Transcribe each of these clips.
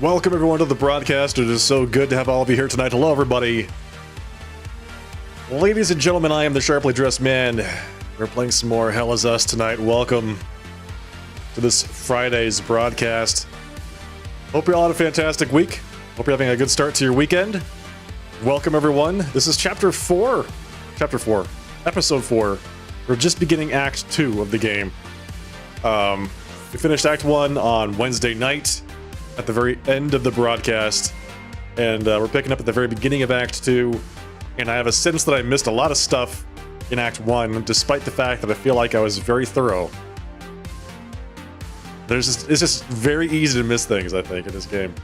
Welcome everyone to the broadcast. It is so good to have all of you here tonight. Hello everybody. Ladies and gentlemen, I am the Sharply Dressed Man. We're playing some more Hell Is Us tonight. Welcome to this Friday's broadcast. Hope you all had a fantastic week. Hope you're having a good start to your weekend. Welcome everyone. This is Episode 4. We're just beginning Act 2 of the game. We finished Act 1 on Wednesday night at the very end of the broadcast, and we're picking up at the very beginning of Act 2, and I have a sense that I missed a lot of stuff in Act 1, despite the fact that I feel like I was very thorough. It's just very easy to miss things, I think, in this game.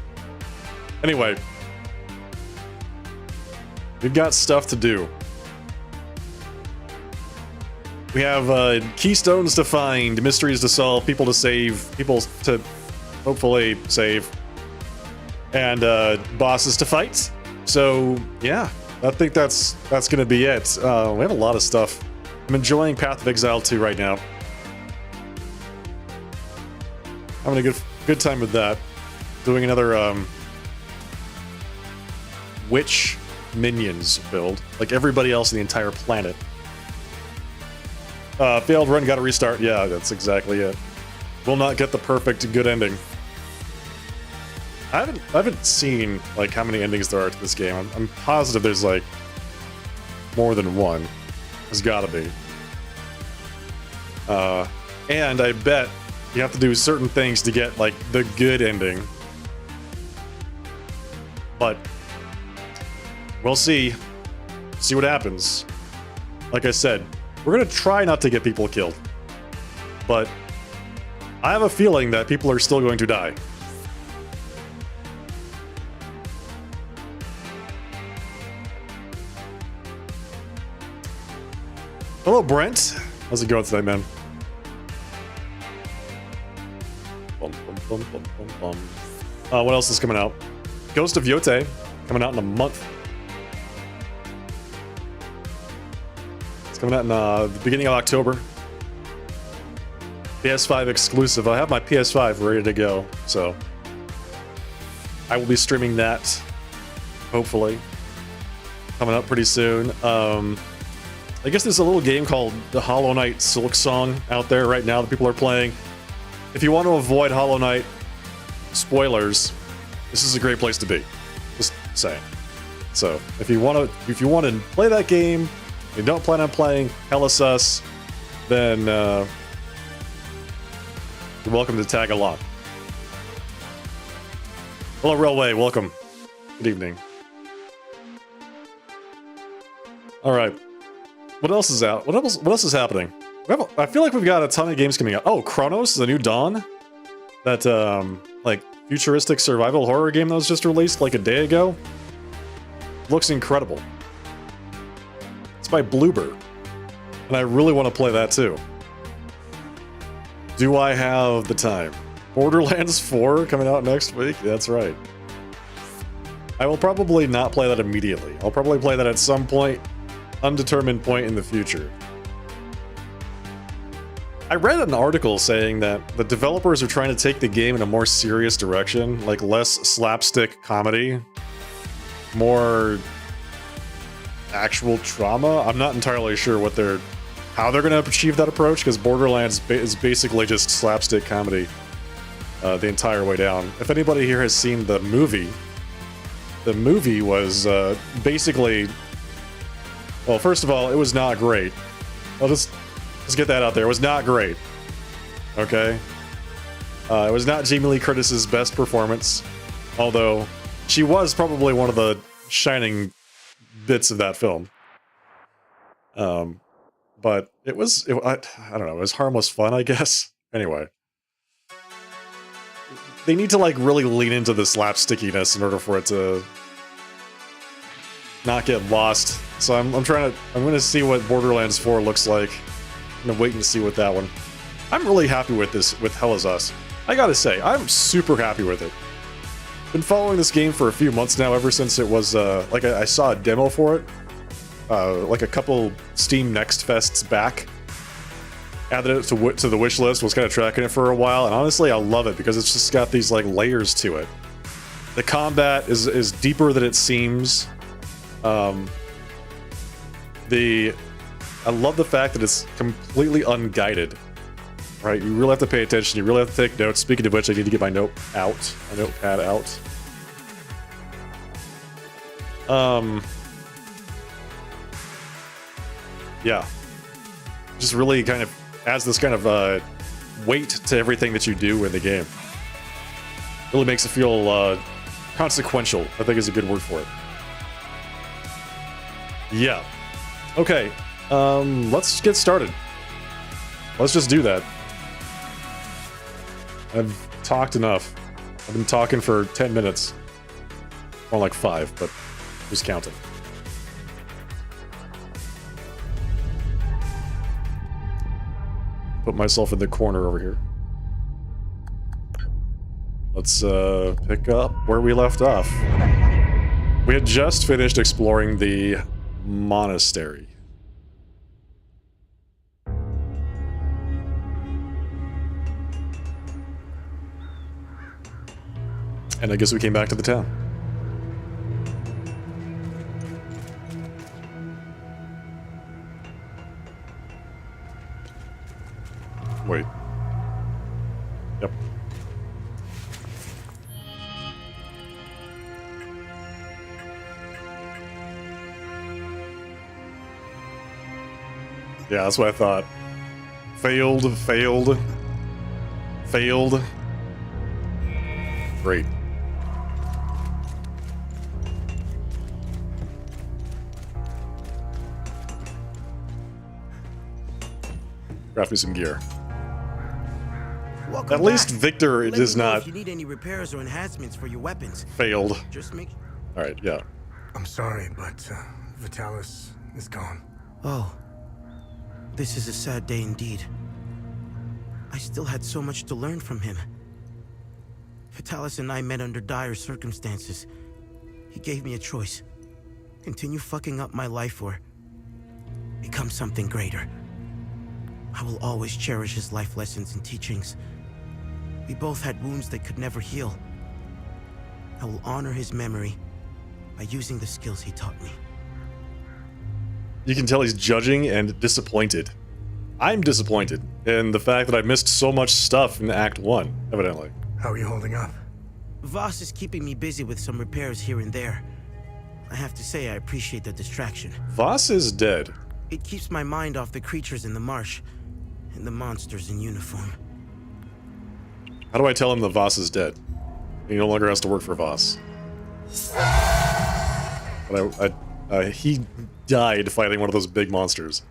Anyway, we've got stuff to do. We have keystones to find, mysteries to solve, people to save, people to hopefully save, and bosses to fight. So yeah, I think that's gonna be it. We have a lot of stuff. I'm enjoying Path of Exile 2 right now. Having a good time with that. Doing another witch minions build, like everybody else in the entire planet. Failed run, gotta restart. Yeah, that's exactly it. Will not get the perfect good ending. I haven't seen like how many endings there are to this game. I'm positive there's like more than one. There's gotta be. And I bet you have to do certain things to get like the good ending. But we'll see. See what happens. Like I said, we're gonna try not to get people killed. But I have a feeling that people are still going to die. Hello, Brent. How's it going tonight, man? What else is coming out? Ghost of Yote, coming out in a month. It's coming out in the beginning of October. PS5 exclusive. I have my PS5 ready to go, so I will be streaming that, hopefully, coming up pretty soon. I guess there's a little game called the Hollow Knight Silksong out there right now that people are playing. If you want to avoid Hollow Knight spoilers, this is a great place to be. Just saying. So if you want to play that game, you don't plan on playing Hell Is Us, then you're welcome to tag along. Hello, Railway. Welcome. Good evening. All right. What else is out? What else is happening? I feel like we've got a ton of games coming out. Oh, Chronos, the new Dawn, that like futuristic survival horror game that was just released like a day ago. Looks incredible. It's by Bloober, and I really want to play that too. Do I have the time? Borderlands 4 coming out next week? That's right. I will probably not play that immediately. I'll probably play that at some point, undetermined point in the future. I read an article saying that the developers are trying to take the game in a more serious direction, like less slapstick comedy, more actual trauma. I'm not entirely sure how they're going to achieve that approach, because Borderlands is basically just slapstick comedy the entire way down. If anybody here has seen the movie was basically, well, first of all, it was not great. Let's get that out there. It was not great. Okay? It was not Jamie Lee Curtis's best performance, although she was probably one of the shining bits of that film. But I don't know, it was harmless fun, I guess. Anyway. They need to like really lean into the slapstickiness in order for it to not get lost. So I'm gonna see what Borderlands 4 looks like. I'm gonna wait and see what that one. I'm really happy with Hell Is Us. I gotta say, I'm super happy with it. Been following this game for a few months now, ever since it was like I saw a demo for it, like a couple Steam Next Fests back. Added it to the wish list, was kind of tracking it for a while, and honestly, I love it because it's just got these like layers to it. The combat is deeper than it seems. I love the fact that it's completely unguided. Right, you really have to pay attention. You really have to take notes. Speaking of which, I need to get my notepad out. Yeah, just really kind of adds this kind of weight to everything that you do in the game. Really makes it feel consequential, I think is a good word for it. Yeah. Okay, let's get started. Let's just do that. I've talked enough. I've been talking for 10 minutes. More like 5, but who's counting? Put myself in the corner over here. Let's pick up where we left off. We had just finished exploring the monastery. And I guess we came back to the town. Wait. Yep. Yeah, that's what I thought. Failed. Great. Craft me some gear. Welcome At least back. Victor Let does me know not if you need any repairs or enhancements for your weapons. failed. Just make. All right, yeah. I'm sorry, but Vitalis is gone. Oh, this is a sad day indeed. I still had so much to learn from him. Vitalis and I met under dire circumstances. He gave me a choice: continue fucking up my life or become something greater. I will always cherish his life lessons and teachings. We both had wounds that could never heal. I will honor his memory by using the skills he taught me. You can tell he's judging and disappointed. I'm disappointed in the fact that I missed so much stuff in Act 1, evidently. How are you holding up? Voss is keeping me busy with some repairs here and there. I have to say I appreciate the distraction. Voss is dead. It keeps my mind off the creatures in the marsh and the monsters in uniform. How do I tell him that Voss is dead? He no longer has to work for Voss. But he died fighting one of those big monsters.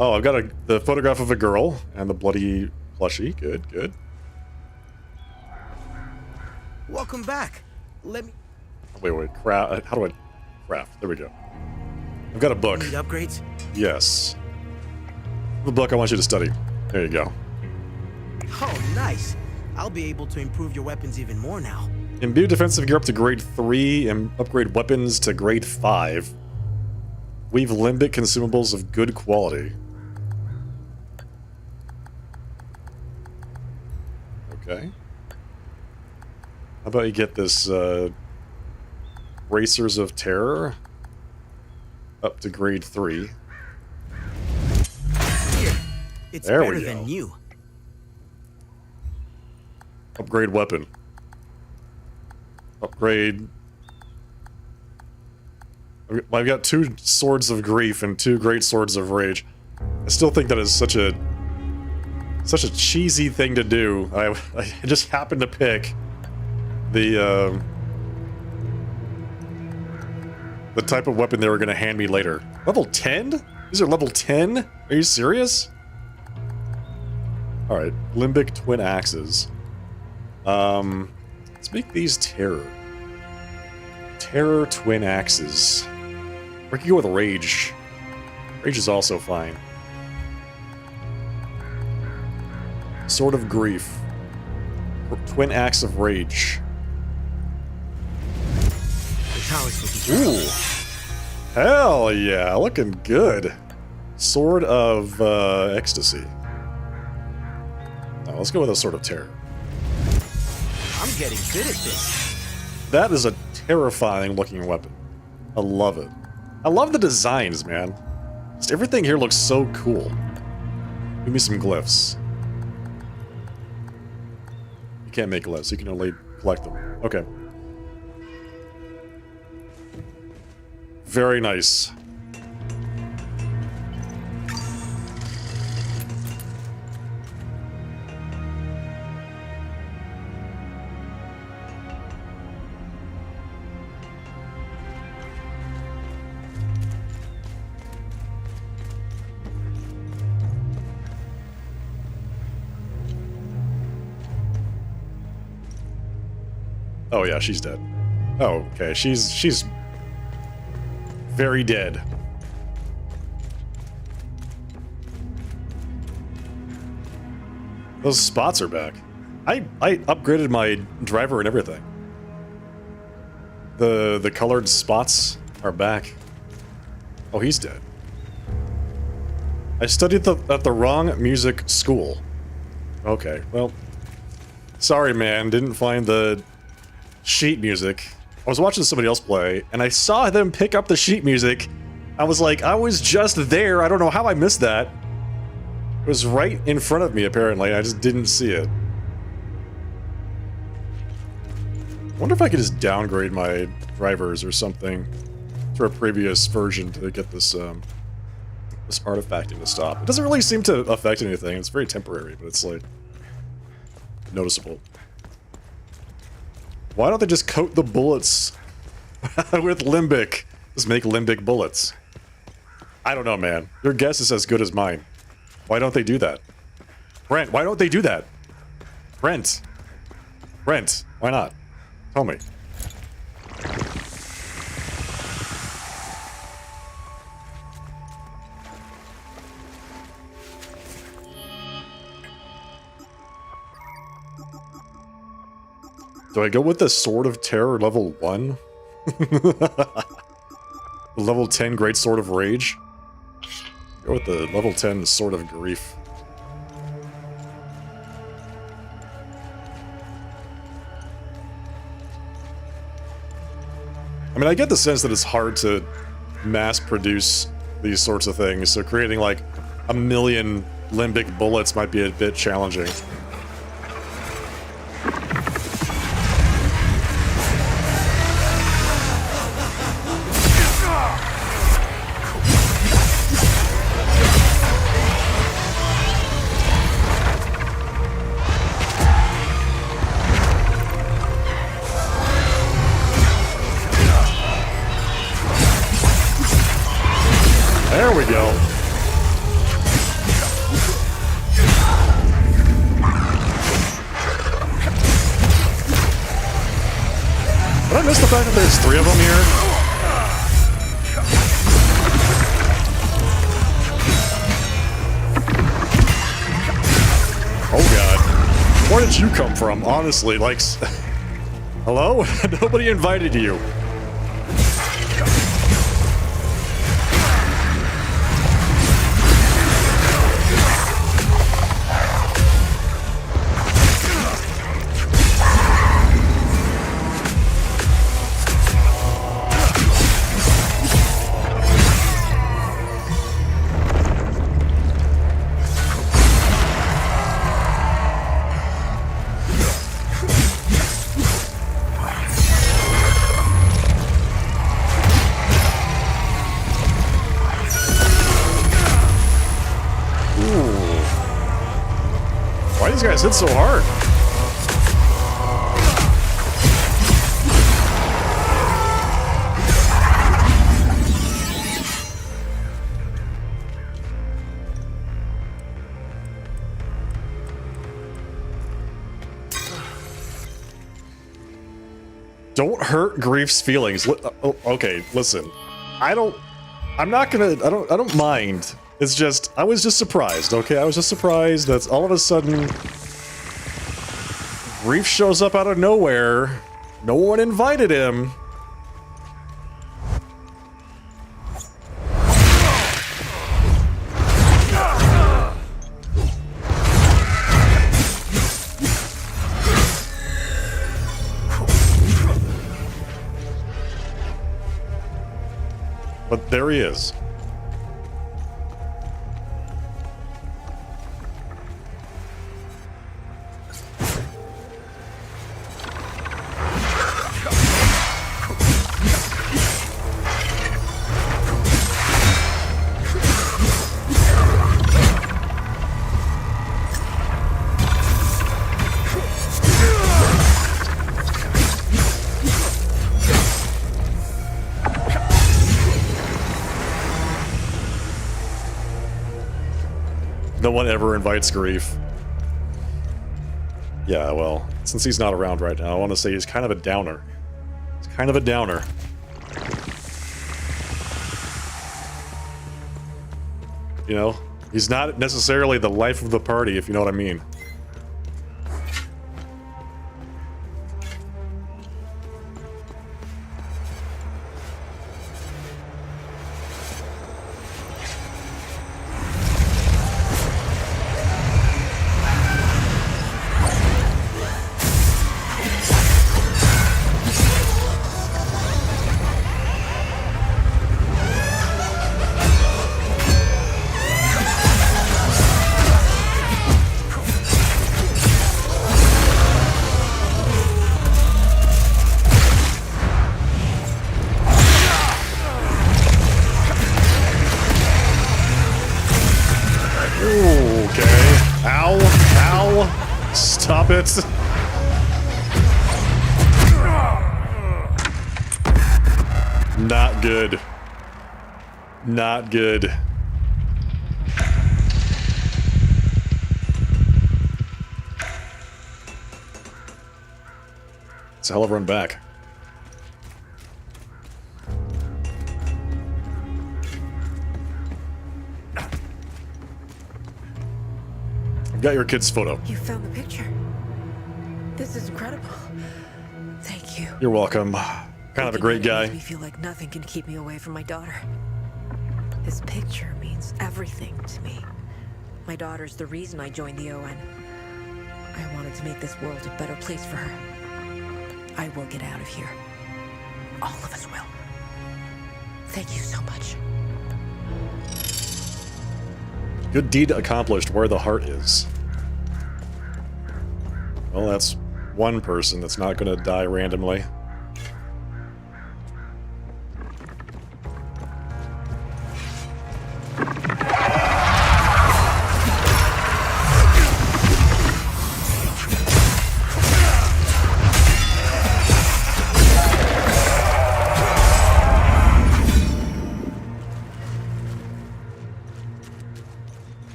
Oh, I've got the photograph of a girl and the bloody plushie. Good, good. Welcome back. Let me. Wait, craft. How do I craft? There we go. I've got a book. Need upgrades? Yes. The book I want you to study. There you go. Oh, nice. I'll be able to improve your weapons even more now. Imbue defensive gear up to grade 3 and upgrade weapons to grade 5. Weave limbic consumables of good quality. Okay. How about you get this Racers of Terror up to grade 3. Here, it's There we better go. than new. Upgrade weapon. Upgrade. I've got 2 swords of grief and 2 great swords of rage. I still think that is such a cheesy thing to do. I just happened to pick the type of weapon they were going to hand me later. Level 10? These are level 10? Are you serious? Alright, Limbic Twin Axes. Let's make these Terror. Terror Twin Axes. We can go with Rage. Rage is also fine. Sword of Grief. Twin Axe of Rage. Vitalis will be Ooh. Hell yeah, looking good. Sword of Ecstasy. Now let's go with a Sword of Terror. I'm getting good at this. That is a terrifying looking weapon. I love it. I love the designs, man. Just everything here looks so cool. Give me some glyphs. You can't make glyphs, you can only collect them. Okay. Very nice. Oh yeah, she's dead. Oh, okay, she's very dead. Those spots are back. I upgraded my driver and everything. The colored spots are back. Oh, he's dead. I studied at the wrong music school. Okay, well, sorry man, didn't find the sheet music. I was watching somebody else play, and I saw them pick up the sheet music. I was like, I was just there. I don't know how I missed that. It was right in front of me, apparently. I just didn't see it. I wonder if I could just downgrade my drivers or something to a previous version to get this this artifacting to stop. It doesn't really seem to affect anything. It's very temporary, but it's like noticeable. Why don't they just coat the bullets with Limbic? Just make Limbic bullets. I don't know, man. Your guess is as good as mine. Why don't they do that? Brent, why don't they do that? Brent. Brent, why not? Tell me. Do I go with the Sword of Terror level 1? Level 10 Great Sword of Rage? Go with the level 10 Sword of Grief. I mean, I get the sense that it's hard to mass produce these sorts of things, so creating like a million Limbic bullets might be a bit challenging. There we go. Did I miss the fact that there's 3 of them here? Oh god. Where did you come from, honestly? Like, hello? Nobody invited you. Why these guys hit so hard? Don't hurt Grief's feelings. Okay, listen. I don't mind. It's just, I was just surprised, okay? I was just surprised that all of a sudden Grief shows up out of nowhere. No one invited him. But there he is. No one ever invites grief. Yeah, well, since he's not around right now, I want to say he's kind of a downer. He's kind of a downer. You know, he's not necessarily the life of the party, if you know what I mean. Stop it. Not good. Not good. It's a hell of a run back. I've got your kid's photo. You found the picture. This is incredible. Thank you. You're welcome. Kind of a great guy. Makes me feel like nothing can keep me away from my daughter. This picture means everything to me. My daughter's the reason I joined the ON. I wanted to make this world a better place for her. I will get out of here. All of us will. Thank you so much. Good deed accomplished where the heart is. Well, that's one person that's not going to die randomly.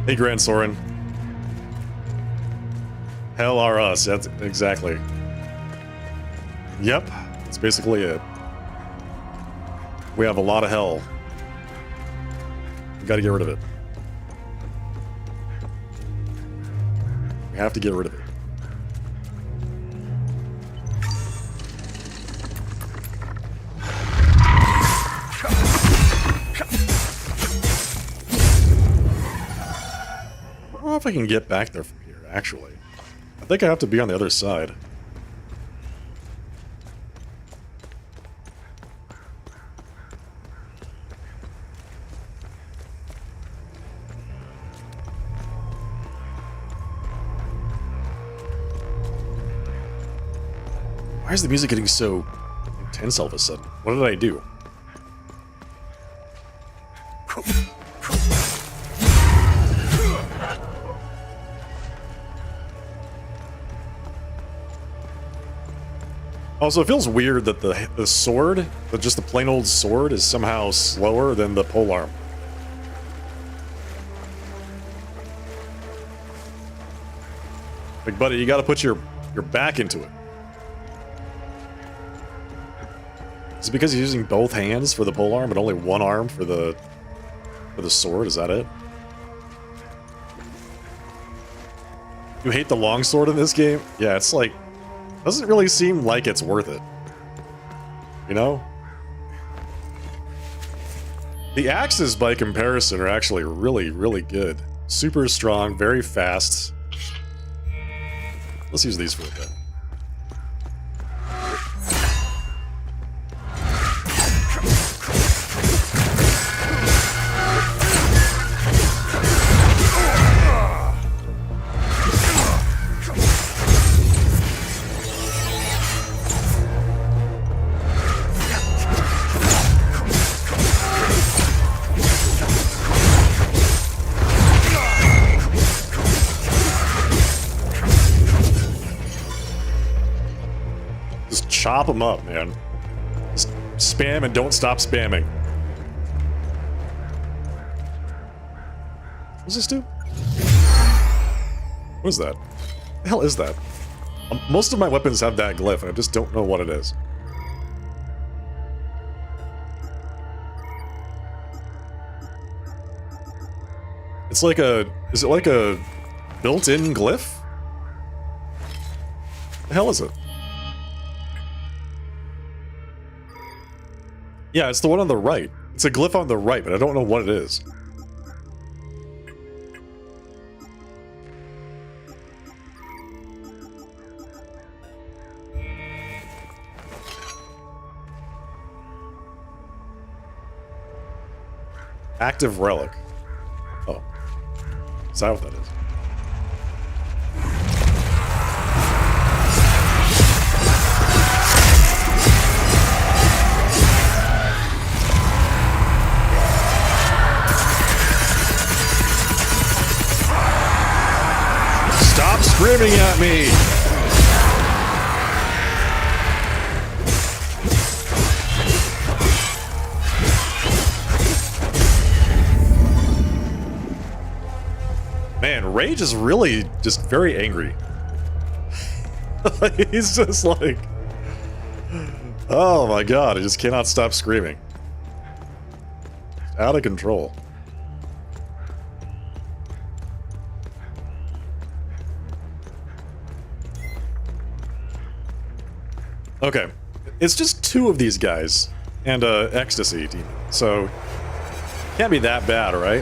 Hey, Grand Soren. Hell are us. That's exactly. Yep, that's basically it. We have a lot of hell. We gotta get rid of it. We have to get rid of it. I don't know if I can get back there from here, actually. I think I have to be on the other side. Why is the music getting so intense all of a sudden? What did I do? Also, it feels weird that the sword, just the plain old sword, is somehow slower than the polearm. Like, buddy, you gotta put your back into it. Is it because he's using both hands for the polearm and only one arm for the sword? Is that it? You hate the longsword in this game? Yeah, it's like, doesn't really seem like it's worth it. You know? The axes, by comparison, are actually really, really good. Super strong, very fast. Let's use these for a bit. Chop them up, man. Just spam and don't stop spamming. What's this do? What is that? The hell is that? Most of my weapons have that glyph, and I just don't know what it is. It's like a... Is it like a built-in glyph? The hell is it? Yeah, it's the one on the right. It's a glyph on the right, but I don't know what it is. Active relic. Oh. Is that what that is? Stop screaming at me! Man, Rage is really just very angry. He's just like... Oh my god, I just cannot stop screaming. Out of control. Okay, it's just two of these guys and a ecstasy demon, so can't be that bad, right?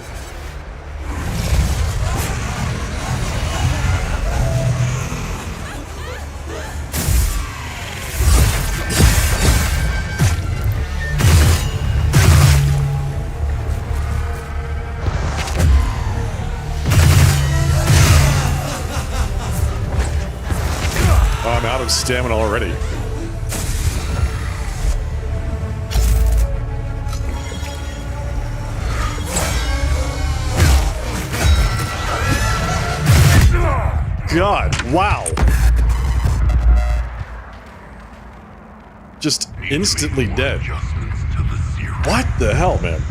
Oh, I'm out of stamina already. God, wow. Just instantly dead. What the hell, man?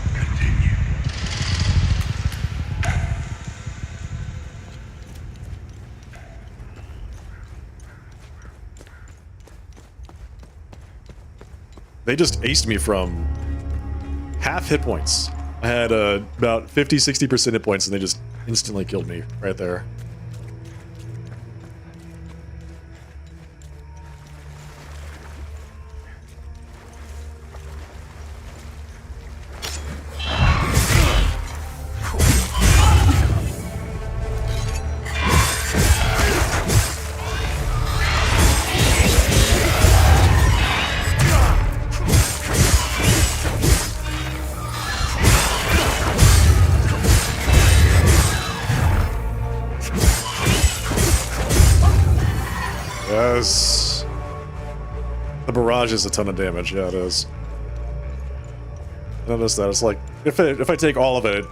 They just aced me from half hit points. I had about 50-60% hit points and they just instantly killed me right there. Yes. The barrage is a ton of damage. Yeah, it is. Notice that it's like if I take all of it,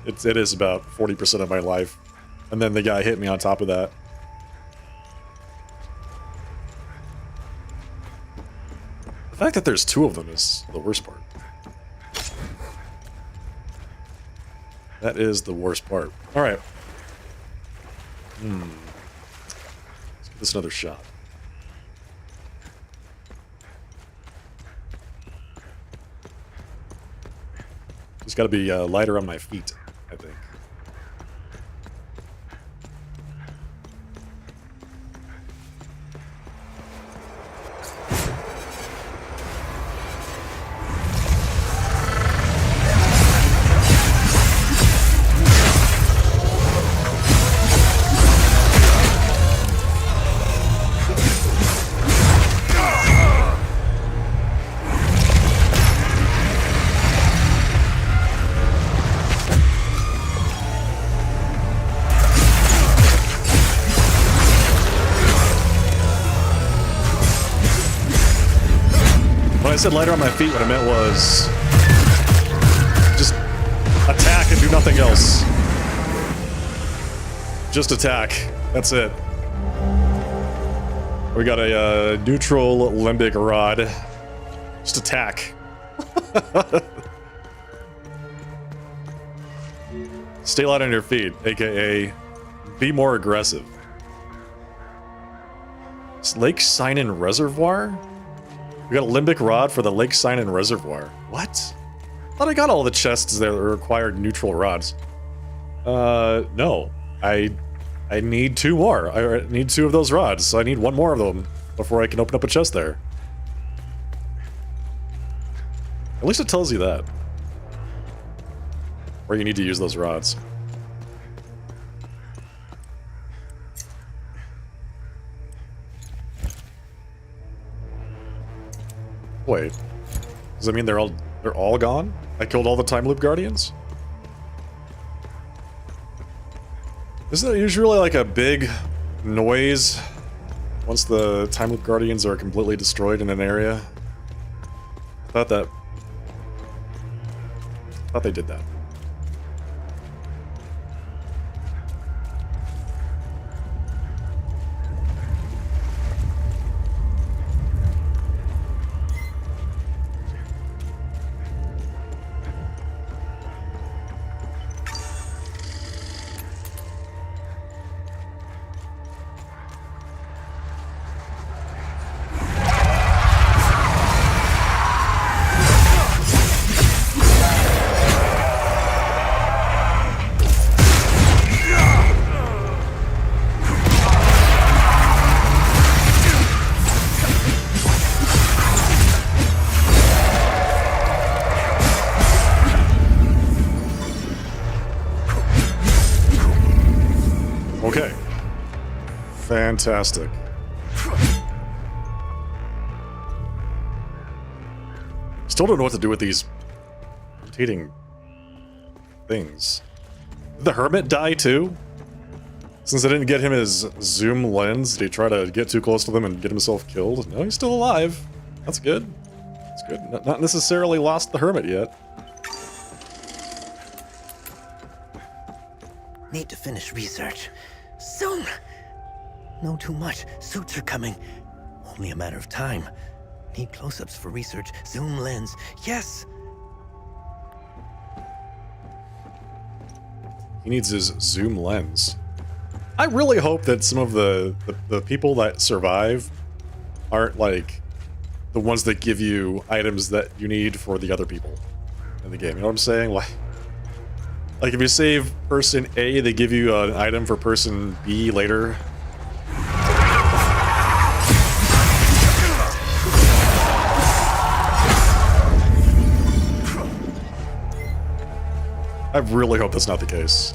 it is about 40% of my life, and then the guy hit me on top of that. The fact that there's two of them is the worst part. That is the worst part. All right. Let's give this another shot. Just got to be lighter on my feet, I think. I said lighter on my feet, what I meant was just attack and do nothing else. Just attack. That's it. We got a neutral limbic rod. Just attack. Stay light on your feet, aka be more aggressive. It's Lake Sinan Reservoir? We got a limbic rod for the Lake Sinan Reservoir. What? I thought I got all the chests that required neutral rods. No. I need 2 more. I need 2 of those rods, so I need 1 more of them before I can open up a chest there. At least it tells you that. Where you need to use those rods. Wait. Does that mean they're all gone? I killed all the time loop guardians? Isn't it usually like a big noise once the time loop guardians are completely destroyed in an area? I thought they did that. Fantastic. Still don't know what to do with these rotating things. Did the hermit die too? Since I didn't get him his zoom lens, did he try to get too close to them and get himself killed? No, he's still alive. That's good. That's good. Not necessarily lost the hermit yet. Need to finish research. Soon! Know too much. Suits are coming. Only a matter of time. Need close-ups for research. Zoom lens. Yes! He needs his zoom lens. I really hope that some of the people that survive aren't like the ones that give you items that you need for the other people in the game. You know what I'm saying? Like if you save person A, they give you an item for person B later. I really hope that's not the case.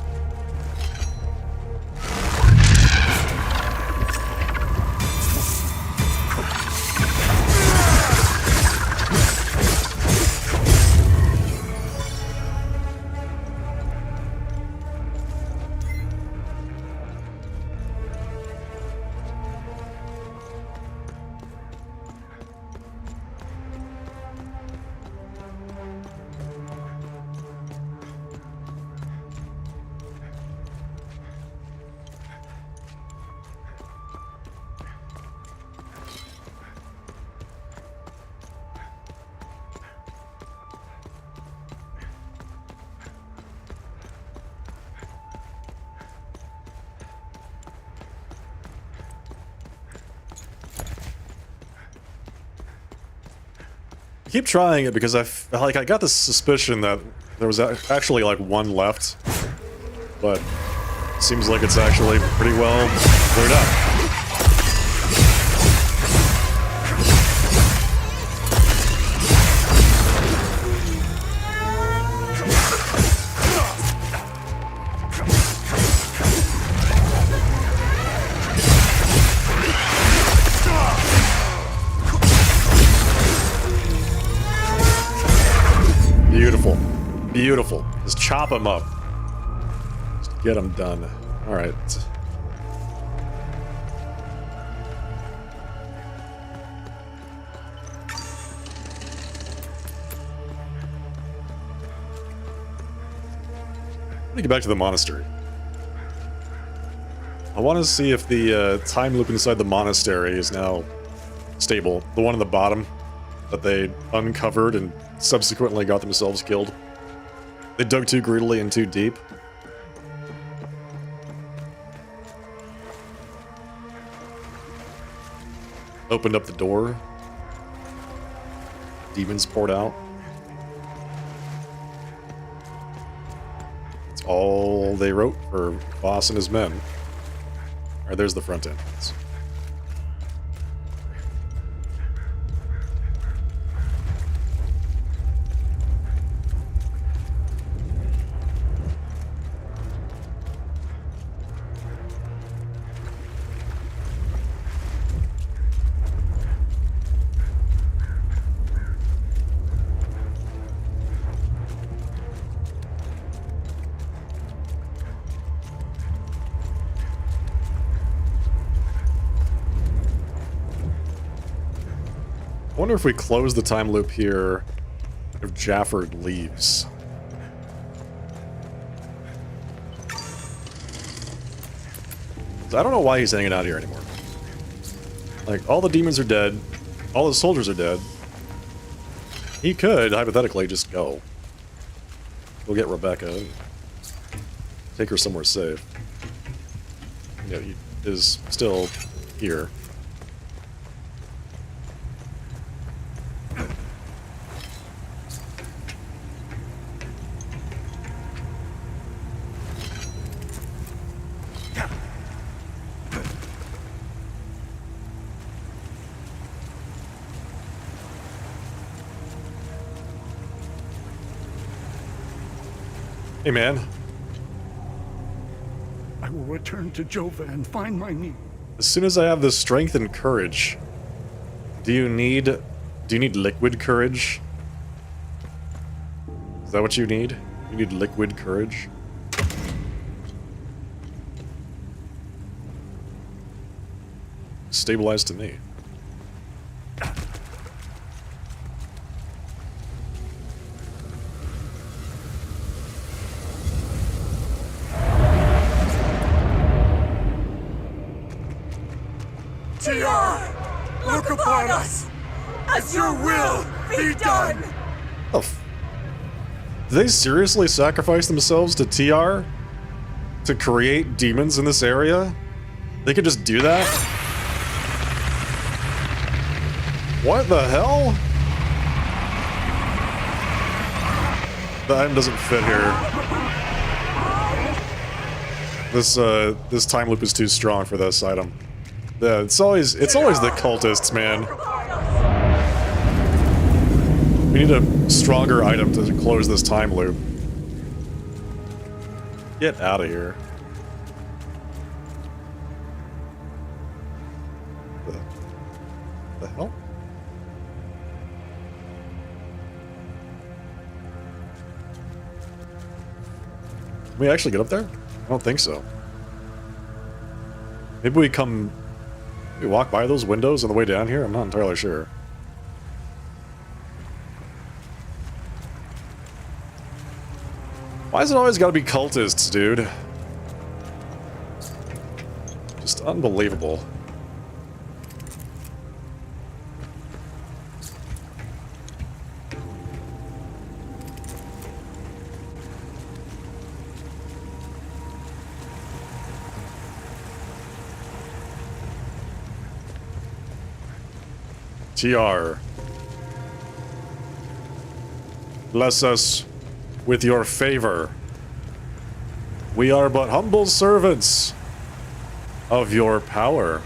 I keep trying it because I got this suspicion that there was actually like one left, but it seems like it's actually pretty well cleared up. Beautiful. Just chop them up. Just get them done. All right. Let me get back to the monastery. I want to see if the time loop inside the monastery is now stable. The one on the bottom that they uncovered and subsequently got themselves killed. They dug too greedily and too deep. Opened up the door. Demons poured out. That's all they wrote for Voss and his men. Alright, there's the front entrance. I wonder if we close the time loop here, if Jafford leaves. I don't know why he's hanging out here anymore. Like, all the demons are dead. All the soldiers are dead. He could, hypothetically, just go. Go get Rebecca and take her somewhere safe. You know, he is still here. Hey, man. I will return to Jova and find my need. As soon as I have the strength and courage, do you need liquid courage? Is that what you need? You need liquid courage? Stabilized to me. TR! Look upon us! As your will be done! Oh, did they seriously sacrifice themselves to TR? To create demons in this area? They could just do that? What the hell? The item doesn't fit here. This time loop is too strong for this item. Yeah, it's always the cultists, man. We need a stronger item to close this time loop. Get out of here. The hell? Can we actually get up there? I don't think so. Maybe we walk by those windows on the way down here? I'm not entirely sure. Why is it always gotta be cultists, dude? Just unbelievable. TR, bless us with your favor. We are but humble servants of your power.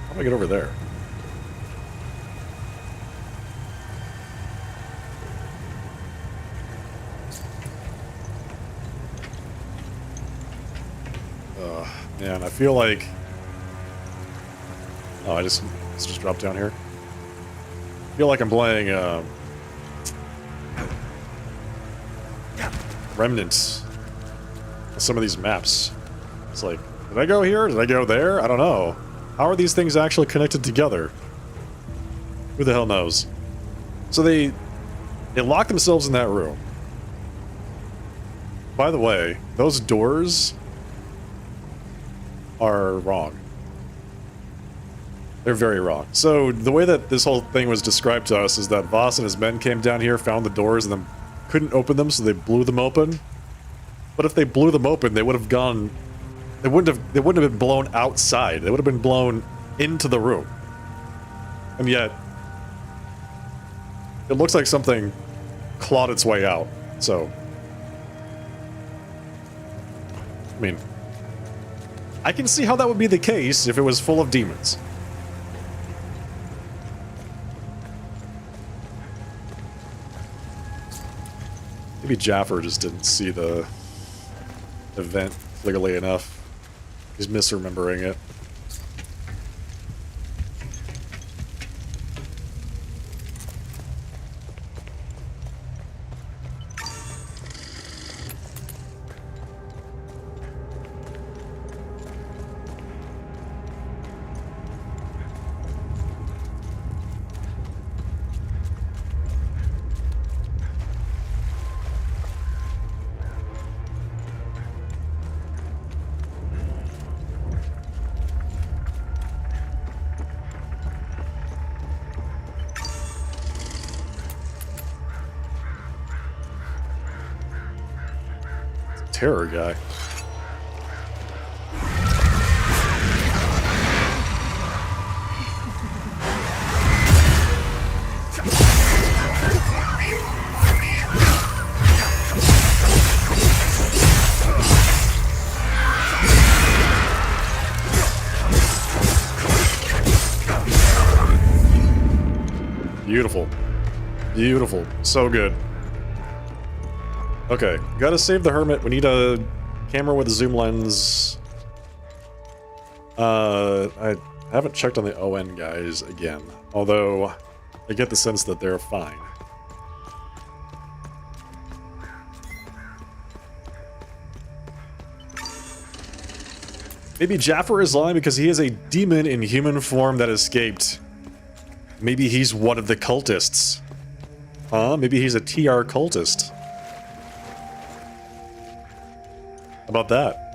How do I get over there? Man, I feel like... Oh, let's just drop down here. I feel like I'm playing, Remnants. Some of these maps. It's like, did I go here? Did I go there? I don't know. How are these things actually connected together? Who the hell knows? So they lock themselves in that room. By the way, those doors are wrong. They're very wrong. So the way that this whole thing was described to us is that Voss and his men came down here, found the doors, and then couldn't open them, so they blew them open. But if they blew them open, they would have gone. They wouldn't have been blown outside. They would have been blown into the room. And yet, it looks like something clawed its way out. So, I mean, I can see how that would be the case if it was full of demons. Maybe Jaffer just didn't see the event clearly enough. He's misremembering it. Terror guy. Beautiful. Beautiful. So good. Okay, gotta save the hermit. We need a camera with a zoom lens. I haven't checked on the ON guys again, although I get the sense that they're fine. Maybe Jaffer is lying because he is a demon in human form that escaped. Maybe he's one of the cultists. Huh? Maybe he's a TR cultist. How about that?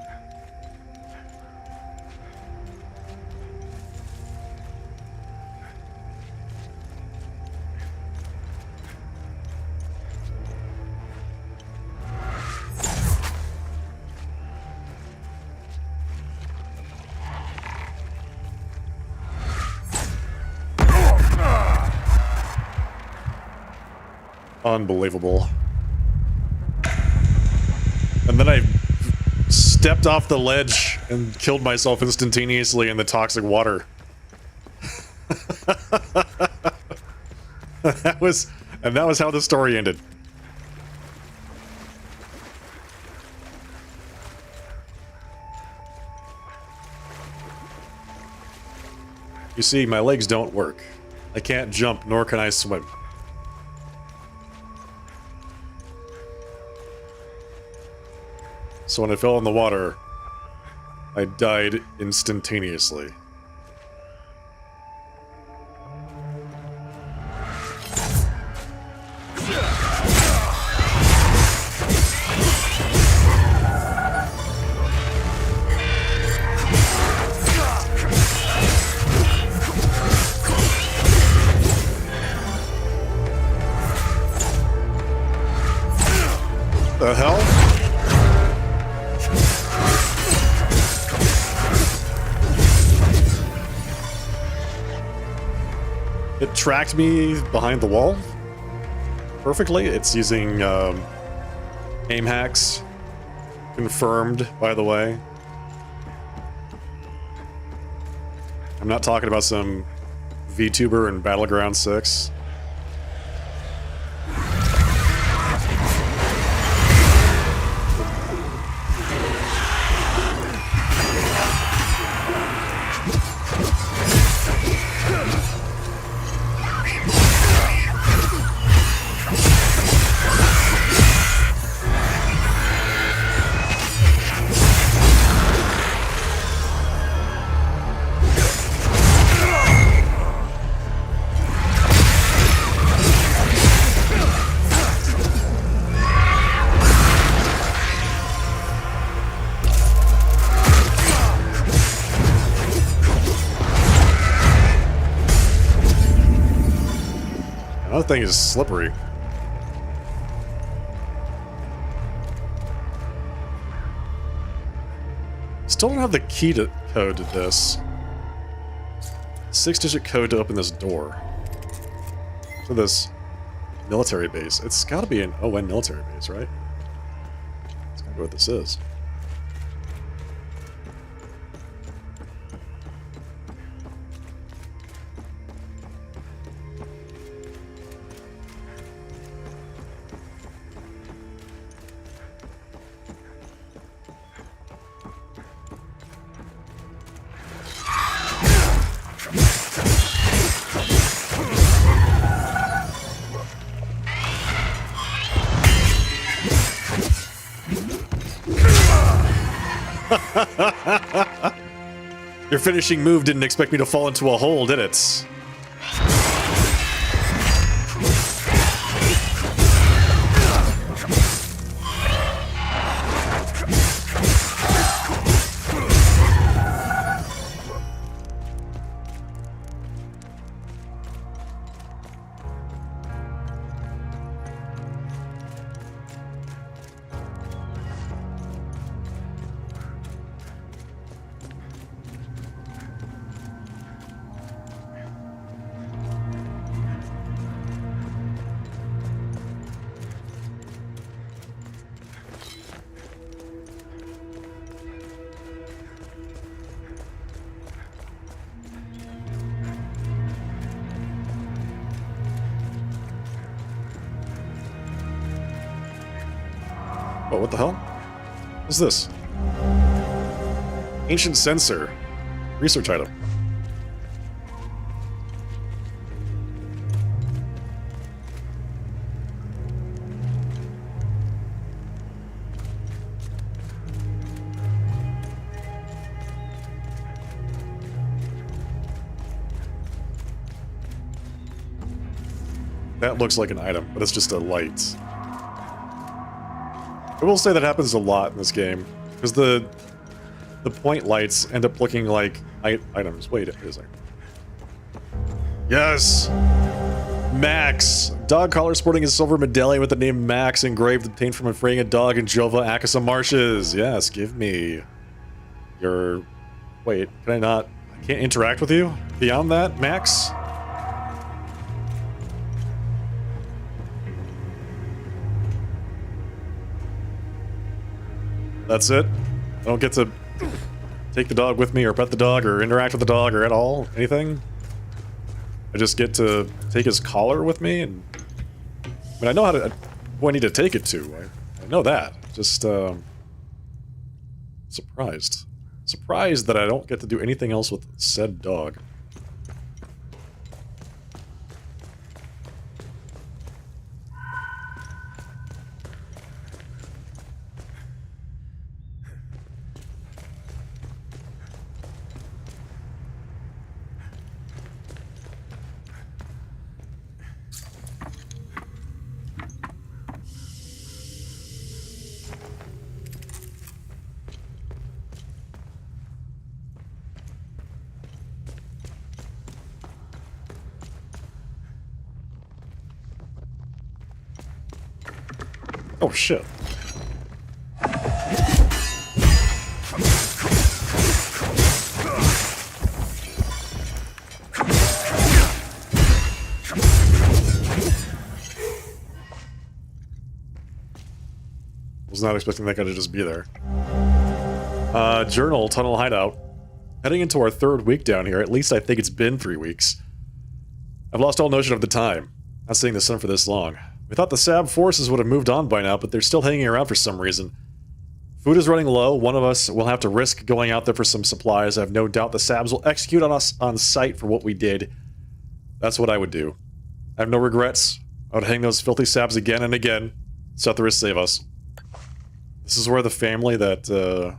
Unbelievable. And then I stepped off the ledge and killed myself instantaneously in the toxic water. that was how the story ended. You see, my legs don't work. I can't jump, nor can I swim. So when I fell in the water, I died instantaneously. The hell? It tracked me behind the wall perfectly. It's using aim hacks. Confirmed, by the way. I'm not talking about some VTuber in Battleground 6. that thing is slippery. Still don't have the key to code to this. 6-digit code to open this door. To this military base. It's gotta be an ON military base, right? That's gotta be what this is. Your finishing move didn't expect me to fall into a hole, did it? Oh, what the hell? What's this? Ancient sensor. Research item. That looks like an item, but it's just a light. I will say that happens a lot in this game, because the point lights end up looking like items. Wait a second. Yes! Max! Dog collar sporting a silver medallion with the name Max engraved, obtained from freeing a dog in Jova Akasa Marshes. Yes, give me your... Wait, can I not... I can't interact with you? Beyond that, Max? That's it? I don't get to take the dog with me or pet the dog or interact with the dog or at all? Anything? I just get to take his collar with me and... I mean, I know how to... who I need to take it to. I know that. Just, surprised. Surprised that I don't get to do anything else with said dog. Oh shit. Was not expecting that guy to just be there. Journal, tunnel hideout. Heading into our third week down here. At least I think it's been 3 weeks. I've lost all notion of the time. Not seeing the sun for this long. We thought the SAB forces would have moved on by now, but they're still hanging around for some reason. Food is running low. One of us will have to risk going out there for some supplies. I have no doubt the SABs will execute on us on sight for what we did. That's what I would do. I have no regrets. I would hang those filthy SABs again and again. Setharus save us. This is where the family that,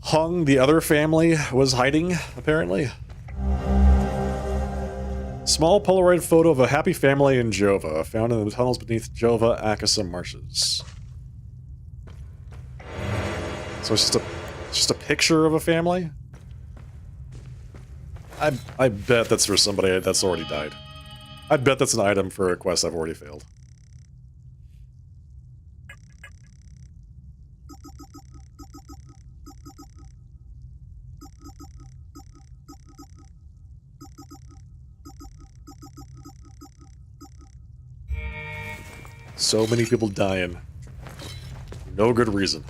hung the other family was hiding, apparently. Small Polaroid photo of a happy family in Jova, found in the tunnels beneath Jova Akasa Marshes. So it's just a picture of a family? I bet that's for somebody that's already died. I'd bet that's an item for a quest I've already failed. So many people dying. No good reason.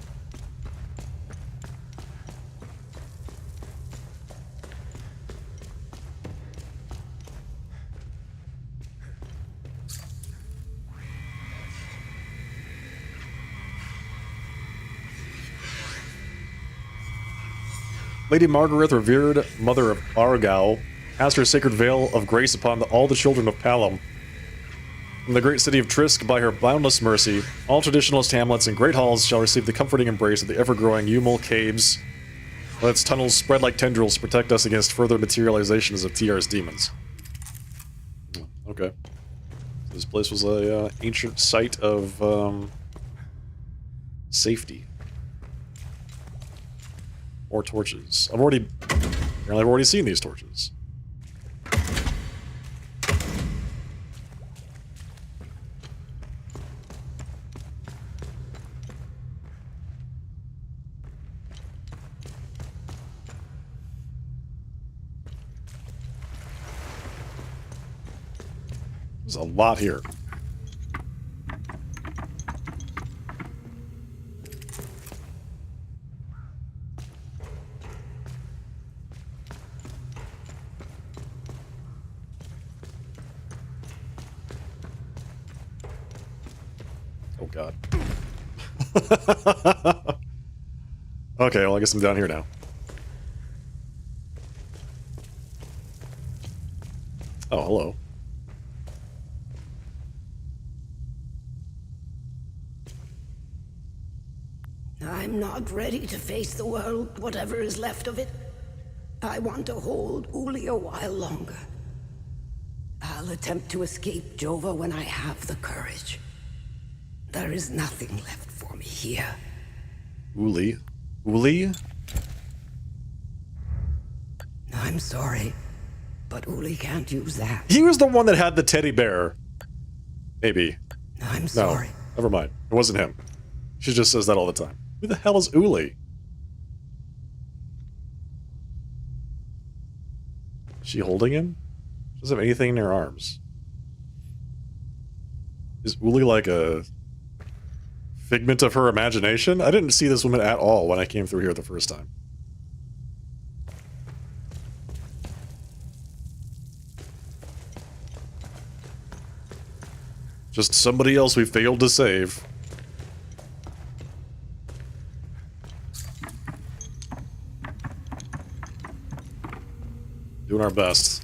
Lady Margaret, revered mother of Argyle, cast her sacred veil of grace upon all the children of Palom. From the great city of Trisk, by her boundless mercy, all traditionalist hamlets and great halls shall receive the comforting embrace of the ever-growing Umul Caves. Let its tunnels spread like tendrils to protect us against further materializations of TR's demons. Okay. This place was a ancient site of safety. More torches. Apparently I've already seen these torches. There's a lot here. Oh god. Okay, well I guess I'm down here now. Oh, hello. I'm not ready to face the world, whatever is left of it. I want to hold Uli a while longer. I'll attempt to escape Jova when I have the courage. There is nothing left for me here. Uli? Uli? I'm sorry, but Uli can't use that. He was the one that had the teddy bear. Maybe. I'm No, sorry. never mind. It wasn't him. She just says that all the time. Who the hell is Uli? Is she holding him? She doesn't have anything in her arms. Is Uli like a figment of her imagination? I didn't see this woman at all when I came through here the first time. Just somebody else we failed to save. Doing our best.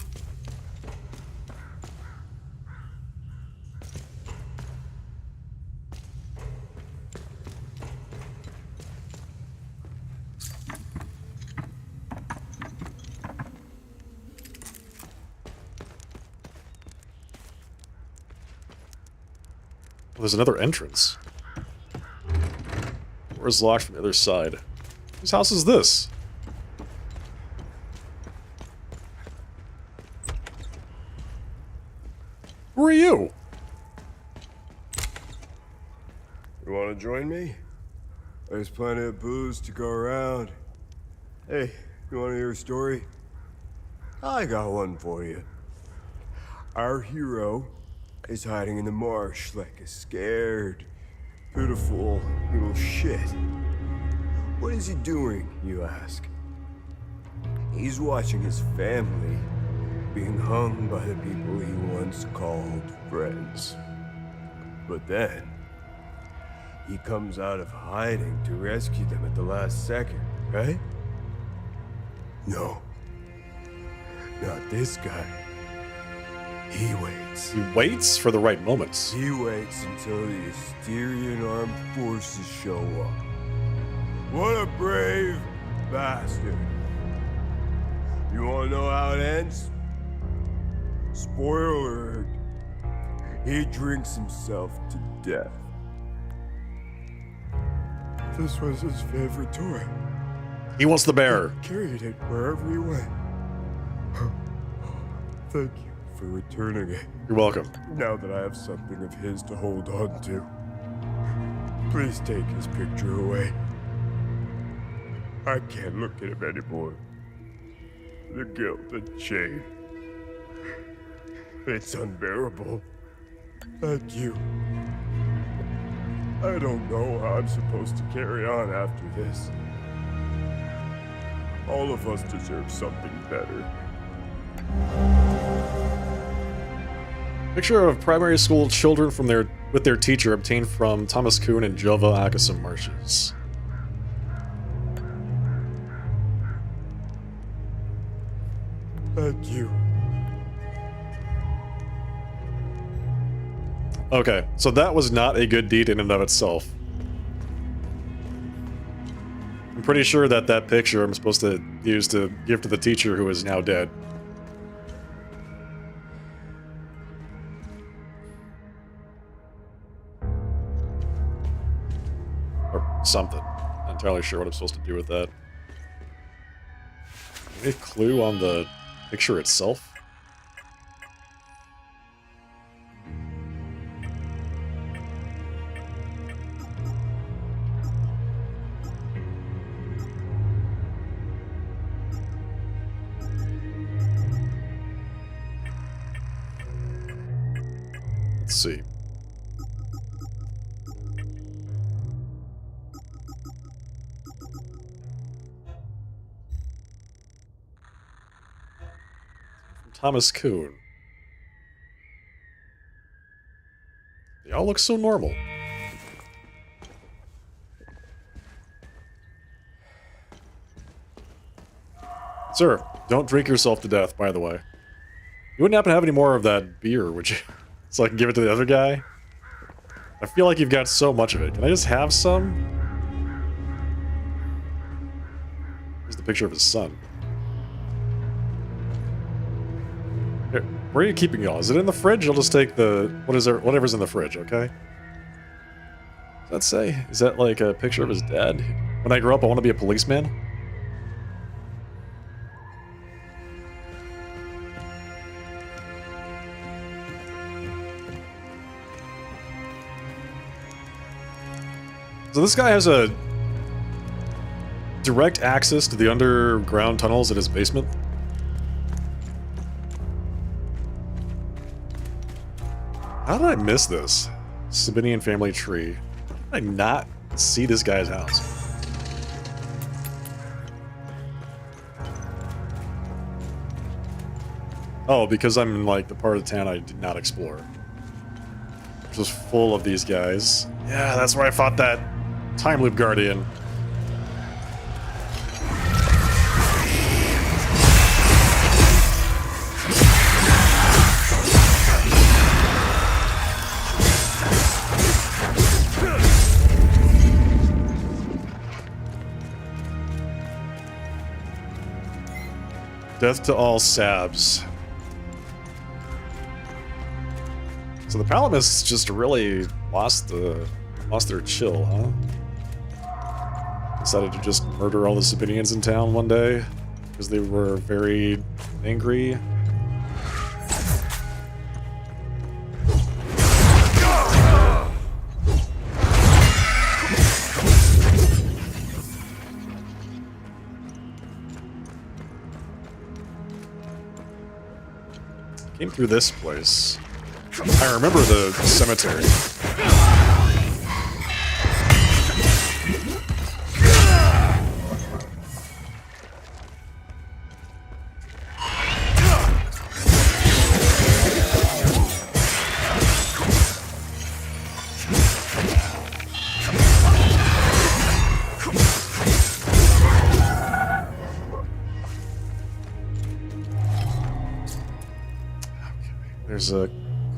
Well, there's another entrance. Door's locked from the other side. Whose house is this? Who are you? You want to join me? There's plenty of booze to go around. Hey, you want to hear a story? I got one for you. Our hero is hiding in the marsh like a scared, pitiful little shit. What is he doing, you ask? He's watching his family being hung by the people he once called friends. But then, he comes out of hiding to rescue them at the last second, right? No. Not this guy. He waits. He waits for the right moments. He waits until the Asterian armed forces show up. What a brave bastard. You wanna know how it ends? Spoiler alert. He drinks himself to death. This was his favorite toy. He wants the bear. He carried it wherever he went. Thank you for returning it. You're welcome. Now that I have something of his to hold on to, please take his picture away. I can't look at him anymore. The guilt and shame. It's unbearable. Thank you. I don't know how I'm supposed to carry on after this. All of us deserve something better. Picture of primary school children with their teacher obtained from Thomas Kuhn in Jova Akasum Marshes. Thank you. Okay, so that was not a good deed in and of itself. I'm pretty sure that that picture I'm supposed to use to give to the teacher who is now dead. Or something. Not entirely sure what I'm supposed to do with that. Any clue on the picture itself? Let's see. Thomas Kuhn. They all look so normal. Sir, don't drink yourself to death, by the way. You wouldn't happen to have any more of that beer, would you? So I can give it to the other guy? I feel like you've got so much of it. Can I just have some? Here's the picture of his son. Here, where are you keeping y'all? Is it in the fridge? I'll just take the... whatever's in the fridge, okay? Does that say? Is that like a picture of his dad? When I grow up, I want to be a policeman? So this guy has a direct access to the underground tunnels in his basement. How did I miss this? Sabinian family tree. How did I not see this guy's house? Oh, because I'm in like the part of the town I did not explore. Which was full of these guys. Yeah, that's where I fought that Time Loop Guardian. Death to all Sabs. So the Palamists just really lost their chill, huh? Decided to just murder all the Sabinians in town one day because they were very angry. Came through this place. I remember the cemetery. There's a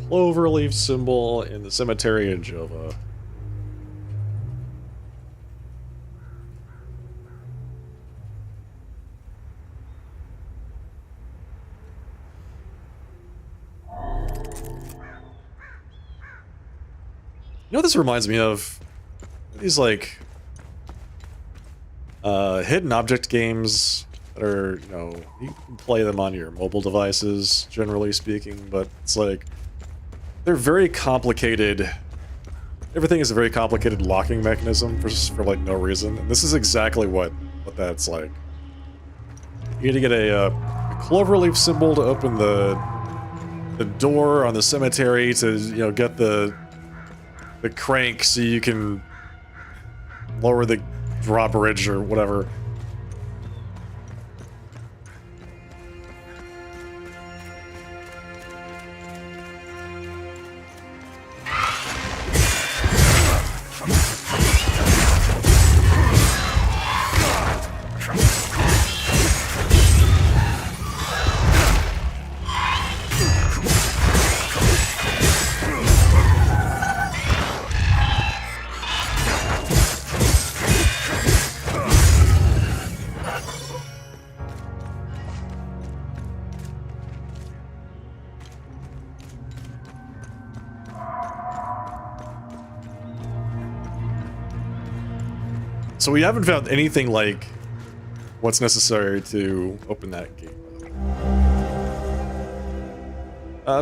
cloverleaf symbol in the cemetery in Jova. You know what this reminds me of? These like hidden object games that are, you know, you can play them on your mobile devices, generally speaking, but it's like, they're very complicated. Everything is a very complicated locking mechanism for like no reason. And this is exactly what that's like. You need to get a cloverleaf symbol to open the door on the cemetery to, you know, get the crank so you can lower the drawbridge or whatever. So we haven't found anything like what's necessary to open that gate.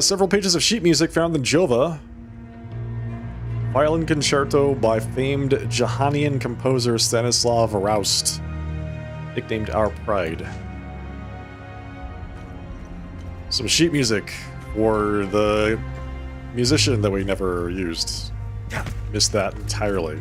Several pages of sheet music found in Jova. Violin concerto by famed Johanian composer Stanislav Roust, nicknamed Our Pride. Some sheet music for the musician that we never used. Missed that entirely.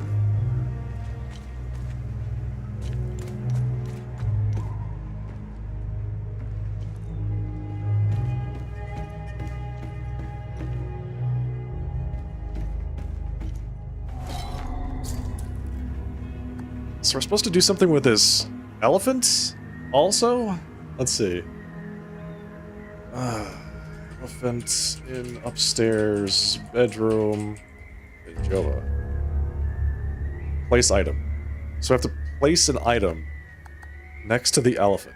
So we're supposed to do something with this elephant also? Let's see. Elephant in upstairs bedroom in Jova. Place item. So I have to place an item next to the elephant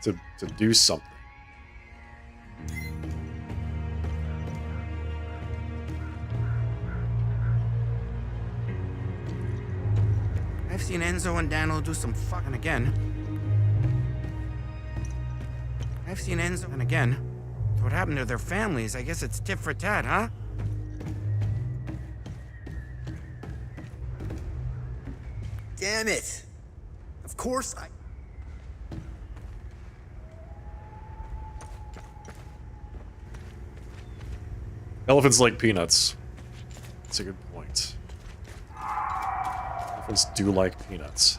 to do something. I've seen Enzo and Dano do some fucking again. I've seen Enzo and again. What happened to their families? I guess it's tit for tat, huh? Damn it! Of course I... Elephants like peanuts. That's a good point. Elephants do like peanuts.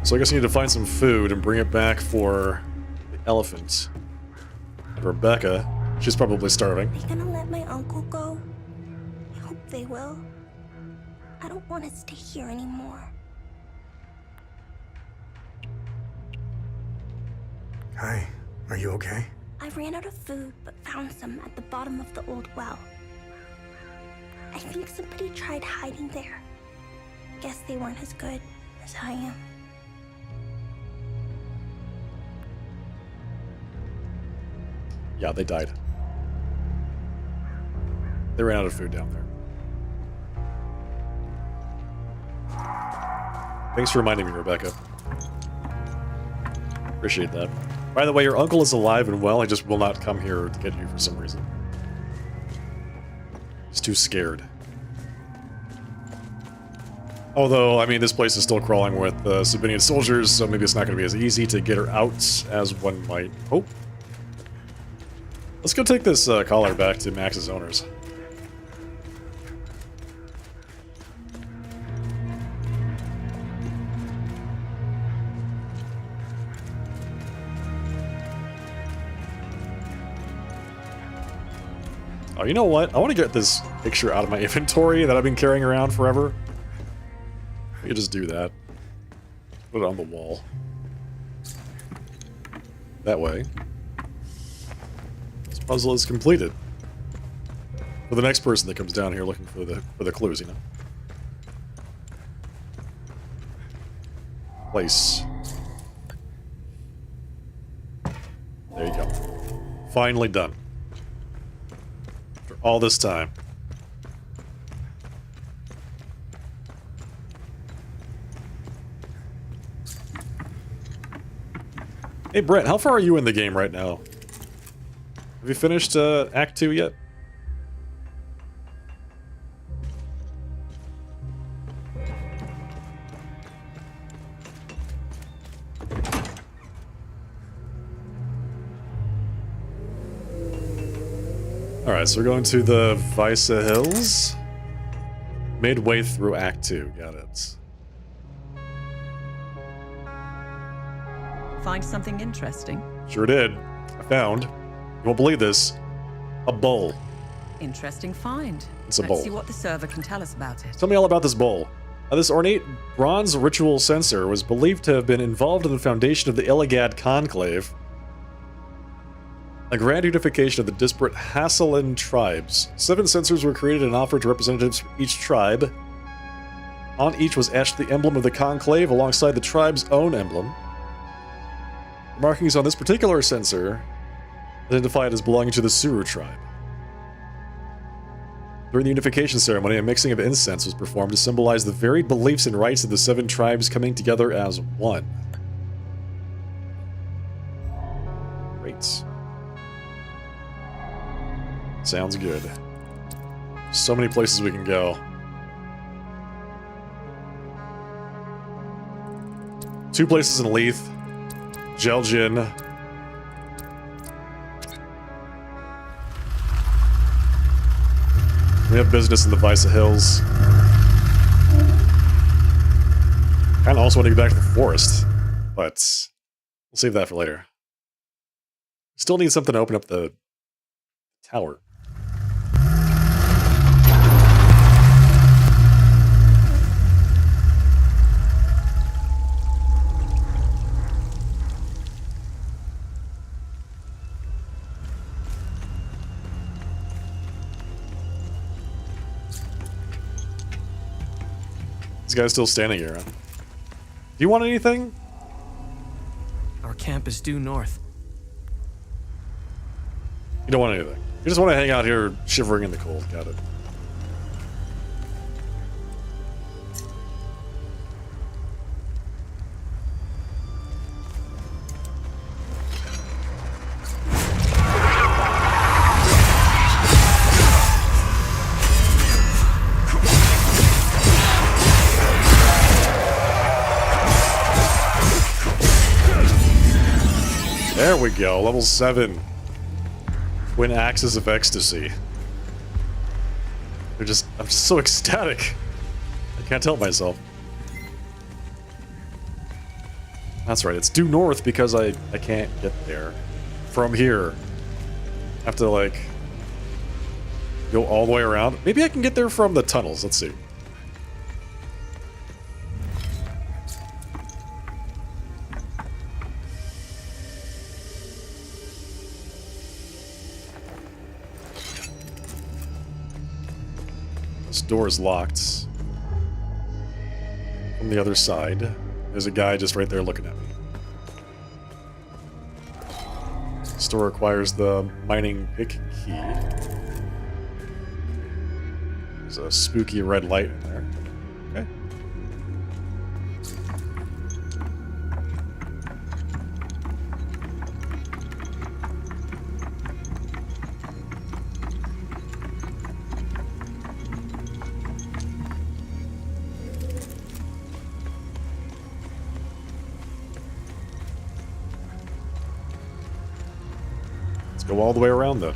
So I guess I need to find some food and bring it back for the elephant. And Rebecca, she's probably starving. Are they gonna let my uncle go? I hope they will. I don't want to stay here anymore. Hi, are you okay? I ran out of food, but found some at the bottom of the old well. I think somebody tried hiding there. Guess they weren't as good as I am. Yeah, they died. They ran out of food down there. Thanks for reminding me, Rebecca. Appreciate that. By the way, your uncle is alive and well. He just will not come here to get you for some reason. He's too scared. Although, I mean, this place is still crawling with Sabinian soldiers, so maybe it's not going to be as easy to get her out as one might hope. Let's go take this collar back to Max's owners. Oh, you know what? I want to get this picture out of my inventory that I've been carrying around forever. We could just do that. Put it on the wall. That way. This puzzle is completed. For the next person that comes down here looking for the clues, you know. Place. There you go. Finally done. After all this time. Hey Brett, how far are you in the game right now? Have you finished Act 2 yet? Alright, so we're going to the Visa Hills. Midway through Act 2, got it. Find something interesting? Sure did. I found, you won't believe this, a bowl. Interesting find. It's a Let's bowl. see what the server can tell us about it. Tell me all about this bowl. This ornate bronze ritual censer was believed to have been involved in the foundation of the Illigad Conclave, a grand unification of the disparate Hasselan tribes. 7 censers were created and offered to representatives from each tribe. On each was etched the emblem of the Conclave alongside the tribe's own emblem. The markings on this particular censer identify it as belonging to the Suru tribe. During the unification ceremony, a mixing of incense was performed to symbolize the varied beliefs and rites of the 7 tribes coming together as one. Great. Sounds good. So many places we can go. Two places in Leith. Jelgin. We have business in the Visa Hills. Kinda also want to get back to the forest, but we'll save that for later. Still need something to open up the tower. This guy's still standing here. Do you want anything? Our camp is due north. You don't want anything. You just want to hang out here shivering in the cold. Got it. There we go, level 7. Twin Axes of Ecstasy. I'm just so ecstatic. I can't help myself. That's right, it's due north because I can't get there from here. I have to, like, go all the way around. Maybe I can get there from the tunnels, let's see. This door is locked. From the other side, there's a guy just right there looking at me. This door requires the mining pick key. There's a spooky red light in there. Okay. Go all the way around, though.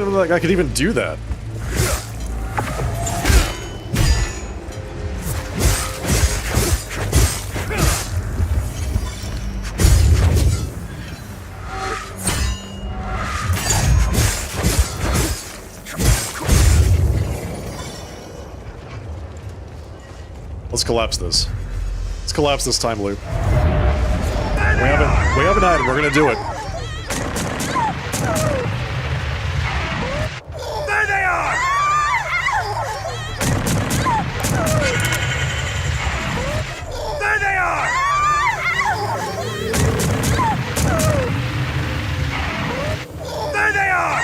even know like I could even do that. Let's collapse this. Let's collapse this time loop. We haven't had it. We're gonna do it. There they are! There they are! There they are!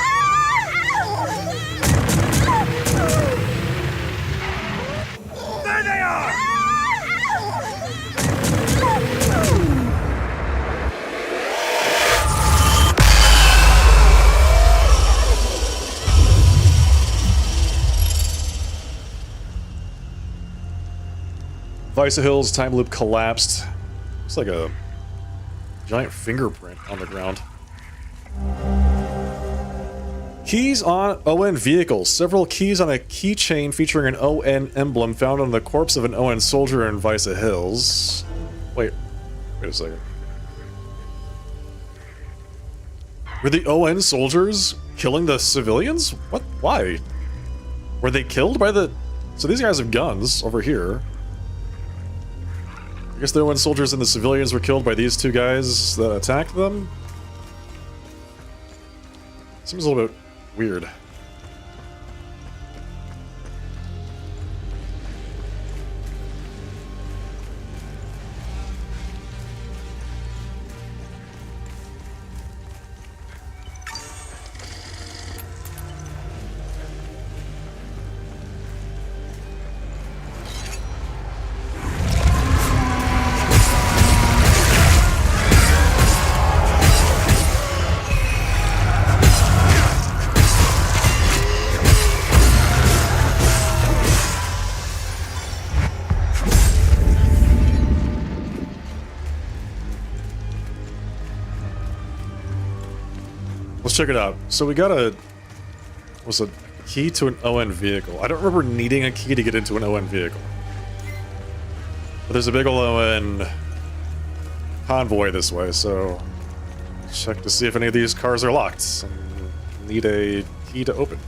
There they are! Visa Hills time loop collapsed. Looks like a giant fingerprint on the ground. Keys on ON vehicles. Several keys on a keychain featuring an ON emblem found on the corpse of an ON soldier in Visa Hills. Wait a second. Were the ON soldiers killing the civilians? What? Why? Were they killed by the... So these guys have guns over here. I guess the ON soldiers and the civilians were killed by these two guys that attacked them? Seems a little bit weird. Let's check it out. So we got a key to an ON vehicle. I don't remember needing a key to get into an ON vehicle. But there's a big ol' ON convoy this way, so check to see if any of these cars are locked. And need a key to open.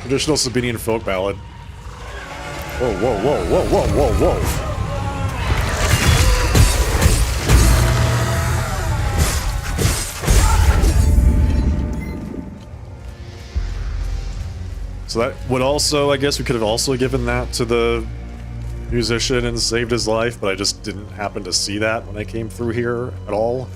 Traditional Sabinian folk ballad. Whoa, whoa, whoa, whoa, whoa, whoa, whoa. So that would also, I guess we could have also given that to the musician and saved his life, but I just didn't happen to see that when I came through here at all.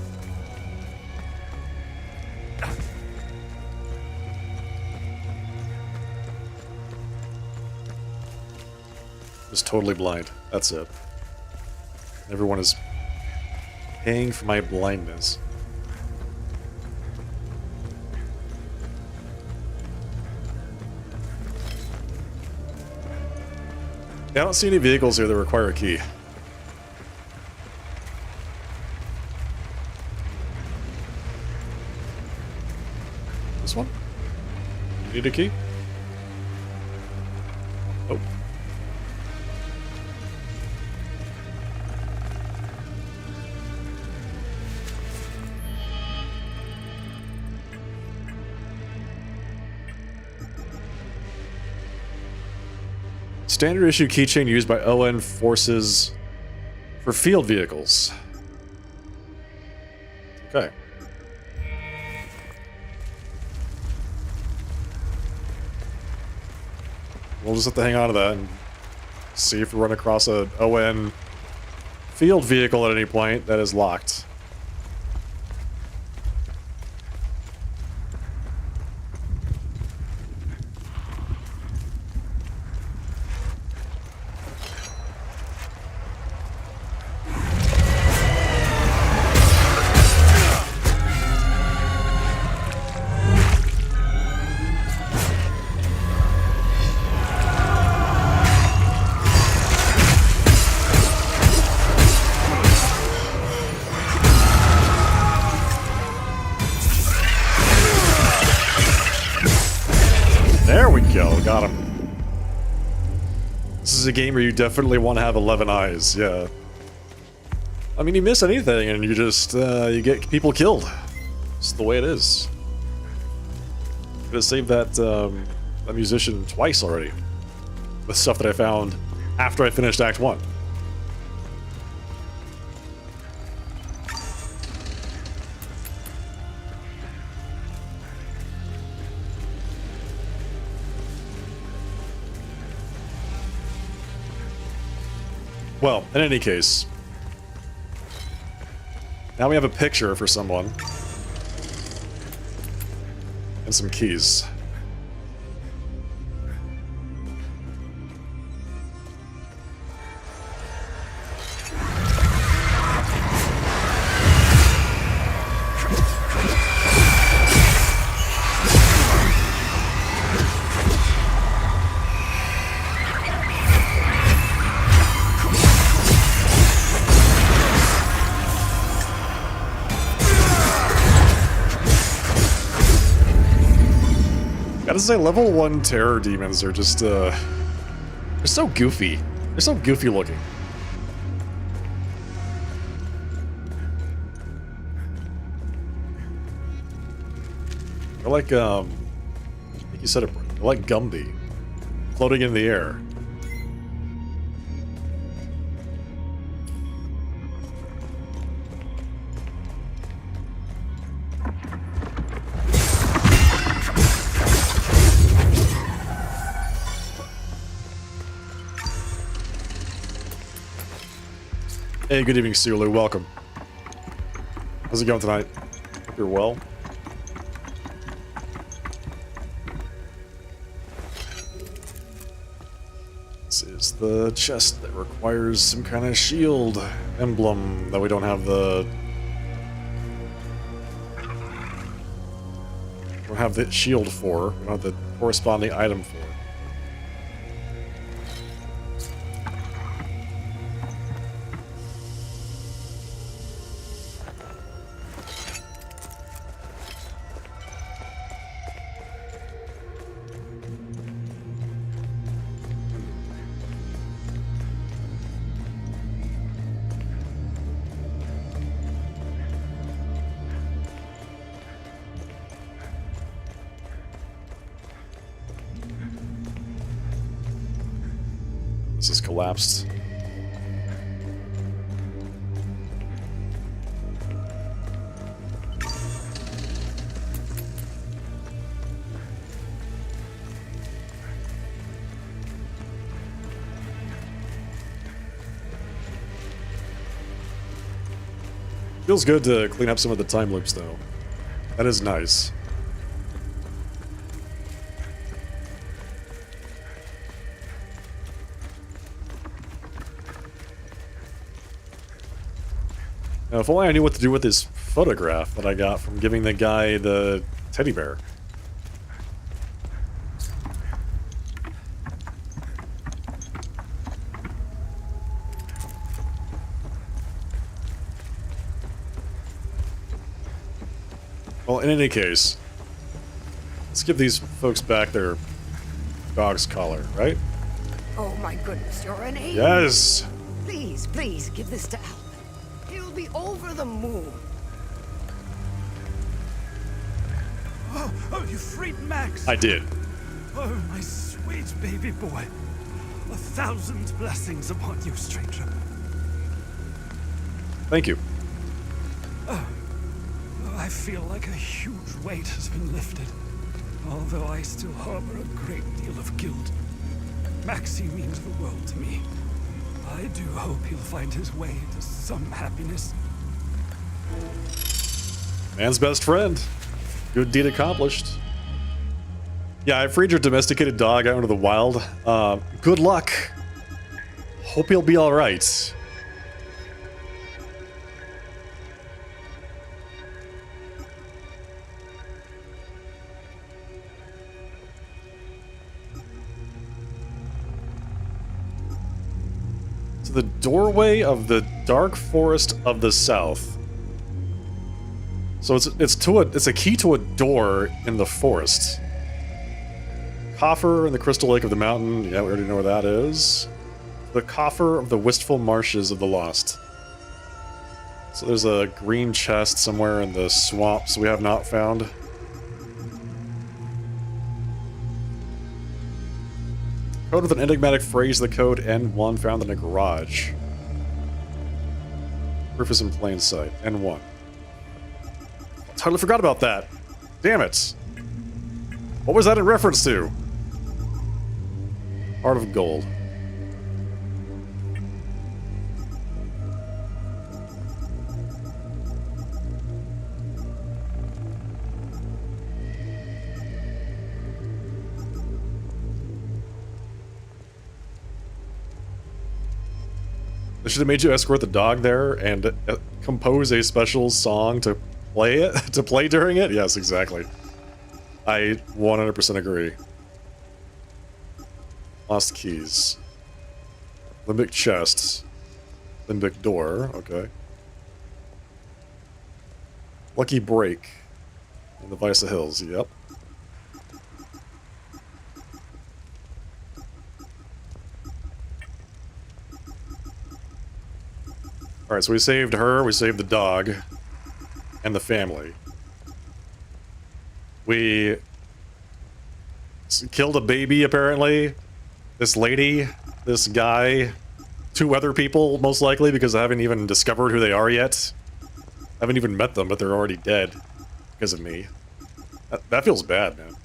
Just totally blind. That's it. Everyone is paying for my blindness. Yeah, I don't see any vehicles here that require a key. This one? You need a key? Oh. Standard issue keychain used by ON forces for field vehicles. Okay. We'll just have to hang on to that and see if we run across a ON field vehicle at any point that is locked. Got him. This is a game where you definitely want to have 11 eyes, yeah. I mean, you miss anything and you just, you get people killed. It's the way it is. I'm gonna save that, that musician twice already. With stuff that I found after I finished Act 1. Well, in any case, now we have a picture for someone. And some keys. Gotta say, level 1 terror demons are just, they're so goofy. They're so goofy looking. They're like, I think you said it, they're like Gumby, floating in the air. Hey, good evening, Sulu. Welcome. How's it going tonight? Hope you're well. This is the chest that requires some kind of shield emblem that we don't have the... We don't have the shield for. We don't have the corresponding item for. This is collapsed. Feels good to clean up some of the time loops, though. That is nice. Now, if only I knew what to do with this photograph that I got from giving the guy the teddy bear. Well, in any case, let's give these folks back their dog's collar, right? Oh my goodness, you're an angel. Yes! Please, please, give this to Al. He'll be over the moon. Oh, you freed Max! I did. Oh, my sweet baby boy. 1,000 blessings upon you, stranger. Thank you. I feel like a huge weight has been lifted, although I still harbor a great deal of guilt. Maxie means the world to me. I do hope he'll find his way to some happiness. Man's best friend. Good deed accomplished. Yeah, I freed your domesticated dog out into the wild. Good luck. Hope he'll be alright. To the doorway of the Dark Forest of the South. So it's a key to a door in the forest. Coffer in the Crystal Lake of the Mountain. Yeah, we already know where that is. The Coffer of the Wistful Marshes of the Lost. So there's a green chest somewhere in the swamps we have not found. Code with an enigmatic phrase, the code N1 found in a garage. Proof is in plain sight. N1. Totally forgot about that. Damn it. What was that in reference to? Heart of Gold. They should have made you escort the dog there and compose a special song to play it, to play during it. Yes, exactly. I 100% agree. Lost keys. Limbic chest. Limbic door. Okay. Lucky break. In the Visa Hills. Yep. Alright, so we saved her, we saved the dog, and the family. We killed a baby, apparently. This lady, this guy, 2 other people, most likely, because I haven't even discovered who they are yet. I haven't even met them, but they're already dead because of me. That feels bad, man.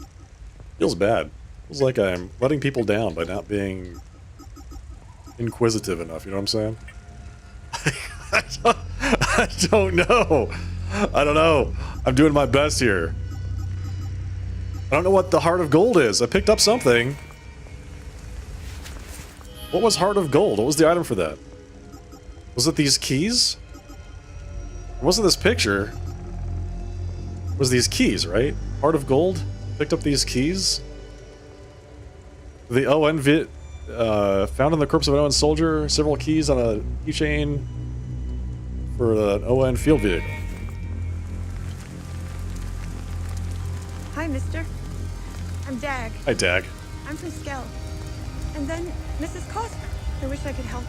Feels bad. Feels like I'm letting people down by not being inquisitive enough, you know what I'm saying? I don't know. I don't know. I'm doing my best here. I don't know what the Heart of Gold is. I picked up something. What was Heart of Gold? What was the item for that? Was it these keys? Or was it this picture? It was these keys, right? Heart of Gold? Picked up these keys? The ON found in the corpse of an ON soldier. Several keys on a keychain for an ON field vehicle. Hi, mister. I'm Dag. Hi, Dag. I'm from Skell. And then Mrs. Cosper. I wish I could help.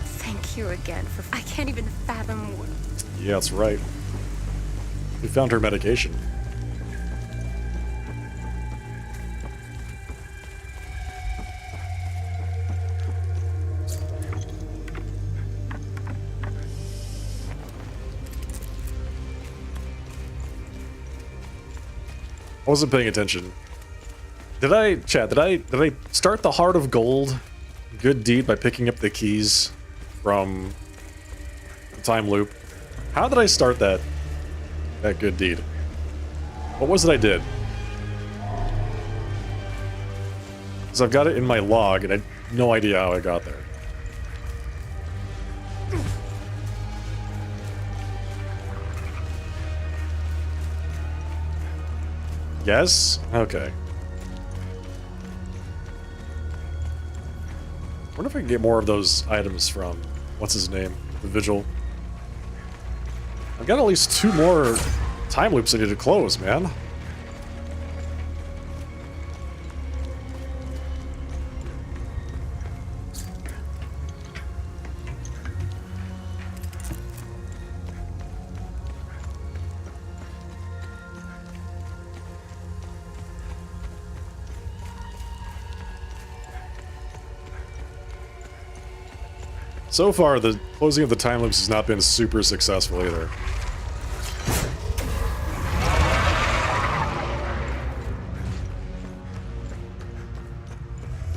Thank you again for... I can't even fathom what... Yeah, that's right. We found her medication. I wasn't paying attention. Did I start the Heart of Gold good deed by picking up the keys from the time loop? How did I start that good deed? What was it I did? Because I've got it in my log and I have no idea how I got there. Yes? Okay. I wonder if I can get more of those items from, what's his name? The Vigil. I've got at least 2 more time loops I need to close, man. So far, the closing of the time loops has not been super successful either.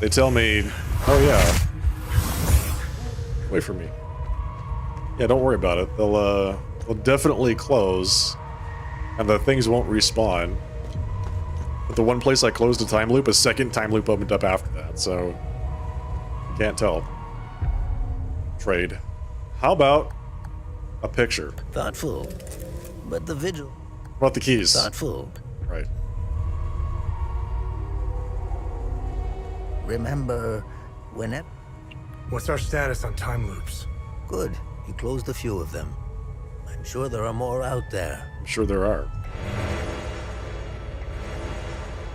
They tell me, oh yeah, wait for me. Yeah, don't worry about it. They'll definitely close, and the things won't respawn. But the one place I closed a time loop, a second time loop opened up after that, so can't tell. Trade. How about a picture? Thoughtful, but the Vigil. What about the keys? Thoughtful. Right. Remember whenever... What's our status on time loops? Good. You closed a few of them. I'm sure there are more out there. I'm sure there are.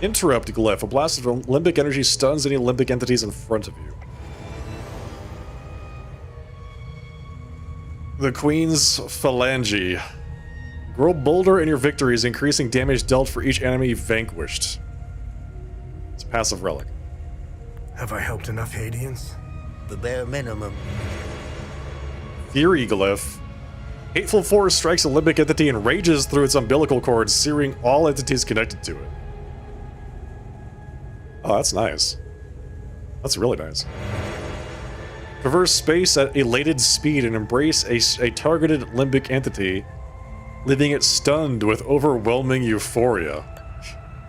Interrupt glyph. A blast of limbic energy stuns any limbic entities in front of you. The Queen's Phalange. Grow bolder in your victories, increasing damage dealt for each enemy vanquished. It's a passive relic. Have I helped enough Hadians? The bare minimum. Fury glyph. Hateful force strikes a limbic entity and rages through its umbilical cord, searing all entities connected to it. Oh, that's nice. That's really nice. Traverse space at elated speed and embrace a targeted limbic entity, leaving it stunned with overwhelming euphoria.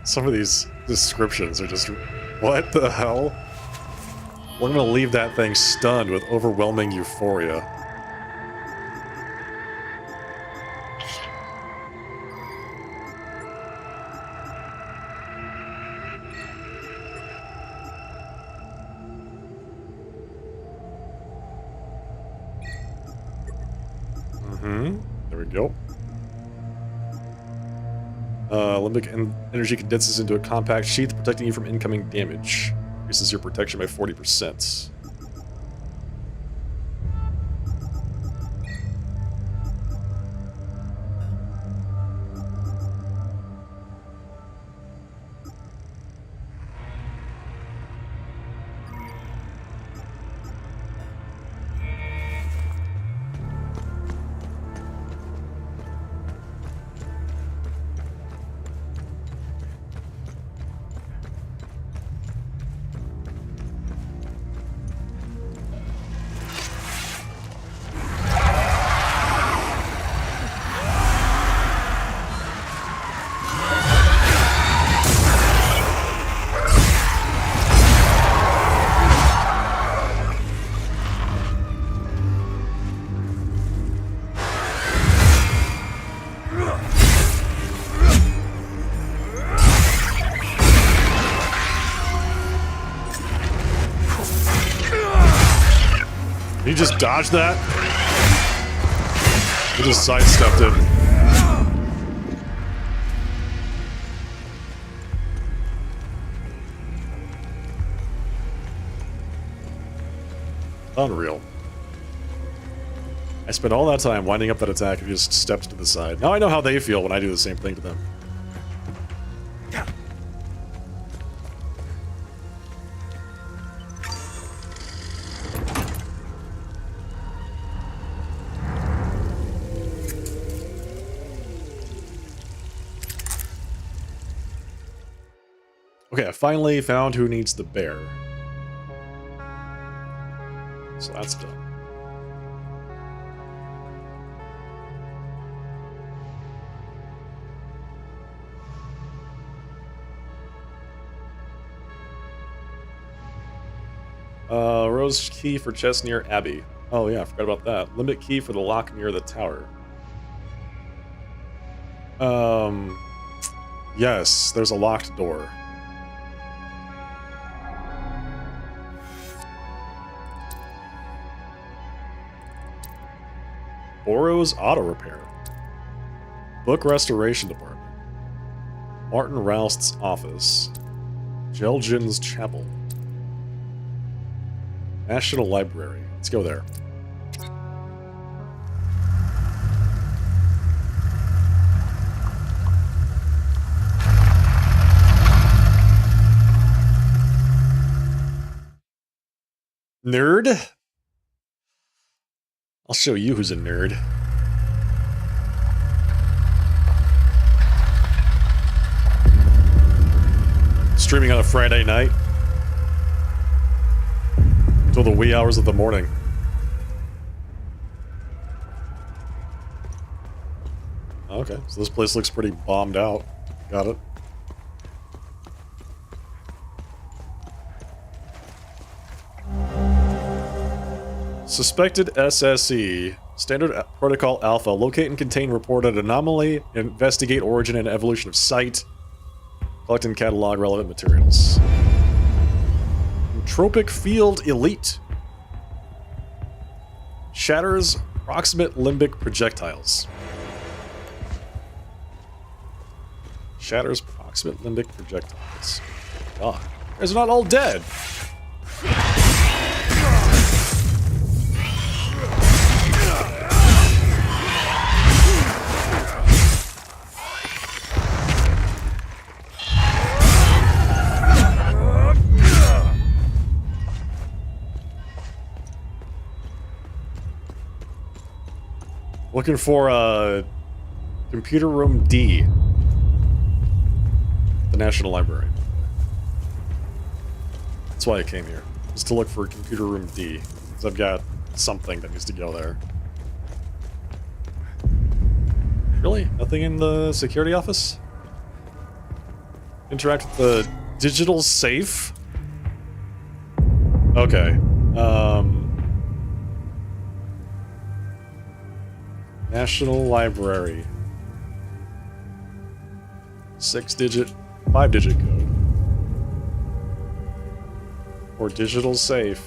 Some of these descriptions are just, what the hell? We're gonna leave that thing stunned with overwhelming euphoria. There we go. Limbic energy condenses into a compact sheath, protecting you from incoming damage. Increases your protection by 40%. You just dodged that? You just sidestepped it. Unreal. I spent all that time winding up that attack and just stepped to the side. Now I know how they feel when I do the same thing to them. Okay, I finally found who needs the bear. So that's done. Rose key for chest near Abbey. Oh yeah, I forgot about that. Limit key for the lock near the tower. Yes, there's a locked door. Oro's Auto Repair. Book Restoration Department. Martin Roust's office. Jelgin's Chapel. National Library. Let's go there. Nerd? I'll show you who's a nerd. Streaming on a Friday night. Until the wee hours of the morning. Okay, so this place looks pretty bombed out. Got it. Suspected SSE. Standard Protocol Alpha. Locate and contain reported anomaly. Investigate origin and evolution of site. Collect and catalog relevant materials. Tropic Field Elite. Shatters proximate limbic projectiles. Shatters proximate limbic projectiles. God, you guys are not all dead. Looking for computer room D. The National Library. That's why I came here. Just to look for computer room D. Because I've got something that needs to go there. Really? Nothing in the security office? Interact with the digital safe? Okay. National Library. 6-digit, 5-digit code. Or digital safe.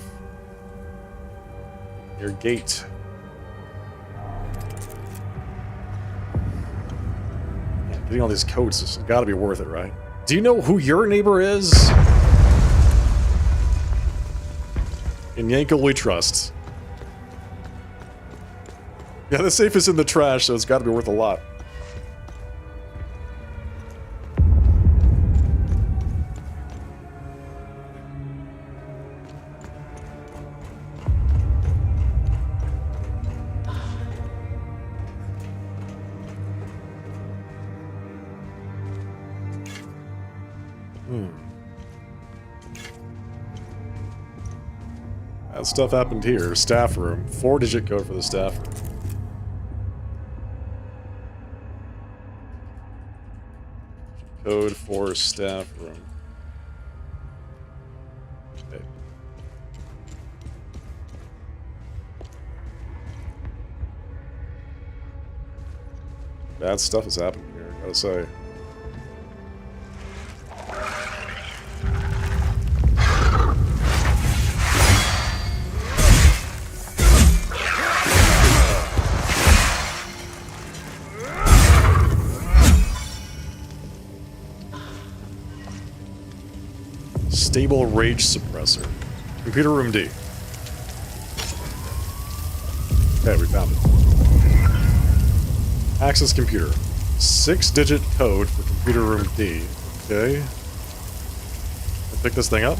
Your gate. Man, getting all these codes has gotta be worth it, right? Do you know who your neighbor is? In Yankel we trust. Yeah, the safe is in the trash, so it's gotta be worth a lot. That stuff happened here. Staff room. 4-digit code for the staff room. Code for staff room. Okay. Bad stuff is happening here, I gotta say. Stable rage suppressor. Computer room D. Okay, we found it. Access computer. 6-digit code for computer room D. Okay. I'll pick this thing up.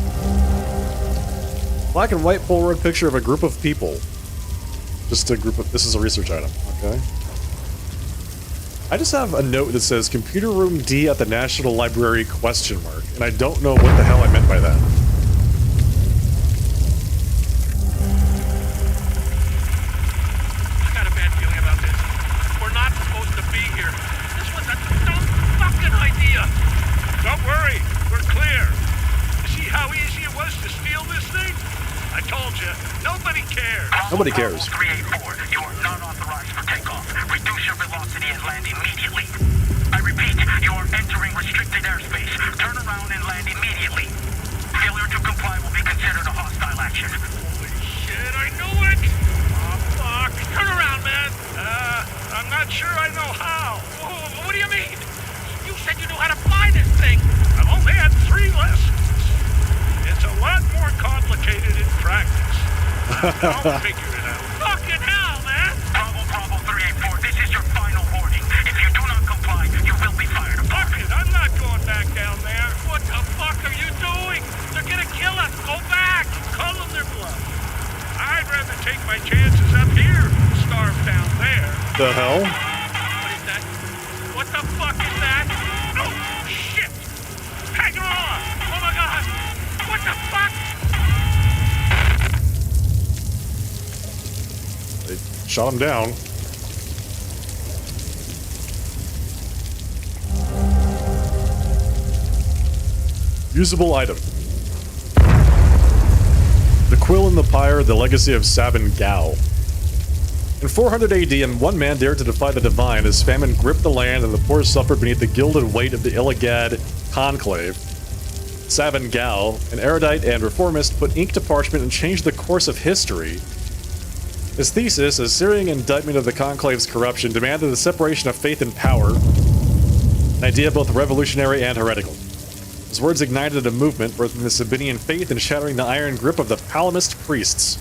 Black and white Polaroid picture of a group of people. Just a group of... This is a research item. Okay. I just have a note that says computer room D at the National Library ? And I don't know what the hell I meant by that. I got a bad feeling about this. We're not supposed to be here. This was a dumb fucking idea. Don't worry, we're clear. You see how easy it was to steal this thing? I told you, nobody cares. Nobody cares. 384, you are not authorized for takeoff. Reduce your velocity and land immediately. I repeat, you are entering restricted airspace. Turn around and land immediately. Failure to comply will be considered a hostile action. Holy shit, I knew it! Oh, fuck. Turn around, man. I'm not sure I know how. What do you mean? You said you knew how to fly this thing. I've only had 3 lessons. It's a lot more complicated in practice. I'll figure it out. Fucking hell, man! Bravo 384, this is your final warning. If you do not comply, you will be fired. Fuck it, I'm not going back down there. What the fuck are you doing? They're gonna kill us. Go back. Call them their bluff. I'd rather take my chances up here than starve down there. The hell? What is that? What the fuck is that? Oh, shit! Hang on! Oh my god! What the fuck? They shot him down. Usable item. The Quill and the Pyre, the legacy of Sabin Gao. In 400 AD, one man dared to defy the divine as famine gripped the land and the poor suffered beneath the gilded weight of the Illagad conclave. Sabin Gao, an erudite and reformist, put ink to parchment and changed the course of history. His thesis, a searing indictment of the conclave's corruption, demanded the separation of faith and power. An idea both revolutionary and heretical. His words ignited a movement birthing the Sabinian faith and shattering the iron grip of the Palamist priests.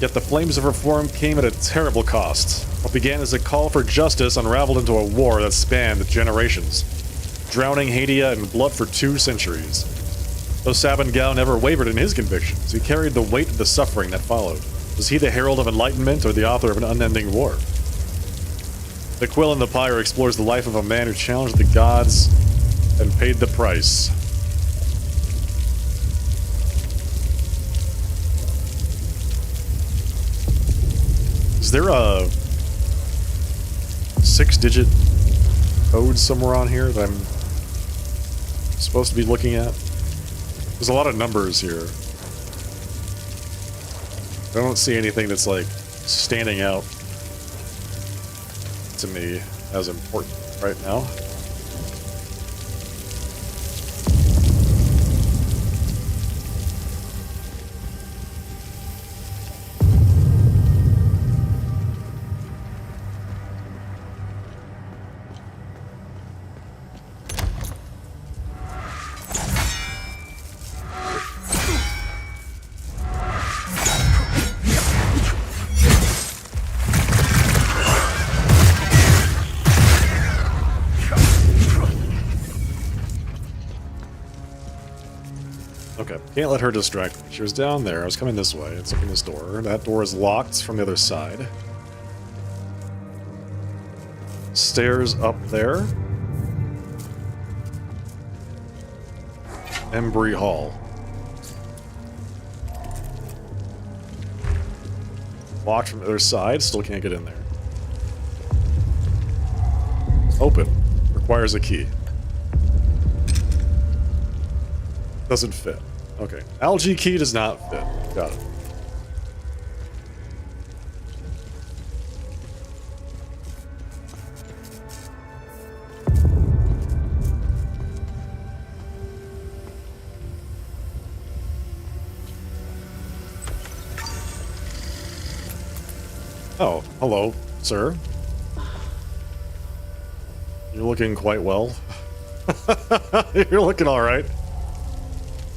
Yet the flames of reform came at a terrible cost. What began as a call for justice unraveled into a war that spanned generations, drowning Hadia in blood for 2 centuries. Though Sabin Gao never wavered in his convictions, he carried the weight of the suffering that followed. Was he the herald of enlightenment or the author of an unending war? The Quill and the Pyre explores the life of a man who challenged the gods and paid the price. Is there a 6-digit code somewhere on here that I'm supposed to be looking at? There's a lot of numbers here. I don't see anything that's like standing out to me as important right now. Can't let her distract me. She was down there. I was coming this way. Let's open this door. That door is locked from the other side. Stairs up there. Embry Hall. Locked from the other side. Still can't get in there. Open. Requires a key. Doesn't fit. Okay. Algae key does not fit. Got it. Oh, hello, sir. You're looking quite well. You're looking all right.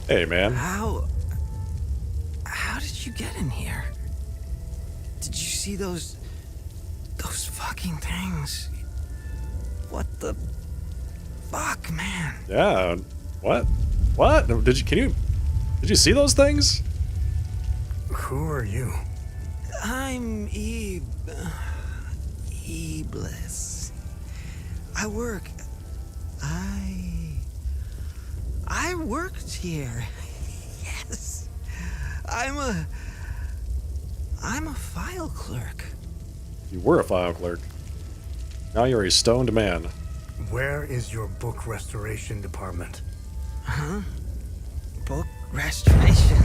Hey, man. How did you get in here? Did you see those fucking things? What the fuck, man? Yeah. What? What? Did you see those things? Who are you? I'm Iblis. I worked here. Yes. I'm a file clerk. You were a file clerk. Now you're a stoned man. Where is your book restoration department? Huh? Book restoration?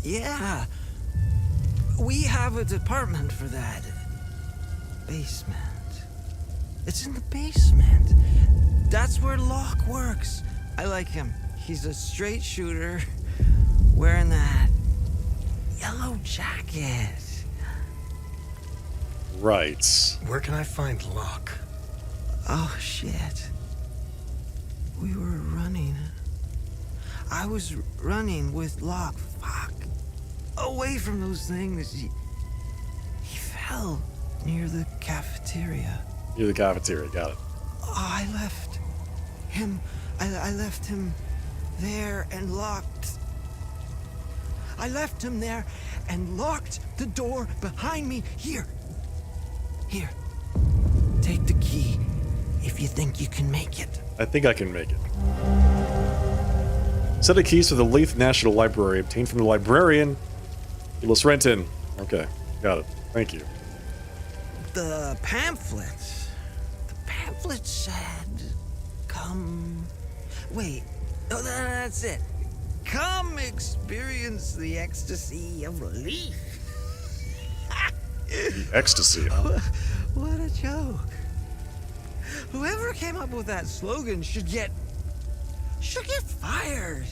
Yeah. We have a department for that. Basement. It's in the basement. That's where Locke works. I like him. He's a straight shooter, wearing that yellow jacket. Right. Where can I find Locke? Oh, shit. We were running. I was running with Locke. Fuck. Away from those things. He fell near the cafeteria. Near the cafeteria, got it. Oh, I left him there and locked. I left him there and locked the door behind me. Here. Take the key if you think you can make it. I think I can make it. Set of keys for the Leith National Library obtained from the librarian, Iblis Renton. Okay, got it. Thank you. The pamphlet said, come... Wait, oh, that's it. Come experience the ecstasy of relief. The ecstasy, huh? What a joke. Whoever came up with that slogan should get fired.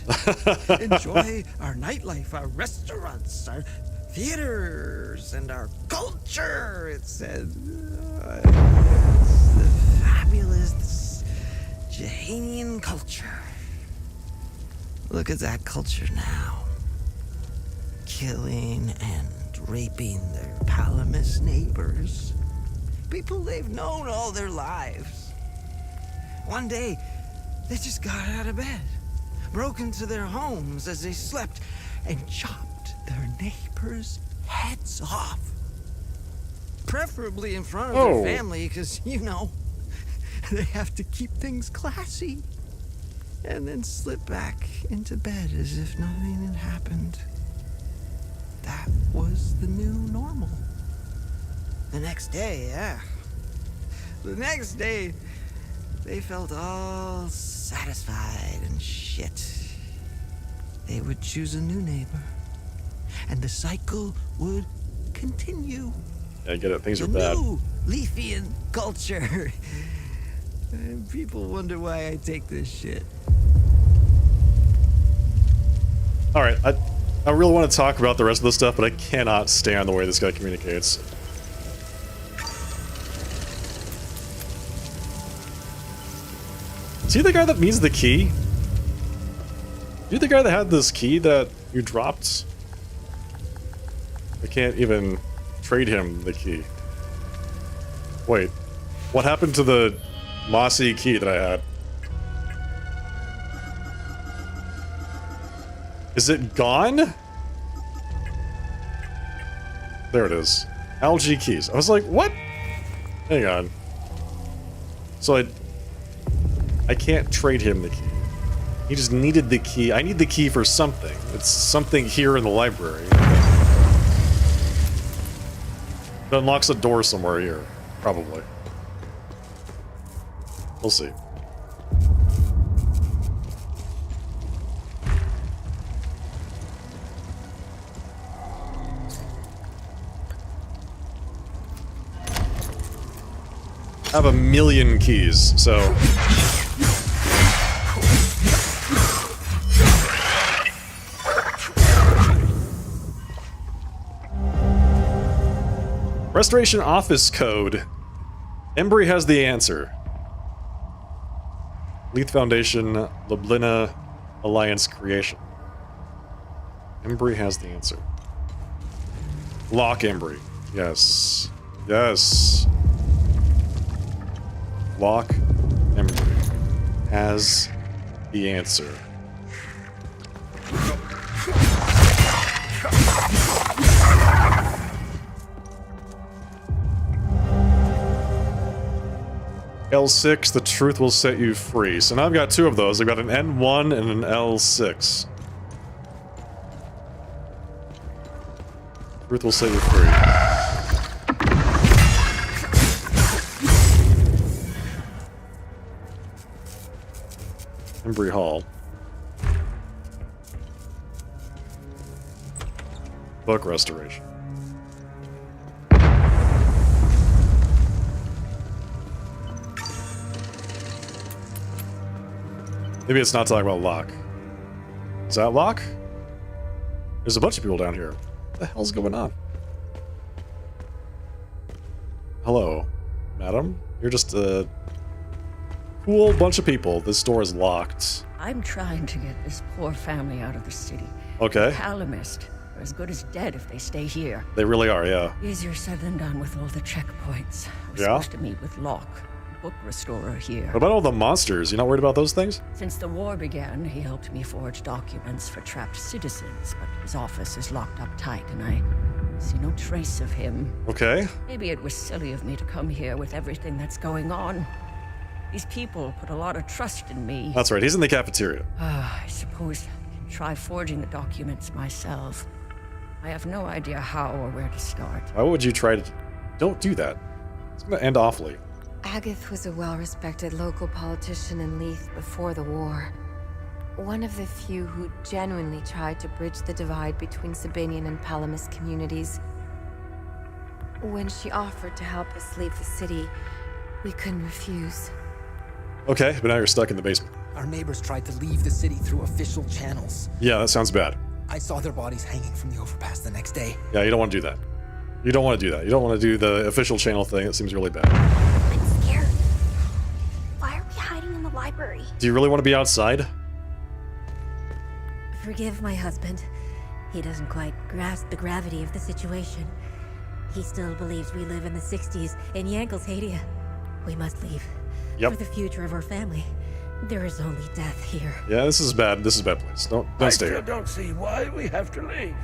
Enjoy our nightlife, our restaurants, our theaters, and our culture, it said. It's the fabulous Jahanian culture. Look at that culture now. Killing and raping their Palamas neighbors. People they've known all their lives. One day, they just got out of bed, broke into their homes as they slept, and chopped their neighbors' heads off. Preferably in front of their family, because, you know, they have to keep things classy. And then slip back into bed as if nothing had happened. That was the new normal. The next day, the next day, they felt all satisfied and shit. They would choose a new neighbor, and the cycle would continue. Yeah, I get it. Things are The bad. new Leafian culture. And people wonder why I take this shit. All right, I really want to talk about the rest of this stuff, but I cannot stand the way this guy communicates. Is he the guy that needs the key? You the guy that had this key that you dropped? I can't even trade him the key. Wait, what happened to the mossy key that I had? Is it gone? There it is. Algae keys. I was like, what? Hang on. So I can't trade him the key. He just needed the key. I need the key for something. It's something here in the library. It unlocks a door somewhere here. Probably. We'll see. I have a million keys, so... Restoration Office Code. Embry has the answer. Leith Foundation, Lublina Alliance Creation. Embry has the answer. Lock Embry. Yes. Yes. Lock Embry has the answer. L6, the truth will set you free. So now I've got two of those. I've got an N1 and an L6. Truth will set you free. Embry Hall. Book restoration. Maybe it's not talking about Locke. Is that Locke? There's a bunch of people down here. What the hell's going on? Hello, madam. You're just a cool bunch of people. This door is locked. I'm trying to get this poor family out of the city. Okay. Palamist are as good as dead if they stay here. They really are, yeah. Easier said than done with all the checkpoints. I was Yeah? supposed to meet with Locke, book restorer here. What about all the monsters? You not worried about those things? Since the war began, he helped me forge documents for trapped citizens, but his office is locked up tight and I see no trace of him. Okay. Maybe it was silly of me to come here with everything that's going on. These people put a lot of trust in me. That's right. He's in the cafeteria. I suppose I can try forging the documents myself. I have no idea how or where to start. Why would you try to... Don't do that. It's going to end awfully. Agath was a well-respected local politician in Leith before the war. One of the few who genuinely tried to bridge the divide between Sabinian and Palamas communities. When she offered to help us leave the city, we couldn't refuse. Okay, but now you're stuck in the basement. Our neighbors tried to leave the city through official channels. Yeah, that sounds bad. I saw their bodies hanging from the overpass the next day. Yeah, you don't want to do that. You don't want to do that. You don't want to do the official channel thing. It seems really bad. I'm scared. Why are we hiding in the library? Do you really want to be outside? Forgive my husband. He doesn't quite grasp the gravity of the situation. He still believes we live in the 60s in Yankel's-Hadia. We must leave. Yep. For the future of our family. There is only death here. Yeah, this is bad. This is a bad place. Don't stay I here. still don't see why we have to leave.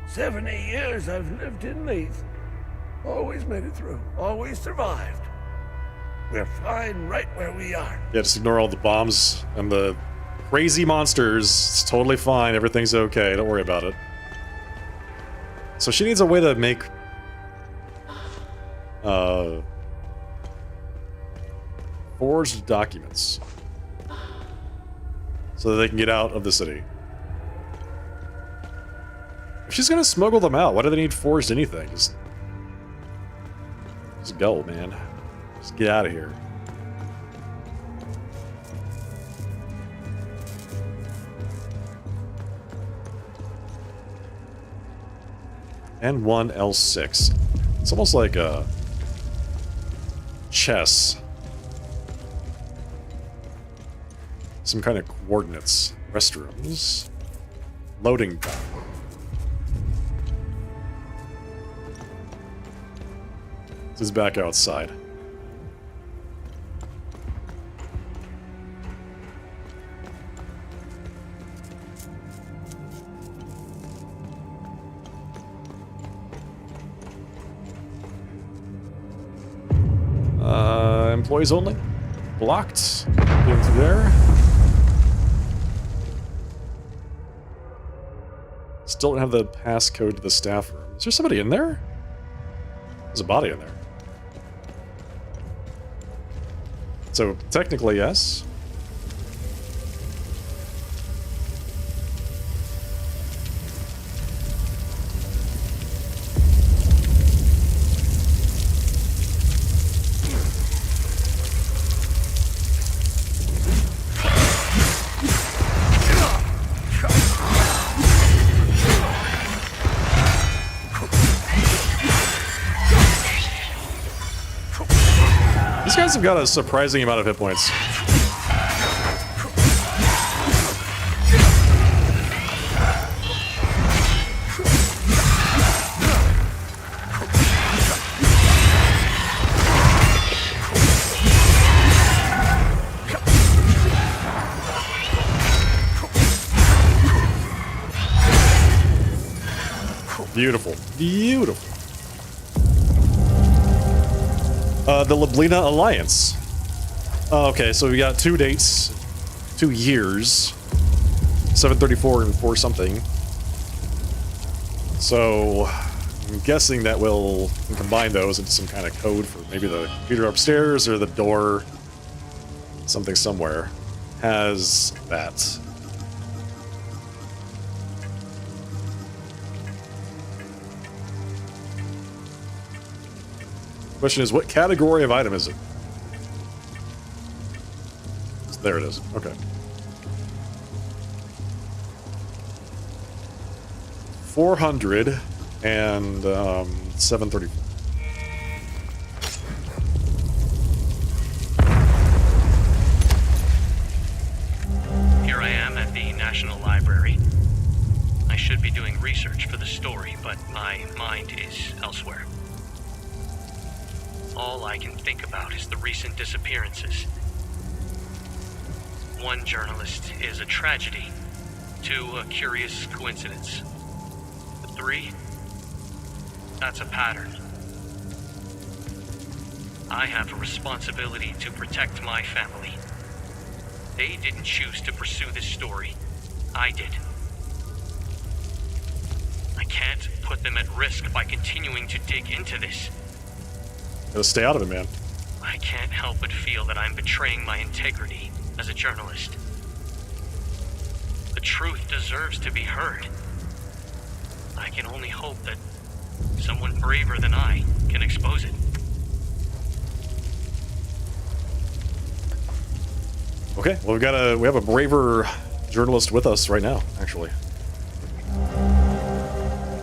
70 years I've lived in Leith. Always made it through. Always survived. We're fine right where we are. Yeah, just ignore all the bombs and the crazy monsters. It's totally fine. Everything's okay. Don't worry about it. So she needs a way to make... forged documents. So that they can get out of the city. If she's gonna smuggle them out, why do they need forged anything? Just go, man. Just get out of here. And one L6. It's almost like a chess. Some kind of coordinates. Restrooms. Loading dock. This is back outside. Employees only. Blocked. Into there. Still don't have the passcode to the staff room. Is there somebody in there? There's a body in there. So, technically, yes. These guys have got a surprising amount of hit points. Beautiful. Beautiful. The Liblina Alliance. Okay, so we got 2 dates, 2 years, 734 and 4 something. So I'm guessing that we'll combine those into some kind of code for maybe the computer upstairs or the door. Something somewhere has that. Question is, what category of item is it? There it is. Okay. 400 and 734. Here I am at the National Library. I should be doing research for the story, but my mind is elsewhere. All I can think about is the recent disappearances. 1 journalist is a tragedy. 2, a curious coincidence. 3, that's a pattern. I have a responsibility to protect my family. They didn't choose to pursue this story. I did. I can't put them at risk by continuing to dig into this. Gotta stay out of it, man. I can't help but feel that I'm betraying my integrity as a journalist. The truth deserves to be heard. I can only hope that someone braver than I can expose it. Okay, well we have a braver journalist with us right now, actually.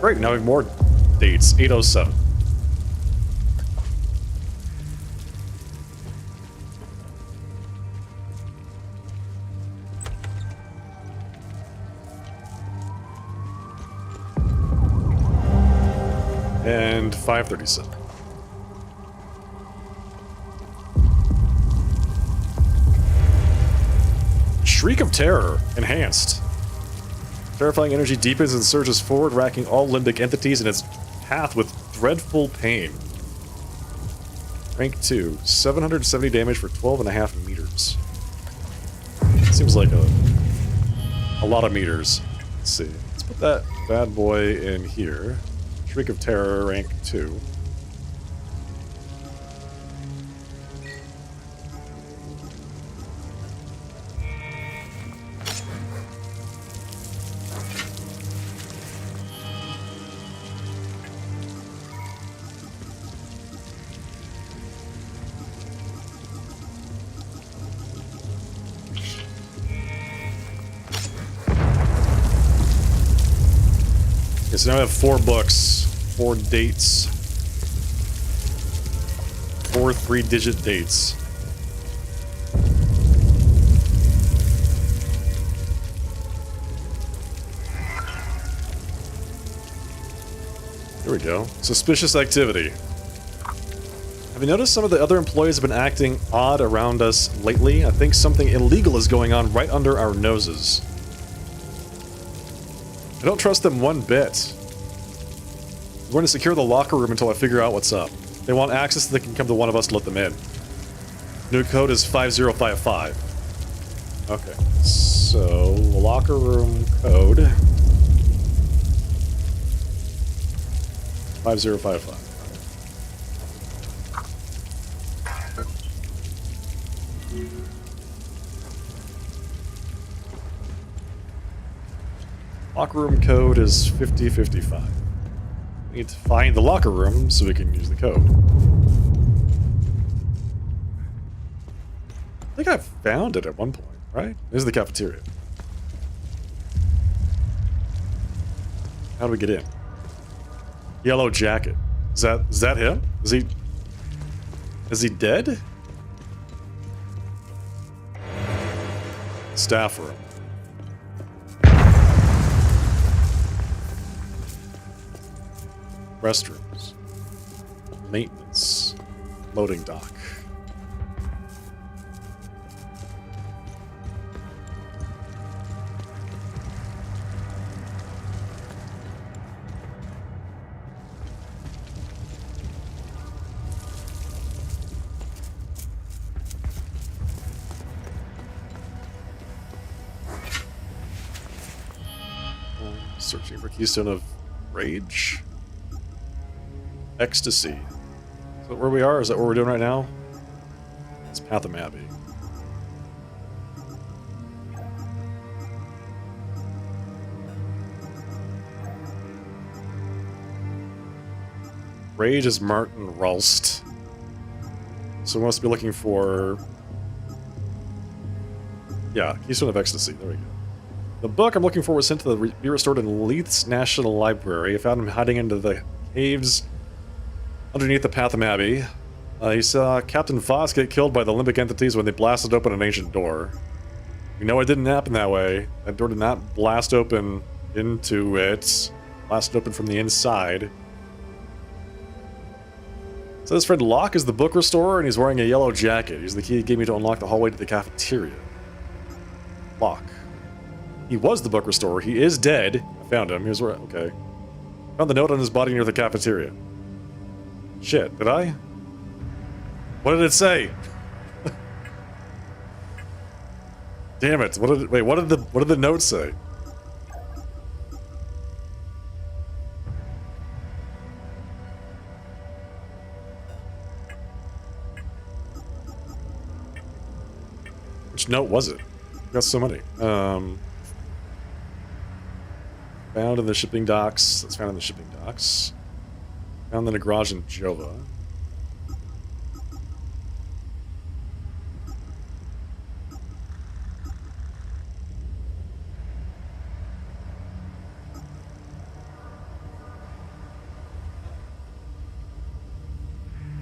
Great, now we have more dates, 807. And 537. Shriek of Terror, enhanced. Terrifying energy deepens and surges forward, racking all limbic entities in its path with dreadful pain. Rank 2, 770 damage for 12.5 meters. Seems like a lot of meters. Let's see. Let's put that bad boy in here. Shriek of Terror, rank 2. Okay, so now I have 4 books, 4 dates, 4 3-digit dates. There we go. Suspicious activity. Have you noticed some of the other employees have been acting odd around us lately? I think something illegal is going on right under our noses. I don't trust them one bit. I'm going to secure the locker room until I figure out what's up. If they want access, they can come to one of us to let them in. New code is 5055. Okay, so locker room code 5055. Locker room code is 5055. We need to find the locker room so we can use the code. I think I found it at one point, right? This is the cafeteria. How do we get in? Yellow jacket. Is that him? Is he dead? Staff room. Restrooms. Maintenance. Loading dock. Searching for Keystone of Rage. Ecstasy. Is that where we are? Is that what we're doing right now? It's Patham Abbey. Rage is Martin Ralst. So we must be looking for... yeah, Keystone of Ecstasy. There we go. The book I'm looking for was sent to be restored in Leith's National Library. I found him hiding into the caves underneath the Patham Abbey. He saw Captain Voss get killed by the limbic entities when they blasted open an ancient door. We know it didn't happen that way. That door did not blast open into it. Blasted open from the inside. So this friend Locke is the book restorer, and he's wearing a yellow jacket. He's the key he gave me to unlock the hallway to the cafeteria. Locke. He was the book restorer. He is dead. I found him. Here's where... okay. Found the note on his body near the cafeteria. Shit, did I? What did it say? Damn it. What did it... wait, what did the note say? Which note was it? I got so many. Found in the shipping docks. That's found in the shipping docks. Found in a garage in Jova.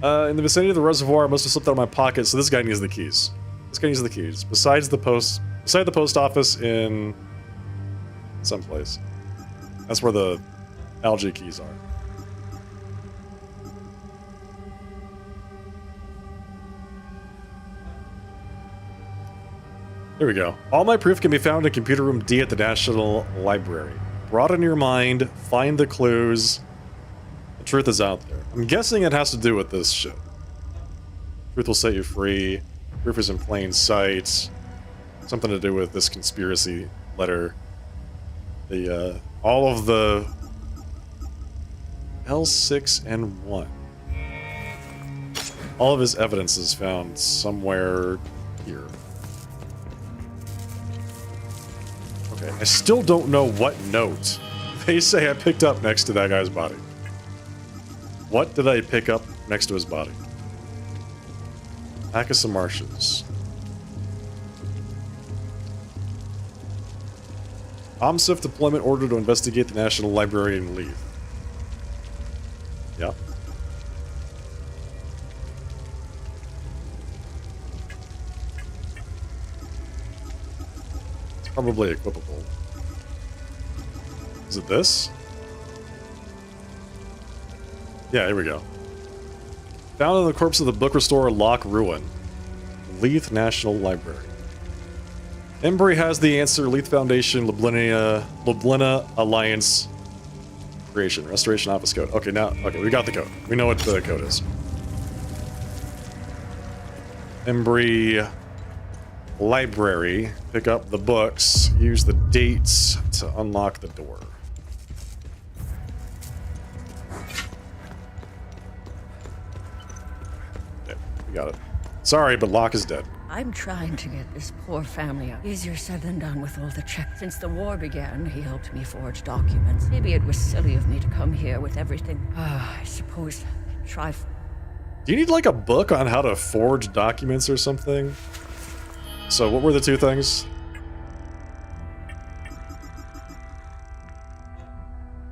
In the vicinity of the reservoir, I must have slipped out of my pocket, so this guy needs the keys. This guy needs the keys. Beside the post office in someplace. That's where the algae keys are. Here we go. All my proof can be found in Computer Room D at the National Library. Broaden your mind, find the clues. The truth is out there. I'm guessing it has to do with this shit. Truth will set you free. Proof is in plain sight. Something to do with this conspiracy letter. The, all of the L6N1. All of his evidence is found somewhere here. Okay, I still don't know what note they say I picked up next to that guy's body. What did I pick up next to his body? Pack of some marshes. OMSIF deployment order to investigate the National Library in Leith. Yep. It's probably equipable. Is it this? Yeah, here we go. Found in the corpse of the book restorer Locke Ruin. Leith National Library. Embry has the answer. Leith Foundation, Lublina Alliance creation. Restoration office code. Okay, now, okay, we got the code. We know what the code is. Embry Library. Pick up the books. Use the dates to unlock the door. Okay, we got it. Sorry, but Locke is dead. I'm trying to get this poor family out. Easier said than done with all the checks. Since the war began, he helped me forge documents. Maybe it was silly of me to come here with everything. I suppose try. Do you need like a book on how to forge documents or something? So what were the two things?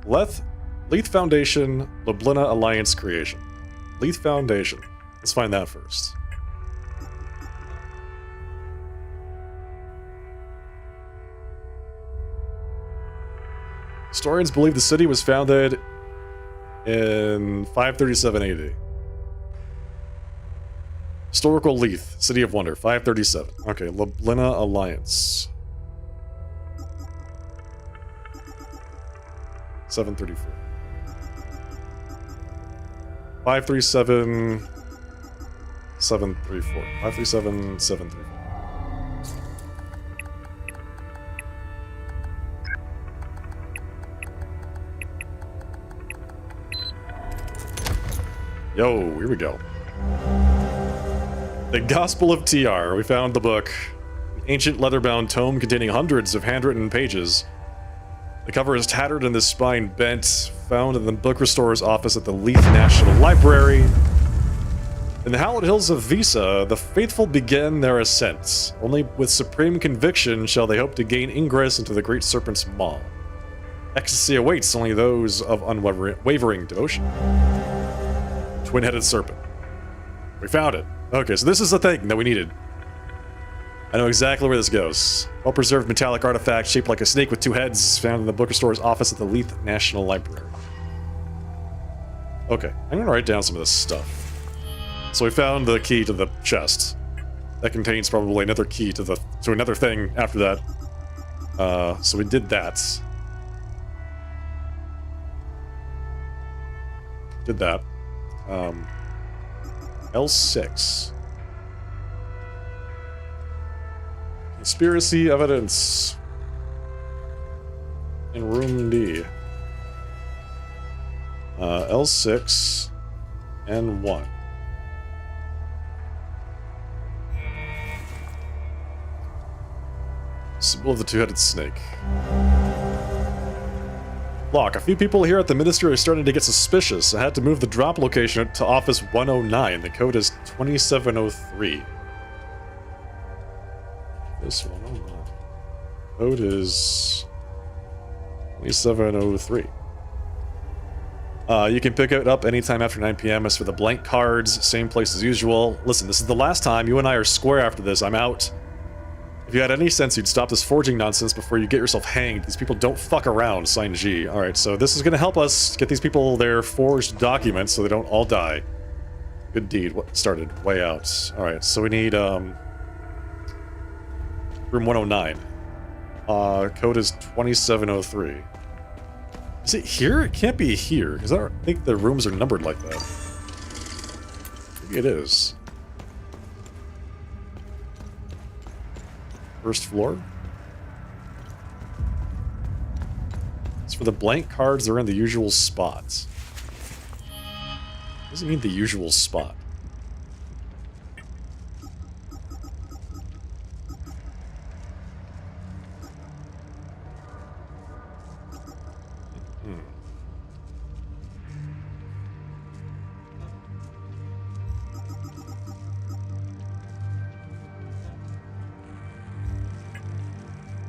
Leith Foundation, Lublina Alliance creation. Leith Foundation. Let's find that first. Historians believe the city was founded in 537 AD. Historical Leith, City of Wonder, 537. Okay, Lublina Alliance. 734. 537... 734. 537, 734. Yo, here we go. The Gospel of TR. We found the book. An ancient leather-bound tome containing hundreds of handwritten pages. The cover is tattered and the spine bent. Found in the book restorer's office at the Leith National Library. In the hallowed hills of Visa, the faithful begin their ascent. Only with supreme conviction shall they hope to gain ingress into the Great Serpent's maw. Ecstasy awaits only those of unwavering devotion. Twin-headed serpent. We found it. Okay, so this is the thing that we needed. I know exactly where this goes. Well-preserved metallic artifact shaped like a snake with two heads, found in the book restore's office at the Leith National Library. Okay, I'm gonna write down some of this stuff. So we found the key to the chest. That contains probably another key to another thing after that. So we did that. Did that. L6. Conspiracy evidence. In room D. L6 and 1. Symbol of the two-headed snake. Locke, a few people here at the Ministry are starting to get suspicious. I had to move the drop location to Office 109. The code is 2703. This 109. Code is 2703. You can pick it up anytime after 9 p.m. As for the blank cards, same place as usual. Listen, this is the last time. You and I are square after this. I'm out. If you had any sense, you'd stop this forging nonsense before you get yourself hanged. These people don't fuck around, signed G. Alright, so this is going to help us get these people their forged documents so they don't all die. Good deed. What started? Way out. Alright, so we need, room 109. Code is 2703. Is it here? It can't be here, because I don't think the rooms are numbered like that. Maybe it is. First floor? As for the blank cards, they're in the usual spots. What does it mean, the usual spot?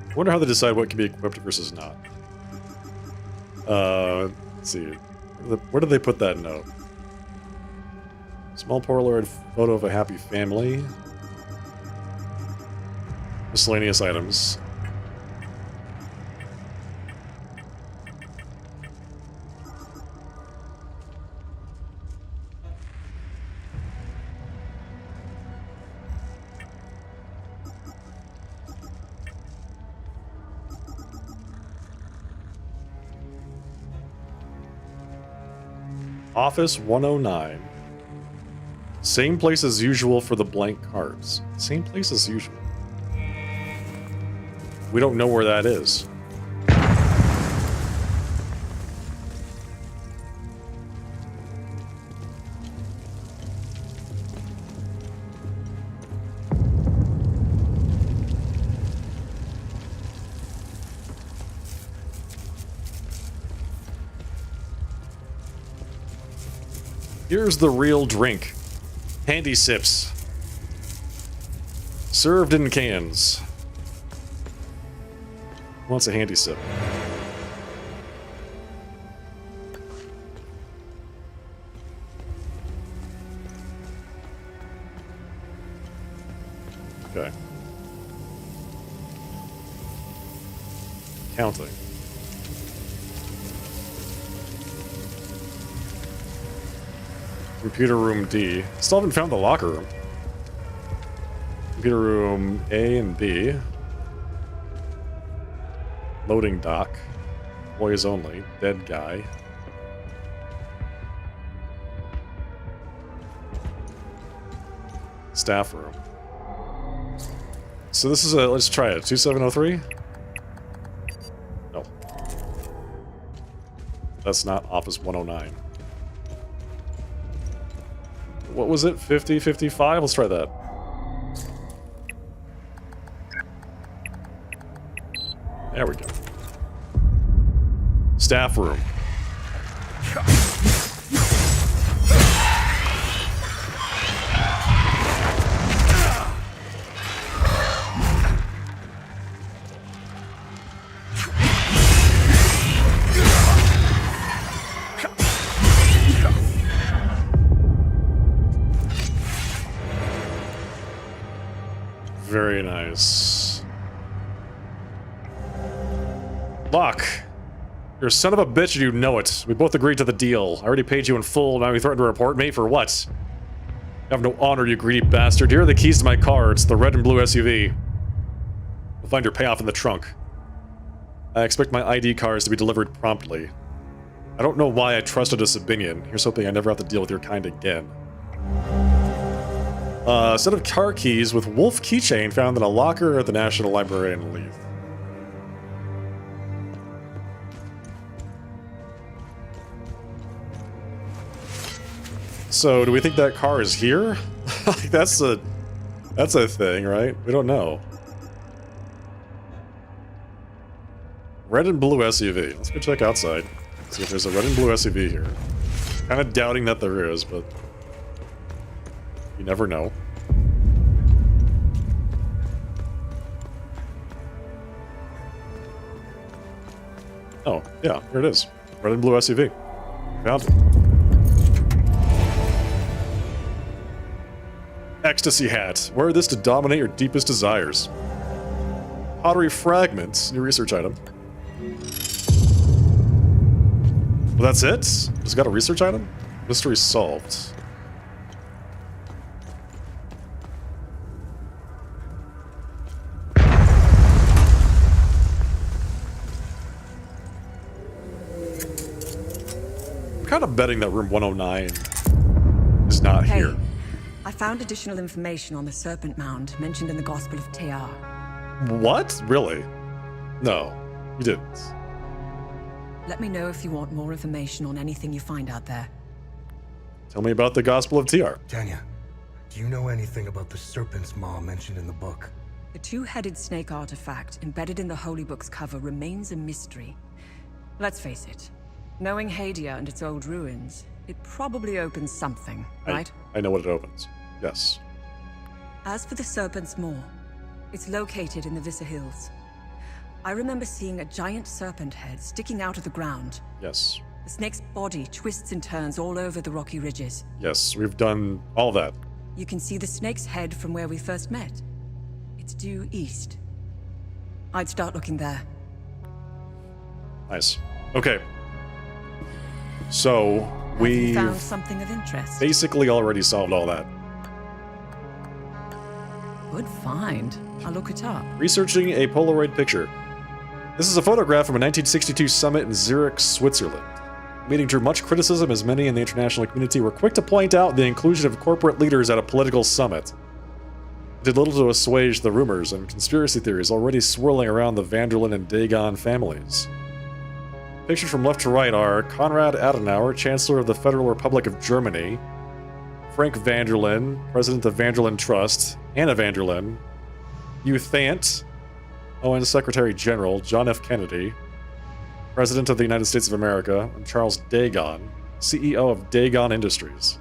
I wonder how they decide what can be equipped versus not. Let's see. Where did they put that note? Small Polaroid photo of a happy family. Miscellaneous items. Office 109. Same place as usual for the blank cards. Same place as usual. We don't know where that is. Here's the real drink. Handy sips. Served in cans. Who wants a handy sip? Okay. Counting. Computer room D. Still haven't found the locker room. Computer room A and B. Loading dock. Boys only. Dead guy. Staff room. So this is a, let's try it. 2703? No. That's not Office 109. What was it? 50, 55? Let's try that. There we go. Staff room. Very nice. Locke, you're a son of a bitch and you know it. We both agreed to the deal. I already paid you in full, now you threaten to report me for what? You have no honor, you greedy bastard. Here are the keys to my car. It's the red and blue SUV. You'll find your payoff in the trunk. I expect my ID cards to be delivered promptly. I don't know why I trusted a Sabinian. Here's hoping I never have to deal with your kind again. Set of car keys with wolf keychain found in a locker at the National Library in Leith. So, do we think that car is here? That's a thing, right? We don't know. Red and blue SUV. Let's go check outside. See if there's a red and blue SUV here. Kind of doubting that there is, but you never know. Oh, yeah, here it is. Red and blue SUV. Found it. Ecstasy hat. Wear this to dominate your deepest desires. Pottery fragments. New research item. Well, that's it? Just got a research item? Mystery solved. I'm kind of betting that room 109 is not Hey, here. I found additional information on the Serpent Mound mentioned in the Gospel of Tear. What? Really? No, you didn't. Let me know if you want more information on anything you find out there. Tell me about the Gospel of TR. Tanya, do you know anything about the Serpent's Maw mentioned in the book? The two-headed snake artifact embedded in the Holy Book's cover remains a mystery. Let's face it, knowing Hadia and its old ruins, it probably opens something, right? I know what it opens. Yes. As for the Serpent's Maw, it's located in the Vissa Hills. I remember seeing a giant serpent head sticking out of the ground. Yes. The snake's body twists and turns all over the rocky ridges. Yes, we've done all that. You can see the snake's head from where we first met. It's due east. I'd start looking there. Nice. Okay. So, Have you we found something of interest? basically already solved all that. Good find. I'll look it up. Researching a Polaroid picture. This is a photograph from a 1962 summit in Zurich, Switzerland. The meeting drew much criticism as many in the international community were quick to point out the inclusion of corporate leaders at a political summit. It did little to assuage the rumors and conspiracy theories already swirling around the Vanderlyn and Dagon families. Pictured from left to right are Konrad Adenauer, Chancellor of the Federal Republic of Germany, Frank Vanderlyn, President of Vanderlyn Trust, Anna Vanderlyn, Hugh Thant, ON Secretary General John F. Kennedy, President of the United States of America, and Charles Dagon, CEO of Dagon Industries.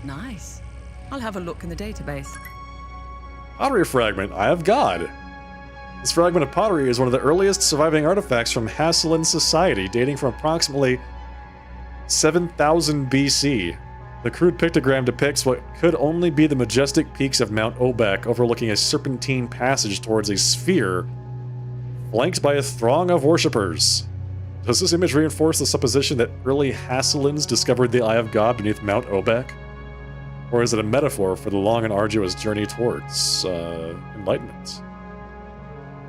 Nice. I'll have a look in the database. Pottery fragment, Eye of God. This fragment of pottery is one of the earliest surviving artifacts from Hasselan society, dating from approximately 7000 BC. The crude pictogram depicts what could only be the majestic peaks of Mount Obek overlooking a serpentine passage towards a sphere flanked by a throng of worshippers. Does this image reinforce the supposition that early Hasselans discovered the Eye of God beneath Mount Obek? Or is it a metaphor for the long and arduous journey towards enlightenment?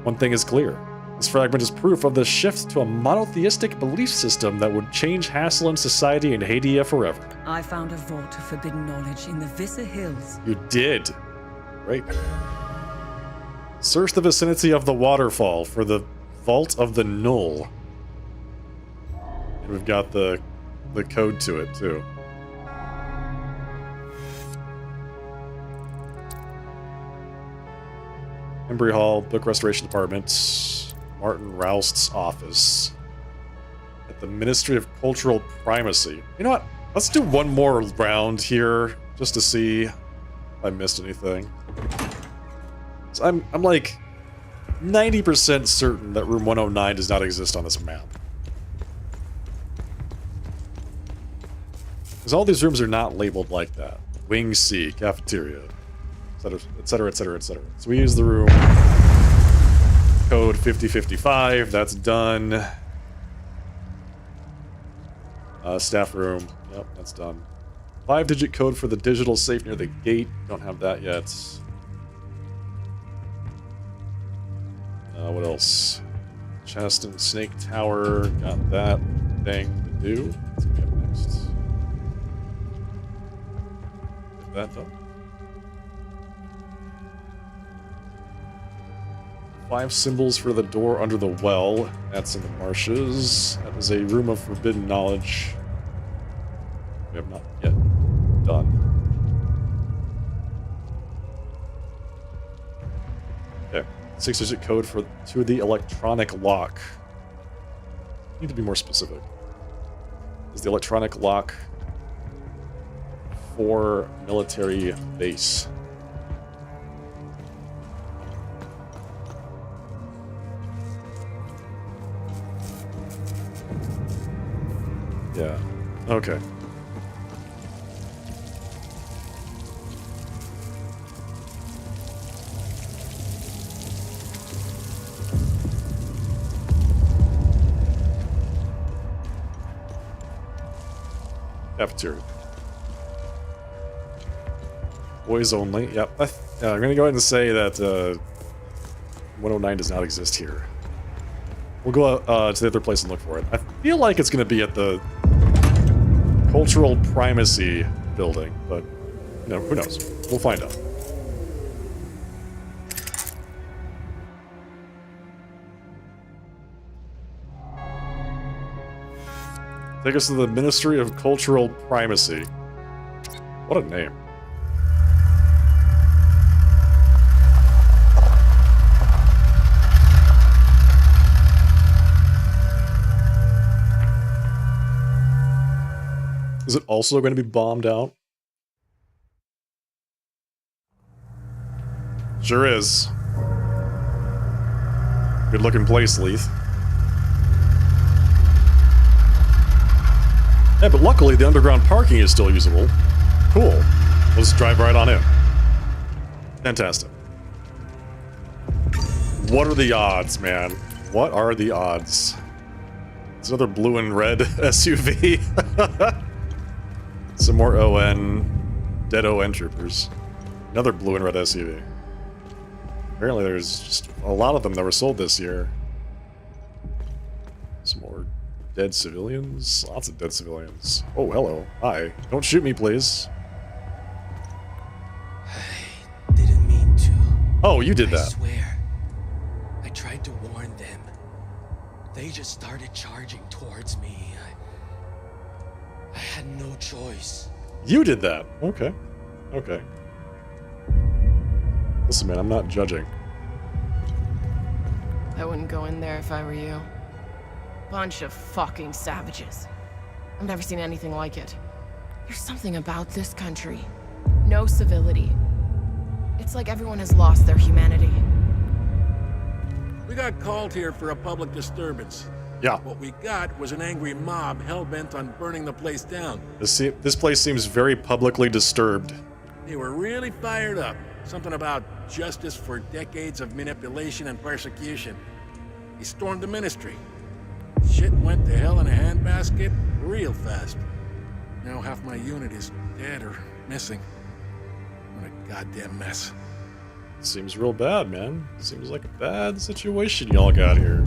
One thing is clear. This fragment is proof of the shift to a monotheistic belief system that would change Hasselan society and Hadia forever. I found a vault of forbidden knowledge in the Vissa Hills. You did. Great. Search the vicinity of the waterfall for the Vault of the Null. And we've got the code to it, too. Embry Hall, Book Restoration Department, Martin Roust's office at the Ministry of Cultural Primacy. You know what? Let's do one more round here just to see if I missed anything. So I'm like 90% certain that room 109 does not exist on this map. Because all these rooms are not labeled like that. Wing C, cafeteria, etc., etc., etc., etc. So we use the room code 5055. That's done. Staff room. Yep, that's done. 5-digit code for the digital safe near the gate. Don't have that yet. What else? Chest and Snake Tower. Got that thing to do. What's coming up next? Get that done. 5 symbols for the door under the well. That's in the marshes. That is a room of forbidden knowledge. We have not yet done. Okay. 6-digit code to the electronic lock. Need to be more specific. Is the electronic lock for military base? Okay. Cafeteria. Boys only. Yep. I'm going to go ahead and say that 109 does not exist here. We'll go to the other place and look for it. I feel like it's going to be at the Cultural Primacy building, but you know, who knows? We'll find out. Take us to the Ministry of Cultural Primacy. What a name. Is it also going to be bombed out? Sure is. Good looking place, Leith. Yeah, but luckily the underground parking is still usable. Cool. Let's drive right on in. Fantastic. What are the odds, man? What are the odds? It's another blue and red SUV. Some more ON, dead ON troopers. Another blue and red SUV. Apparently there's just a lot of them that were sold this year. Some more dead civilians. Lots of dead civilians. Oh, hello. Hi. Don't shoot me, please. I didn't mean to. Oh, you did that. I swear. I tried to warn them. They just started charging towards me. I had no choice. You did that. Okay. Okay. Listen, man, I'm not judging. I wouldn't go in there if I were you. Bunch of fucking savages. I've never seen anything like it. There's something about this country. No civility. It's like everyone has lost their humanity. We got called here for a public disturbance. Yeah. What we got was an angry mob hell-bent on burning the place down. This place seems very publicly disturbed. They were really fired up. Something about justice for decades of manipulation and persecution. They stormed the ministry. Shit went to hell in a handbasket real fast. Now half my unit is dead or missing. What a goddamn mess. Seems real bad, man. Seems like a bad situation y'all got here.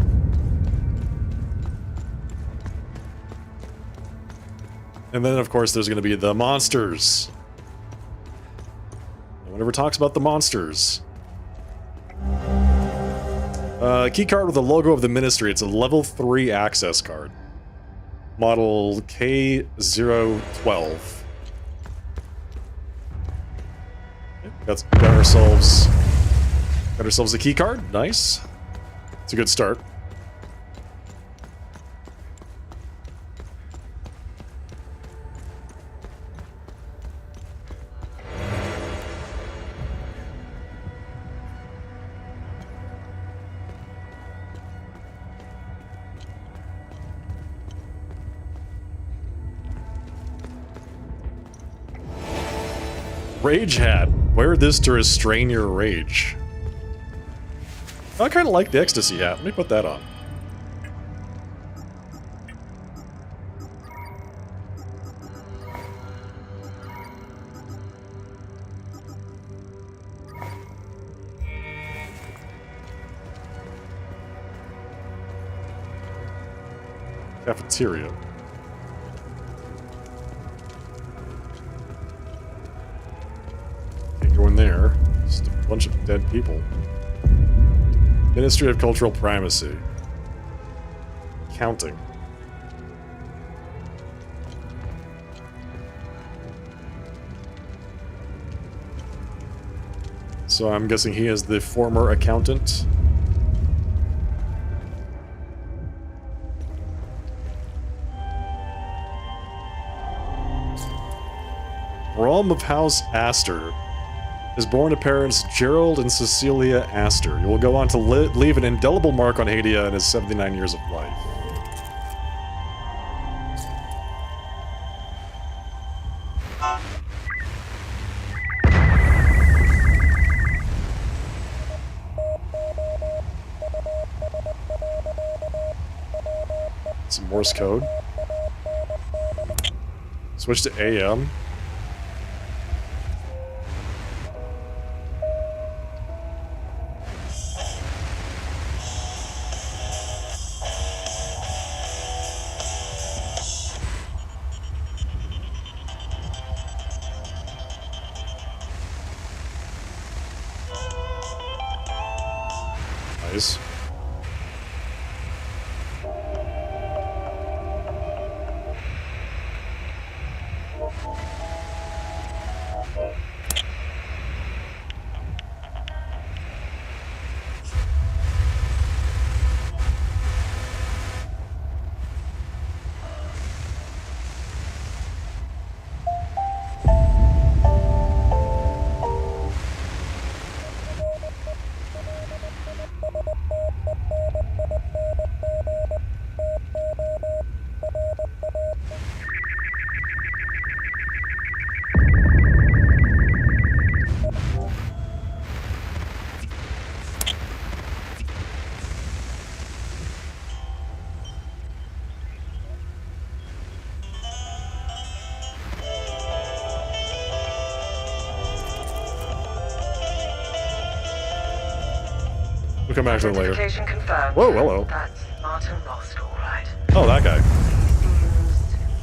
And then, of course, there's going to be the monsters. No one ever talks about the monsters. Key card with the logo of the Ministry. It's a level 3 access card. Model K012. Got ourselves a key card. Nice. It's a good start. Rage hat. Wear this to restrain your rage. I kind of like the ecstasy hat. Let me put that on. Cafeteria. Can't go in there. Just a bunch of dead people. Ministry of Cultural Primacy. Counting. So I'm guessing he is the former accountant. Realm of House Astor is born to parents Gerald and Cecilia Astor. He will go on to leave an indelible mark on Hadia in his 79 years of life. Morse code. Switch to AM. Nice. We'll come back to it later. Identification confirmed. Whoa, hello. That's Martin Rost, all right. Oh, that guy.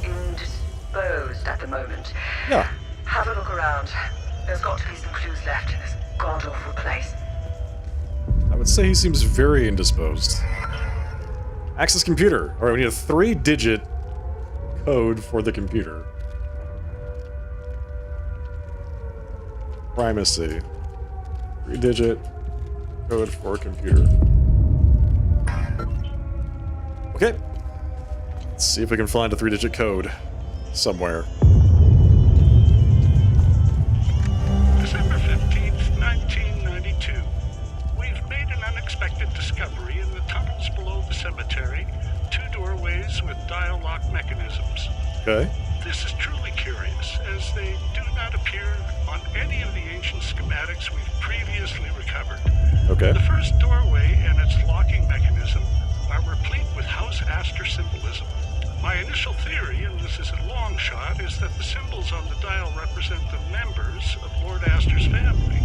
Indisposed at the moment. Yeah. Have a look around. There's got to be some clues left in this god-awful place. I would say he seems very indisposed. Access computer. Alright, we need a 3-digit code for the computer. Primacy. 3-digit code for computer. Okay. Let's see if we can find a 3-digit code somewhere. December 15th, 1992. We've made an unexpected discovery in the tunnels below the cemetery. 2 doorways with dial lock mechanisms. Okay. This is truly curious, as they do not appear on any of the ancient schematics we've previously recovered. Okay. The first doorway and its locking mechanism are replete with House Astor symbolism. My initial theory, and this is a long shot, is that the symbols on the dial represent the members of Lord Astor's family.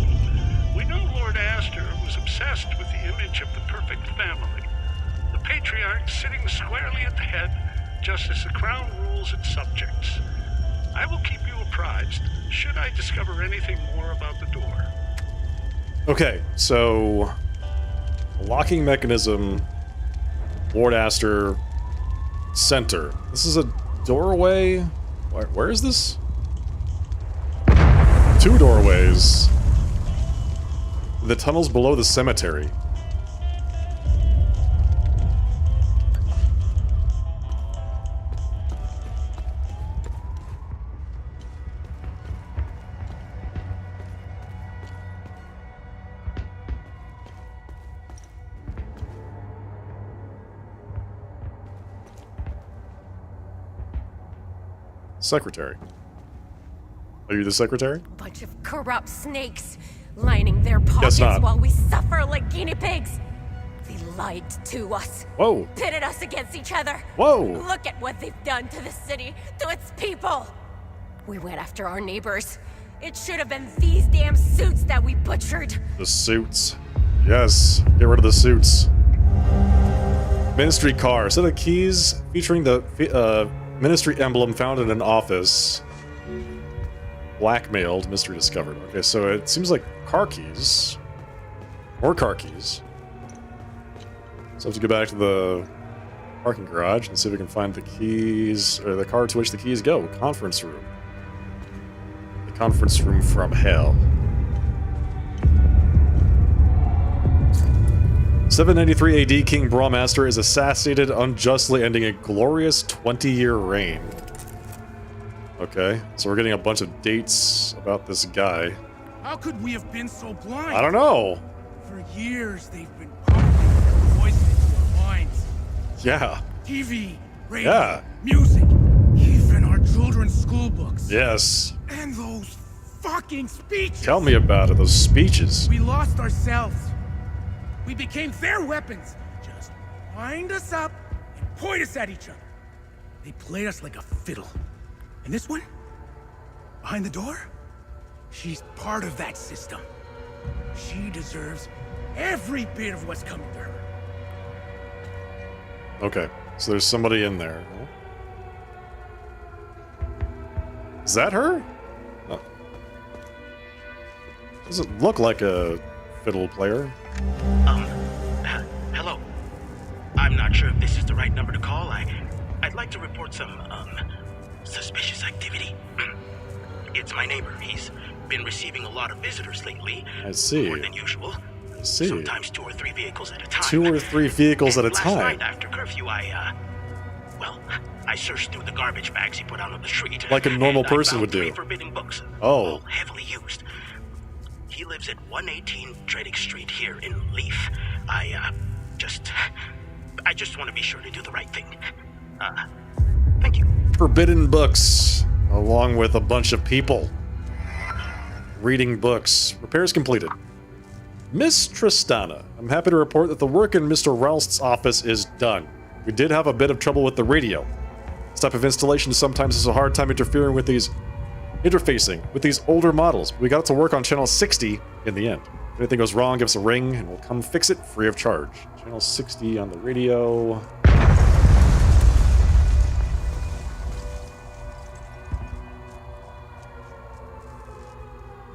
We know Lord Astor was obsessed with the image of the perfect family. The patriarch sitting squarely at the head, just as the crown rules its subjects. I will keep you apprised, should I discover anything more about the door. Okay, so locking mechanism, Lord Astor, center. This is a doorway. Where is this? 2 doorways. The tunnels below the cemetery. Secretary. Are you the secretary? Bunch of corrupt snakes lining their Guess pockets not. while we suffer like guinea pigs. They lied to us. Whoa. Pitted us against each other. Whoa. Look at what they've done to the city, to its people. We went after our neighbors. It should have been these damn suits that we butchered. The suits. Yes. Get rid of the suits. Ministry car. Set of keys featuring the Ministry emblem found in an office. Blackmailed. Mystery discovered. Okay, so it seems like car keys. More car keys. So I have to go back to the parking garage and see if we can find the keys, or the car to which the keys go. Conference room. The conference room from hell. 793 AD, King Brawmaster is assassinated, unjustly ending a glorious 20-year reign. Okay, so we're getting a bunch of dates about this guy. How could we have been so blind? I don't know. For years, they've been pumping their poison into our minds. Yeah. TV, radio, Yeah. music, even our children's school books. Yes. And those fucking speeches. Tell me about it, those speeches. We lost ourselves. We became their weapons. Just wind us up and point us at each other. They played us like a fiddle. And this one? Behind the door? She's part of that system. She deserves every bit of what's coming to her. Okay, so there's somebody in there. Is that her? Oh. Doesn't look like a fiddle player. Hello. I'm not sure if this is the right number to call. I'd like to report some, suspicious activity. It's my neighbor. He's been receiving a lot of visitors lately. I see. More than usual. I see. Sometimes 2 or 3 vehicles at a time. 2 or 3 vehicles at a Last time. night after curfew, I searched through the garbage bags he put out on the street. Like a normal and person I found would do. 3 forbidden books. Oh. All heavily used. He lives at 118 Dredick Street here in Leaf. I just want to be sure to do the right thing. Thank you. Forbidden books, along with a bunch of people reading books. Repairs completed. Miss Tristana, I'm happy to report that the work in Mr. Ralst's office is done. We did have a bit of trouble with the radio. This type of installation sometimes has a hard time interfering with interfacing with these older models. We got it to work on channel 60 in the end. If anything goes wrong, give us a ring and we'll come fix it free of charge. Channel 60 on the radio.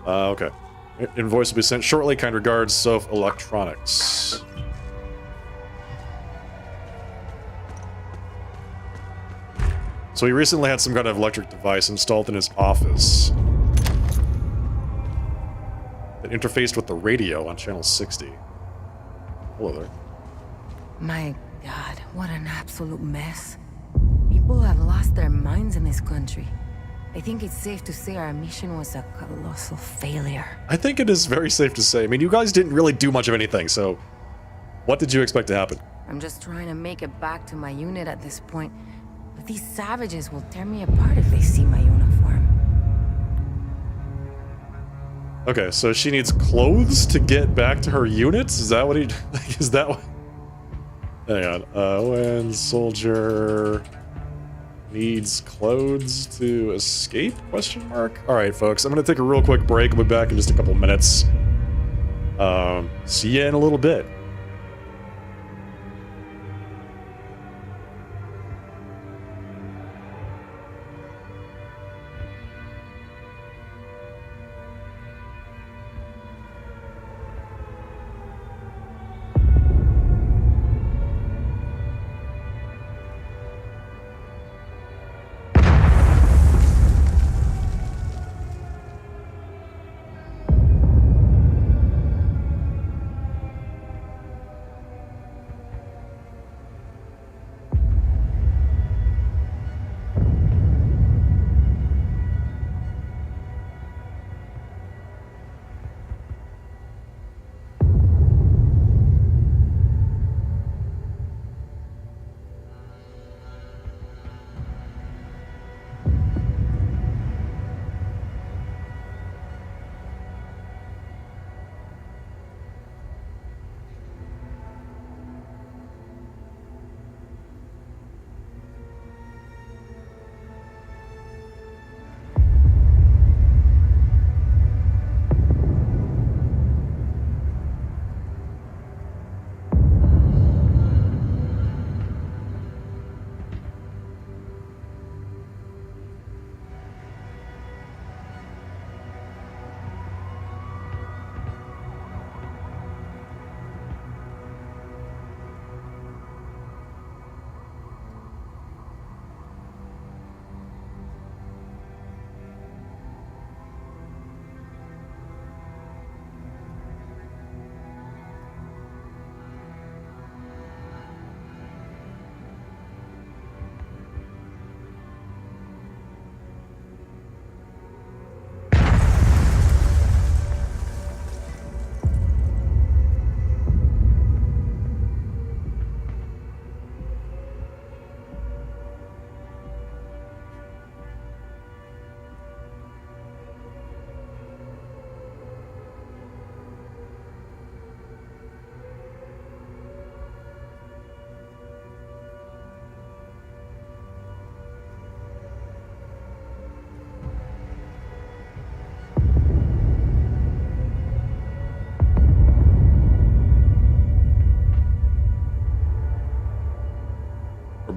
Okay. Invoice will be sent shortly. Kind regards, Soph Electronics. So he recently had some kind of electric device installed in his office that interfaced with the radio on channel 60. Hello there. My God, what an absolute mess. People have lost their minds in this country. I think it's safe to say our mission was a colossal failure. I think it is very safe to say. I mean, you guys didn't really do much of anything, so what did you expect to happen? I'm just trying to make it back to my unit at this point. But these savages will tear me apart if they see my uniform. Okay, so she needs clothes to get back to her units? Is that what he... is that what... Hang on. When soldier needs clothes to escape? Question mark? Alright, folks. I'm going to take a real quick break. We'll be back in just a couple minutes. See ya in a little bit.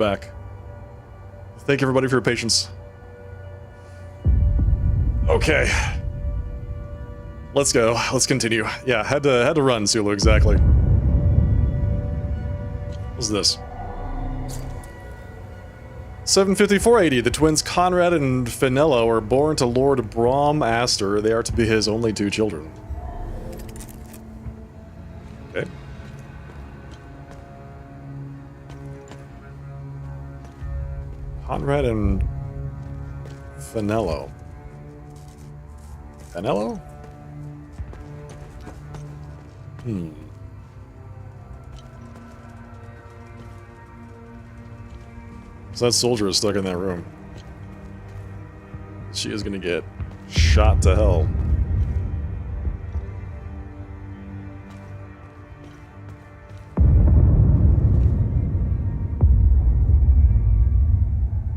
back. Thank everybody for your patience. Okay. Let's go. Let's continue. Yeah, had to run, Sulu, exactly. What's this? 754 AD. The twins Conrad and Finello are born to Lord Brom Aster. They are to be his only 2 children. Okay. Conrad and Finello. Finello? So that soldier is stuck in that room. She is gonna get shot to hell.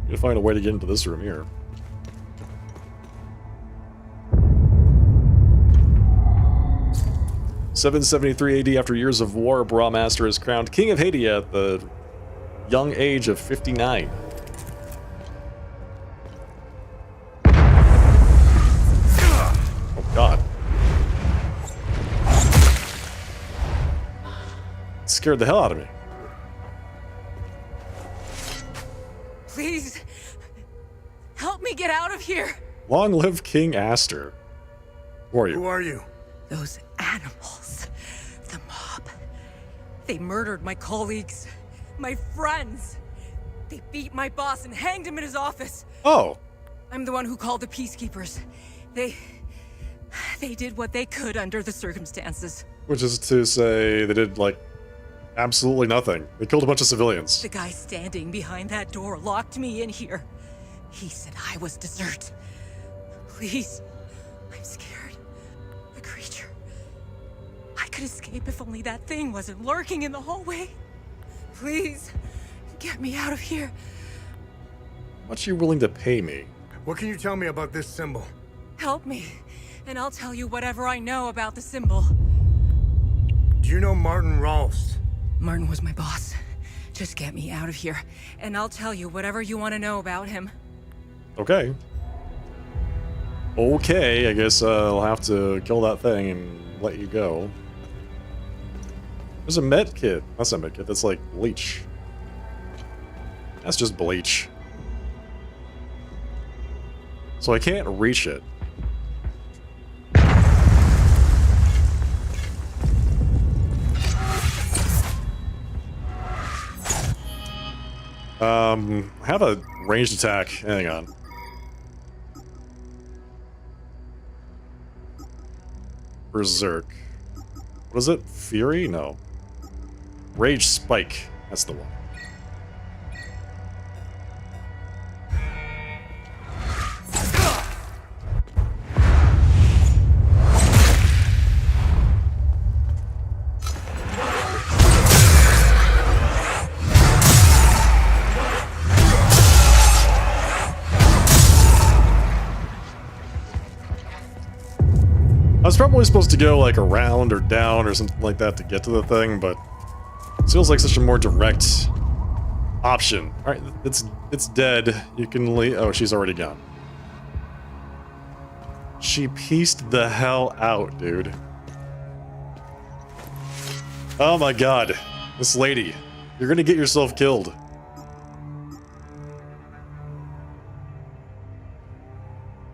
Gotta find a way to get into this room here. (773 AD). After years of war, Brom Aster is crowned King of Hadia at the young age of 59. Oh god. It scared the hell out of me. Please, help me get out of here. Long live King Aster. Who are you? Who are you? Those animals. The mob. They murdered my colleagues. My friends. They beat my boss and hanged him in his office. Oh. I'm the one who called the peacekeepers. They did what they could under the circumstances. Which is to say they did, like, absolutely nothing. They killed a bunch of civilians. The guy standing behind that door locked me in here. He said I was dessert. Please, I'm scared. The creature. I could escape if only that thing wasn't lurking in the hallway. Please, get me out of here. How much are you willing to pay me? What can you tell me about this symbol? Help me, and I'll tell you whatever I know about the symbol. Do you know Martin Ralst? Martin was my boss. Just get me out of here, and I'll tell you whatever you want to know about him. Okay. Okay, I guess I'll have to kill that thing and let you go. There's a med kit. That's not med kit, that's like bleach. That's just bleach. So I can't reach it. I have a ranged attack. Hang on. Berserk. What is it? Fury? No. Rage Spike. That's the one. I was probably supposed to go like around or down or something like that to get to the thing, but it feels like such a more direct option. All right, it's dead. You can leave. Oh, she's already gone. She pieced the hell out, dude. Oh my god, this lady, you're gonna get yourself killed.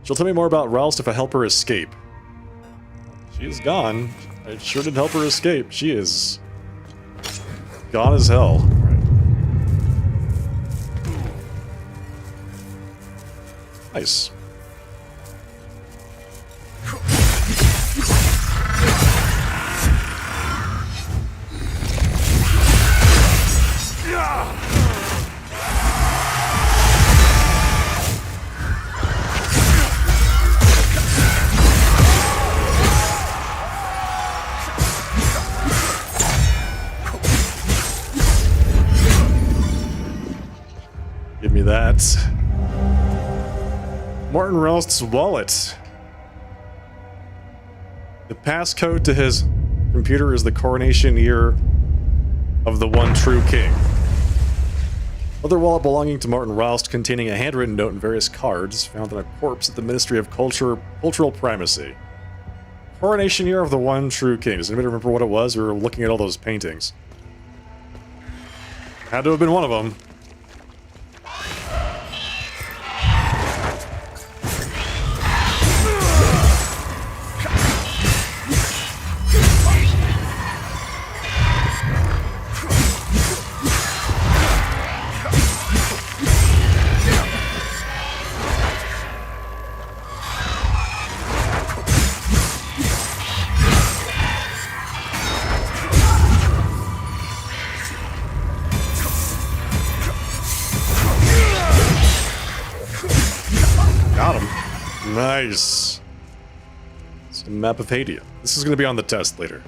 She'll tell me more about Ralst if I help her escape. She is gone. I sure did help her escape. She is gone as hell. Right. Nice. Give me that. Martin Ralst's wallet. The passcode to his computer is the coronation year of the one true king. Other wallet belonging to Martin Roust containing a handwritten note and various cards found on a corpse at the Ministry of Cultural Primacy. Coronation year of the one true king. Does anybody remember what it was? We were looking at all those paintings. Had to have been one of them. Nice. It's a map of Hadia. This is going to be on the test later.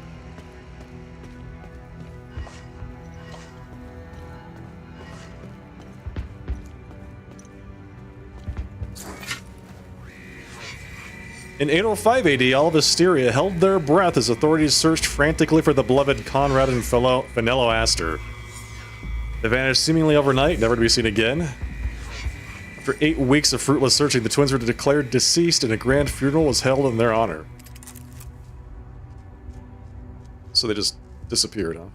In 805 AD, all of Asteria held their breath as authorities searched frantically for the beloved Conrad and Fenello Aster. They vanished seemingly overnight, never to be seen again. After 8 weeks of fruitless searching, the twins were declared deceased and a grand funeral was held in their honor. So they just disappeared, huh?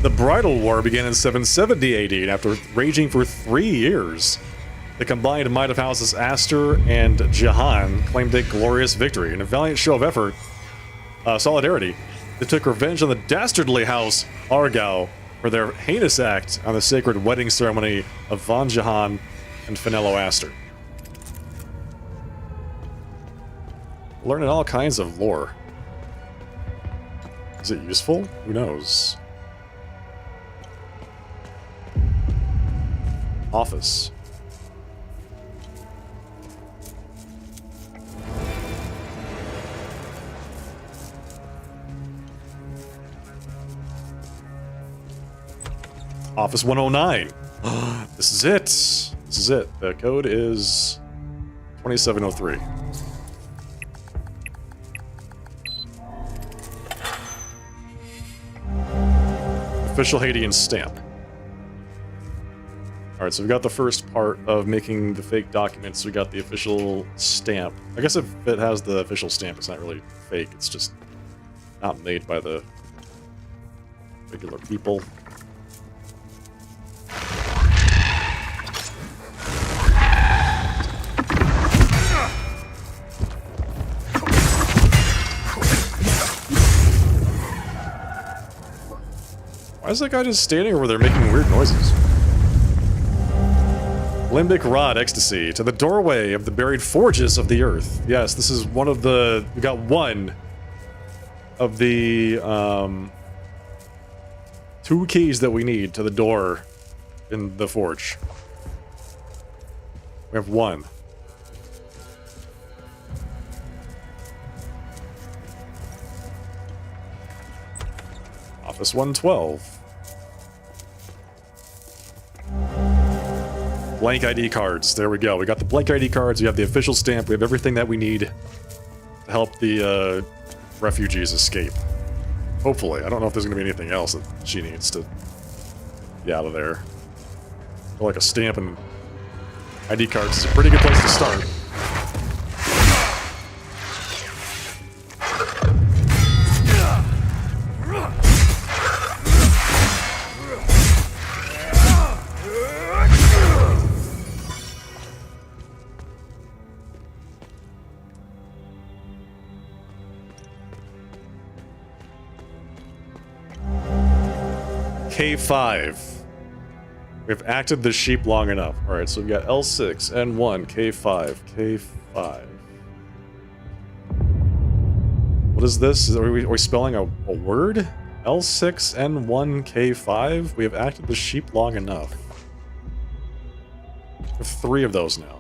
The Bridal War began in 770 AD, and after raging for 3 years, the combined might of houses Aster and Jahan claimed a glorious victory. In a valiant show of effort, solidarity, they took revenge on the dastardly house Argau for their heinous act on the sacred wedding ceremony of Von Jahan and Fenello Aster. Learning all kinds of lore. Is it useful? Who knows? Office. Office 109. This is it. This is it. The code is 2703. Official Haitian stamp. Alright, so we've got the first part of making the fake documents. We got the official stamp. I guess if it has the official stamp, it's not really fake. It's just not made by the regular people. Why is that guy just standing over there making weird noises? Limbic Rod Ecstasy. To the doorway of the buried forges of the earth. Yes, this is one of the... We got one of the 2 keys that we need to the door in the forge. We have 1. Office 112. Blank ID cards. There we go. We got the blank ID cards. We have the official stamp. We have everything that we need to help the refugees escape. Hopefully. I don't know if there's going to be anything else that she needs to get out of there. I feel like a stamp and ID cards is a pretty good place to start. K5. We've acted the sheep long enough. Alright, so we've got L6, N1, K5, K5. What is this? Are we spelling a word? L6, N1, K5? We have acted the sheep long enough. We have 3 of those now.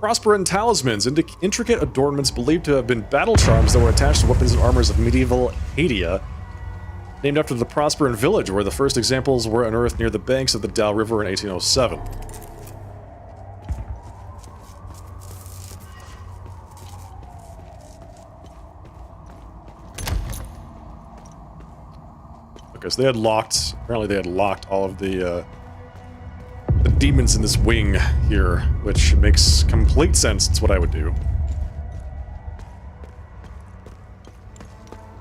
Prosperin talismans, intricate adornments believed to have been battle charms that were attached to weapons and armors of medieval Hadia, named after the Prosperin village, where the first examples were unearthed near the banks of the Dow River in 1807. Okay, so apparently they had locked all of the demons in this wing here, which makes complete sense. It's what I would do.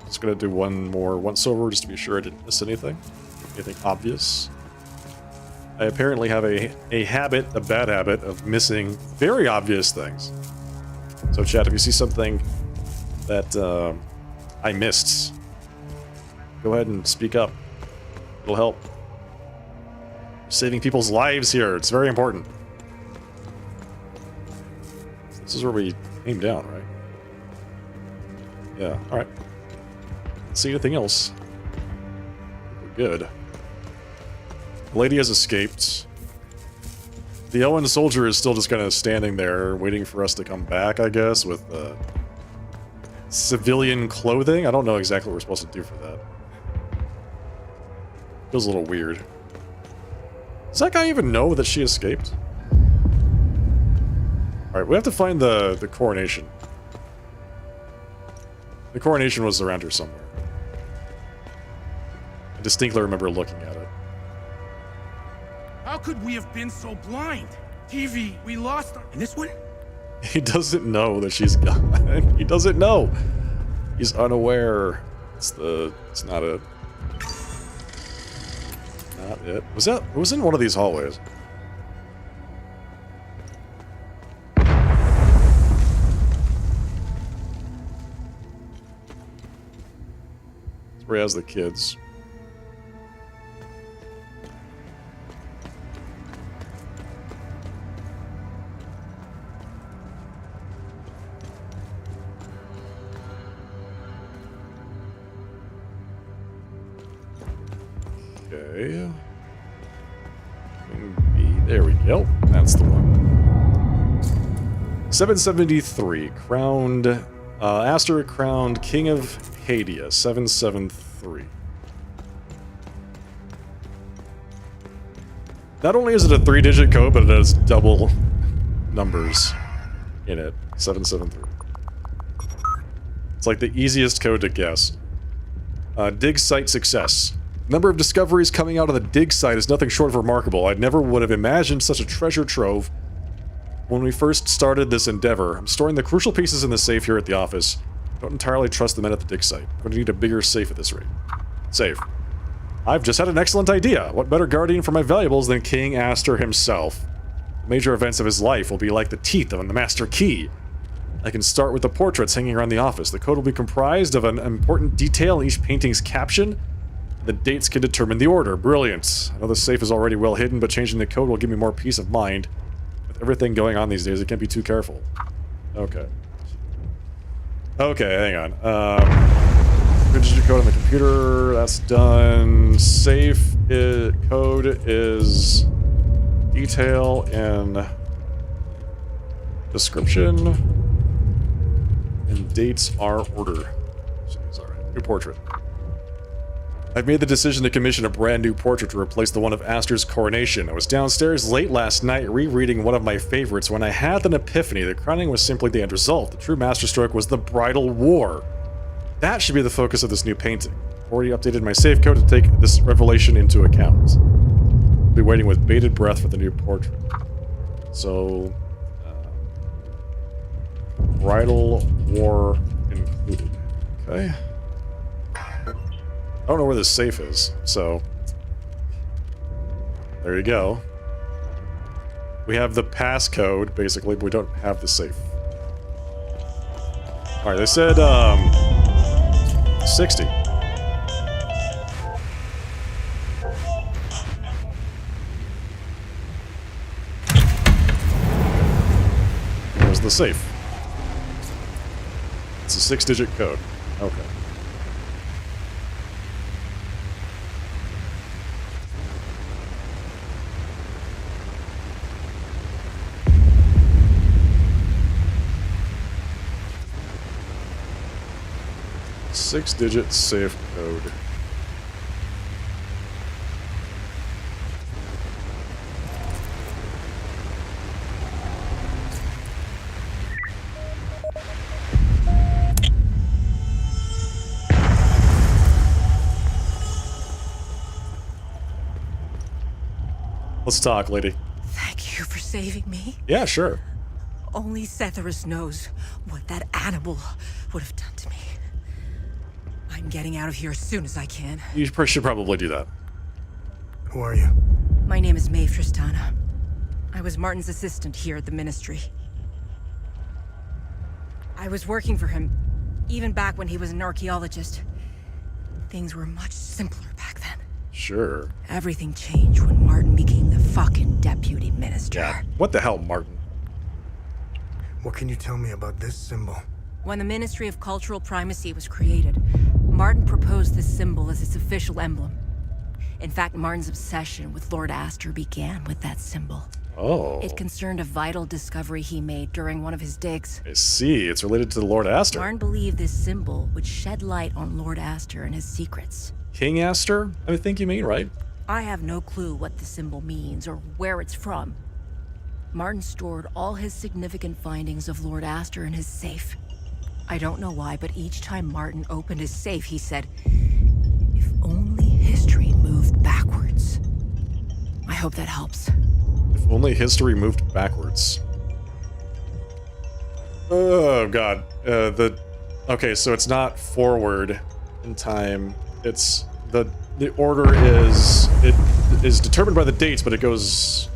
Just gonna do one more once-over just to be sure I didn't miss anything obvious. I apparently have a bad habit of missing very obvious things. So chat, if you see something that I missed, go ahead and speak up. It'll help. Saving people's lives here. It's very important. This is where we aim down, right? Yeah, alright. Let's see anything else. We're good. The lady has escaped. The Owen soldier is still just kind of standing there, waiting for us to come back, I guess, with civilian clothing. I don't know exactly what we're supposed to do for that. Feels a little weird. Does that guy even know that she escaped? Alright, we have to find the coronation. The coronation was around here somewhere. I distinctly remember looking at it. How could we have been so blind? TV, we lost our... And this one? He doesn't know that she's gone. He doesn't know. He's unaware. It's not a... Not it. It was in one of these hallways. It's where he has the kids. Okay. There we go. That's the one. 773. Crowned... Aster crowned King of Hadia. 773. Not only is it a 3-digit code, but it has double numbers in it. 773. It's like the easiest code to guess. Dig site success. Number of discoveries coming out of the dig site is nothing short of remarkable. I never would have imagined such a treasure trove when we first started this endeavor. I'm storing the crucial pieces in the safe here at the office. Don't entirely trust the men at the dig site. I'm going to need a bigger safe at this rate. Safe. I've just had an excellent idea. What better guardian for my valuables than King Aster himself? The major events of his life will be like the teeth of the master key. I can start with the portraits hanging around the office. The code will be comprised of an important detail in each painting's caption. The dates can determine the order. Brilliant. I know the safe is already well hidden, but changing the code will give me more peace of mind. With everything going on these days, I can't be too careful. Okay. Okay, hang on. Digit code on the computer. That's done. Safe code is detail and description. And dates are order. Jeez, alright. New portrait. I've made the decision to commission a brand new portrait to replace the one of Aster's coronation. I was downstairs late last night rereading one of my favorites when I had an epiphany. The crowning was simply the end result. The true masterstroke was the bridal war. That should be the focus of this new painting. Already updated my save code to take this revelation into account. I'll be waiting with bated breath for the new portrait. So... bridal war included. Okay. I don't know where this safe is, so... there you go. We have the passcode, basically, but we don't have the safe. Alright, they said, 60. There's the safe. It's a 6-digit code. Okay. 6-digit safe code. Let's talk, lady. Thank you for saving me. Yeah, sure. Only Setharus knows what that animal would have done to me. I'm getting out of here as soon as I can. You should probably do that. Who are you? My name is Maeve Tristana. I was Martin's assistant here at the Ministry. I was working for him, even back when he was an archaeologist. Things were much simpler back then. Sure. Everything changed when Martin became the fucking deputy minister. Yeah. What the hell, Martin? What can you tell me about this symbol? When the Ministry of Cultural Primacy was created, Martin proposed this symbol as its official emblem. In fact, Martin's obsession with Lord Astor began with that symbol. Oh. It concerned a vital discovery he made during one of his digs. I see. It's related to Lord Astor. Martin believed this symbol would shed light on Lord Astor and his secrets. King Astor? I think you mean, right? I have no clue what the symbol means or where it's from. Martin stored all his significant findings of Lord Astor in his safe. I don't know why, but each time Martin opened his safe, he said, "If only history moved backwards." I hope that helps. If only history moved backwards. Oh, God. Okay, so it's not forward in time. It's... The order is... It is determined by the dates, but it goes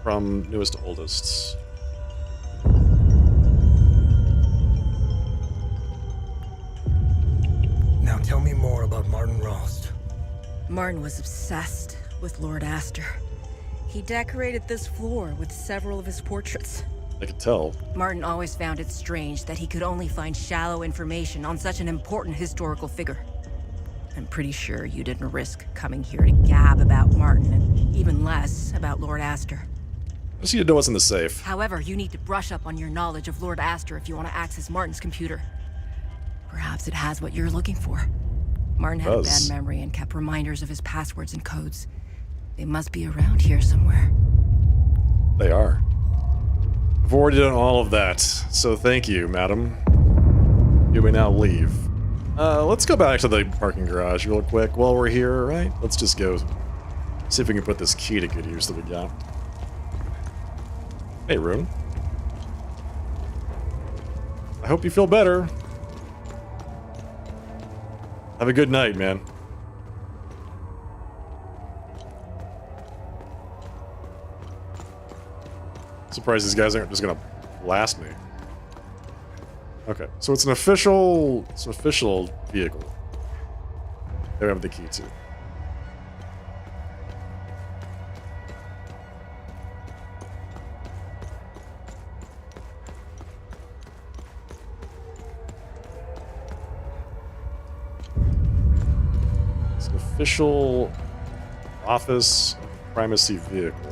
from newest to oldest. Now tell me more about Martin Rost. Martin was obsessed with Lord Astor. He decorated this floor with several of his portraits. I could tell. Martin always found it strange that he could only find shallow information on such an important historical figure. I'm pretty sure you didn't risk coming here to gab about Martin, and even less about Lord Astor. I just need to know what's in the safe. However, you need to brush up on your knowledge of Lord Astor if you want to access Martin's computer. Perhaps it has what you're looking for. Martin had a bad memory and kept reminders of his passwords and codes. They must be around here somewhere. They are. I've already done all of that, so thank you, madam. You may now leave. Let's go back to the parking garage real quick while we're here, right? Let's just go see if we can put this key to good use that we got. Hey, Rune. I hope you feel better. Have a good night, man. Surprised these guys aren't just gonna blast me. Okay, so it's an official vehicle. They have the key to. It's an official office of primacy vehicle.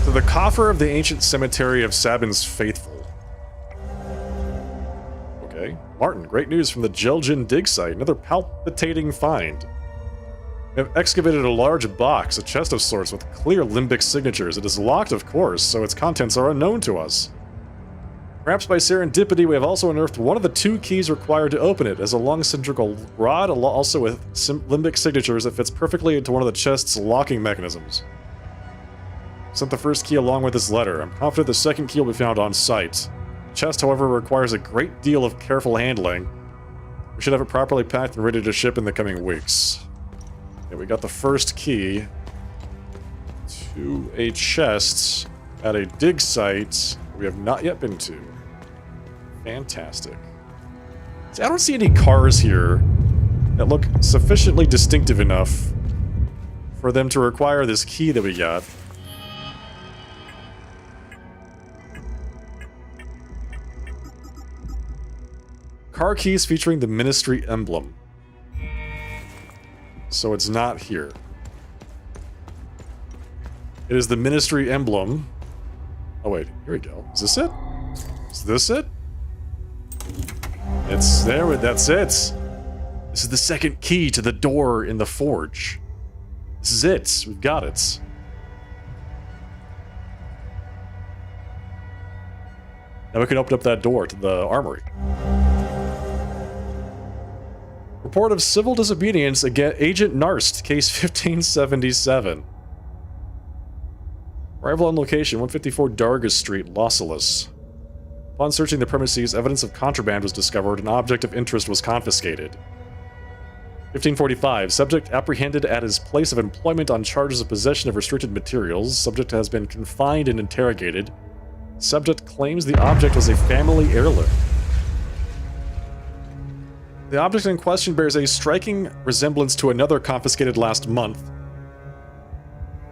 So the coffer of the ancient cemetery of Sabin's faithful. Okay. Martin, great news from the Jelgin dig site. Another palpitating find. We have excavated a large box, a chest of sorts with clear limbic signatures. It is locked, of course, so its contents are unknown to us. Perhaps by serendipity, we have also unearthed one of the 2 keys required to open it, as a long cylindrical rod, also with limbic signatures that fits perfectly into one of the chest's locking mechanisms. Sent the first key along with this letter. I'm confident the second key will be found on site. The chest, however, requires a great deal of careful handling. We should have it properly packed and ready to ship in the coming weeks. Okay, we got the first key to a chest at a dig site we have not yet been to. Fantastic. See, I don't see any cars here that look sufficiently distinctive enough for them to require this key that we got. Car keys featuring the Ministry emblem. So it's not here. It is the Ministry emblem. Oh wait, here we go. Is this it? Is this it? It's there. That's it. This is the second key to the door in the forge. This is it. We've got it. Now we can open up that door to the armory. Report of civil disobedience against Agent Narst, case 1577. Arrival on location, 154 Dargis Street, Los Angeles. Upon searching the premises, evidence of contraband was discovered and an object of interest was confiscated. 1545, subject apprehended at his place of employment on charges of possession of restricted materials. Subject has been confined and interrogated. Subject claims the object was a family heirloom. The object in question bears a striking resemblance to another confiscated last month.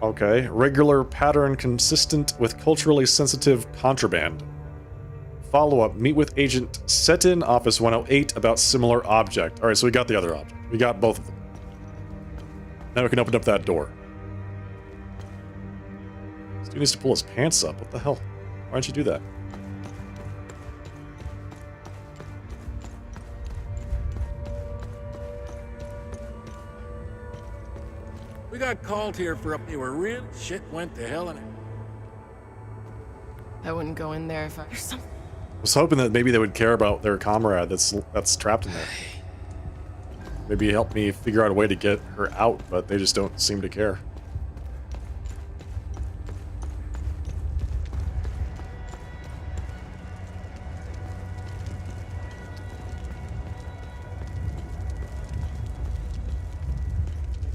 Okay, regular pattern consistent with culturally sensitive contraband. Follow-up, meet with Agent Setin, Office 108, about similar object. Alright, so we got the other object. We got both of them. Now we can open up that door. This dude needs to pull his pants up. What the hell? Why don't you do that? We got called here for they were real shit went to hell in it. I wouldn't go in there if I... There's something... I was hoping that maybe they would care about their comrade that's trapped in there. Maybe help me figure out a way to get her out, but they just don't seem to care.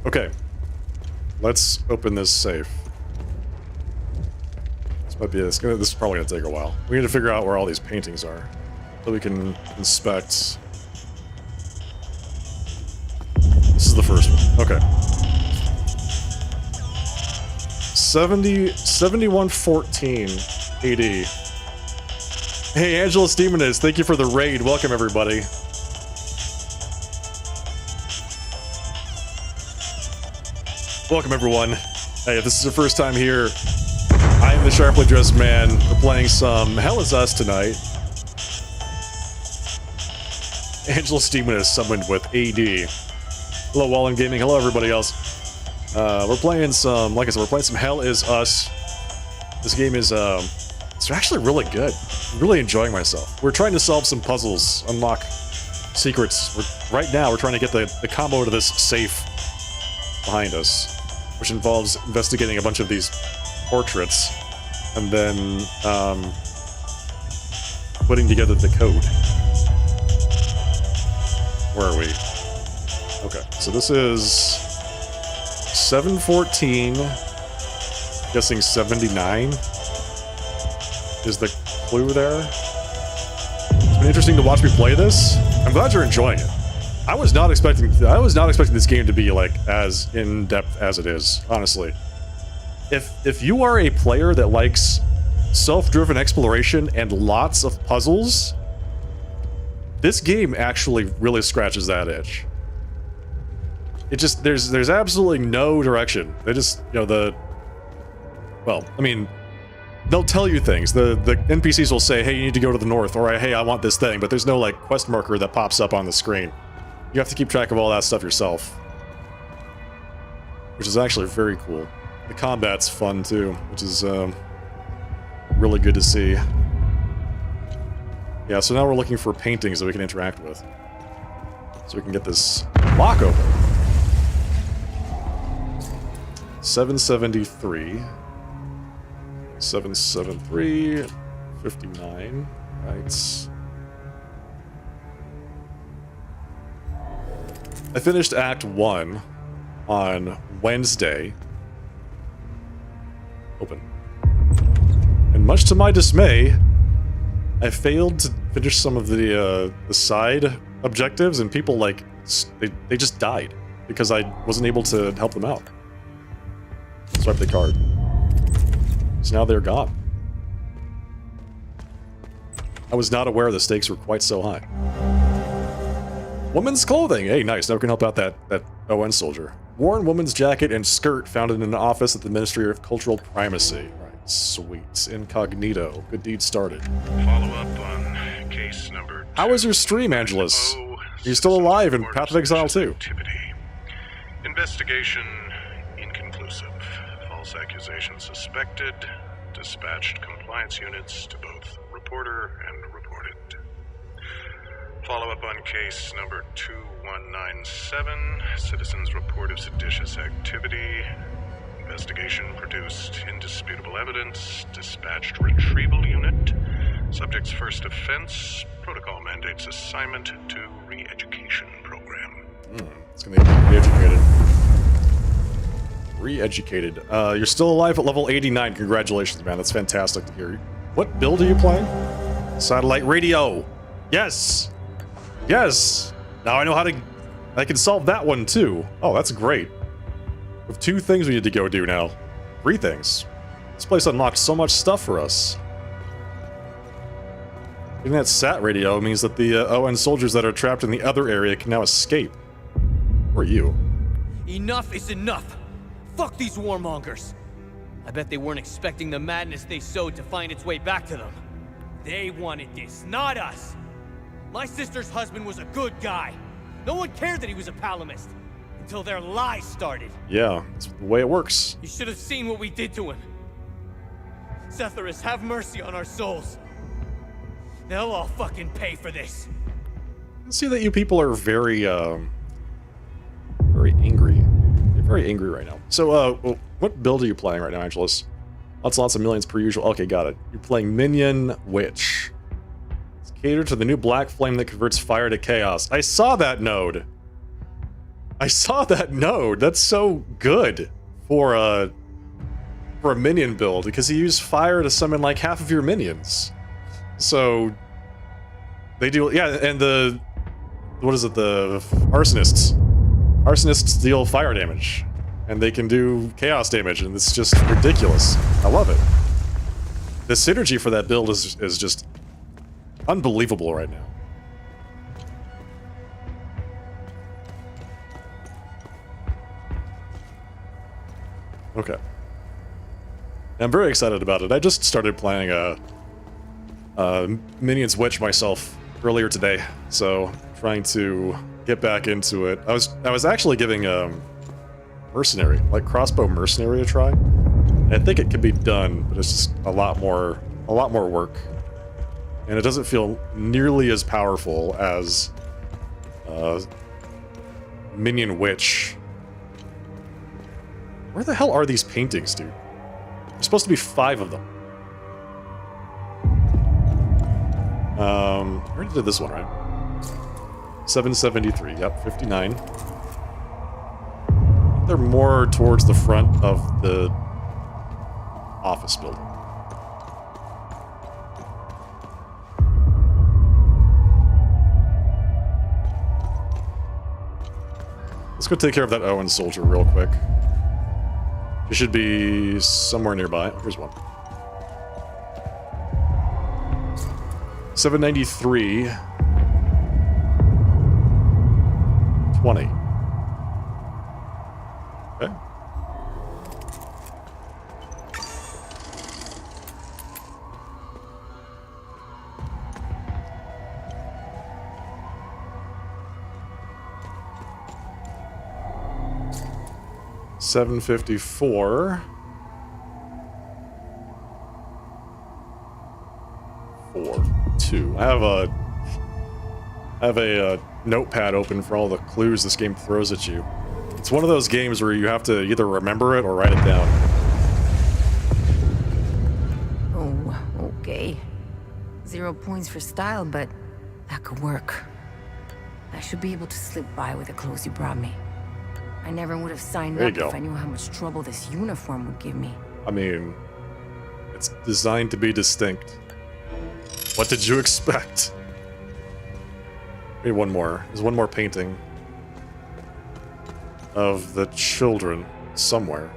Okay. Let's open this safe. This might be this is probably gonna take a while. We need to figure out where all these paintings are, so we can inspect. This is the first one. Okay. 7114 AD. Hey, Angelus Demoness, thank you for the raid. Welcome, everybody. Welcome, everyone. Hey, if this is your first time here, I am the Sharply Dressed Man. We're playing some Hell Is Us tonight. Angelus Demoness summoned with AD. Hello, Wallen Gaming. Hello, everybody else. We're playing some, like I said, we're playing some Hell Is Us. This game is, it's actually really good. I'm really enjoying myself. We're trying to solve some puzzles, unlock secrets. Right now, we're trying to get the combo to this safe behind us, which involves investigating a bunch of these portraits and then putting together the code. Where are we? Okay, so this is 714, guessing 79 is the clue there. It's been interesting to watch me play this. I'm glad you're enjoying it. I was not expecting this game to be like as in-depth as it is, honestly. If you are a player that likes self-driven exploration and lots of puzzles, this game actually really scratches that itch. It just there's absolutely no direction. They just, you know, well, I mean, they'll tell you things. The NPCs will say, "Hey, you need to go to the north," or "Hey, I want this thing," but there's no like quest marker that pops up on the screen. You have to keep track of all that stuff yourself, which is actually very cool. The combat's fun too, which is really good to see. Yeah, so now we're looking for paintings that we can interact with, so we can get this lock open. 773, 773, 59, right. I finished Act 1 on Wednesday. Open. And much to my dismay, I failed to finish some of the side objectives, and people, like, they just died because I wasn't able to help them out. Swipe the card. So now they're gone. I was not aware the stakes were quite so high. Woman's clothing! Hey, nice. Now we can help out that ON soldier. Worn woman's jacket and skirt found in an office at the Ministry of Cultural Primacy. Right. Sweet. Incognito. Good deed started. Follow up on case number 2. How was your stream, Angelus? Are you still alive in Path of Exile 2? Investigation inconclusive. False accusation suspected. Dispatched compliance units to both reporter and reported. Follow up on case number 2197. Citizens report of seditious activity. Investigation produced indisputable evidence. Dispatched retrieval unit. Subject's first offense. Protocol mandates assignment to re-education program. It's gonna be re-educated. Re-educated. You're still alive at level 89. Congratulations, man. That's fantastic to hear. What build are you playing? Satellite radio. Yes. Yes. Now I know how to... I can solve that one, too. Oh, that's great. We have 2 things we need to go do now. 3 things. This place unlocked so much stuff for us. Getting that sat radio means that the ON soldiers that are trapped in the other area can now escape. Who are you? Enough is enough! Fuck these warmongers! I bet they weren't expecting the madness they sowed to find its way back to them. They wanted this, not us! My sister's husband was a good guy. No one cared that he was a Palamist. Until their lies started. Yeah, that's the way it works. You should have seen what we did to him. Setharus, have mercy on our souls. They'll all fucking pay for this. I see that you people are very, very angry. You're very angry right now. So, what build are you playing right now, Angelus? Lots of millions per usual. Okay, got it. You're playing Minion Witch. It's catered to the new black flame that converts fire to chaos. I saw that node. I saw that node. That's so good for a minion build, because you use fire to summon like half of your minions. So they do, yeah, and the, what is it, the arsonists. Arsonists deal fire damage, and they can do chaos damage, and it's just ridiculous. I love it. The synergy for that build is just unbelievable right now. Okay. I'm very excited about it. I just started playing Minions Witch myself earlier today, so trying to get back into it. I was actually giving Mercenary, like Crossbow Mercenary, a try. And I think it can be done, but it's just a lot more work. And it doesn't feel nearly as powerful as Minion Witch. Where the hell are these paintings, dude? There's supposed to be 5 of them. I already did this one, right? 773, yep, 59. They're more towards the front of the office building. Let's go take care of that Owen soldier real quick. He should be somewhere nearby. Here's one. 793. 20. Okay. $754. 4-2. I have a notepad open for all the clues this game throws at you. It's one of those games where you have to either remember it or write it down. Oh, okay. 0 points for style, but that could work. I should be able to slip by with the clothes you brought me. I never would have signed up if I knew how much trouble this uniform would give me. I mean, it's designed to be distinct. What did you expect? Maybe one more. There's one more painting of the children somewhere.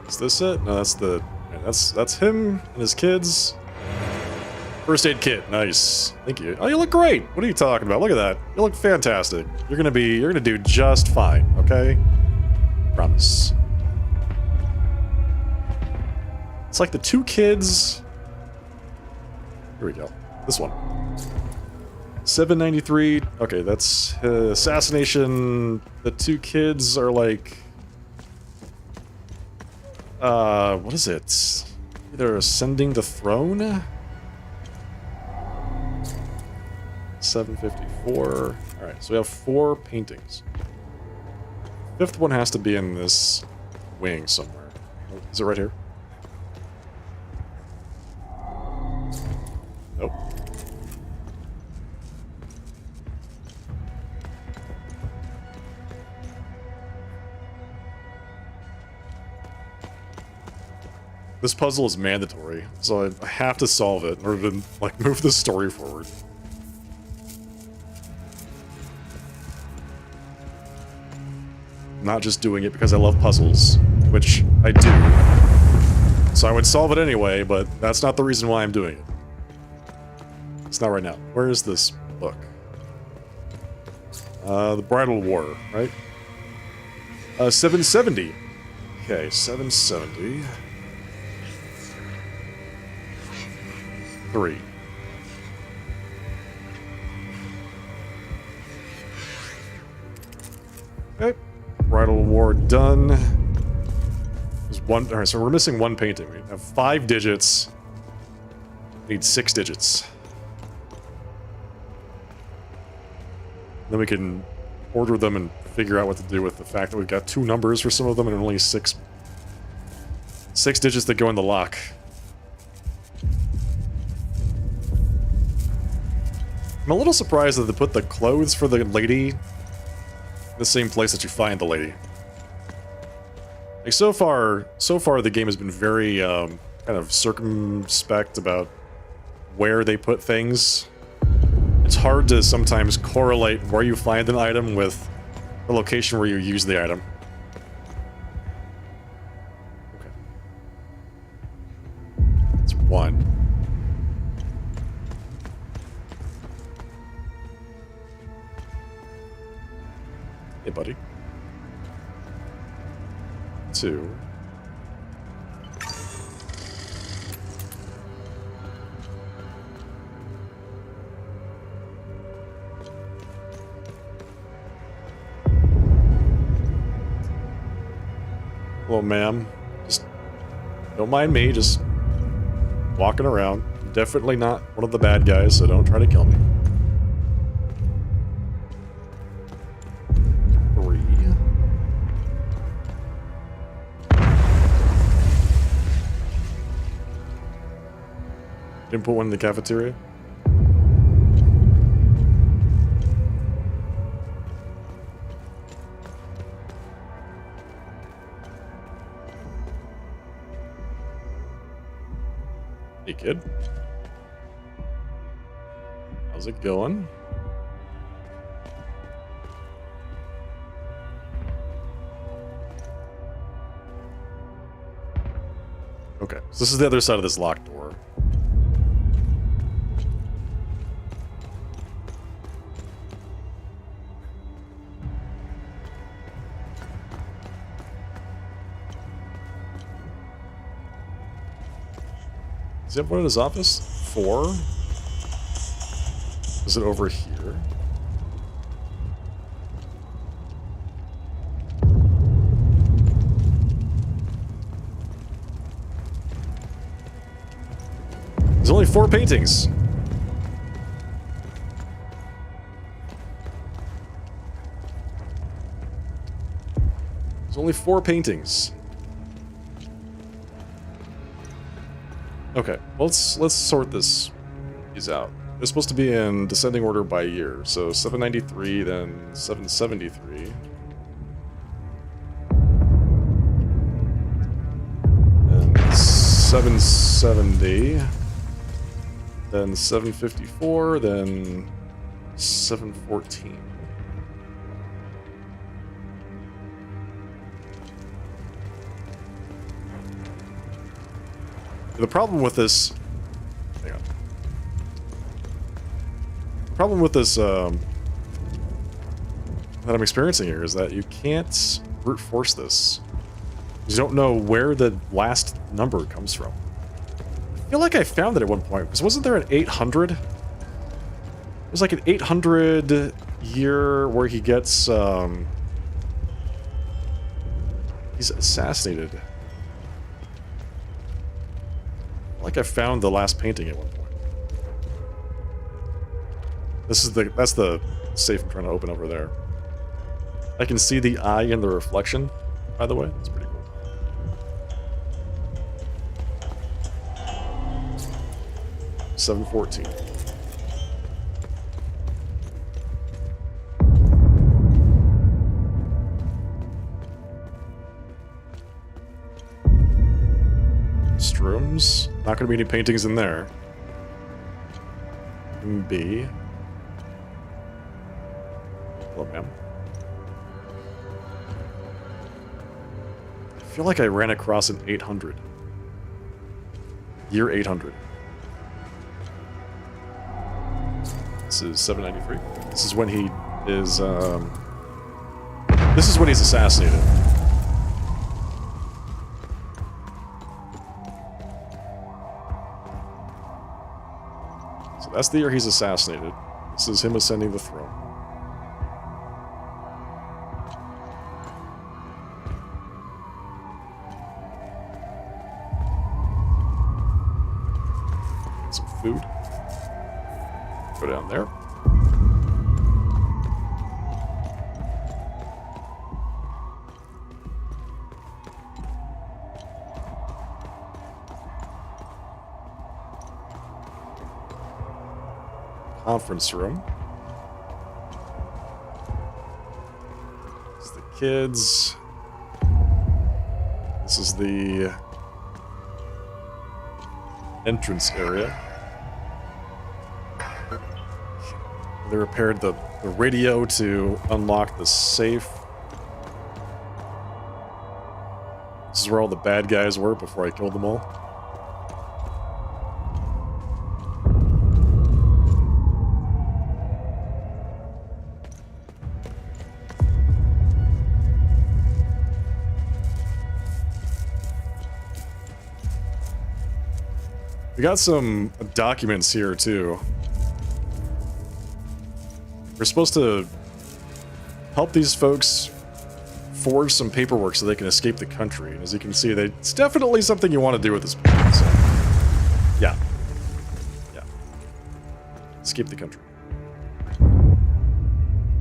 Is this it? No, that's the... That's him and his kids. First aid kit, nice. Thank you. Oh, you look great. What are you talking about? Look at that. You look fantastic. You're gonna do just fine, okay? Promise. It's like the two kids. Here we go. This one. 793. Okay, that's assassination. The two kids are like, what is it? They're ascending the throne. 754. All right, so we have 4 paintings. 5th one has to be in this wing somewhere. Is it right here? Nope. This puzzle is mandatory, so I have to solve it in order to, like, move the story forward. Not just doing it because I love puzzles, which I do. So I would solve it anyway, but that's not the reason why I'm doing it. It's not right now. Where is this book? The Bridal War, right? 770. Okay, 770. 3. Okay. Bridal War done. There's one. Alright, so we're missing 1 painting. We have 5 digits. Need 6 digits. Then we can order them and figure out what to do with the fact that we've got 2 numbers for some of them and only 6 digits that go in the lock. I'm a little surprised that they put the clothes for the lady in the same place that you find the lady. Like, so far the game has been very kind of circumspect about where they put things. It's hard to sometimes correlate where you find an item with the location where you use the item. Okay. It's 1. Hey, buddy. 2. Hello, ma'am. Just don't mind me, just walking around. Definitely not one of the bad guys, so don't try to kill me. 3. Didn't put one in the cafeteria? Hey, kid. How's it going? Okay, so this is the other side of this locked door. Is that one in his office? 4? Is it over here? There's only 4 paintings. There's only 4 paintings. Okay, let's sort these out. They're supposed to be in descending order by year, so 793, then 773. And 770. Then 754, then 714. The problem with this... Hang on. problem with this that I'm experiencing here is that you can't brute force this. You don't know where the last number comes from. I feel like I found it at one point, because wasn't there an 800? There's like an 800 year where he gets, he's assassinated. Like I found the last painting at one point. That's the safe I'm trying to open over there. I can see the eye in the reflection, by the way. It's pretty cool. $714. Strooms. Not gonna be any paintings in there. B. Hello, ma'am. I feel like I ran across an 800. Year 800. This is 793. This is when he is, this is when he's assassinated. So that's the year he's assassinated. This is him ascending the throne. Some food. Go down there. Conference room. It's the kids. This is the entrance area. They repaired the radio to unlock the safe. This is where all the bad guys were before I killed them all. We got some documents here too. We're supposed to help these folks forge some paperwork so they can escape the country. And as you can see, it's definitely something you want to do with this plan. So, yeah. Yeah. Escape the country.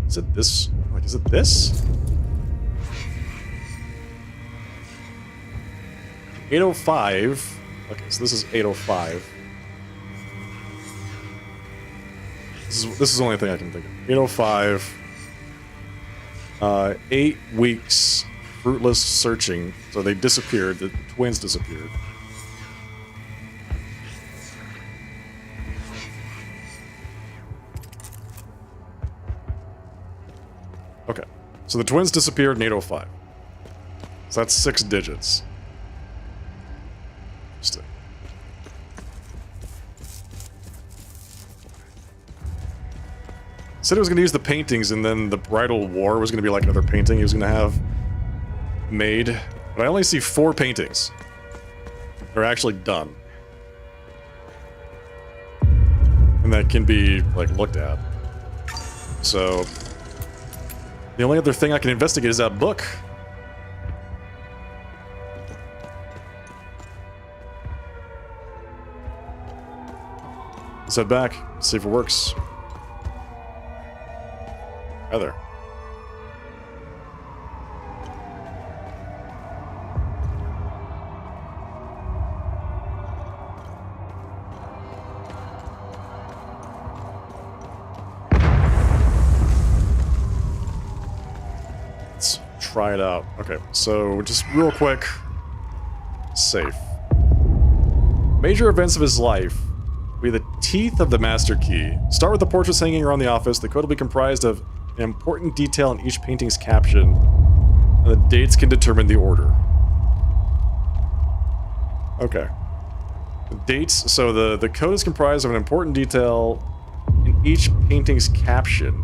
Is it this? Like, is it this? 805. Okay, so this is 805. This is the only thing I can think of. 805. 8 weeks fruitless searching. So they disappeared. The twins disappeared. Okay. So the twins disappeared in 805. So that's 6 digits. Interesting. Said he was going to use the paintings, and then the Bridal War was going to be like another painting he was going to have made. But I only see 4 paintings. They're actually done. And that can be, like, looked at. So, the only other thing I can investigate is that book. Let's head back, see if it works. Hi there. Let's try it out. Okay, so just real quick. Safe. Major events of his life. We have the teeth of the master key. Start with the portraits hanging around the office. The code will be comprised of an important detail in each painting's caption, and the dates can determine the order. Okay. The dates, so the code is comprised of an important detail in each painting's caption.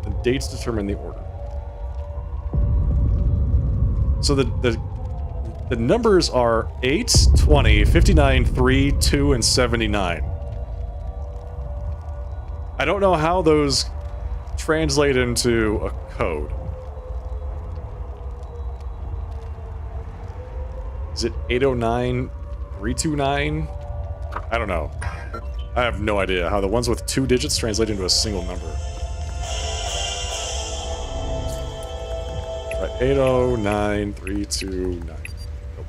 The dates determine the order. So the numbers are 8, 20, 59, 3, 2, and 79. I don't know how those translate into a code. Is it 809, 329? I don't know. I have no idea how the ones with 2 digits translate into a single number. Right, 809, 329. Nope.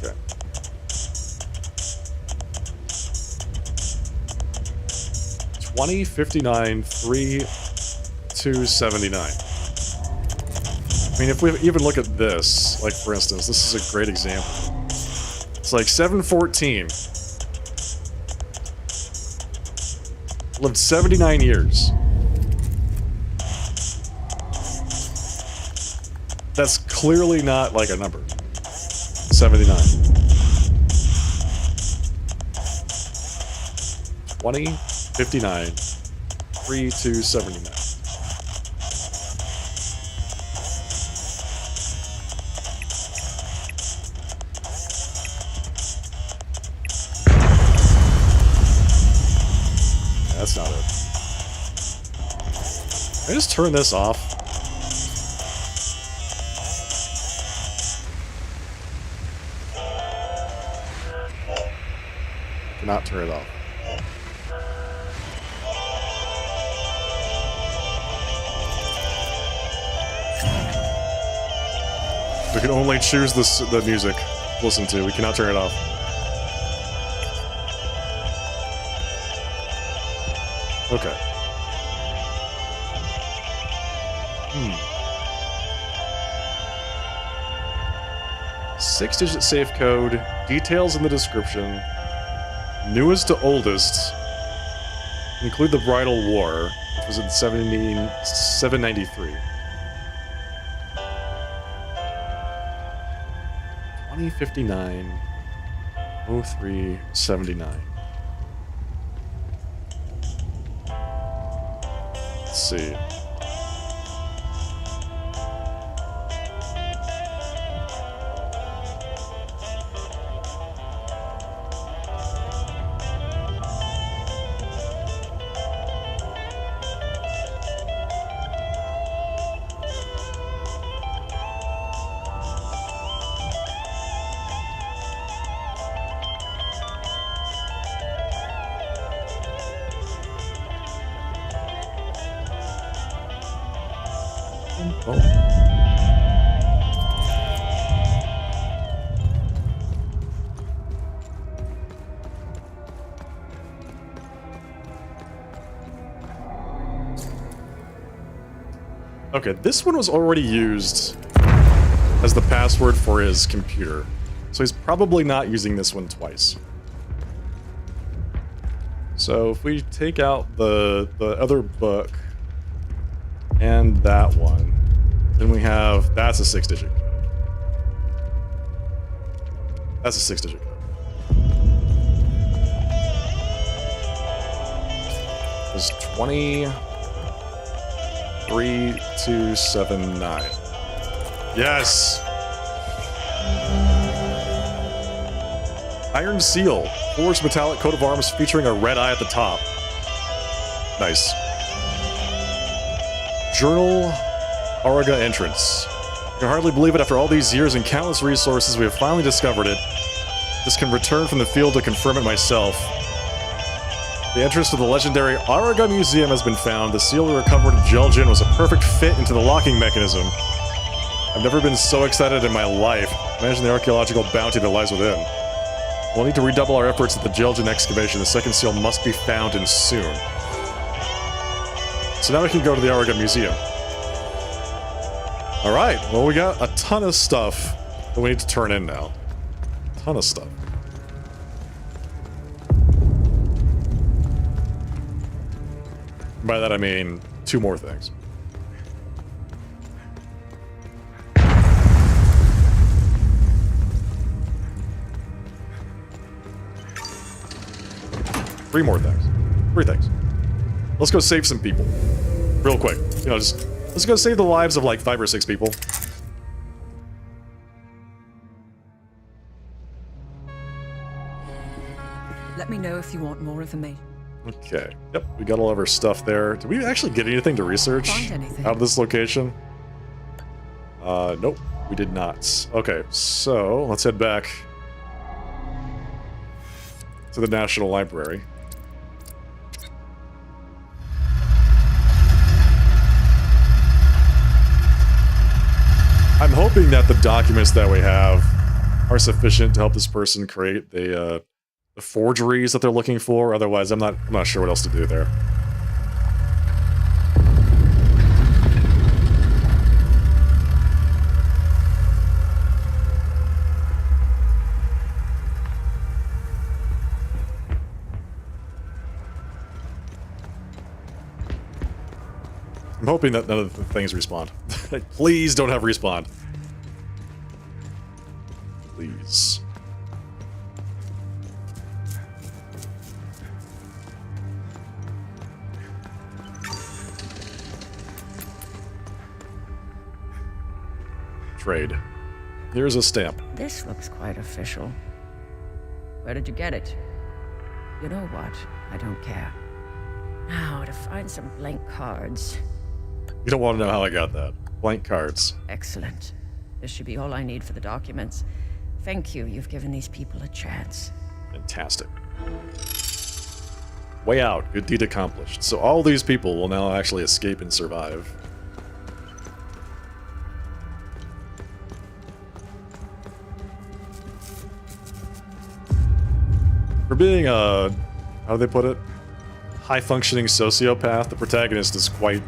Okay. $20, $59, $3, $2.79. I mean, if we even look at this, like for instance, this is a great example. It's like 714. Lived 79 years. That's clearly not like a number. 79. 20, 59, 3, 2, 79. That's not it. Can I just turn this off? Cannot turn it off. We can only choose the music to listen to. We cannot turn it off. Okay. 6-digit safe code, details in the description, newest to oldest, include the Bridal War, which was in 793. 2059, 0379. Let's see. Okay, this one was already used as the password for his computer, so he's probably not using this one twice. So if we take out the other book and that one, then we have, that's a 6-digit code. That's a 6-digit code. It's 203279. Yes! Iron Seal. Forged metallic coat of arms featuring a red eye at the top. Nice. Journal Auriga entrance. I can hardly believe it, after all these years and countless resources, we have finally discovered it. This can return from the field to confirm it myself. The entrance to the legendary Auriga Museum has been found. The seal we recovered at Jelgen was a perfect fit into the locking mechanism. I've never been so excited in my life. Imagine the archaeological bounty that lies within. We'll need to redouble our efforts at the Jelgen excavation. The second seal must be found, and soon. So now we can go to the Auriga Museum. Alright, well, we got a ton of stuff that we need to turn in now. A ton of stuff. By that I mean 2 more things. Three more things. 3 things. Let's go save some people. Real quick. You know, just let's go save the lives of like 5 or 6 people. Let me know if you want more information. Okay. Yep, we got all of our stuff there. Did we actually get anything to research Find anything? out of this location? Nope, we did not. Okay, so let's head back to the National Library. I'm hoping that the documents that we have are sufficient to help this person create the forgeries that they're looking for. Otherwise, I'm not sure what else to do there. I'm hoping that none of the things respawn. Please don't have respawn. Please. Trade. Here's a stamp. This looks quite official. Where did you get it? You know what? I don't care. Now, to find some blank cards. You don't want to know how I got that. Blank cards. Excellent. This should be all I need for the documents. Thank you. You've given these people a chance. Fantastic. Way out. Good deed accomplished. So all these people will now actually escape and survive. For being a, how do they put it? High-functioning sociopath, the protagonist is quite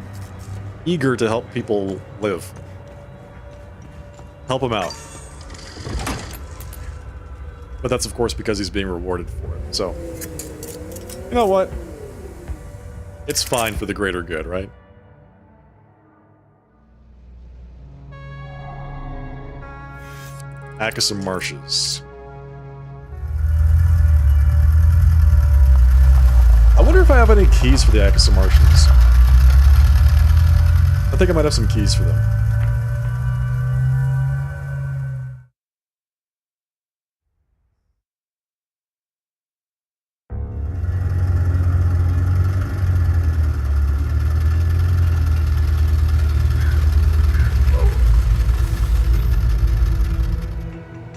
eager to help people live. Help him out. But that's of course because he's being rewarded for it. So, you know what? It's fine for the greater good, right? Akasum Marshes. I wonder if I have any keys for the Akasum Marshes. I think I might have some keys for them.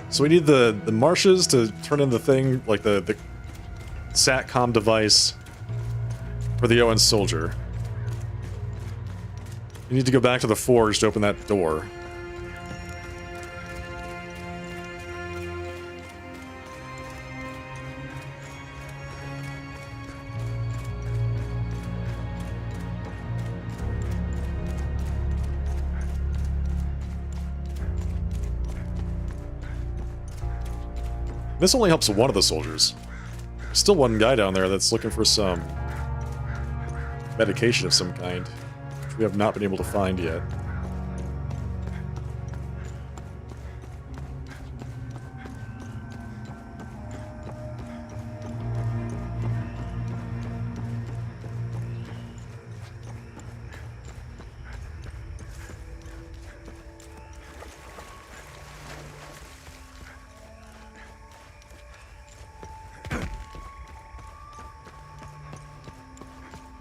So we need the marshes to turn in the thing, like the SATCOM device for the Owen soldier. You need to go back to the forge to open that door. This only helps one of the soldiers. There's still one guy down there that's looking for some medication of some kind, which we have not been able to find yet.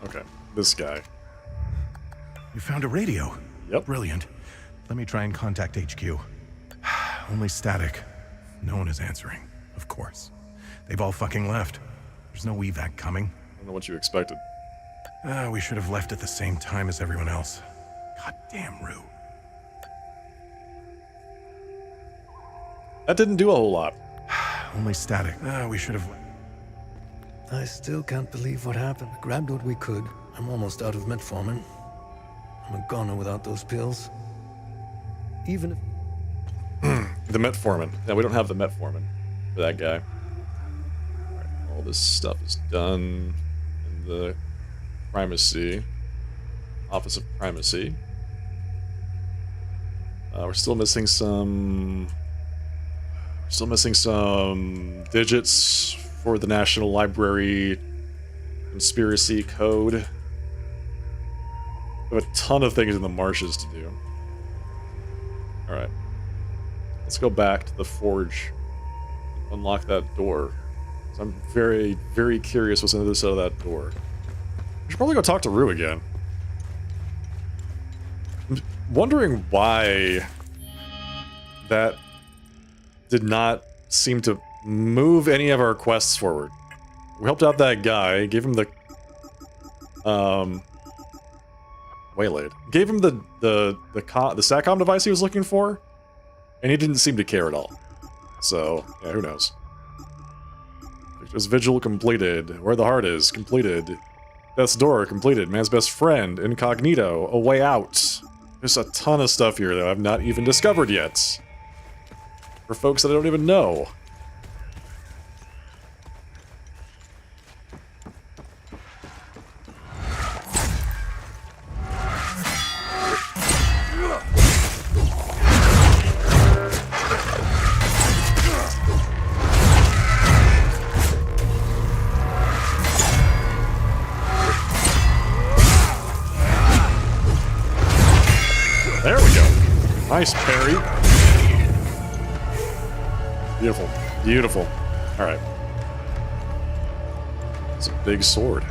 Okay, this guy. You found a radio? Yep. Brilliant. Let me try and contact HQ. Only static. No one is answering, of course. They've all fucking left. There's no evac coming. I don't know what you expected. We should have left at the same time as everyone else. Goddamn Rue. That didn't do a whole lot. Only static. We should have... I still can't believe what happened. I grabbed what we could. I'm almost out of metformin. I'm a goner without those pills. Even if... The metformin. Yeah, we don't have the metformin for that guy. Alright, all this stuff is done in the primacy. Office of Primacy. We're still missing some... digits for the National Library conspiracy code. We have a ton of things in the marshes to do. Alright. Let's go back to the forge. Unlock that door. So I'm very, very curious what's on the other side of that door. I should probably go talk to Rue again. I'm wondering why that did not seem to move any of our quests forward. We helped out that guy, gave him the waylaid. Gave him the SATCOM device he was looking for, and he didn't seem to care at all. So, yeah, who knows. Just Vigil completed. Where the Heart is completed. Death's Door completed. Man's Best Friend. Incognito. A Way Out. There's a ton of stuff here that I've not even discovered yet. For folks that I don't even know. There we go. Nice parry. Beautiful. Beautiful. Alright. It's a big sword.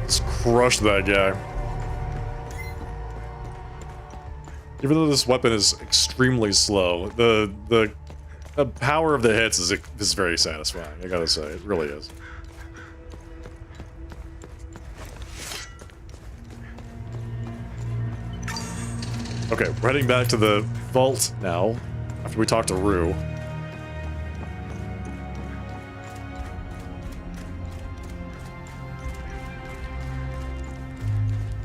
Just crush that guy. Even though this weapon is extremely slow, the power of the hits is very satisfying, I gotta say. It really is. Okay, we're heading back to the vault now, after we talk to Rue.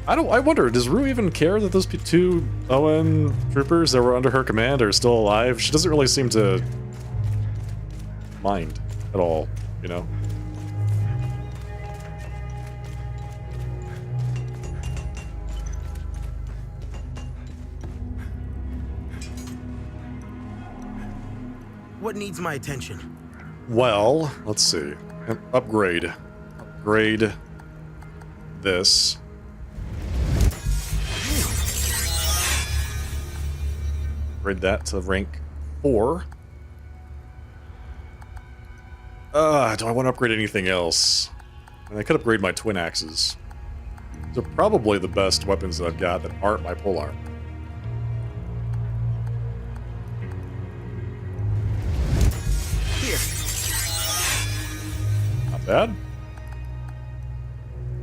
I wonder, does Rue even care that those two ON troopers that were under her command are still alive? She doesn't really seem to mind at all, you know? What needs my attention? Well, let's see. Upgrade. Upgrade this. Upgrade that to rank 4. Do I want to upgrade anything else? I could upgrade my twin axes. They're probably the best weapons that I've got that aren't my polearm. Here. Not bad.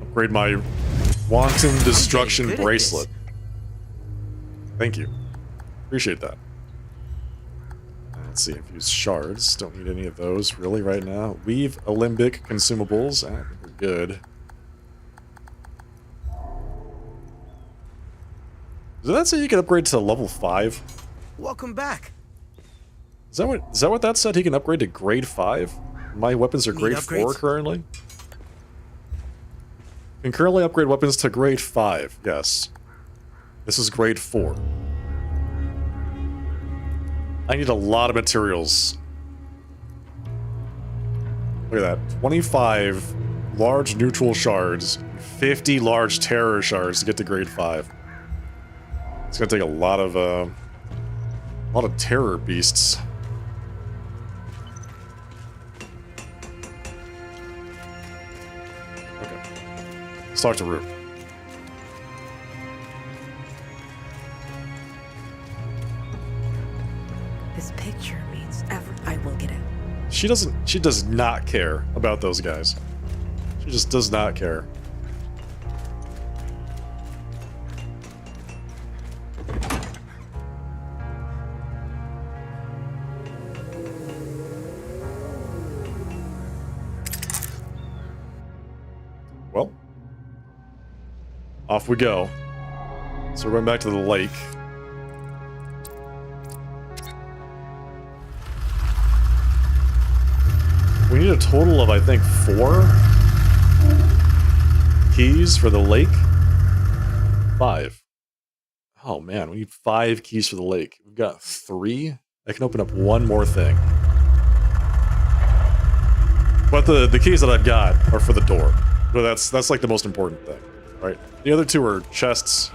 Upgrade my Wanton Destruction Bracelet. Thank you. Appreciate that. Let's see, infused shards. Don't need any of those really right now. Weave Alembic consumables. I think we're good. Does that say you can upgrade to level 5? Welcome back. Is that what that said? He can upgrade to grade 5? My weapons are grade 4 currently. Can currently upgrade weapons to grade 5. Yes. This is grade 4. I need a lot of materials. Look at that. 25 large neutral shards, 50 large terror shards to get to grade 5. It's gonna take a lot of terror beasts. Okay. Let's talk to Rue. This picture means I will get it. She does not care about those guys. She just does not care. Well, Off we go. So we're going back to the lake. We need a total of, I think, 4 keys for the lake. 5. Oh man, we need 5 keys for the lake. We've got 3. I can open up one more thing. But the keys that I've got are for the door. But that's like the most important thing, right? The other 2 are chests,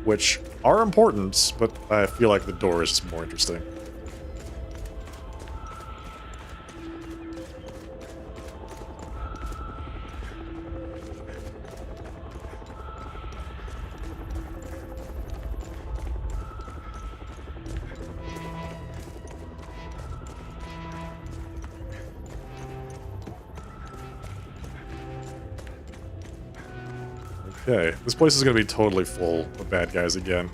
which are important, but I feel like the door is just more interesting. Okay, this place is going to be totally full of bad guys again.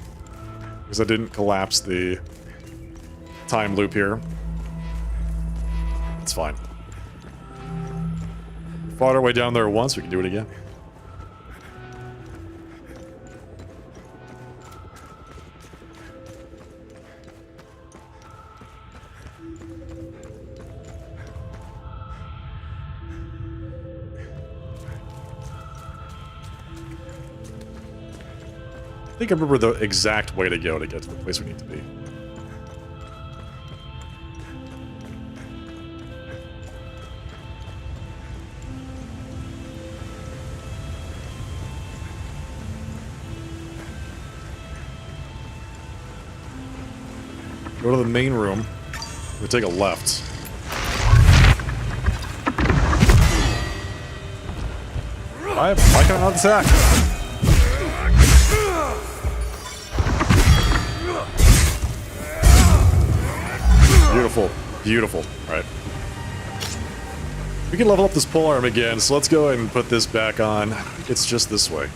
Because I didn't collapse the time loop here. It's fine. We fought our way down there once, we can do it again. I think I remember the exact way to go to get to the place we need to be. Go to the main room. We take a left. Why can I not attack? Beautiful. Beautiful. Alright. We can level up this polearm again, so let's go ahead and put this back on. It's just this way.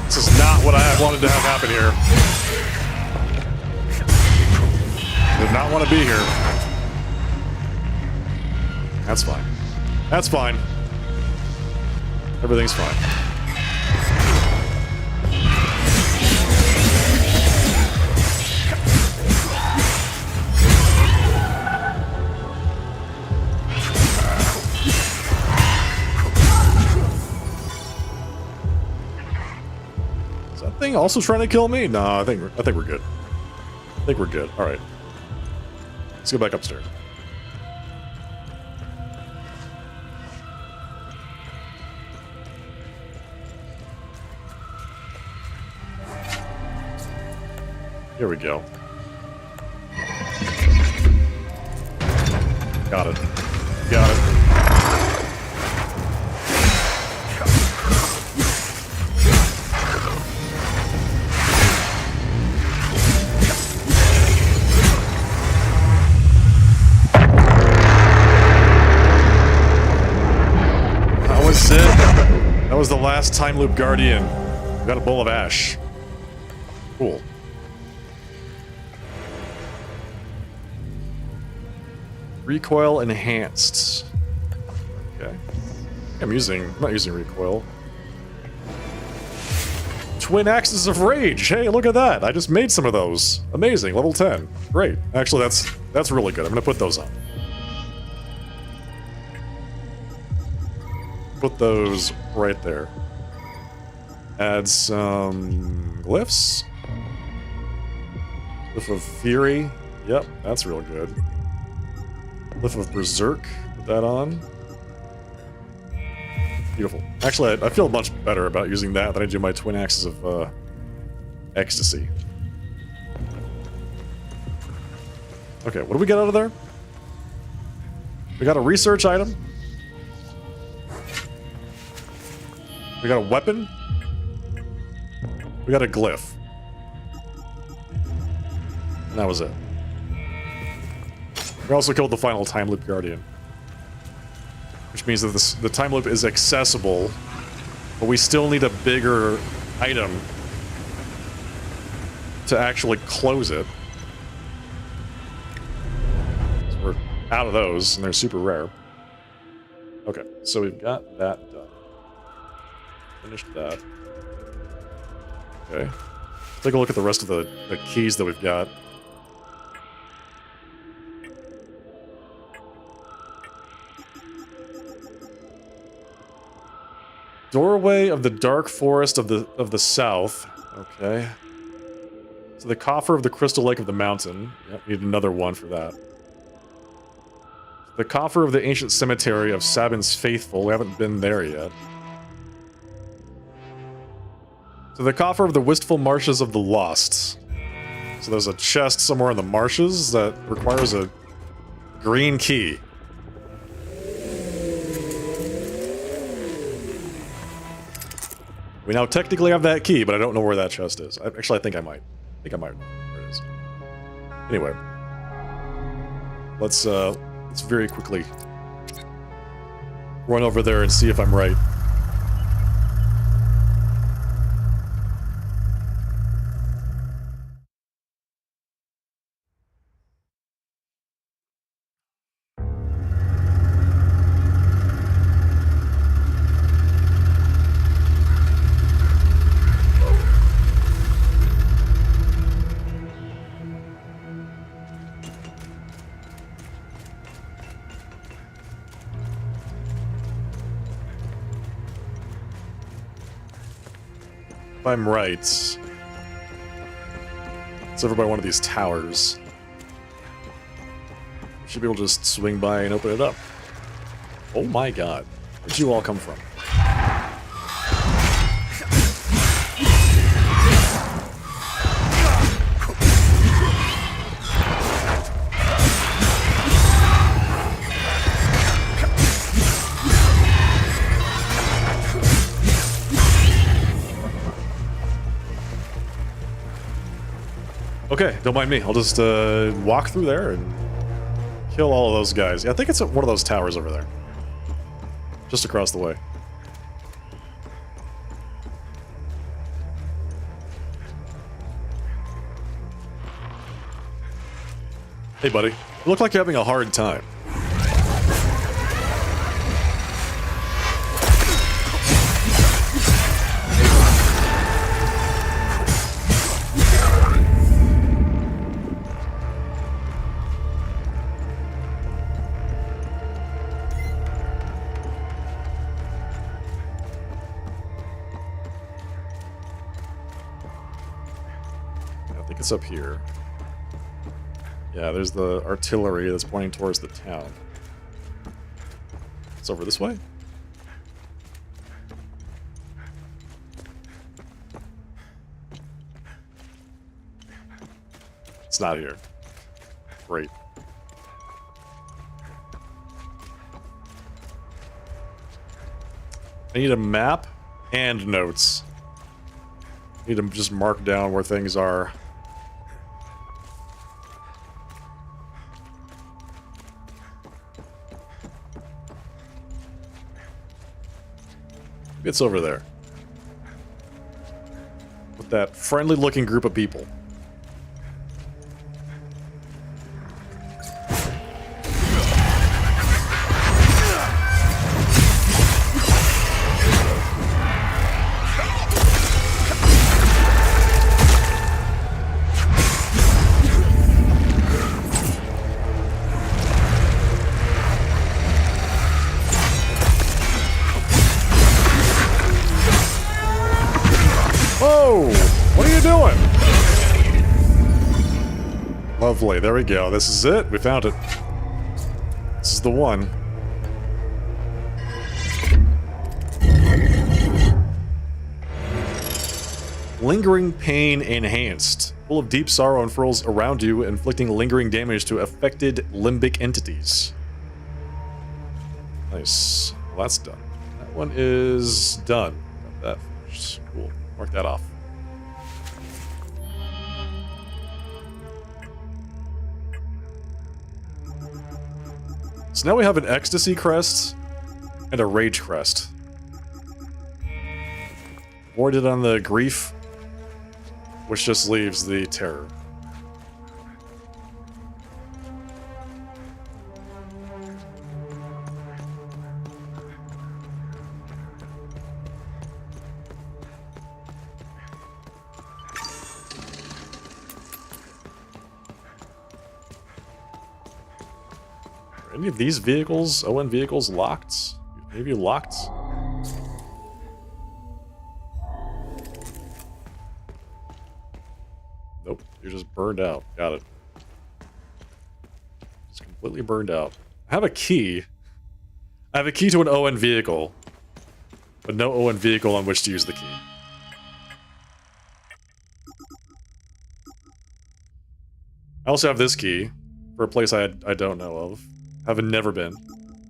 This is not what I wanted to have happen here. I did not want to be here. That's fine. That's fine. Everything's fine. Is that thing also trying to kill me? No, I think we're good. I think we're good. All right. Let's go back upstairs. Here we go. Got it. Got it. That was it. That was the last time loop guardian. We got a bowl of ash. Cool. Recoil enhanced. Okay. I'm not using recoil. Twin axes of rage. Hey, look at that. I just made some of those. Amazing. Level 10. Great. Actually, that's really good. I'm gonna put those on. Put those right there. Add some glyphs. Glyph of Fury. Yep, that's real good. Glyph of Berserk, put that on. Beautiful. Actually, I feel much better about using that than I do my twin axes of ecstasy. Okay, what do we get out of there? We got a research item. We got a weapon. We got a glyph. And that was it. We also killed the final time loop guardian. Which means that the time loop is accessible, but we still need a bigger item to actually close it. out of those, and they're super rare. Okay, so we've got that done. Finished that. Okay. Take a look at the rest of the keys that we've got. Doorway of the Dark Forest of the South. Okay. So the Coffer of the Crystal Lake of the Mountain. Yep, need another one for that. The Coffer of the Ancient Cemetery of Sabin's Faithful. We haven't been there yet. So the Coffer of the Wistful Marshes of the Lost. So there's a chest somewhere in the marshes that requires a green key. We now technically have that key, but I don't know where that chest is. Actually, I think I might. There it is. Anyway. Let's very quickly run over there and see if I'm right. If I'm right, it's over by one of these towers. Should be able to just swing by and open it up. Oh my god. Where'd you all come from? Okay, don't mind me. I'll just walk through there and kill all of those guys. Yeah, I think it's at one of those towers over there. Just across the way. Hey, buddy. You look like you're having a hard time. It's up here. Yeah, there's the artillery that's pointing towards the town. It's over this way? It's not here. Great. I need a map and notes. I need to just mark down where things are. It's over there. With that friendly-looking group of people. Lovely, there we go. This is it. We found it. This is the one. Lingering pain enhanced. Full of deep sorrow unfurls around you, inflicting lingering damage to affected limbic entities. Nice. Well, that's done. That one is done. Got that finished. Cool. Mark that off. So now we have an ecstasy crest and a rage crest. Warded on the grief, which just leaves the terror. Any of these vehicles, ON vehicles, locked? Maybe locked? Nope, you're just burned out. Got it. Just completely burned out. I have a key. I have a key to an ON vehicle, but no ON vehicle on which to use the key. I also have this key for a place I don't know of. Have never been.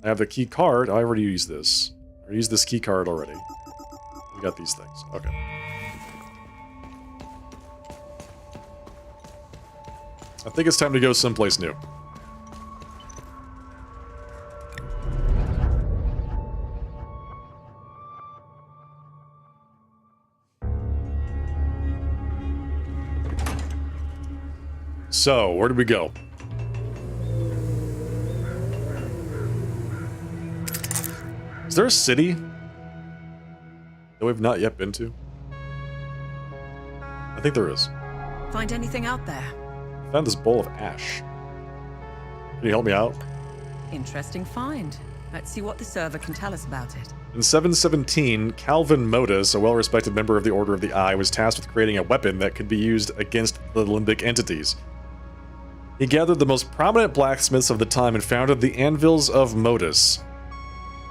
I have the key card. I already used this. I used this key card already. We got these things. Okay. I think it's time to go someplace new. So, where did we go? Is there a city that we've not yet been to? I think there is. Find anything out there? I found this bowl of ash. Can you help me out? Interesting find. Let's see what the server can tell us about it. In 717, Calvin Modus, a well-respected member of the Order of the Eye, was tasked with creating a weapon that could be used against the limbic entities. He gathered the most prominent blacksmiths of the time and founded the Anvils of Modus.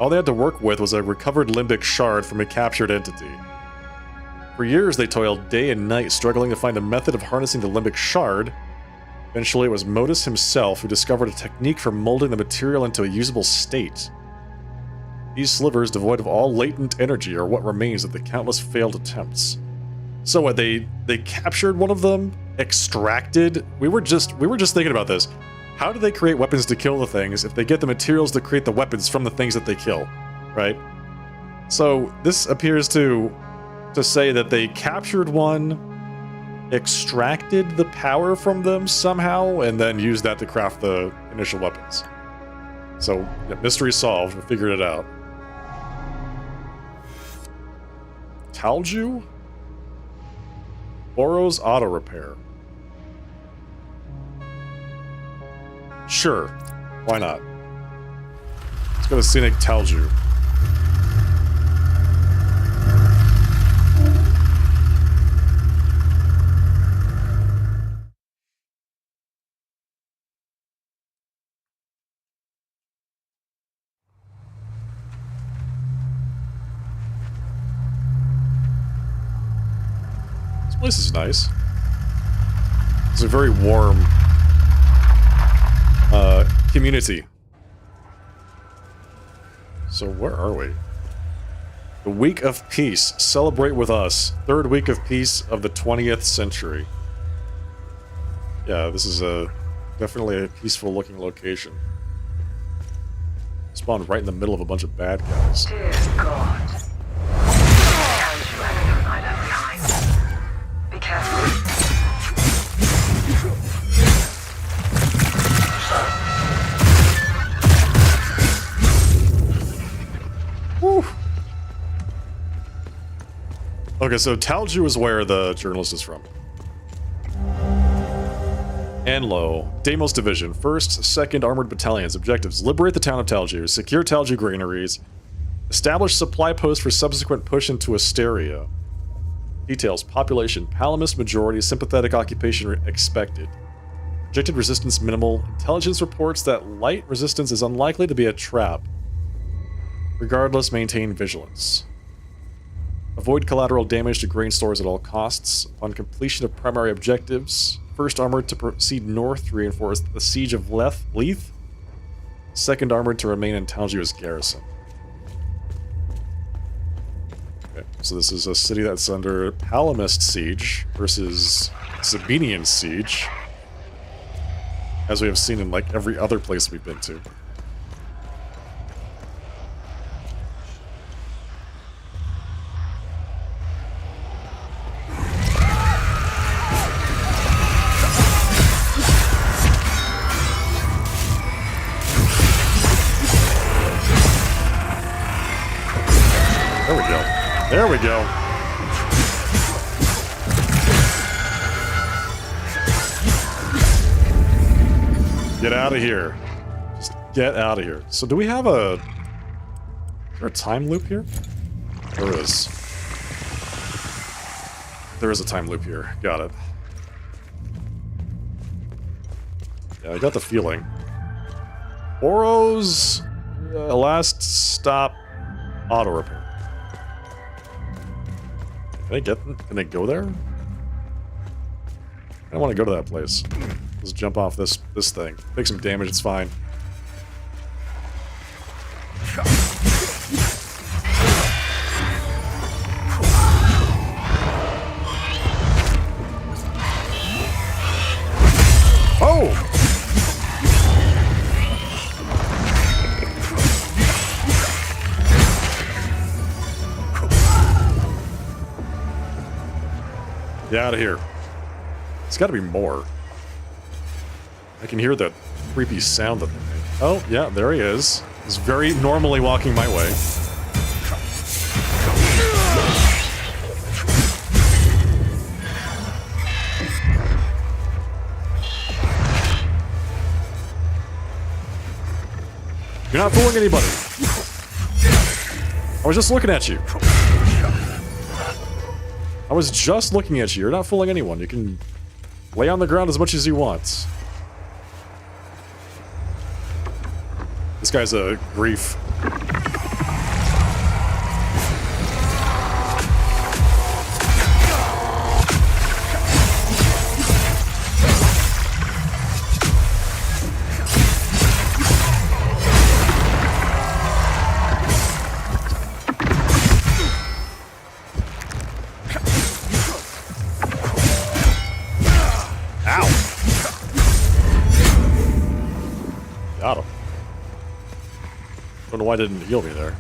All they had to work with was a recovered limbic shard from a captured entity. For years they toiled day and night, struggling to find a method of harnessing the limbic shard. Eventually it was Modus himself who discovered a technique for molding the material into a usable state. These slivers, devoid of all latent energy, are what remains of the countless failed attempts. So what, they captured one of them? Extracted? We were just thinking about this. How do they create weapons to kill the things if they get the materials to create the weapons from the things that they kill, right? So this appears to say that they captured one, extracted the power from them somehow, and then used that to craft the initial weapons. So, yeah, mystery solved. We figured it out. Talju? Boros Auto Repair. Sure. Why not? Let's go to Scenic Talju. This place is nice. It's a very warm community. So where are we? The Week of Peace. Celebrate with us. Third week of peace of the 20th century. Yeah, this is definitely a peaceful looking location. Spawned right in the middle of a bunch of bad guys. Dear God. I left behind. Be careful. Whew. Okay, so Talju is where the journalist is from. Anlo, Deimos Division, 1st, 2nd Armored Battalions. Objectives: liberate the town of Talju, secure Talju granaries, establish supply posts for subsequent push into Asteria. Details: population, Palamist majority, sympathetic occupation expected. Projected resistance minimal. Intelligence reports that light resistance is unlikely to be a trap. Regardless, maintain vigilance. Avoid collateral damage to grain stores at all costs. Upon completion of primary objectives, 1st Armored to proceed north to reinforce the siege of Leith. 2nd Armored to remain in Talju as garrison. Okay, so this is a city that's under Palamist siege versus Sabinian siege, as we have seen in like every other place we've been to. There we go. There we go. Get out of here. Just get out of here. So do we have a... Is there a time loop here? There is. There is a time loop here. Got it. Yeah, I got the feeling. Boro's last stop auto repair. Can I go there? I don't want to go to that place. Let's jump off this thing. Take some damage, it's fine. Oh! Get out of here. It's got to be more. I can hear that creepy sound that they make. Oh, yeah, there he is. He's very normally walking my way. You're not fooling anybody. I was just looking at you. I was just looking at you. You're not fooling anyone. You can lay on the ground as much as you want. This guy's a grief. Got him. Don't know why it didn't heal me there.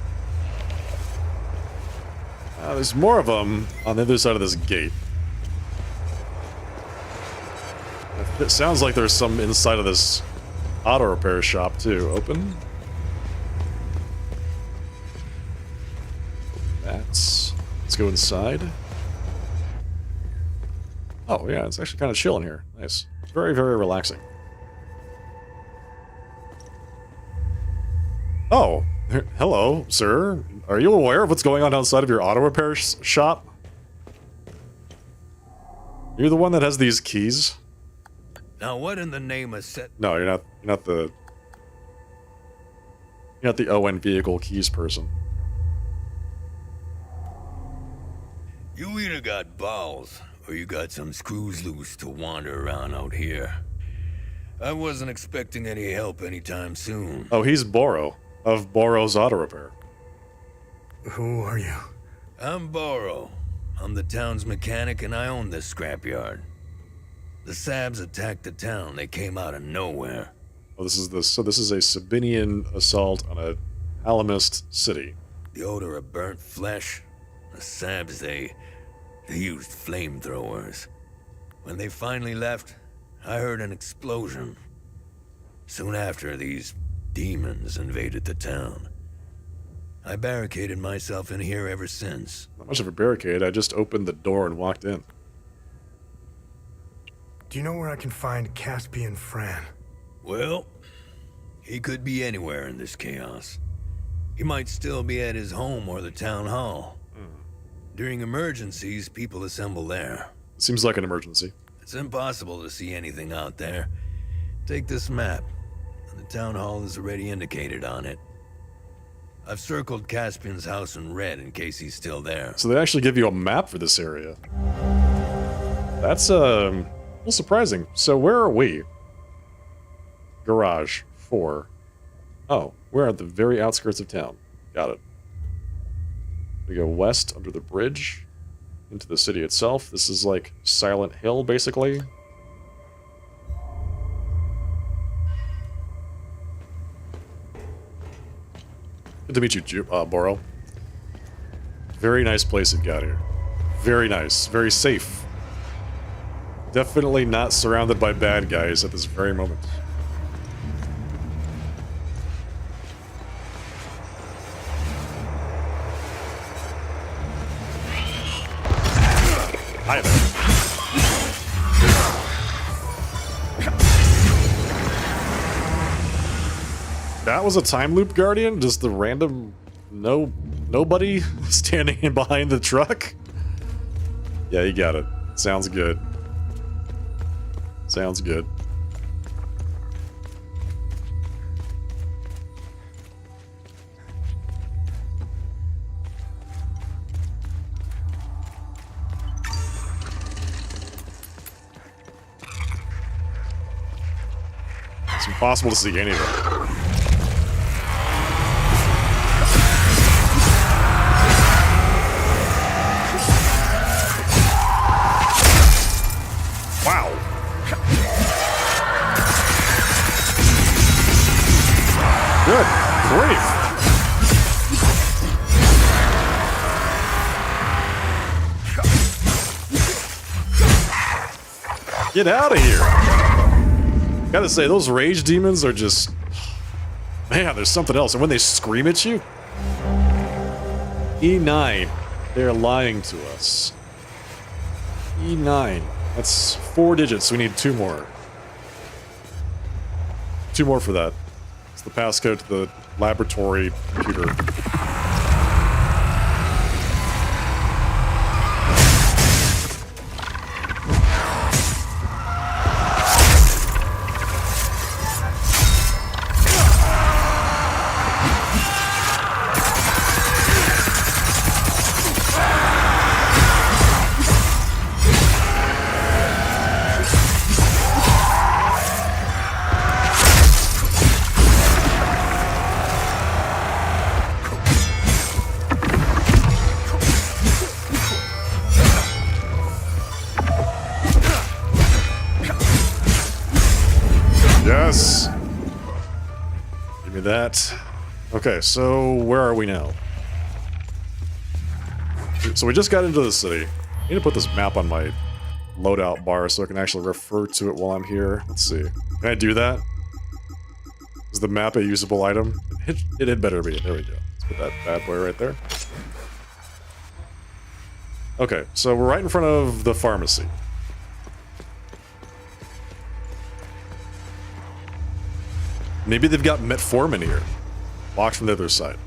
There's more of them on the other side of this gate. It sounds like there's some inside of this auto repair shop too. Open. Let's go inside. Oh yeah, it's actually kind of chill in here. Nice. Very, very relaxing. Oh, hello, sir. Are you aware of what's going on outside of your auto repair shop? You're the one that has these keys? Now, what in the name of set? No, you're not the ON vehicle keys person. You either got balls, or you got some screws loose to wander around out here. I wasn't expecting any help anytime soon. Oh, he's Boro, of Boro's Auto Repair. Who are you? I'm Boro. I'm the town's mechanic and I own this scrapyard. The Sabs attacked the town. They came out of nowhere. Oh, this is a Sabinian assault on a Alamist city. The odor of burnt flesh. The Sabs, they used flamethrowers. When they finally left, I heard an explosion. Soon after, these demons invaded the town. I barricaded myself in here ever since. Not much of a barricade, I just opened the door and walked in. Do you know where I can find Caspian Fran? Well, he could be anywhere in this chaos. He might still be at his home or the town hall. During emergencies, people assemble there. Seems like an emergency. It's impossible to see anything out there. Take this map. The town hall is already indicated on it. I've circled Caspian's house in red in case he's still there. So they actually give you a map for this area. That's a little surprising. So where are we? Garage 4. Oh, we're at the very outskirts of town. Got it. We go west under the bridge into the city itself. This is like Silent Hill, basically. Good to meet you, Boro. Very nice place you've got here. Very nice. Very safe. Definitely not surrounded by bad guys at this very moment. Hi there. That was a time loop guardian? Just the random nobody standing in behind the truck? Yeah, you got it. Sounds good. Sounds good. It's impossible to see anything. Wow. Good grief. Get out of here. Gotta say, those rage demons are just... Man, there's something else. And when they scream at you... E9. They're lying to us. E9. That's 4 digits. We need 2 more. 2 more for that. It's the passcode to the laboratory computer. Yes! Give me that. Okay, so where are we now? So we just got into the city. I need to put this map on my loadout bar so I can actually refer to it while I'm here. Let's see. Can I do that? Is the map a usable item? It had better be. There we go. Let's put that bad boy right there. Okay, so we're right in front of the pharmacy. Maybe they've got metformin here. Locked from the other side.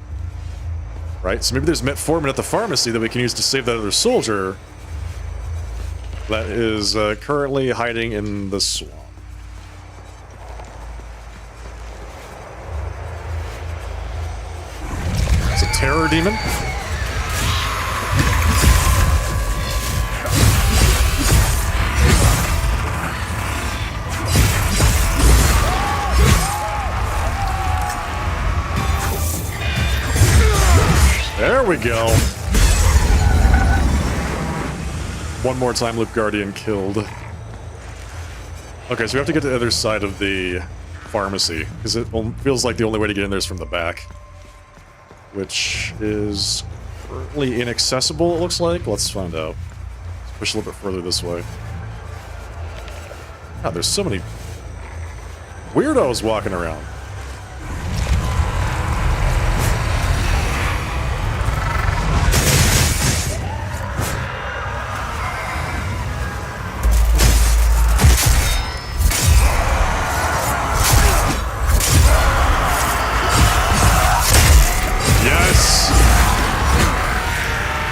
Right? So maybe there's metformin at the pharmacy that we can use to save that other soldier that is currently hiding in the swamp. It's a terror demon. There we go. One more time loop guardian killed. Okay, so we have to get to the other side of the pharmacy, because it feels like the only way to get in there is from the back. Which is currently inaccessible, it looks like. Let's find out. Let's push a little bit further this way. God, there's so many weirdos walking around.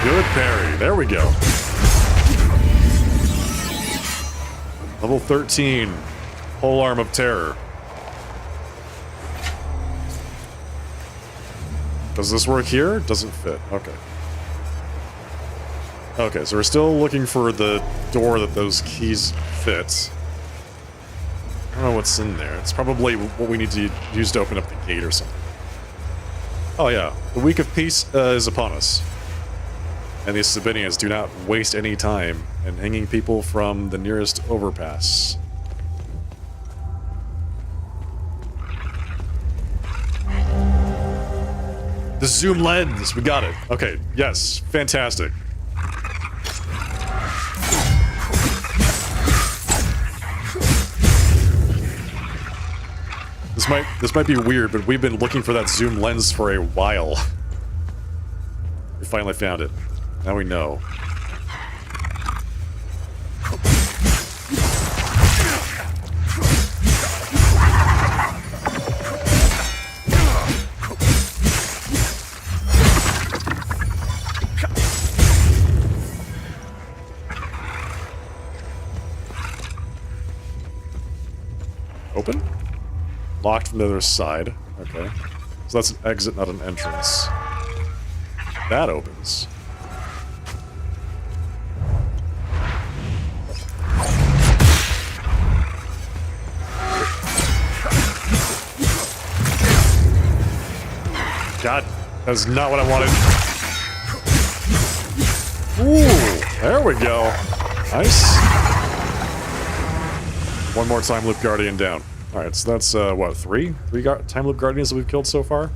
Good parry. There we go. Level 13. Whole arm of terror. Does this work here? Doesn't fit. Okay. Okay, so we're still looking for the door that those keys fit. I don't know what's in there. It's probably what we need to use to open up the gate or something. Oh yeah, the week of peace is upon us. And these Sabinians do not waste any time in hanging people from the nearest overpass. The zoom lens, we got it. Okay, yes, fantastic. This might be weird, but we've been looking for that zoom lens for a while. We finally found it. Now we know. open? Locked from the other side. Okay. So that's an exit, not an entrance. That opens. God, that's not what I wanted. Ooh, there we go. Nice. One more time loop guardian down. Alright, so that's, what, three? Three time loop guardians that we've killed so far?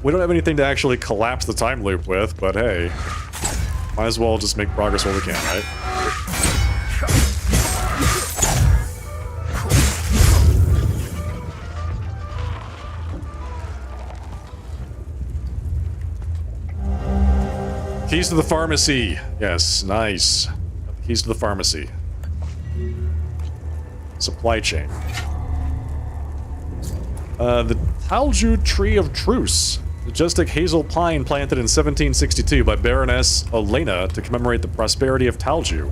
We don't have anything to actually collapse the time loop with, but hey. Might as well just make progress while we can, right? Keys to the pharmacy. Yes, nice. Keys to the pharmacy. Supply chain. The Talju Tree of Truce. Majestic hazel pine planted in 1762 by Baroness Elena to commemorate the prosperity of Talju.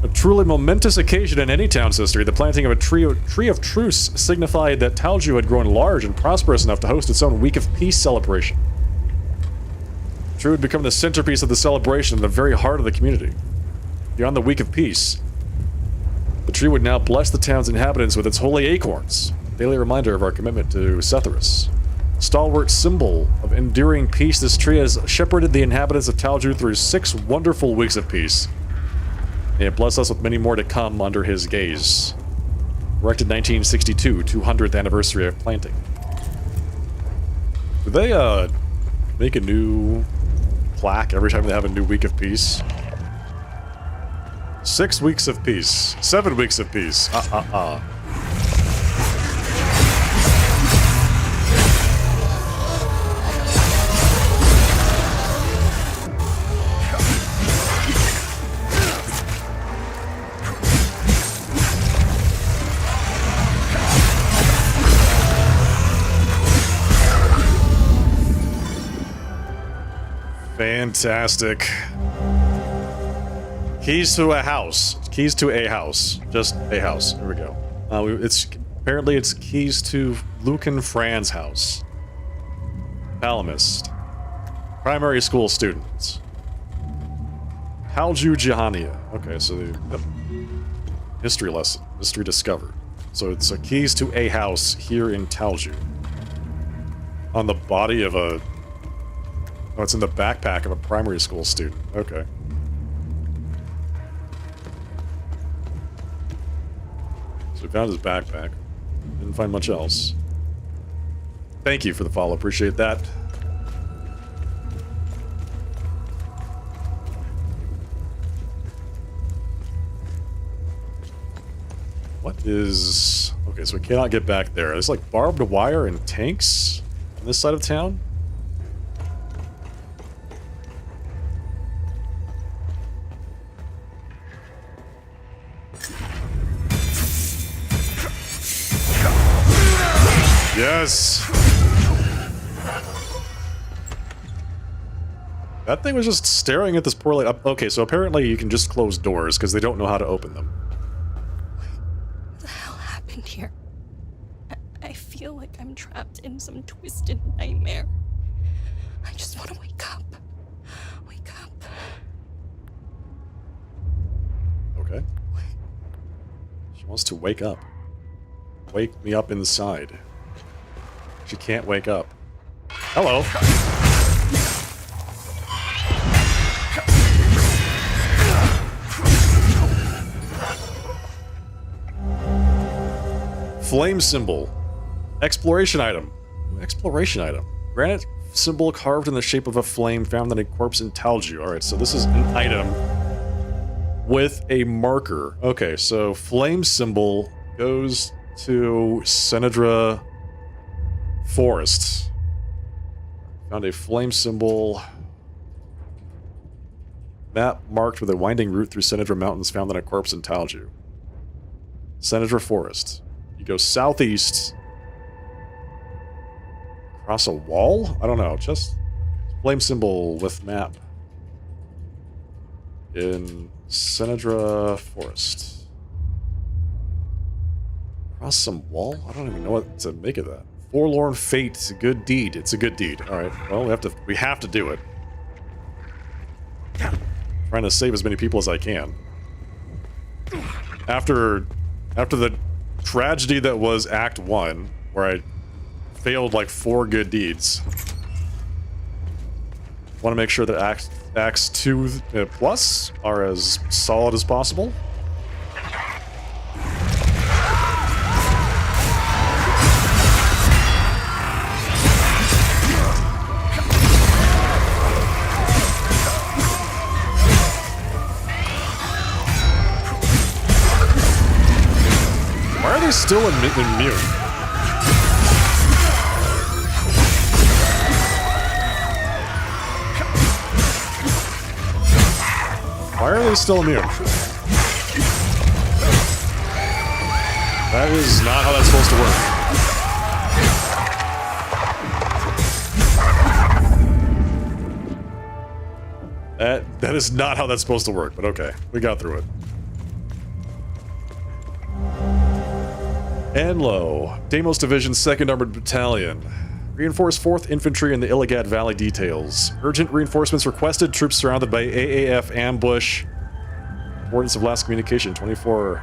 A truly momentous occasion in any town's history, the planting of a tree of truce signified that Talju had grown large and prosperous enough to host its own Week of Peace celebration. The tree would become the centerpiece of the celebration in the very heart of the community. Beyond the Week of Peace, the tree would now bless the town's inhabitants with its holy acorns, a daily reminder of our commitment to Sethras. Stalwart symbol of enduring peace, this tree has shepherded the inhabitants of Talju through 6 wonderful weeks of peace. May it bless us with many more to come under his gaze. Erected 1962, 200th anniversary of planting. Do they, make a new plaque every time they have a new week of peace? 6 weeks of peace. 7 weeks of peace. Fantastic. Keys to a house. Keys to a house. Just a house. Here we go. Apparently it's keys to Lucan Fran's house. Palamist. Primary school students. Talju Jahania. Okay, so the history lesson. History discovered. So it's a keys to a house here in Talju. On the body of a... Oh, it's in the backpack of a primary school student. Okay. So we found his backpack. Didn't find much else. Thank you for the follow. Appreciate that. What is... Okay, so we cannot get back there. There's like barbed wire and tanks on this side of town. Yes! That thing was just staring at this poor lady. Okay, so apparently you can just close doors because they don't know how to open them. What the hell happened here? I feel like I'm trapped in some twisted nightmare. I just want to wake up. Wake up. Okay. She wants to wake up. Wake me up inside. She can't wake up. Hello. Flame symbol. Exploration item. Exploration item. Granite symbol carved in the shape of a flame found in a corpse in Talju. Alright, so this is an item with a marker. Okay, so flame symbol goes to Senedra Forest. Found a flame symbol. Map marked with a winding route through Senedra Mountains found in a corpse in Talju. Senedra Forest. You go southeast. Across a wall? I don't know. Just flame symbol with map. In Senedra Forest. Cross some wall? I don't even know what to make of that. Forlorn fate, it's a good deed. It's a good deed. Alright, well, we have to do it. Trying to save as many people as I can. After the tragedy that was Act 1, where I failed like 4 good deeds. Want to make sure that Acts 2 plus are as solid as possible. Why are they still immune? Why are they still immune? That is not how that's supposed to work. That is not how that's supposed to work, but okay. We got through it. Enlo, Deimos Division 2nd Armored Battalion. Reinforce 4th Infantry in the Illigat Valley details. Urgent reinforcements requested. Troops surrounded by AAF ambush. Coordinates of last communication, 24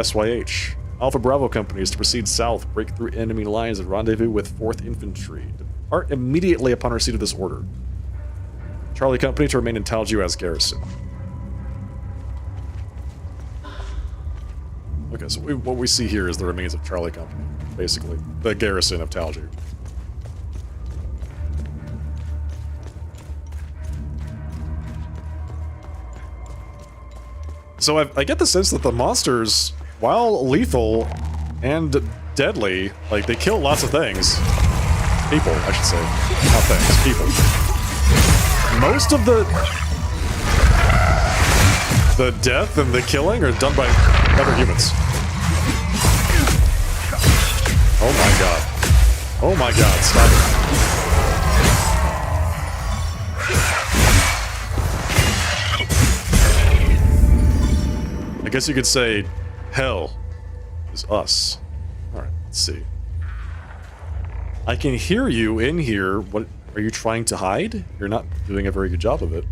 SYH. Alpha Bravo companies to proceed south, break through enemy lines and rendezvous with 4th Infantry. Depart immediately upon receipt of this order. Charlie Company to remain in Talju as garrison. Okay, so what we see here is the remains of Charlie Company, basically. The garrison of Talju. So I get the sense that the monsters, while lethal and deadly, like, they kill lots of things. People, I should say. Not things, people. Most of the death and the killing are done by other humans. Oh my god. Oh my god, stop it. I guess you could say hell is us. Alright, let's see. I can hear you in here. What are you trying to hide? You're not doing a very good job of it.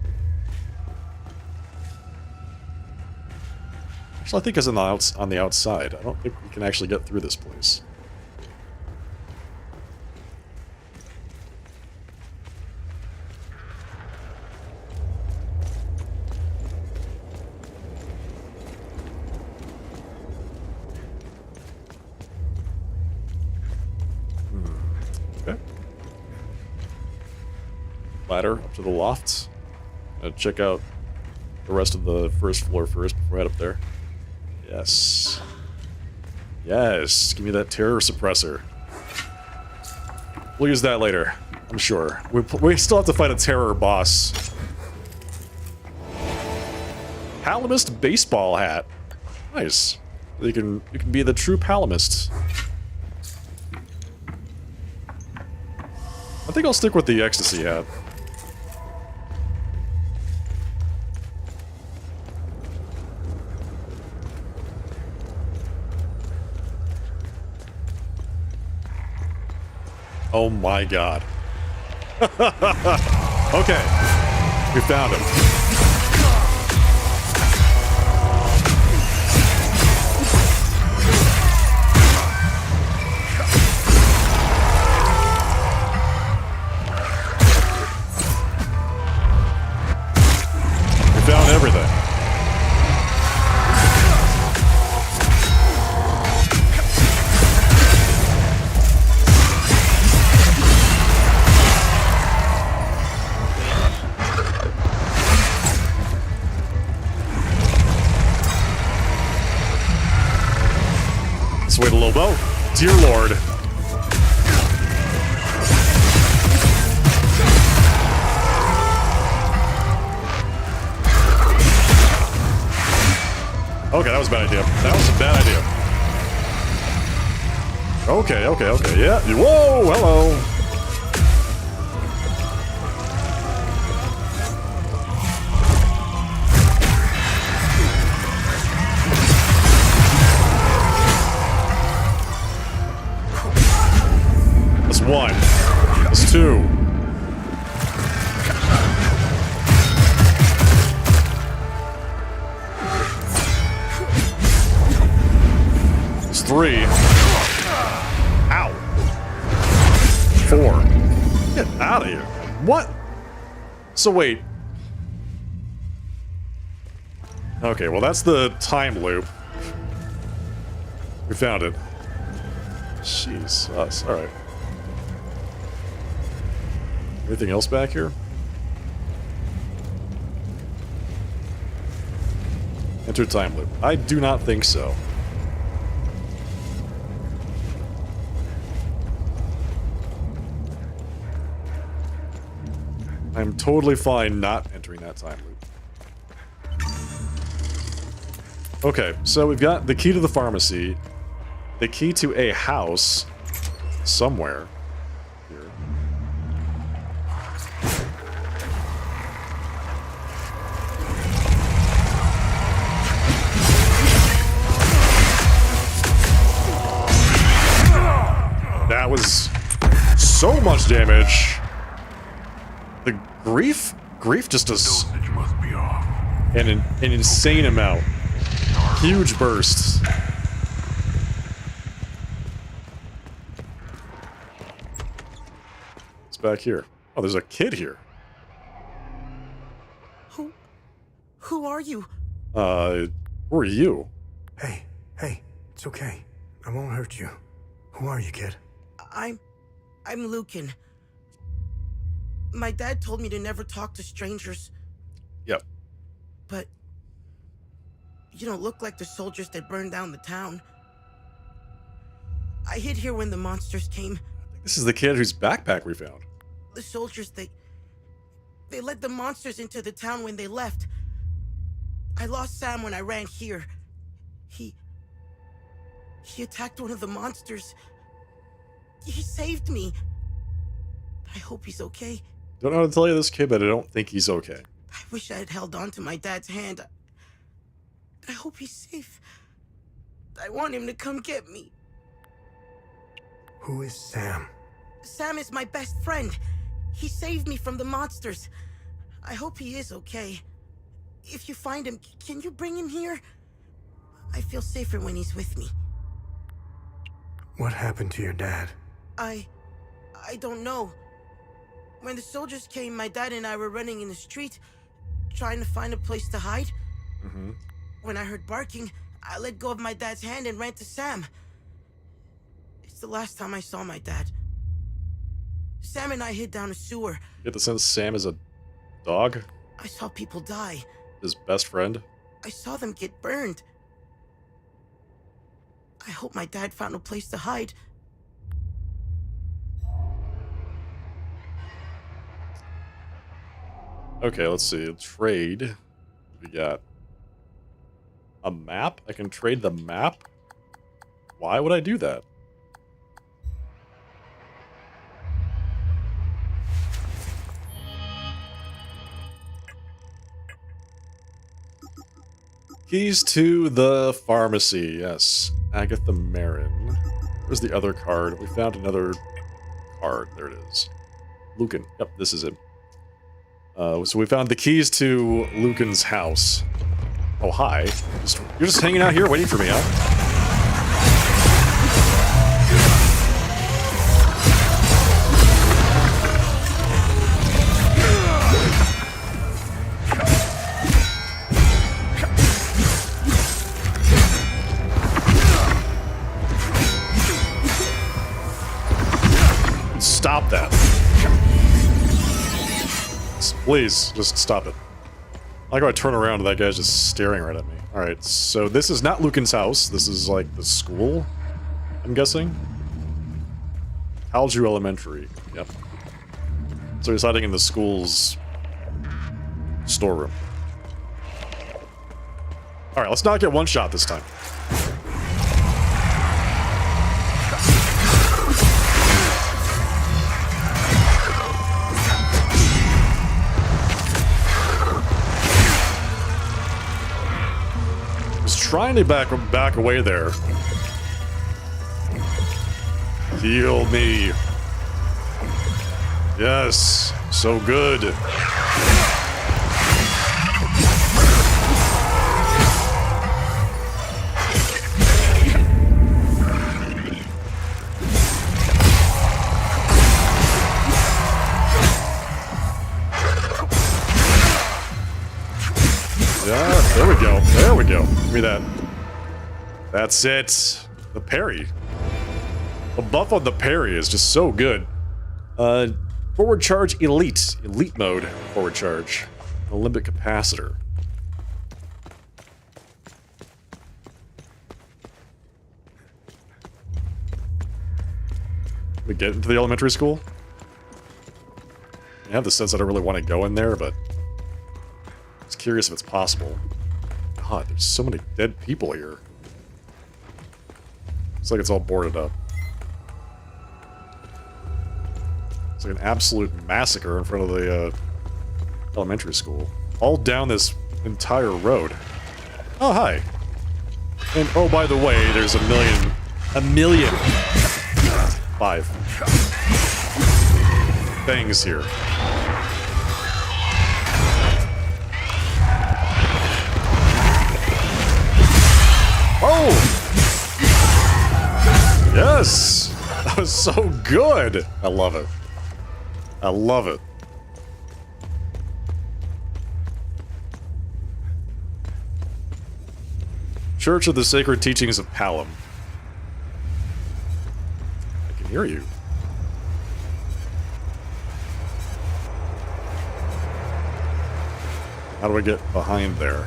Actually, I think it's on the outside. I don't think we can actually get through this place. Okay. Ladder up to the loft. Check out the rest of the first floor first before I head up there. Yes. Yes, give me that terror suppressor. We'll use that later, I'm sure. We still have to fight a terror boss. Palamist baseball hat. Nice. You can be the true Palamist. I think I'll stick with the ecstasy hat. Oh my god. Okay. We found him. We found everything. Let's wait a little bow. Dear Lord. Okay, that was a bad idea. That was a bad idea. Okay, okay, okay. Yeah. Whoa, hello. free. Ow. 4. Get out of here. What? So wait. Okay, well that's the time loop. We found it. Jesus. Alright. Anything else back here? Enter time loop. I do not think so. I'm totally fine not entering that time loop. Okay, so we've got the key to the pharmacy, the key to a house somewhere here. That was so much damage. The grief just does an insane amount. Huge bursts. It's back here. Oh, there's a kid here. Who are you? Who are you? Hey, it's okay. I won't hurt you. Who are you, kid? I'm Lucan. My dad told me to never talk to strangers. Yep. But you don't look like the soldiers that burned down the town. I hid here when the monsters came. This is the kid whose backpack we found. The soldiers, they let the monsters into the town when they left. I lost Sam when I ran here. He attacked one of the monsters. He saved me. I hope he's okay. Don't know how to tell you this kid, but I don't think he's okay. I wish I had held on to my dad's hand. I hope he's safe. I want him to come get me. Who is Sam? Sam is my best friend. He saved me from the monsters. I hope he is okay. If you find him, can you bring him here? I feel safer when he's with me. What happened to your dad? I don't know. When the soldiers came, my dad and I were running in the street, trying to find a place to hide. Mm-hmm. When I heard barking, I let go of my dad's hand and ran to Sam. It's the last time I saw my dad. Sam and I hid down a sewer. You get the sense Sam is a dog? I saw people die. His best friend? I saw them get burned. I hope my dad found a place to hide. Okay, let's see. Trade. We got a map? I can trade the map? Why would I do that? Keys to the pharmacy. Yes. Agatha Marin. Where's the other card? We found another card. There it is. Lucan. Yep, this is it. So we found the keys to Lucan's house. Oh, hi. You're just hanging out here waiting for me, huh? Stop that. Please, just stop it. I gotta turn around and that guy's just staring right at me. Alright, so this is not Lucan's house. This is like the school, I'm guessing. Alju Elementary. Yep. So he's hiding in the school's storeroom. Alright, let's not get one shot this time. Trying to back away there. Heal me. Yes, so good. Yeah, there we go. There we go. Give me that. That's it. The parry. The buff on the parry is just so good. Forward charge elite. Elite mode forward charge. Olympic capacitor. We get into the elementary school? I have the sense I don't really want to go in there, but I was curious if it's possible. God, there's so many dead people here. It's like it's all boarded up. It's like an absolute massacre in front of the elementary school. All down this entire road. Oh, hi. And oh, by the way, there's a million 5 things here. Oh! Yes! That was so good! I love it. I love it. Church of the Sacred Teachings of Palom. I can hear you. How do I get behind there?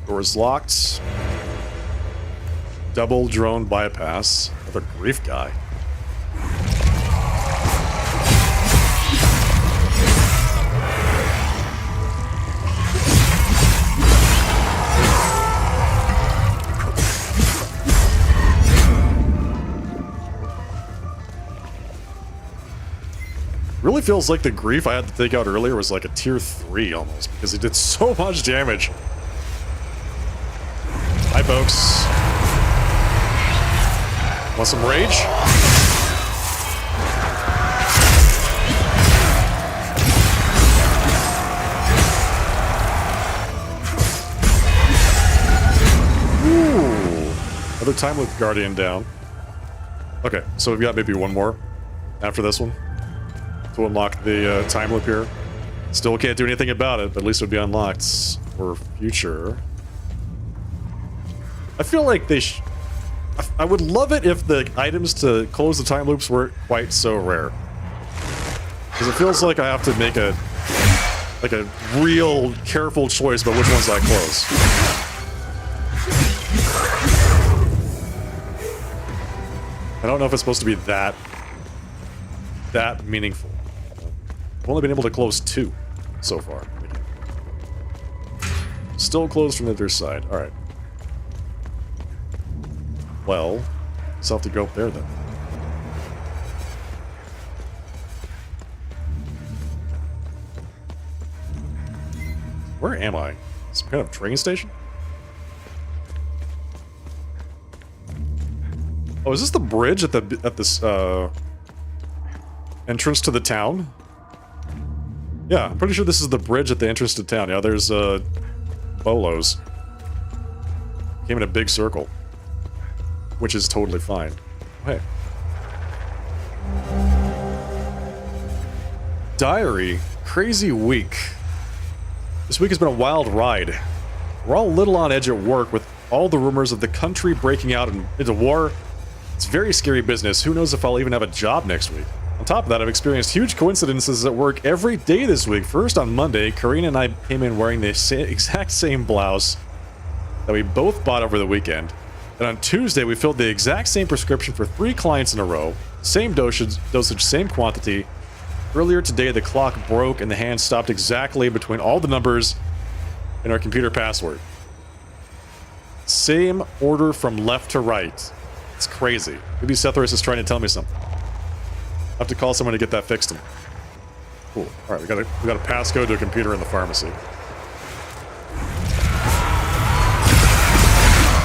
Doors locked. Double drone bypass. Another grief guy. Really feels like the grief I had to take out earlier was like a tier 3 almost, because he did so much damage. Hi, folks. Want some rage? Ooh. Another time with Guardian down. Okay, so we've got maybe one more after this one to unlock the time loop here. Still can't do anything about it, but at least it would be unlocked for future. I feel like they I would love it if the items to close the time loops weren't quite so rare. Because it feels like I have to make a real careful choice about which ones I close. I don't know if it's supposed to be that meaningful. I've only been able to close 2 so far. Still closed from the other side. Alright. Well, so I'll have to go up there then. Where am I? Some kind of train station? Oh, is this the bridge at this entrance to the town? Yeah, I'm pretty sure this is the bridge at the entrance to town. Yeah, there's bolos. Came in a big circle, which is totally fine. Hey. Diary, crazy week. This week has been a wild ride. We're all a little on edge at work with all the rumors of the country breaking out into war. It's very scary business. Who knows if I'll even have a job next week. On top of that, I've experienced huge coincidences at work every day this week. First, on Monday, Karina and I came in wearing the exact same blouse that we both bought over the weekend. And on Tuesday, we filled the exact same prescription for 3 clients in a row. Same dosage, same quantity. Earlier today, the clock broke and the hand stopped exactly between all the numbers in our computer password. Same order from left to right. It's crazy. Maybe Sethros is trying to tell me something. I'll have to call someone to get that fixed. Cool. All right, we got a passcode to a computer in the pharmacy.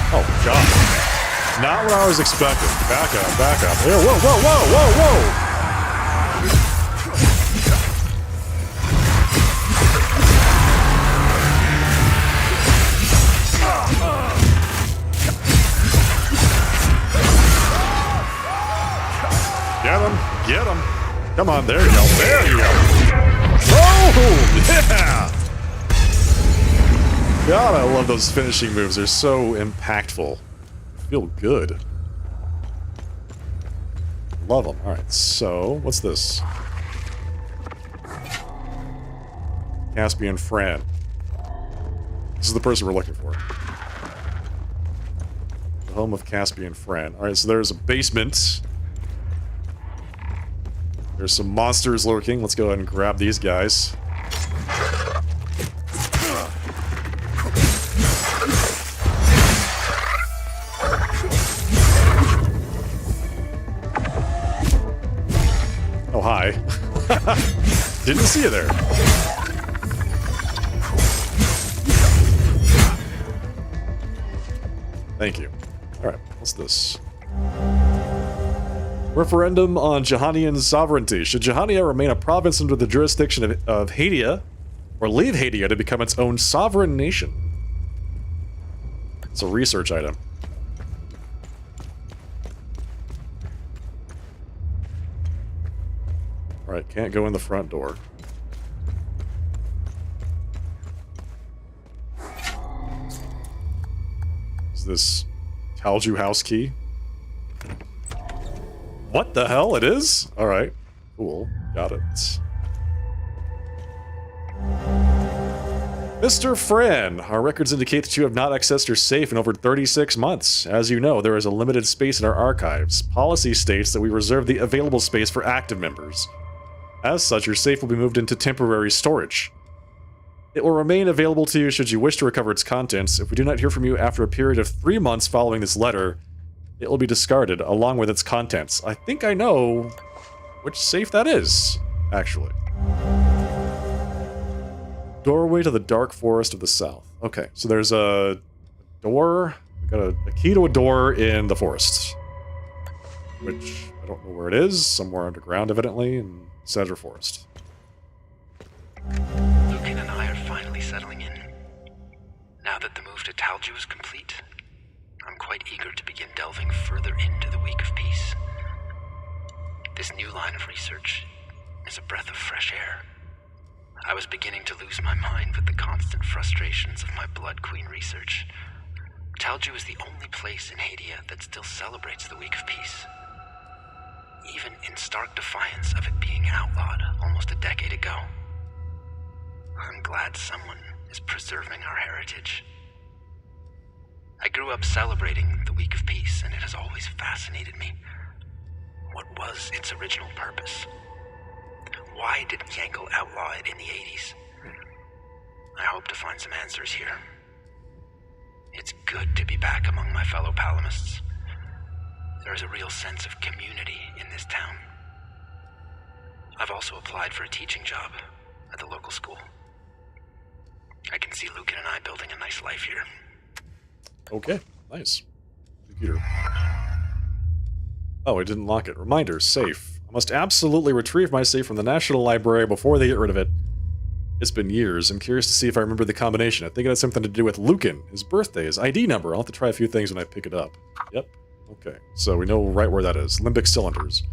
Oh God! Not what I was expecting. Back up, back up. Here, whoa, whoa, whoa, whoa, whoa! Get him! Get him! Come on, there you go. There you go. Oh, yeah! God, I love those finishing moves. They're so impactful. Feel good. Love them. All right, so what's this? Caspian Fran. This is the person we're looking for. The home of Caspian Fran. All right, so there's a basement. There's some monsters lurking. Let's go ahead and grab these guys. Oh, hi. Didn't see you there. Thank you. Alright, what's this? Referendum on Jahanian sovereignty. Should Jahania remain a province under the jurisdiction of Hadia, or leave Hadia to become its own sovereign nation? It's a research item. Alright, can't go in the front door. Is this Talju house key? What the hell? It is? Alright. Cool. Got it. Mr. Fran, our records indicate that you have not accessed your safe in over 36 months. As you know, there is a limited space in our archives. Policy states that we reserve the available space for active members. As such, your safe will be moved into temporary storage. It will remain available to you should you wish to recover its contents. If we do not hear from you after a period of 3 months following this letter, it will be discarded along with its contents. I think I know which safe that is, actually. Doorway to the dark forest of the south. Okay, so there's a door. We got a key to a door in the forest, which I don't know where it is. Somewhere underground, evidently, in Cedar Forest. Lucan and I are finally settling in. Now that the move to Talju is complete, I'm quite eager to begin delving further into the Week of Peace. This new line of research is a breath of fresh air. I was beginning to lose my mind with the constant frustrations of my Blood Queen research. Talju is the only place in Hadia that still celebrates the Week of Peace, even in stark defiance of it being outlawed almost a decade ago. I'm glad someone is preserving our heritage. I grew up celebrating the Week of Peace, and it has always fascinated me. What was its original purpose? Why did Yankel outlaw it in the 80s? I hope to find some answers here. It's good to be back among my fellow Palamists. There is a real sense of community in this town. I've also applied for a teaching job at the local school. I can see Lucan and I building a nice life here. Okay, nice. Computer. Oh, I didn't lock it. Reminder, safe. I must absolutely retrieve my safe from the National Library before they get rid of it. It's been years. I'm curious to see if I remember the combination. I think it has something to do with Lucan, his birthday, his ID number. I'll have to try a few things when I pick it up. Yep. Okay, so we know right where that is. Limbic cylinders.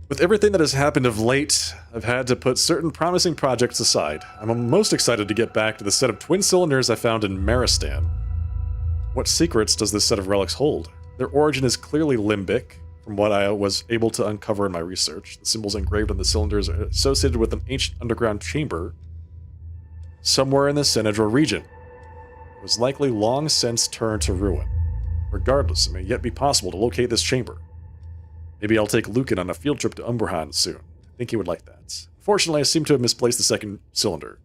With everything that has happened of late, I've had to put certain promising projects aside. I'm most excited to get back to the set of twin cylinders I found in Maristan. What secrets does this set of relics hold? Their origin is clearly limbic, from what I was able to uncover in my research. The symbols engraved on the cylinders are associated with an ancient underground chamber somewhere in the Senedra region. It was likely long since turned to ruin. Regardless, it may yet be possible to locate this chamber. Maybe I'll take Lucan on a field trip to Umberhan soon. I think he would like that. Unfortunately, I seem to have misplaced the second cylinder.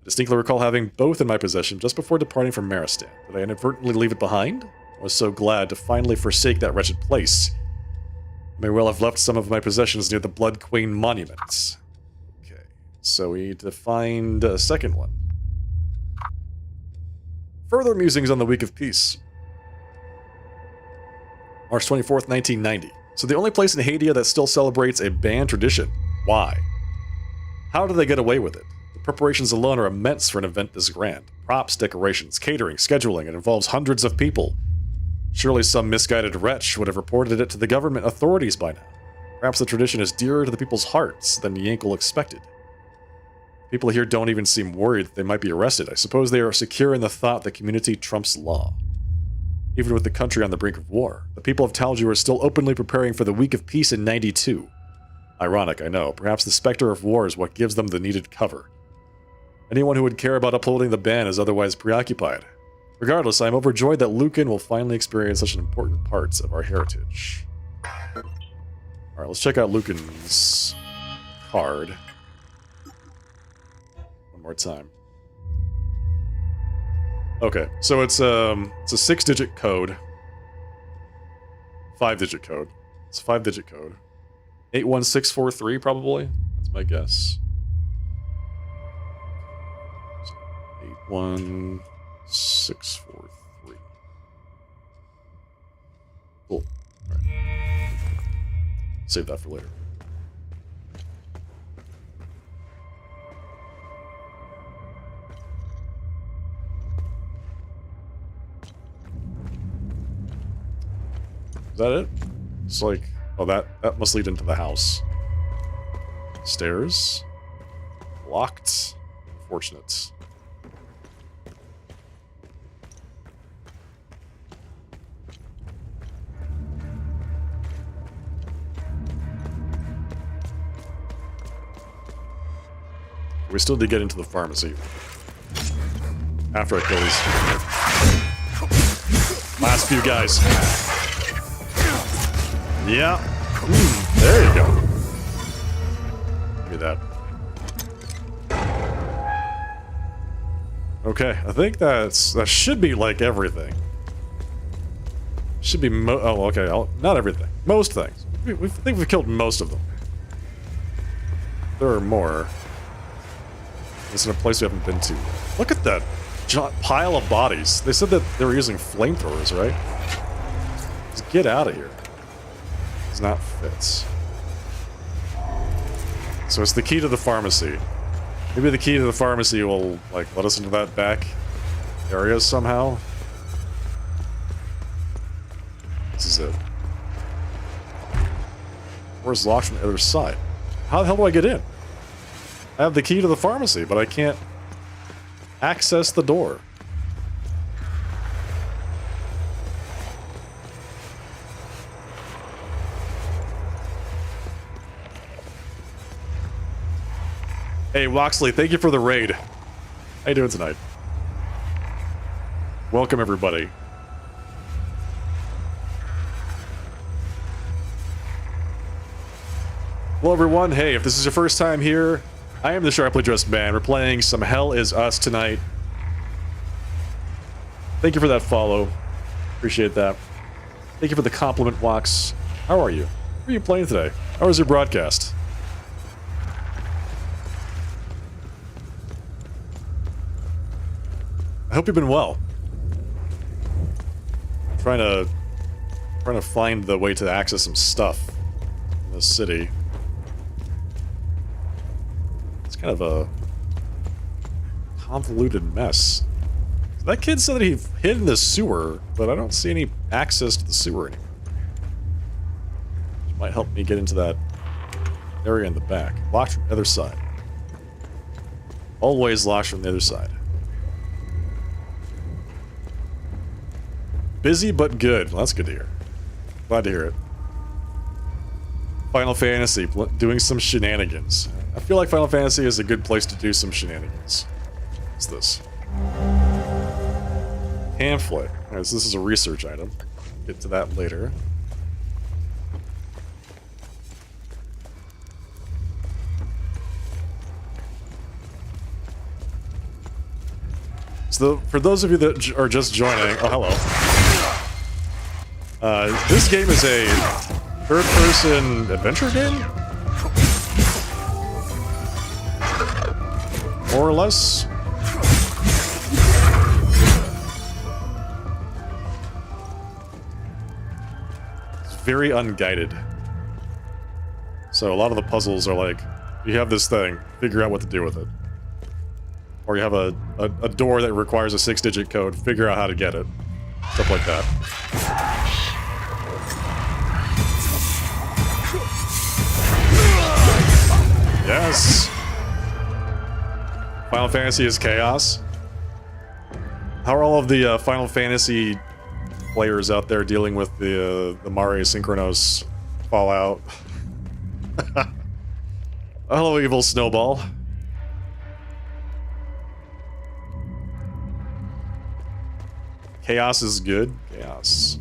I distinctly recall having both in my possession just before departing from Maristan. Did I inadvertently leave it behind? I was so glad to finally forsake that wretched place. I may well have left some of my possessions near the Blood Queen monuments. Okay, so we need to find a second one. Further musings on the Week of Peace. March 24th, 1990. So the only place in Hadia that still celebrates a band tradition. Why? How do they get away with it? The preparations alone are immense for an event this grand. Props, decorations, catering, scheduling. It involves hundreds of people. Surely some misguided wretch would have reported it to the government authorities by now. Perhaps the tradition is dearer to the people's hearts than Yankel expected. People here don't even seem worried that they might be arrested. I suppose they are secure in the thought that community trumps law. Even with the country on the brink of war, the people of Talju are still openly preparing for the Week of Peace in 92. Ironic, I know. Perhaps the specter of war is what gives them the needed cover. Anyone who would care about upholding the ban is otherwise preoccupied. Regardless, I am overjoyed that Lucan will finally experience such an important part of our heritage. Alright, let's check out Lucan's card. One more time. Okay, so it's a 6-digit code. 5-digit code. It's a 5-digit code. 81643, probably. That's my guess. 81643. Cool. Alright. Save that for later. Is that it? It's like, oh, that must lead into the house. Stairs. Locked. Unfortunate. We still did get into the pharmacy. After I kill these last few guys. Yeah. There you go. Give me that. Okay, I think that should be like everything. Should be oh, okay, not everything. Most things. I think we've killed most of them. There are more. It's in a place we haven't been to. Look at that pile of bodies. They said that they were using flamethrowers, right? Just get out of here. Does not fit. So it's the key to the pharmacy. Maybe the key to the pharmacy will, like, let us into that back area somehow. This is it. Where's locked from the other side? How the hell do I get in? I have the key to the pharmacy, but I can't access the door. Hey, Woxley, thank you for the raid. How you doing tonight? Welcome, everybody. Hello, everyone. Hey, if this is your first time here, I am the Sharply Dressed Man. We're playing some Hell Is Us tonight. Thank you for that follow. Appreciate that. Thank you for the compliment, Wox. How are you? What are you playing today? How was your broadcast? I hope you've been well. I'm trying to find the way to access some stuff in the city. It's kind of a convoluted mess. That kid said that he hid in the sewer, but I don't see any access to the sewer anymore. Which might help me get into that area in the back. Locked from the other side. Always locked from the other side. Busy but good. Well, that's good to hear. Glad to hear it. Final Fantasy, doing some shenanigans. I feel like Final Fantasy is a good place to do some shenanigans. What's this? Pamphlet. Alright, so this is a research item. Get to that later. So, for those of you that are just joining, oh, hello. This game is a third-person adventure game? More or less. It's very unguided. So a lot of the puzzles are like, you have this thing, figure out what to do with it. Or you have a door that requires a 6-digit code, figure out how to get it. Stuff like that. is chaos. How are all of the Final Fantasy players out there dealing with the Mare Synchronos fallout? Hello, evil snowball. Chaos is good. Chaos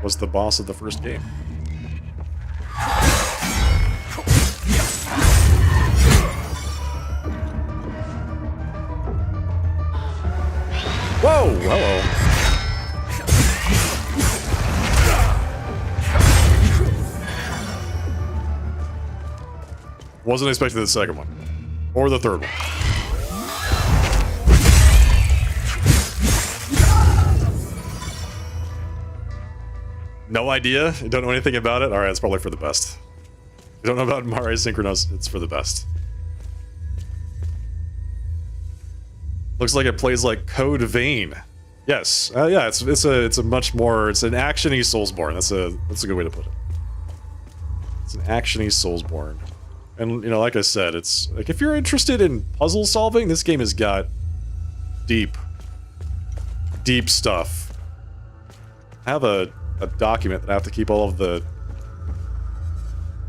was the boss of the first game. Whoa! Hello. Wasn't expecting the second one. Or the third one. No idea? You don't know anything about it? Alright, it's probably for the best. You don't know about Mare Synchronos, it's for the best. Looks like it plays like Code Vein. Yes. Yeah, it's a much more, it's an action-y Soulsborne. That's a good way to put it. It's an action-y Soulsborne. And, you know, like I said, it's like if you're interested in puzzle solving, this game has got deep stuff. I have a document that I have to keep all of the,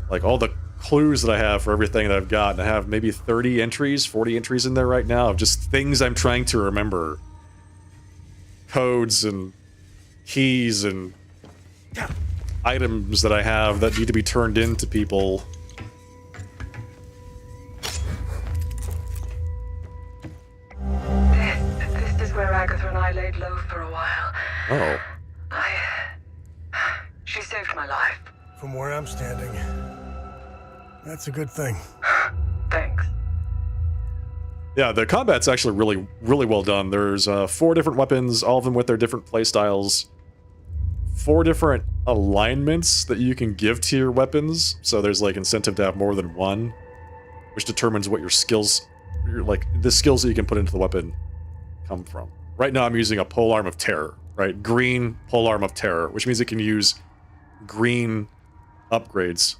like, all the clues that I have for everything that I've got, and I have maybe 30 entries, 40 entries in there right now of just things I'm trying to remember. Codes and keys and items that I have that need to be turned into people. This is where Agatha and I laid low for a while. Oh. She saved my life. From where I'm standing, that's a good thing. Thanks. Yeah, the combat's actually really well done. There's 4 different weapons, all of them with their different playstyles. 4 different alignments that you can give to your weapons. So there's like incentive to have more than one, which determines what your skills, the skills that you can put into the weapon come from. Right now I'm using a polearm of terror, right? Green polearm of terror, which means it can use green upgrades.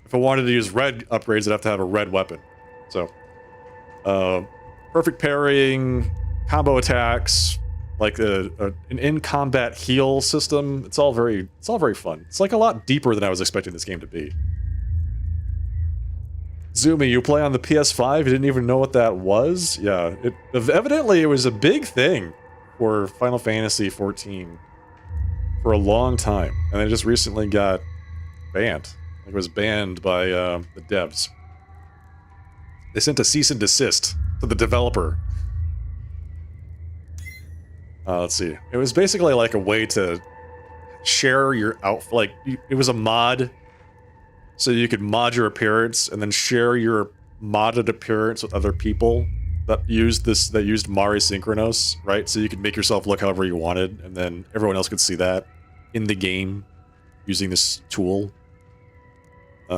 If I wanted to use red upgrades, I'd have to have a red weapon. So, perfect parrying, combo attacks, like an in-combat heal system. It's all very fun. It's like a lot deeper than I was expecting this game to be. Zumi, you play on the PS5? You didn't even know what that was? Yeah, evidently it was a big thing for Final Fantasy XIV for a long time, and it just recently got banned. It was banned by the devs. They sent a cease and desist to the developer. Let's see. It was basically like a way to share your outfit. Like, it was a mod, so you could mod your appearance and then share your modded appearance with other people that used Mare Synchronos, right? So you could make yourself look however you wanted, and then everyone else could see that in the game using this tool.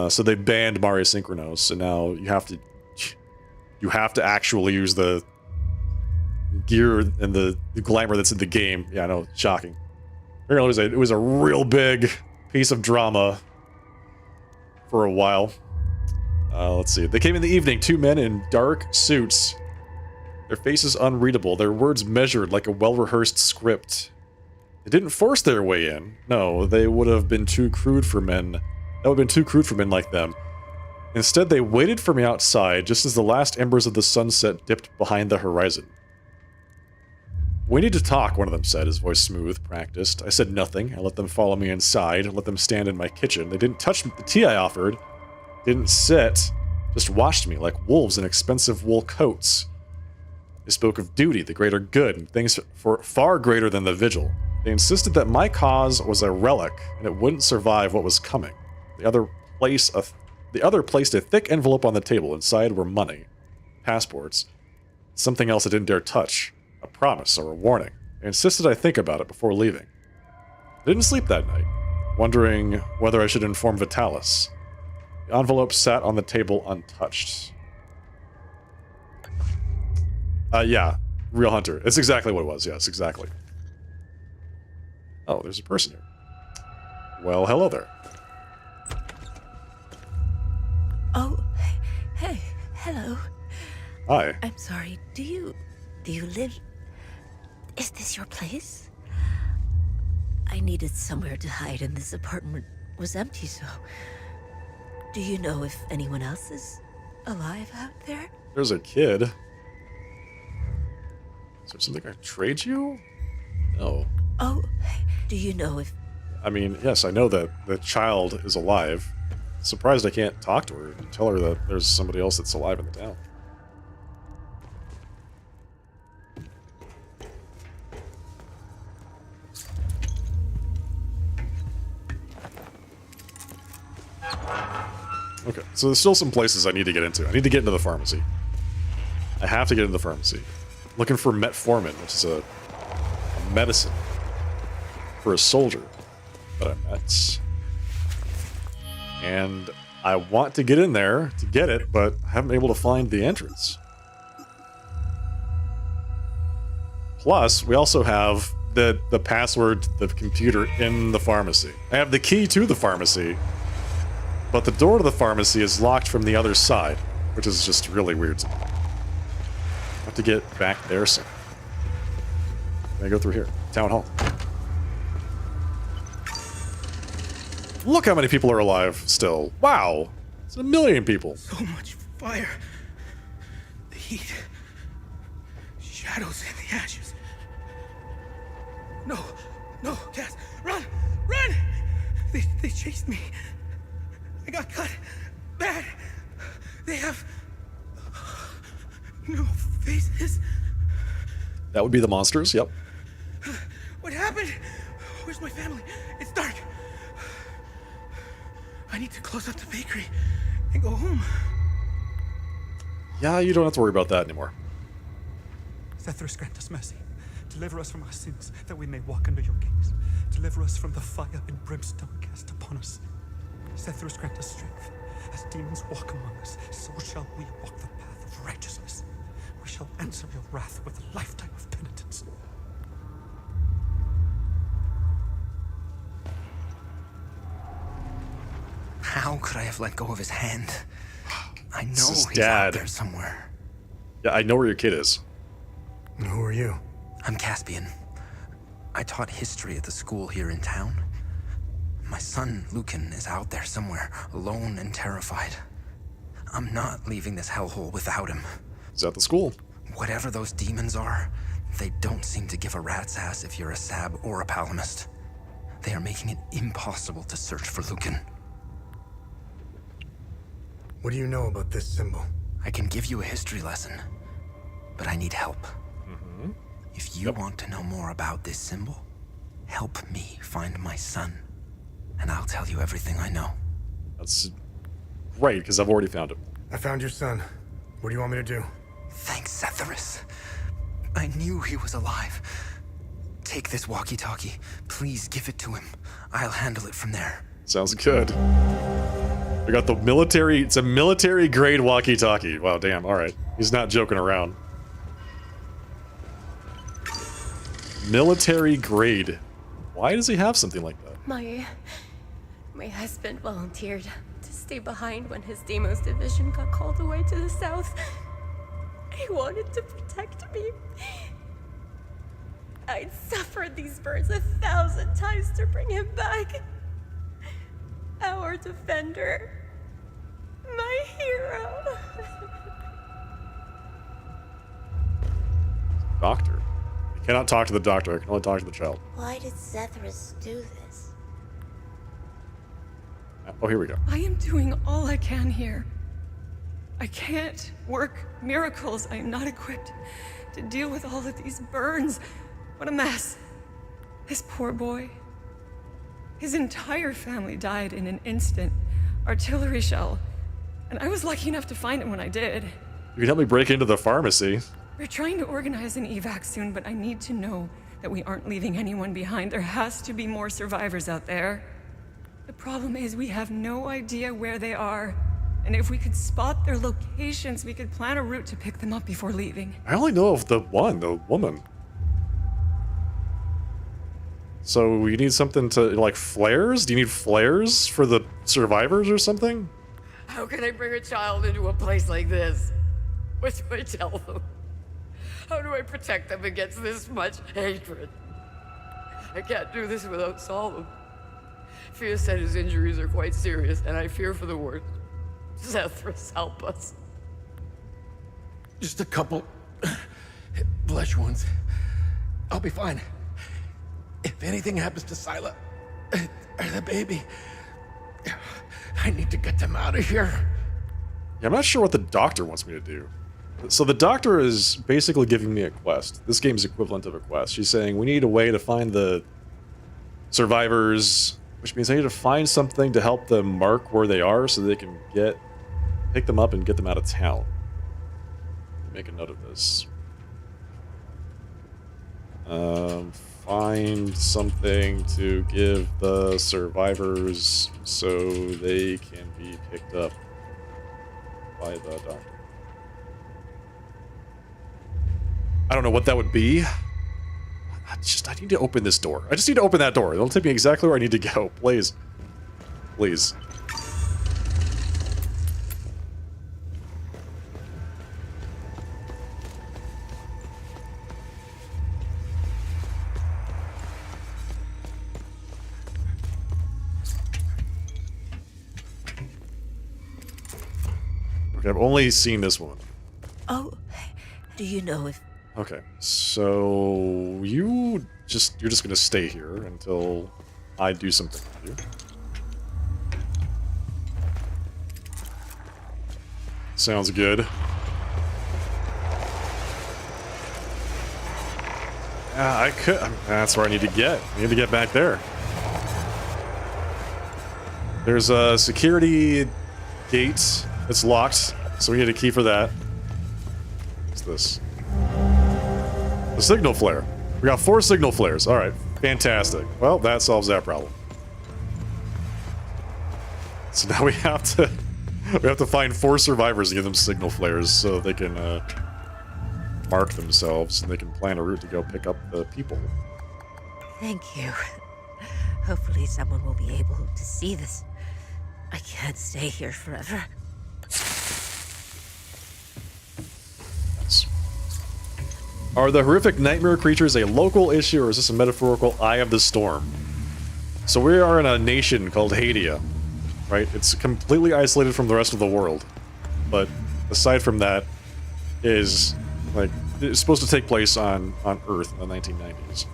So they banned Mare Synchronos, and now you have to actually use the gear and the glamour that's in the game. Yeah, I know, shocking. It was a real big piece of drama for a while. Let's see. They came in the evening, 2 men in dark suits. Their faces unreadable, their words measured like a well-rehearsed script. They didn't force their way in. No, they would have been too crude for men. That would have been too crude for men like them. Instead, they waited for me outside just as the last embers of the sunset dipped behind the horizon. We need to talk, one of them said, his voice smooth, practiced. I said nothing. I let them follow me inside, let them stand in my kitchen. They didn't touch the tea I offered, didn't sit, just watched me like wolves in expensive wool coats. They spoke of duty, the greater good, and things far greater than the vigil. They insisted that my cause was a relic, and it wouldn't survive what was coming. The other placed a thick envelope on the table. Inside were money, passports, something else I didn't dare touch, a promise or a warning. They insisted I think about it before leaving. I didn't sleep that night, wondering whether I should inform Vitalis. The envelope sat on the table untouched. Yeah, Real Hunter. It's exactly what it was, yes, exactly. Oh, there's a person here. Well, hello there. Oh, Hey, hello. Hi. I'm sorry. Do you live? Is this your place? I needed somewhere to hide, and this apartment was empty. So, do you know if anyone else is alive out there? There's a kid. Is there something I trade you? No. Oh, do you know if? I mean, yes, I know that the child is alive. Surprised I can't talk to her and tell her that there's somebody else that's alive in the town. Okay, so there's still some places I need to get into. I need to get into the pharmacy. I have to get into the pharmacy. Looking for metformin, which is a medicine for a soldier that I met. And I want to get in there to get it, but I haven't been able to find the entrance. Plus, we also have the password to the computer in the pharmacy. I have the key to the pharmacy, but the door to the pharmacy is locked from the other side, which is just really weird to me. I have to get back there soon. Can I go through here? Town hall. Look how many people are alive still. Wow. It's 1 million people. So much fire. The heat. Shadows in the ashes. No, no, Cass, run, run! They chased me. I got cut bad. They have no faces. That would be the monsters, yep. What happened? Where's my family? It's dark. I need to close up the bakery and go home. Yeah, you don't have to worry about that anymore. Zethris, grant us mercy. Deliver us from our sins, that we may walk under your gaze. Deliver us from the fire and brimstone cast upon us. Zethris, grant us strength. As demons walk among us, so shall we walk the path of righteousness. We shall answer your wrath with a lifetime of penitence. How could I have let go of his hand? I know His he's dad. out there somewhere. Yeah, I know where your kid is. And who are you? I'm Caspian. I taught history at the school here in town. My son, Lucan, is out there somewhere, alone and terrified. I'm not leaving this hellhole without him. He's at the school. Whatever those demons are, they don't seem to give a rat's ass if you're a Sab or a Palamist. They are making it impossible to search for Lucan. What do you know about this symbol? I can give you a history lesson, but I need help. If you want to know more about this symbol, help me find my son, and I'll tell you everything I know. That's great, because I've already found him. I found your son. What do you want me to do? Thanks, Zethris. I knew he was alive. Take this walkie-talkie. Please give it to him. I'll handle it from there. Sounds good. We got the military, it's a military grade walkie-talkie. Wow, damn, alright. He's not joking around. Military grade. Why does he have something like that? My husband volunteered to stay behind when his Deimos division got called away to the south. He wanted to protect me. I'd suffered these burns 1,000 times to bring him back. Our defender. My hero. Doctor. I cannot talk to the doctor, I can only talk to the child. Why did Zethris do this? Oh, here we go. I am doing all I can here. I can't work miracles. I am not equipped to deal with all of these burns. What a mess. This poor boy. His entire family died in an instant. Artillery shell. And I was lucky enough to find him when I did. You can help me break into the pharmacy. We're trying to organize an evac soon, but I need to know that we aren't leaving anyone behind. There has to be more survivors out there. The problem is we have no idea where they are. And if we could spot their locations, we could plan a route to pick them up before leaving. I only know of the woman. So you need something to, like, flares? Do you need flares for the survivors or something? How can I bring a child into a place like this? What do I tell them? How do I protect them against this much hatred? I can't do this without Solemn. Fia said his injuries are quite serious, and I fear for the worst. Zethras, help us. Just a couple flesh wounds. I'll be fine. If anything happens to Sila or the baby, I need to get them out of here. Yeah, I'm not sure what the doctor wants me to do. So the doctor is basically giving me a quest. This game's equivalent of a quest. She's saying we need a way to find the survivors, which means I need to find something to help them mark where they are so they can pick them up and get them out of town. Make a note of this. Find something to give the survivors so they can be picked up by the doctor. I don't know what that would be. I need to open this door. I just need to open that door. It'll take me exactly where I need to go. Please. Please. Okay, I've only seen this one. Oh, do you know if... Okay, so you're just gonna stay here until I do something with you. Sounds good. Yeah, I could. That's where I need to get. I need to get back there. There's a security gate that's locked, so we need a key for that. What's this? The signal flare. We got 4 signal flares. All right, fantastic. Well, that solves that problem. So now we have to find 4 survivors and give them signal flares so they can mark themselves and they can plan a route to go pick up the people. Thank you. Hopefully someone will be able to see this. I can't stay here forever. Are the horrific nightmare creatures a local issue, or is this a metaphorical eye of the storm? So we are in a nation called Hadia, right? It's completely isolated from the rest of the world. But aside from that, is like it's supposed to take place on Earth in the 1990s,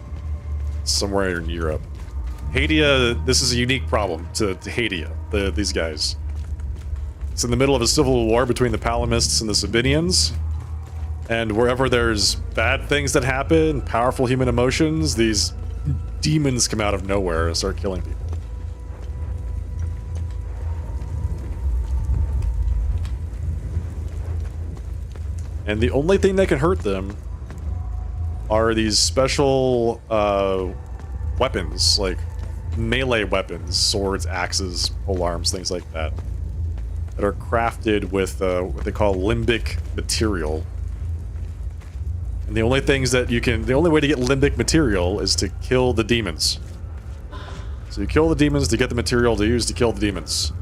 somewhere in Europe. Hadia, this is a unique problem to Hadia, these guys. It's in the middle of a civil war between the Palamists and the Sabinians. And wherever there's bad things that happen, powerful human emotions, these demons come out of nowhere and start killing people. And the only thing that can hurt them are these special weapons, like melee weapons, swords, axes, polearms, things like that, that are crafted with what they call limbic material. And the only things that the only way to get limbic material is to kill the demons. So you kill the demons to get the material to use to kill the demons.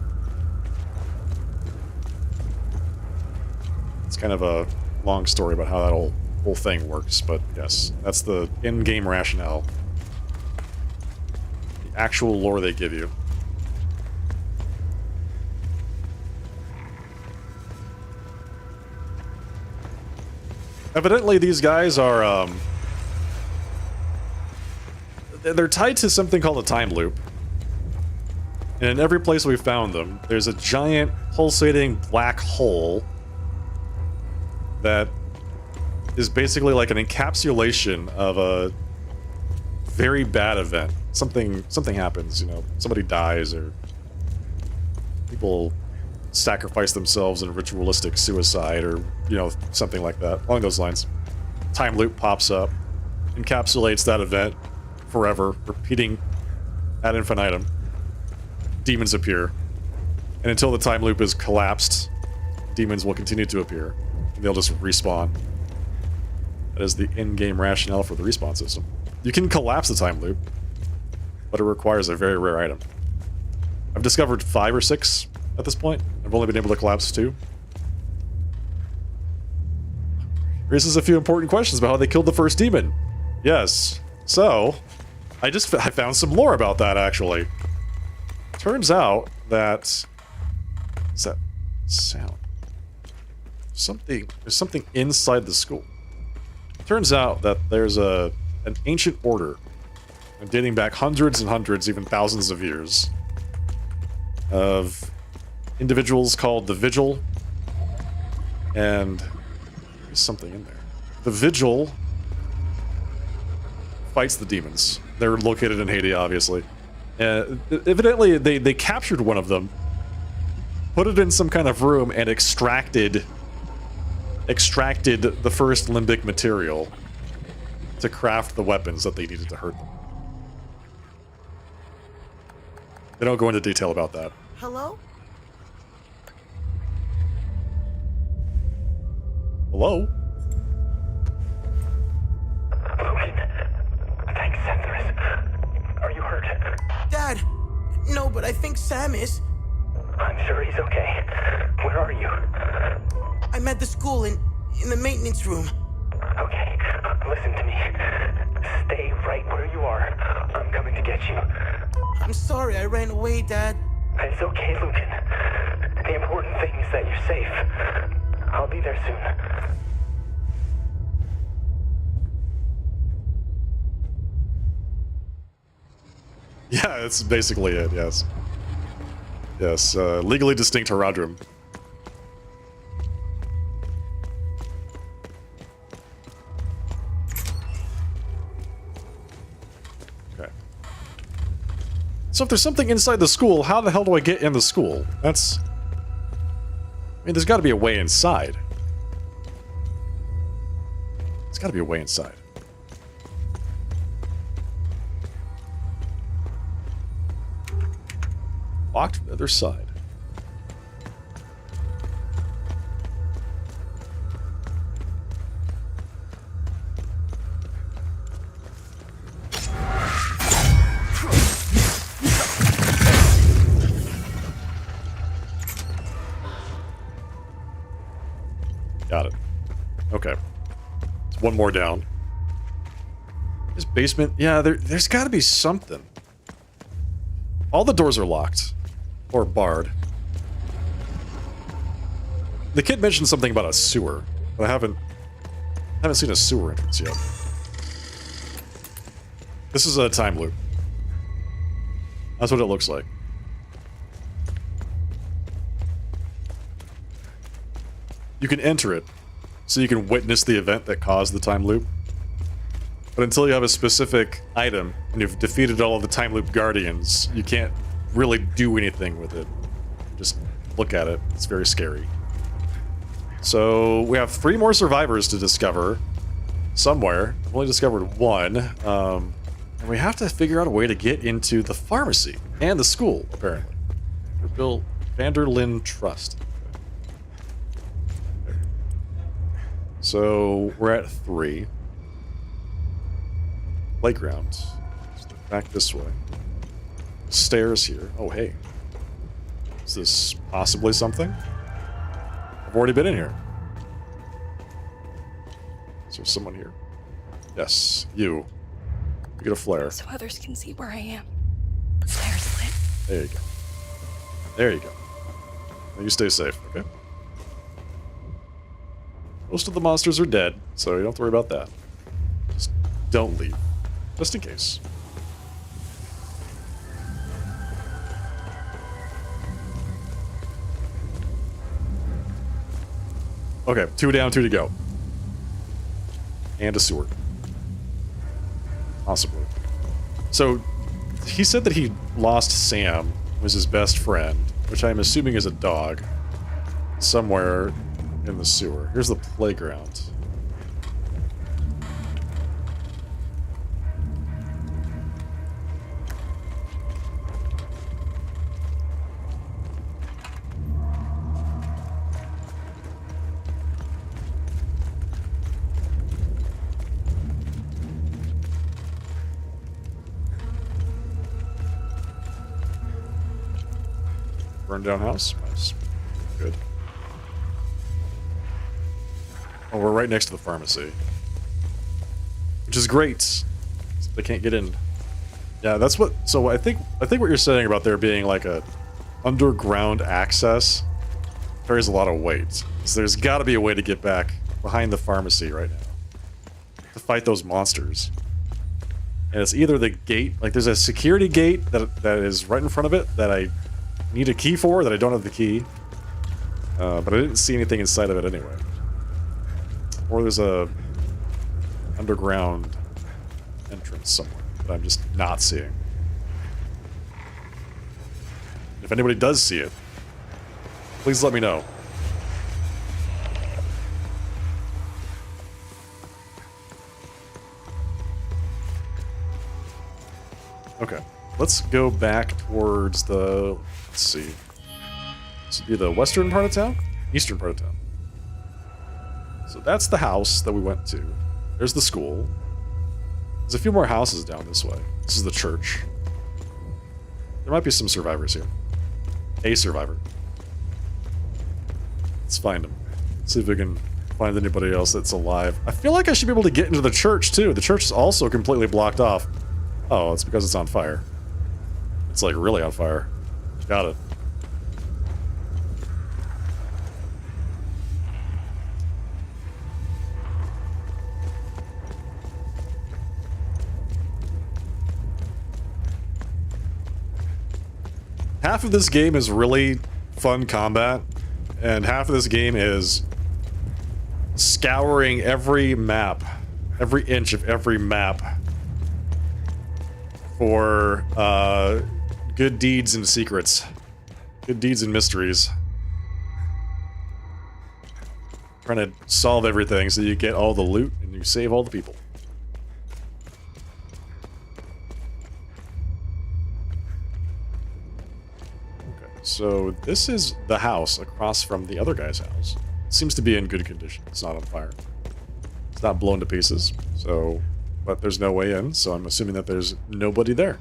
It's kind of a long story about how that whole thing works, but yes, that's the in-game rationale. The actual lore they give you. Evidently, these guys are, they're tied to something called a time loop. And in every place we found them, there's a giant pulsating black hole that is basically like an encapsulation of a very bad event. Something happens, you know, somebody dies or people sacrifice themselves in ritualistic suicide or, you know, something like that, along those lines. Time loop pops up, encapsulates that event forever, repeating ad infinitum. Demons appear. And until the time loop is collapsed, demons will continue to appear. And they'll just respawn. That is the in-game rationale for the respawn system. You can collapse the time loop, but it requires a very rare item. I've discovered 5 or 6 at this point. I've only been able to collapse 2. Raises a few important questions about how they killed the first demon. Yes. So, I found some lore about that, actually. Turns out that... What's that sound? There's something inside the school. Turns out that there's an ancient order dating back hundreds and hundreds, even thousands of years, of individuals called the Vigil, and there's something in there. The Vigil fights the demons. They're located in Haiti, obviously. Evidently, they captured one of them, put it in some kind of room, and extracted the first limbic material to craft the weapons that they needed to hurt them. They don't go into detail about that. Hello? Hello? Thanks, Sethrus. Are you hurt? Dad! No, but I think Sam is. I'm sure he's okay. Where are you? I'm at the school in the maintenance room. Okay, listen to me. Stay right where you are. I'm coming to get you. I'm sorry I ran away, Dad. It's okay, Lucan. The important thing is that you're safe. I'll be there soon. Yeah, that's basically it, yes. Yes, legally distinct Haradrim. Okay. So if there's something inside the school, how the hell do I get in the school? That's... I mean, there's got to be a way inside. There's got to be a way inside. Locked from the other side. Got it. Okay. It's one more down. This basement, yeah, there's got to be something. All the doors are locked. Or barred. The kid mentioned something about a sewer, but I haven't seen a sewer entrance yet. This is a time loop. That's what it looks like. You can enter it, so you can witness the event that caused the time loop. But until you have a specific item, and you've defeated all of the time loop guardians, you can't really do anything with it. Just look at it. It's very scary. So we have 3 more survivors to discover somewhere. I've only discovered 1. And we have to figure out a way to get into the pharmacy and the school, apparently. For Bill Vanderlyn Trust. So we're at 3. Playground. Back this way. Stairs here. Oh, hey. Is this possibly something? I've already been in here. Is there someone here? Yes, you. You get a flare. So others can see where I am. Flare's lit. There you go. There you go. Now you stay safe, okay? Most of the monsters are dead, so you don't have to worry about that. Just don't leave. Just in case. Okay, 2 down, 2 to go. And a sewer. Possibly. So, he said that he lost Sam, who was his best friend, which I'm assuming is a dog, somewhere in the sewer. Here's the playground. Burned down house. Nice. Good. Oh, we're right next to the pharmacy. Which is great. They can't get in. Yeah, that's what... So I think what you're saying about there being like a underground access carries a lot of weight. So there's got to be a way to get back behind the pharmacy right now to fight those monsters. And it's either the gate, like there's a security gate that is right in front of it that I need a key for, that I don't have the key. But I didn't see anything inside of it anyway. Or there's a underground entrance somewhere that I'm just not seeing. If anybody does see it, please let me know. Okay, let's go back towards the, let's see. This would be the western part of town? Eastern part of town. So that's the house that we went to. There's the school. There's a few more houses down this way. This is the church. There might be some survivors here. A survivor. Let's find him. See if we can find anybody else that's alive. I feel like I should be able to get into the church too. The church is also completely blocked off. Oh, it's because it's on fire. It's like really on fire. Got it. Half of this game is really fun combat, and half of this game is scouring every map, every inch of every map for good deeds and secrets, good deeds and mysteries. Trying to solve everything so you get all the loot and you save all the people. So this is the house across from the other guy's house. It seems to be in good condition. It's not on fire. It's not blown to pieces. So, but there's no way in, so I'm assuming that there's nobody there.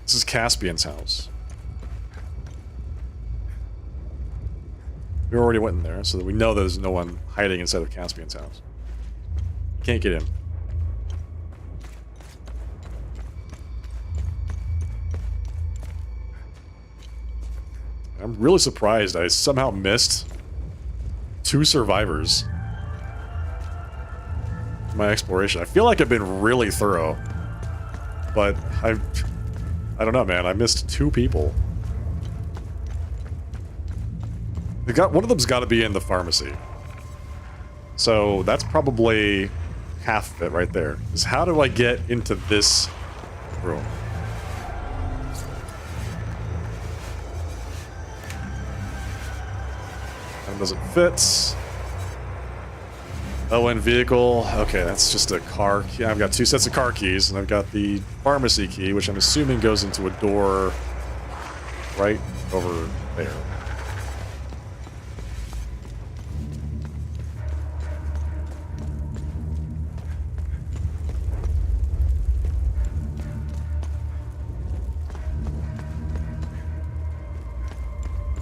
This is Caspian's house. We already went in there, so that we know there's no one hiding inside of Caspian's house. Can't get in. I'm really surprised I somehow missed 2 survivors in my exploration. I feel like I've been really thorough, but I don't know, man. I missed 2 people. One of them's got to be in the pharmacy, so that's probably half of it right there. Is how do I get into this room? Doesn't fit. ON vehicle. Okay, that's just a car key. I've got 2 sets of car keys, and I've got the pharmacy key, which I'm assuming goes into a door right over there.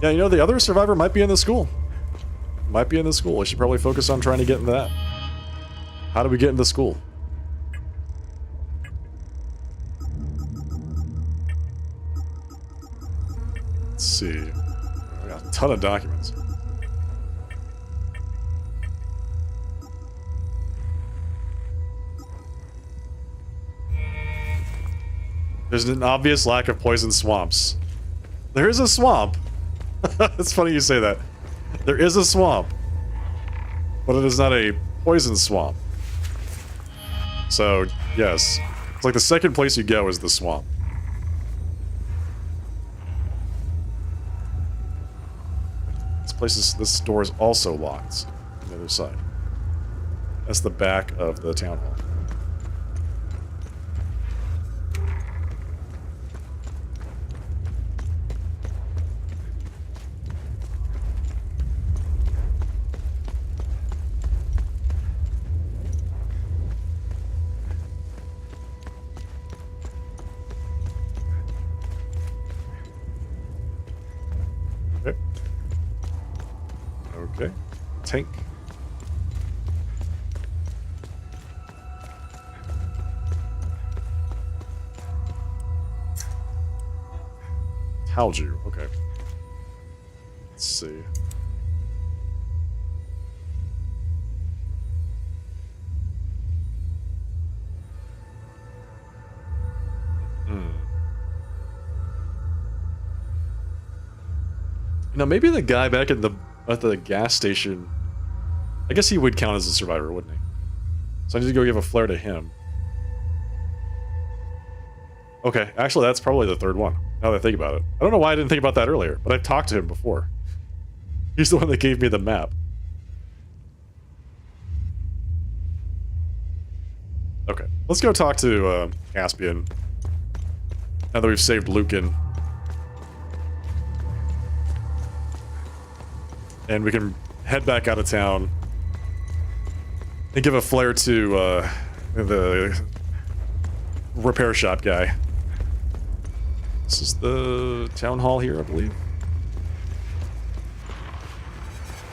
Yeah, you know, the other survivor might be in the school. Might be in the school. I should probably focus on trying to get into that. How do we get into school? Let's see. I got a ton of documents. There's an obvious lack of poison swamps. There is a swamp. It's funny you say that. There is a swamp, but it is not a poison swamp. So, yes. It's like the second place you go is the swamp. This door is also locked on the other side. That's the back of the town hall. Okay. Okay. Tank. Talju. Okay. Let's see. Now maybe the guy back at the gas station, I guess he would count as a survivor, wouldn't he? So I need to go give a flare to him. Okay, actually that's probably the third one, now that I think about it. I don't know why I didn't think about that earlier, but I've talked to him before. He's the one that gave me the map. Okay, let's go talk to Caspian, now that we've saved Lucan. And we can head back out of town and give a flare to the repair shop guy. This is the town hall here, I believe.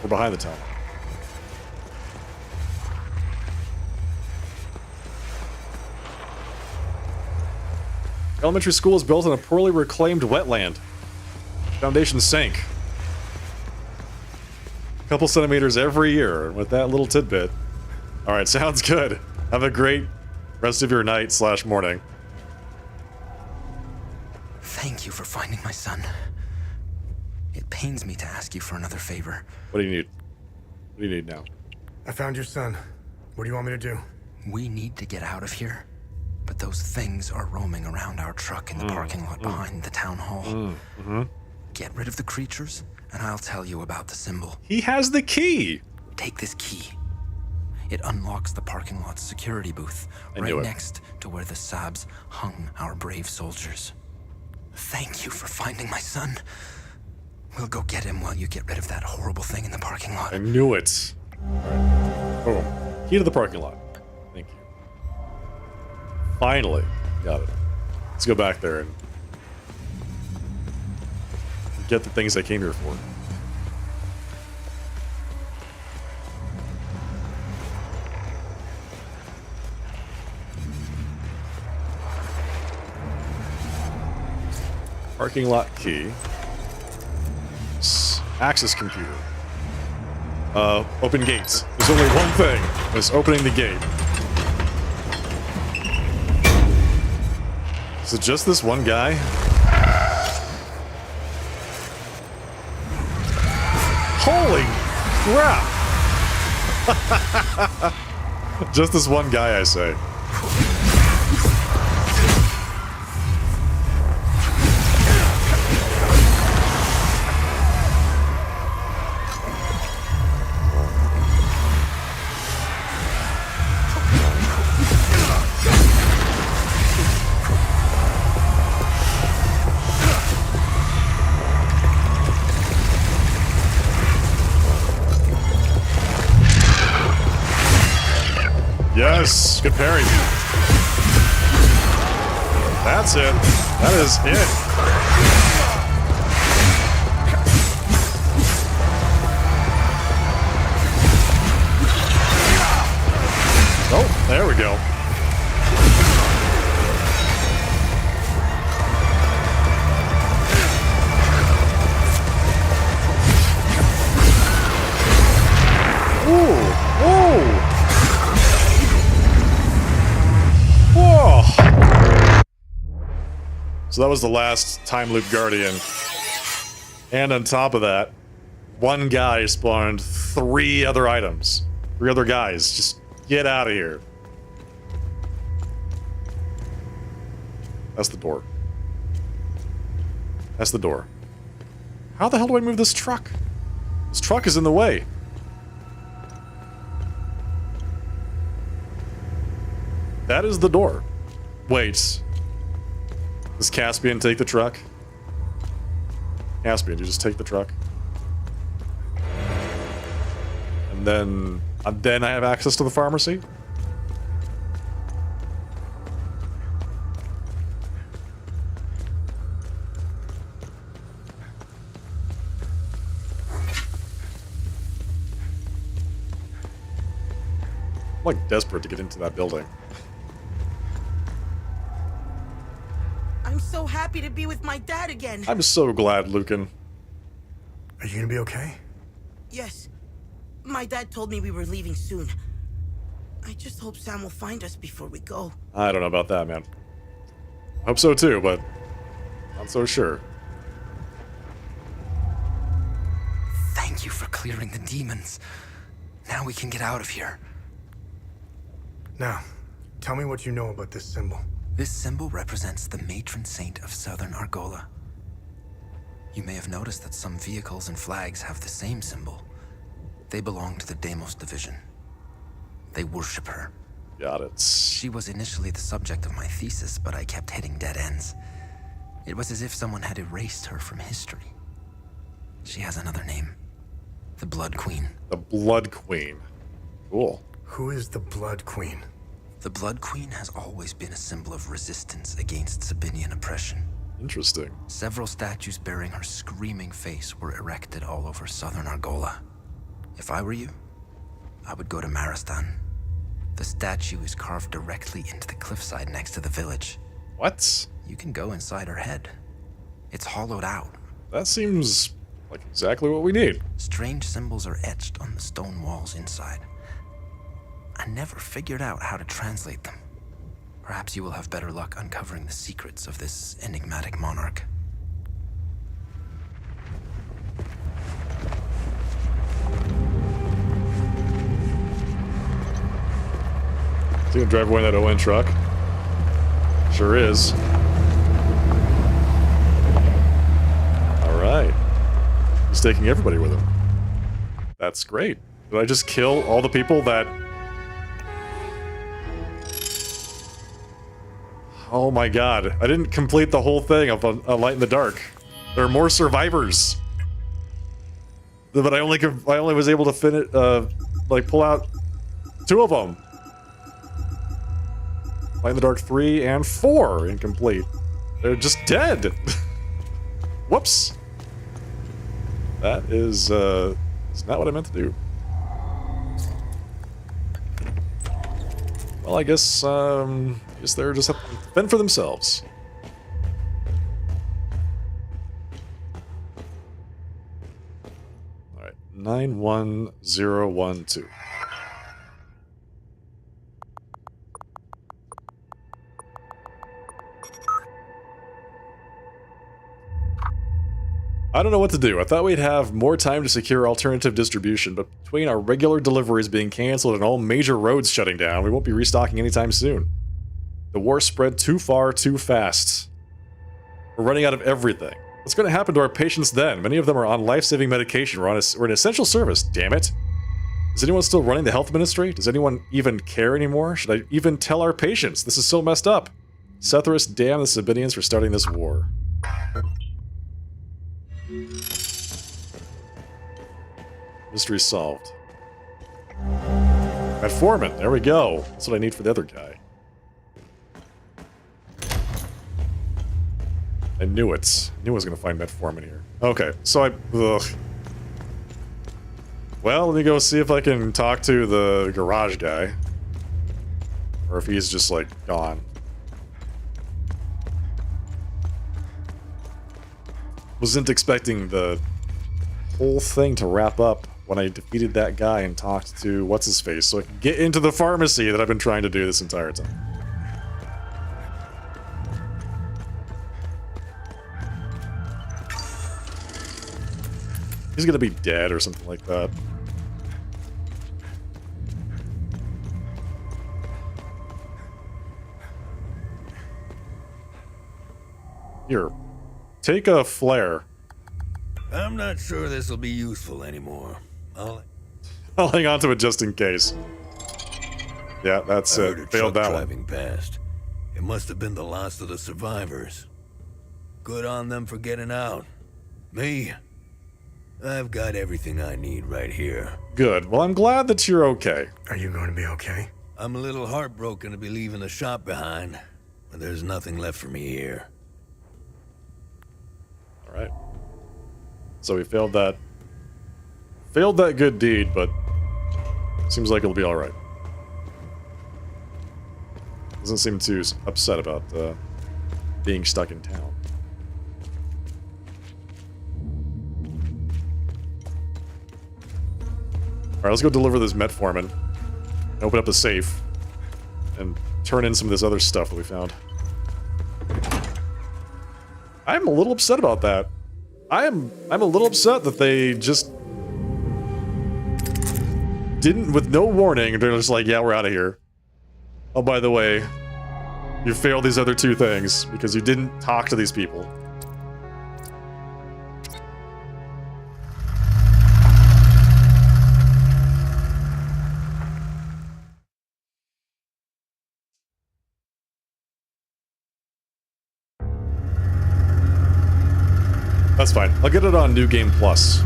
We're behind the town. Elementary school is built on a poorly reclaimed wetland. Foundation sank. Couple centimeters every year with that little tidbit. All right, sounds good. Have a great rest of your night / morning. Thank you for finding my son. It pains me to ask you for another favor. What do you need? What do you need now? I found your son. What do you want me to do? We need to get out of here, but those things are roaming around our truck in the parking lot behind the town hall. Get rid of the creatures, and I'll tell you about the symbol. He has the key! Take this key. It unlocks the parking lot's security booth, right next to where the Sabs hung our brave soldiers. Thank you for finding my son. We'll go get him while you get rid of that horrible thing in the parking lot. I knew it. Right. Boom. Key to the parking lot. Thank you. Finally. Got it. Let's go back there and get the things I came here for. Parking lot key. Access computer. Open gates. There's only one thing. It's opening the gate. Is it just this one guy? Holy crap! Just this one guy, I say. Yes, good parry. That's it. That is it. Oh, there we go. Ooh, ooh. Whoa! So that was the last time loop guardian. And on top of that, one guy spawned 3 other items. 3 other guys. Just get out of here. That's the door. That's the door. How the hell do I move this truck? This truck is in the way. That is the door. Wait. Does Caspian take the truck? Caspian, you just take the truck? And then I have access to the pharmacy? like desperate to get into that building. I'm so happy to be with my dad again. I'm so glad, Lucan. Are you gonna be okay? Yes. My dad told me we were leaving soon. I just hope Sam will find us before we go. I don't know about that, man. I hope so too, but not so sure. Thank you for clearing the demons. Now we can get out of here. Now, tell me what you know about this symbol. This symbol represents the matron saint of Southern Argola. You may have noticed that some vehicles and flags have the same symbol. They belong to the Deimos division. They worship her. Got it. She was initially the subject of my thesis, but I kept hitting dead ends. It was as if someone had erased her from history. She has another name. The Blood Queen. The Blood Queen. Cool. Who is the Blood Queen? The Blood Queen has always been a symbol of resistance against Sabinian oppression. Interesting. Several statues bearing her screaming face were erected all over Southern Argola. If I were you, I would go to Maristan. The statue is carved directly into the cliffside next to the village. What? You can go inside her head. It's hollowed out. That seems like exactly what we need. Strange symbols are etched on the stone walls inside. I never figured out how to translate them. Perhaps you will have better luck uncovering the secrets of this enigmatic monarch. Is he gonna drive away in that ON truck? Sure is. Alright. He's taking everybody with him. That's great. Did I just kill all the people that... Oh my god. I didn't complete the whole thing of A Light in the Dark. There are more survivors. But I only was able to finish, like, pull out 2 of them. Light in the Dark 3 and 4 incomplete. They're just dead. Whoops. That is not what I meant to do. Well, I guess they're just have to fend for themselves. All right, 91012. I don't know what to do. I thought we'd have more time to secure alternative distribution, but between our regular deliveries being cancelled and all major roads shutting down, we won't be restocking anytime soon. The war spread too far, too fast. We're running out of everything. What's going to happen to our patients then? Many of them are on life-saving medication. We're an essential service, damn it. Is anyone still running the health ministry? Does anyone even care anymore? Should I even tell our patients? This is so messed up. Sethris, damn the Sabinians for starting this war. Mystery solved. Metformin, there we go. That's what I need for the other guy. I knew it. I knew I was gonna find metformin here. Okay, so ugh. Well, let me go see if I can talk to the garage guy. Or if he's just, like, gone. Wasn't expecting the whole thing to wrap up when I defeated that guy and talked to what's-his-face so I could get into the pharmacy that I've been trying to do this entire time. He's gonna be dead or something like that. Here, take a flare. I'm not sure this will be useful anymore. I'll hang on to it just in case. Yeah, that's it. Failed that one. Driving past. It must have been the last of the survivors. Good on them for getting out. Me, I've got everything I need right here. Good. Well, I'm glad that you're okay. Are you going to be okay? I'm a little heartbroken to be leaving the shop behind, but there's nothing left for me here. All right. So we failed that good deed, but seems like it'll be all right. Doesn't seem too upset about being stuck in town. Alright, let's go deliver this metformin. Open up the safe. And turn in some of this other stuff that we found. I'm a little upset about that. I'm a little upset that they just didn't, with no warning, they're just like, yeah, we're out of here. Oh, by the way, you failed these other two things because you didn't talk to these people. That's fine. I'll get it on New Game Plus.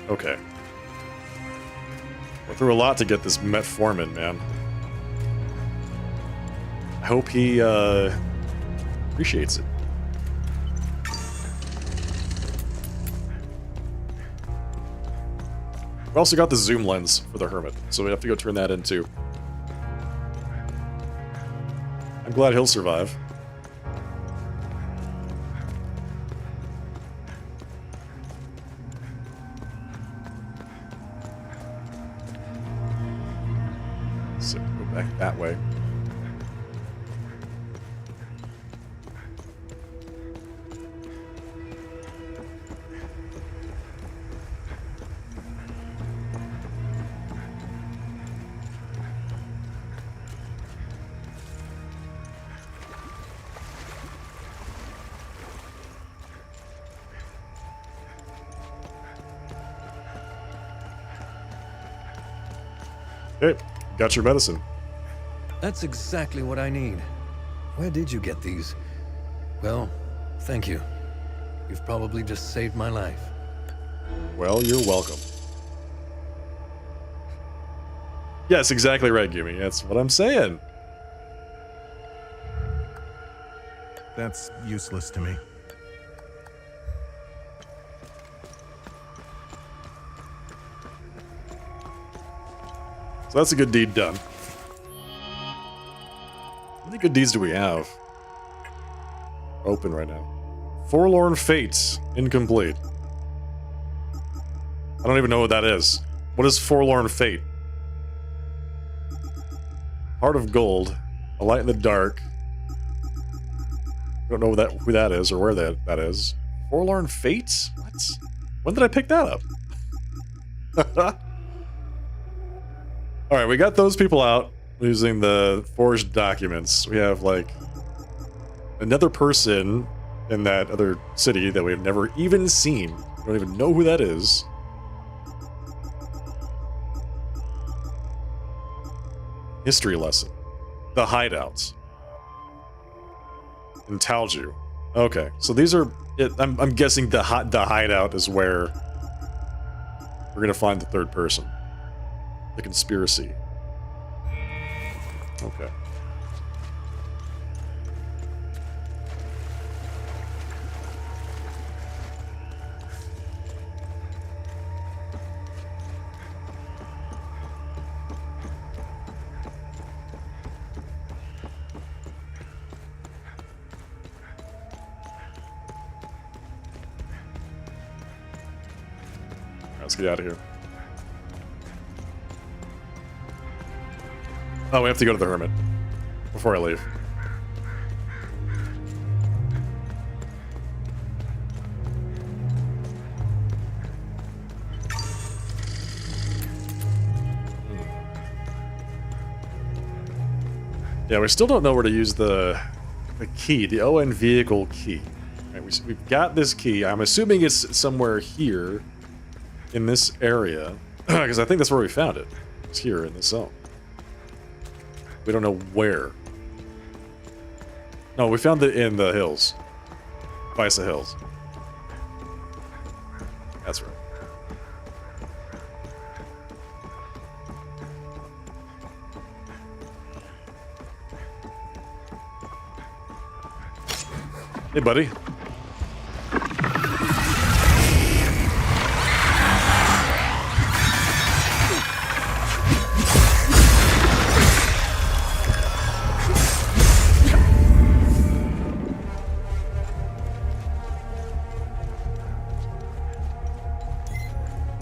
Okay. Went through a lot to get this metformin, man. I hope he appreciates it. We also got the zoom lens for the Hermit, so we have to go turn that in too. I'm glad he'll survive. So go back that way. Hey, got your medicine. That's exactly what I need. Where did you get these? Well, thank you. You've probably just saved my life. Well, you're welcome. Yes, exactly right, Gumi. That's what I'm saying. That's useless to me. So that's a good deed done. How many good deeds do we have? Open right now. Forlorn Fates. Incomplete. I don't even know what that is. What is Forlorn Fate? Heart of Gold. A Light in the Dark. I don't know who that is or where that is. Forlorn Fates? What? When did I pick that up? Alright, we got those people out using the forged documents. We have, like, another person in that other city that we've never even seen. We don't even know who that is. History lesson. The hideouts. In Talju. Okay, so these are... I'm guessing the hideout is where we're gonna find the third person. The conspiracy. Okay. Let's get out of here. Oh, we have to go to the Hermit before I leave. Yeah, we still don't know where to use the key, the ON vehicle key. Right, we've got this key. I'm assuming it's somewhere here in this area, because I think that's where we found it. It's here in this zone. We don't know where. No, we found it in the hills. Visa Hills. That's right. Hey, buddy.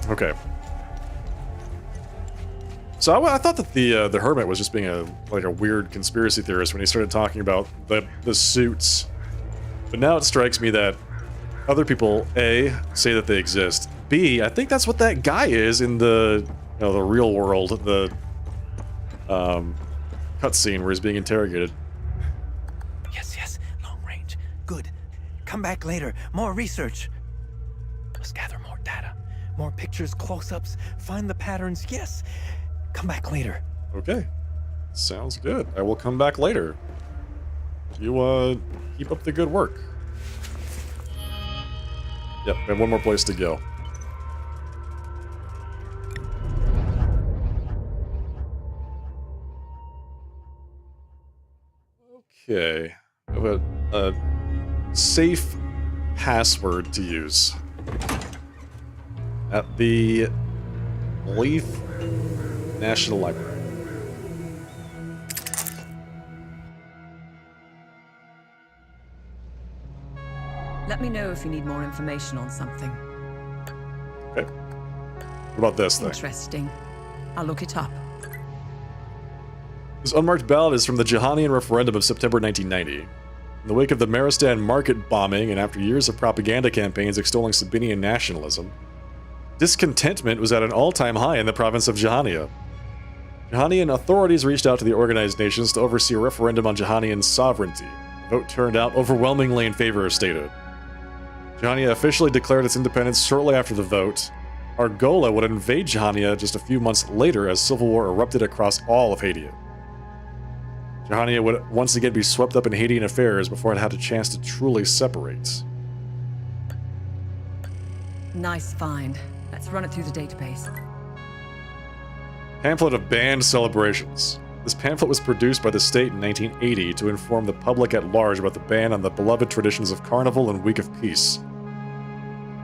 Okay. So I thought that the hermit was just being a weird conspiracy theorist when he started talking about the suits, but now it strikes me that other people A, say that they exist. B, I think that's what that guy is in the the real world, the cutscene where he's being interrogated. Yes, long range. Good. Come back later. More research. Let's gather more data. More pictures, close-ups, find the patterns. Yes. Come back later. Okay. Sounds good. I will come back later. You keep up the good work. Yep, we have one more place to go. Okay. I have a safe password to use. At the Leith National Library. Let me know if you need more information on something. Okay. What about this thing? Interesting. I'll look it up. This unmarked ballot is from the Juhanian referendum of September 1990. In the wake of the Maristan market bombing and after years of propaganda campaigns extolling Sabinian nationalism, discontentment was at an all-time high in the province of Juhania. Juhanian authorities reached out to the organized nations to oversee a referendum on Juhanian sovereignty. The vote turned out overwhelmingly in favor of statehood. Juhania officially declared its independence shortly after the vote. Argola would invade Juhania just a few months later as civil war erupted across all of Hadia. Juhania would once again be swept up in Haitian affairs before it had a chance to truly separate. Nice find. Let's run it through the database. Pamphlet of banned celebrations. This pamphlet was produced by the state in 1980 to inform the public at large about the ban on the beloved traditions of Carnival and Week of Peace.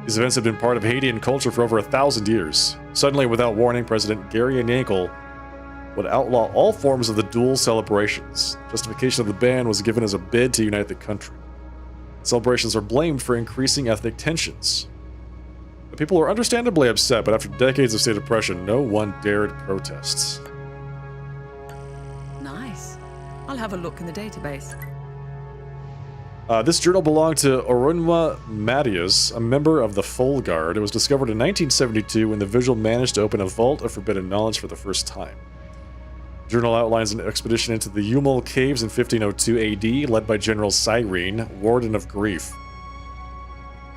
These events have been part of Haitian culture for over 1,000 years. Suddenly, without warning, President Gary Yankel would outlaw all forms of the dual celebrations. Justification of the ban was given as a bid to unite the country. Celebrations are blamed for increasing ethnic tensions. The people were understandably upset, but after decades of state oppression, no one dared protest. Nice. I'll have a look in the database. This journal belonged to Orunwa Matias, a member of the Full Guard. It was discovered in 1972 when the Vigil managed to open a vault of forbidden knowledge for the first time. The journal outlines an expedition into the Yumul Caves in 1502 AD, led by General Cyrene, Warden of Grief.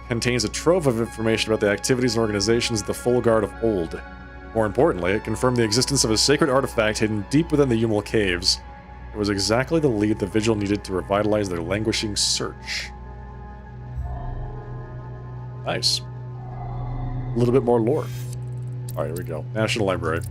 Contains a trove of information about the activities and organizations of the Full Guard of old. More importantly, it confirmed the existence of a sacred artifact hidden deep within the Yumul Caves. It was exactly the lead the Vigil needed to revitalize their languishing search. Nice. A little bit more lore. Alright, here we go. National Library.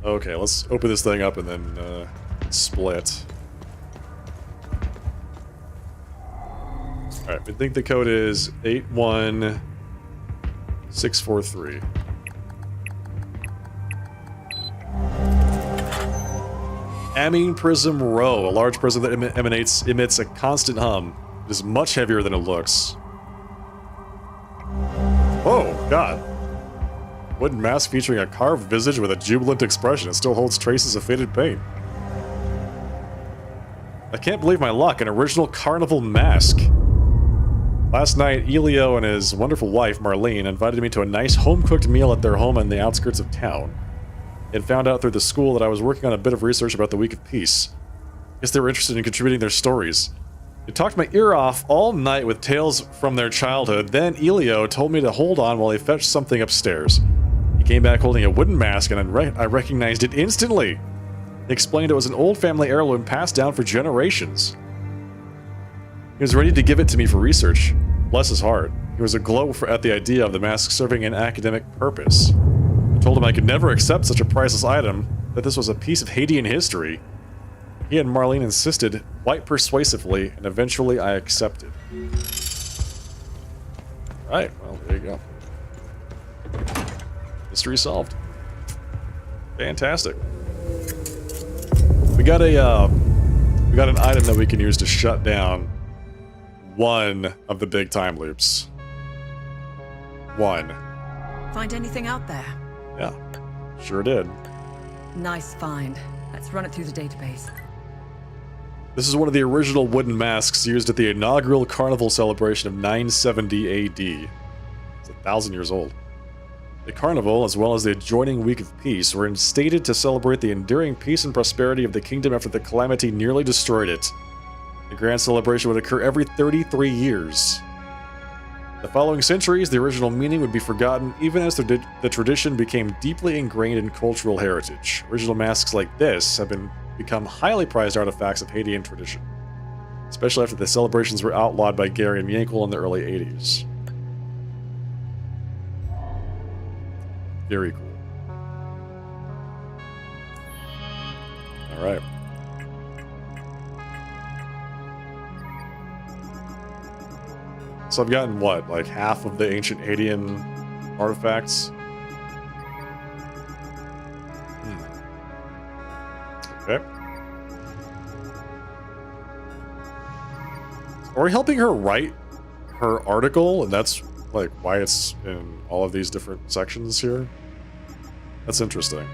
Okay, let's open this thing up and then split. Alright, I think the code is 81643. Amine Prism Row, a large prism that emits a constant hum. It is much heavier than it looks. Oh, God. Wooden mask featuring a carved visage with a jubilant expression. It still holds traces of faded paint. I can't believe my luck, an original Carnival mask. Last night, Elio and his wonderful wife, Marlene, invited me to a nice home-cooked meal at their home in the outskirts of town. They had found out through the school that I was working on a bit of research about the Week of Peace. Guess they were interested in contributing their stories. It talked my ear off all night with tales from their childhood. Then Elio told me to hold on while he fetched something upstairs. He came back holding a wooden mask, and I recognized it instantly. He explained it was an old family heirloom passed down for generations. He was ready to give it to me for research. Bless his heart. He was aglow at the idea of the mask serving an academic purpose. I told him I could never accept such a priceless item, that this was a piece of Haitian history. He and Marlene insisted quite persuasively, and eventually I accepted. Right, well, there you go. Mystery solved. Fantastic. We got an item that we can use to shut down one of the big time loops. One. Find anything out there? Yeah, sure did. Nice find. Let's run it through the database. This is one of the original wooden masks used at the inaugural carnival celebration of 970 AD. It's 1,000 years old. The carnival, as well as the adjoining Week of Peace, were instated to celebrate the enduring peace and prosperity of the kingdom after the calamity nearly destroyed it. The grand celebration would occur every 33 years. The following centuries, the original meaning would be forgotten, even as the tradition became deeply ingrained in cultural heritage. Original masks like this have become highly prized artifacts of Haitian tradition, especially after the celebrations were outlawed by Gary and Yankel in the early 80s. Very cool. Alright. So I've gotten, what, like half of the ancient Haitian artifacts? Okay. Are we helping her write her article? And that's, like, why it's in all of these different sections here? That's interesting.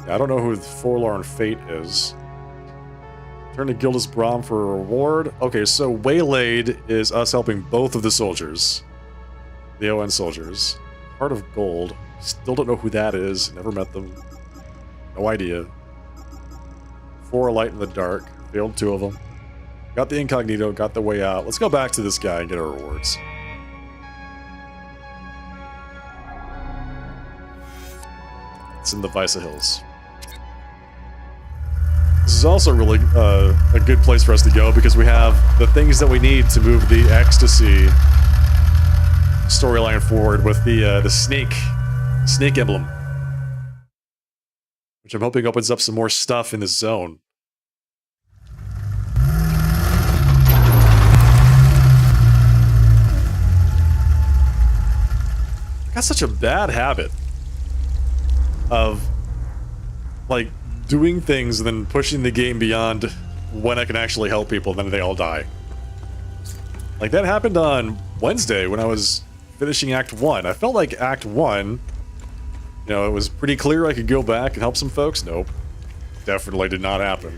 Yeah, I don't know who the Forlorn Fate is. Turn to Gildas Brom for a reward. Okay, so Waylaid is us helping both of the soldiers. The ON soldiers. Heart of Gold. Still don't know who that is. Never met them. No idea. 4 Light in the Dark. Failed 2 of them. Got the Incognito. Got the way out. Let's go back to this guy and get our rewards. It's in the Visa Hills. This is also really a good place for us to go because we have the things that we need to move the Ecstasy storyline forward with the snake emblem, which I'm hoping opens up some more stuff in this zone. I got such a bad habit of like doing things and then pushing the game beyond when I can actually help people, then they all die. Like that happened on Wednesday when I was finishing Act 1. I felt like Act 1, you know, it was pretty clear I could go back and help some folks. Nope. Definitely did not happen.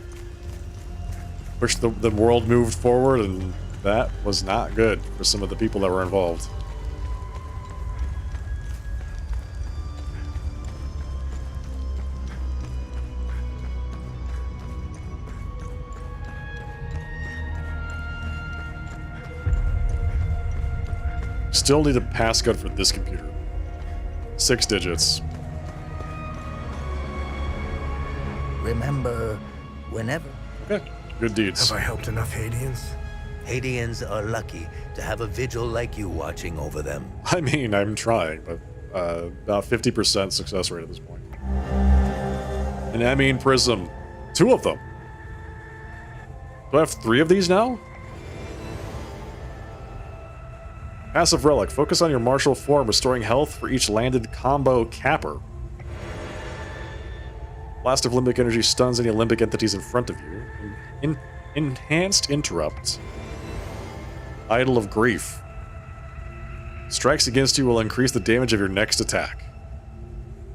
Wish the world moved forward, and that was not good for some of the people that were involved. Still need a passcode for this computer. 6 digits. Remember, whenever. Okay. Good deeds. Have I helped enough Haitians? Haitians are lucky to have a vigil like you watching over them. I mean, I'm trying, but about 50% success rate at this point. An Amine Prism. 2 of them. Do I have 3 of these now? Passive Relic. Focus on your martial form, restoring health for each landed combo capper. Blast of Limbic Energy stuns any limbic entities in front of you. Enhanced Interrupt. Idol of Grief. Strikes against you will increase the damage of your next attack.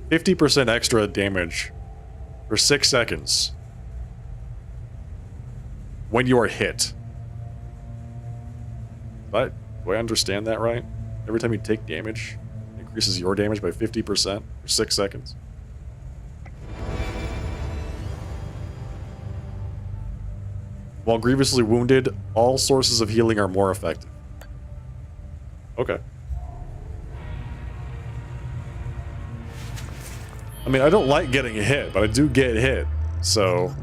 50% extra damage for 6 seconds when you are hit. But do I understand that right? Every time you take damage, it increases your damage by 50% for 6 seconds. While grievously wounded, all sources of healing are more effective. Okay. I mean, I don't like getting hit, but I do get hit, so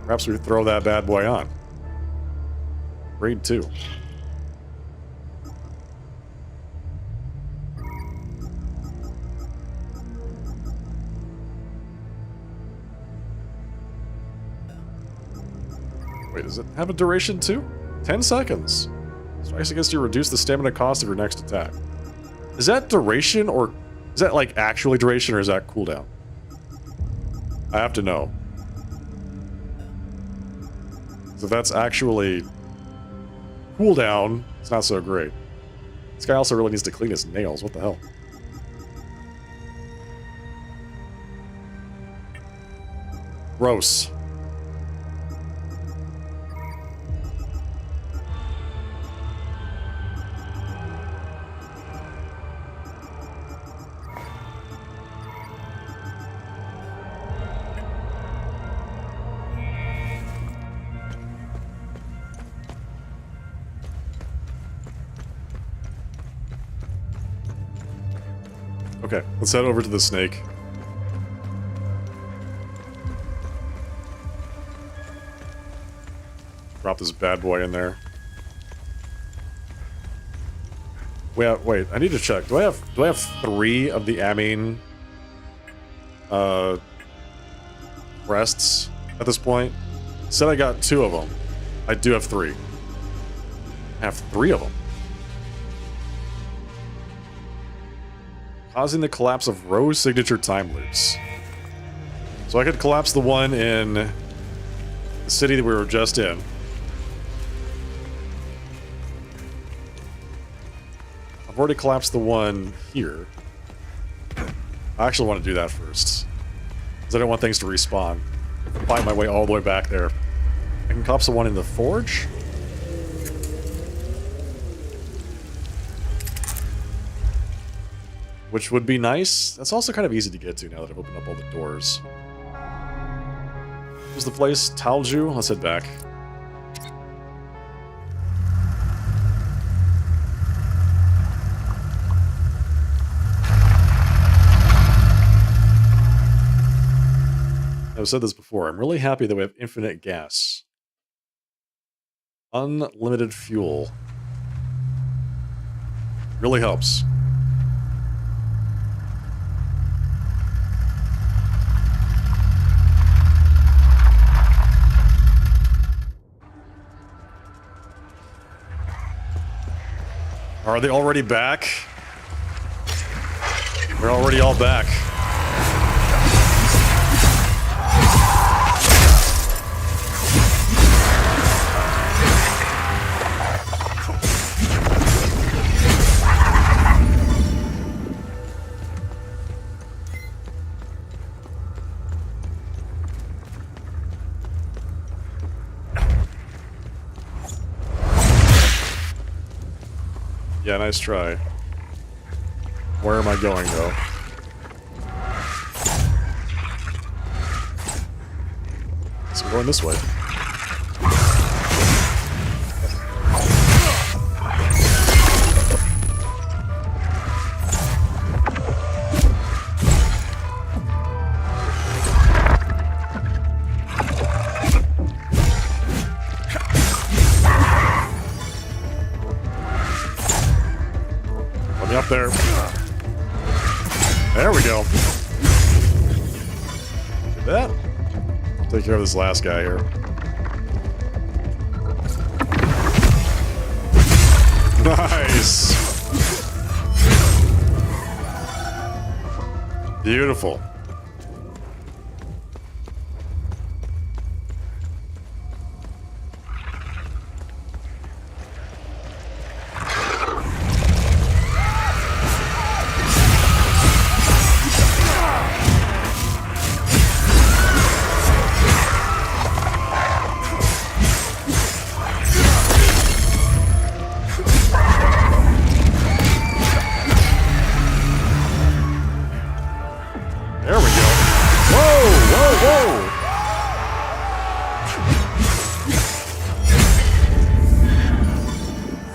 perhaps we throw that bad boy on. Raid 2. Wait, does it have a duration too? 10 seconds. Strikes against you, reduce the stamina cost of your next attack. Is that duration, or is that like actually duration, or is that cooldown? I have to know. So if that's actually cooldown, it's not so great. This guy also really needs to clean his nails. What the hell? Gross. Okay, let's head over to the snake. Drop this bad boy in there. Wait, I need to check. Do I have 3 of the amine breasts at this point? Said I got 2 of them. I do have 3. I have 3 of them. Causing the collapse of Rose signature time loops. So I could collapse the one in the city that we were just in. I've already collapsed the one here. I actually want to do that first, because I don't want things to respawn. Find my way all the way back there. I can collapse the one in the forge. Which would be nice. That's also kind of easy to get to now that I've opened up all the doors. Was the place Talju? Let's head back. I've said this before. I'm really happy that we have infinite gas. Unlimited fuel. Really helps. Are they already back? They're already all back. Yeah, nice try. Where am I going, though? So I'm going this way. Up there. There we go. Did that? I'll take care of this last guy here. Nice. Beautiful.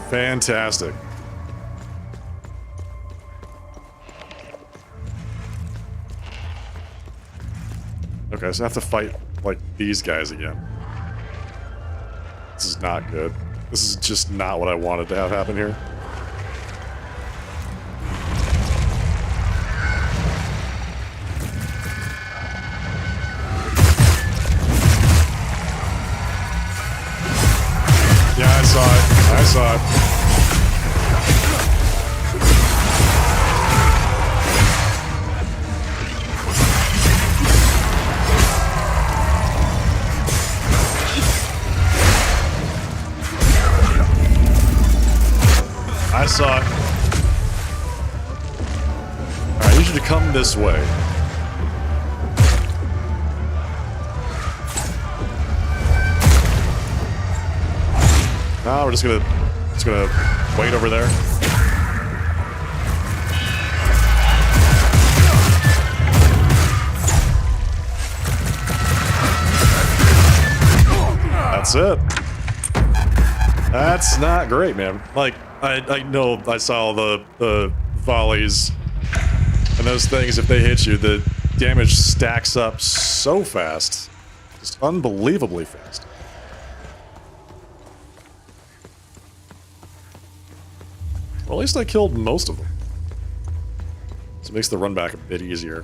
Fantastic. Okay, so I have to fight, like, these guys again. This is not good. This is just not what I wanted to have happen here. Yeah, I saw it. I saw it. I saw it. Alright, I need you to come this way. No, we're just gonna wait over there. That's it. That's not great, man. Like, I know I saw the volleys and those things, if they hit you, the damage stacks up so fast. Just unbelievably fast. Well, at least I killed most of them. So it makes the run back a bit easier.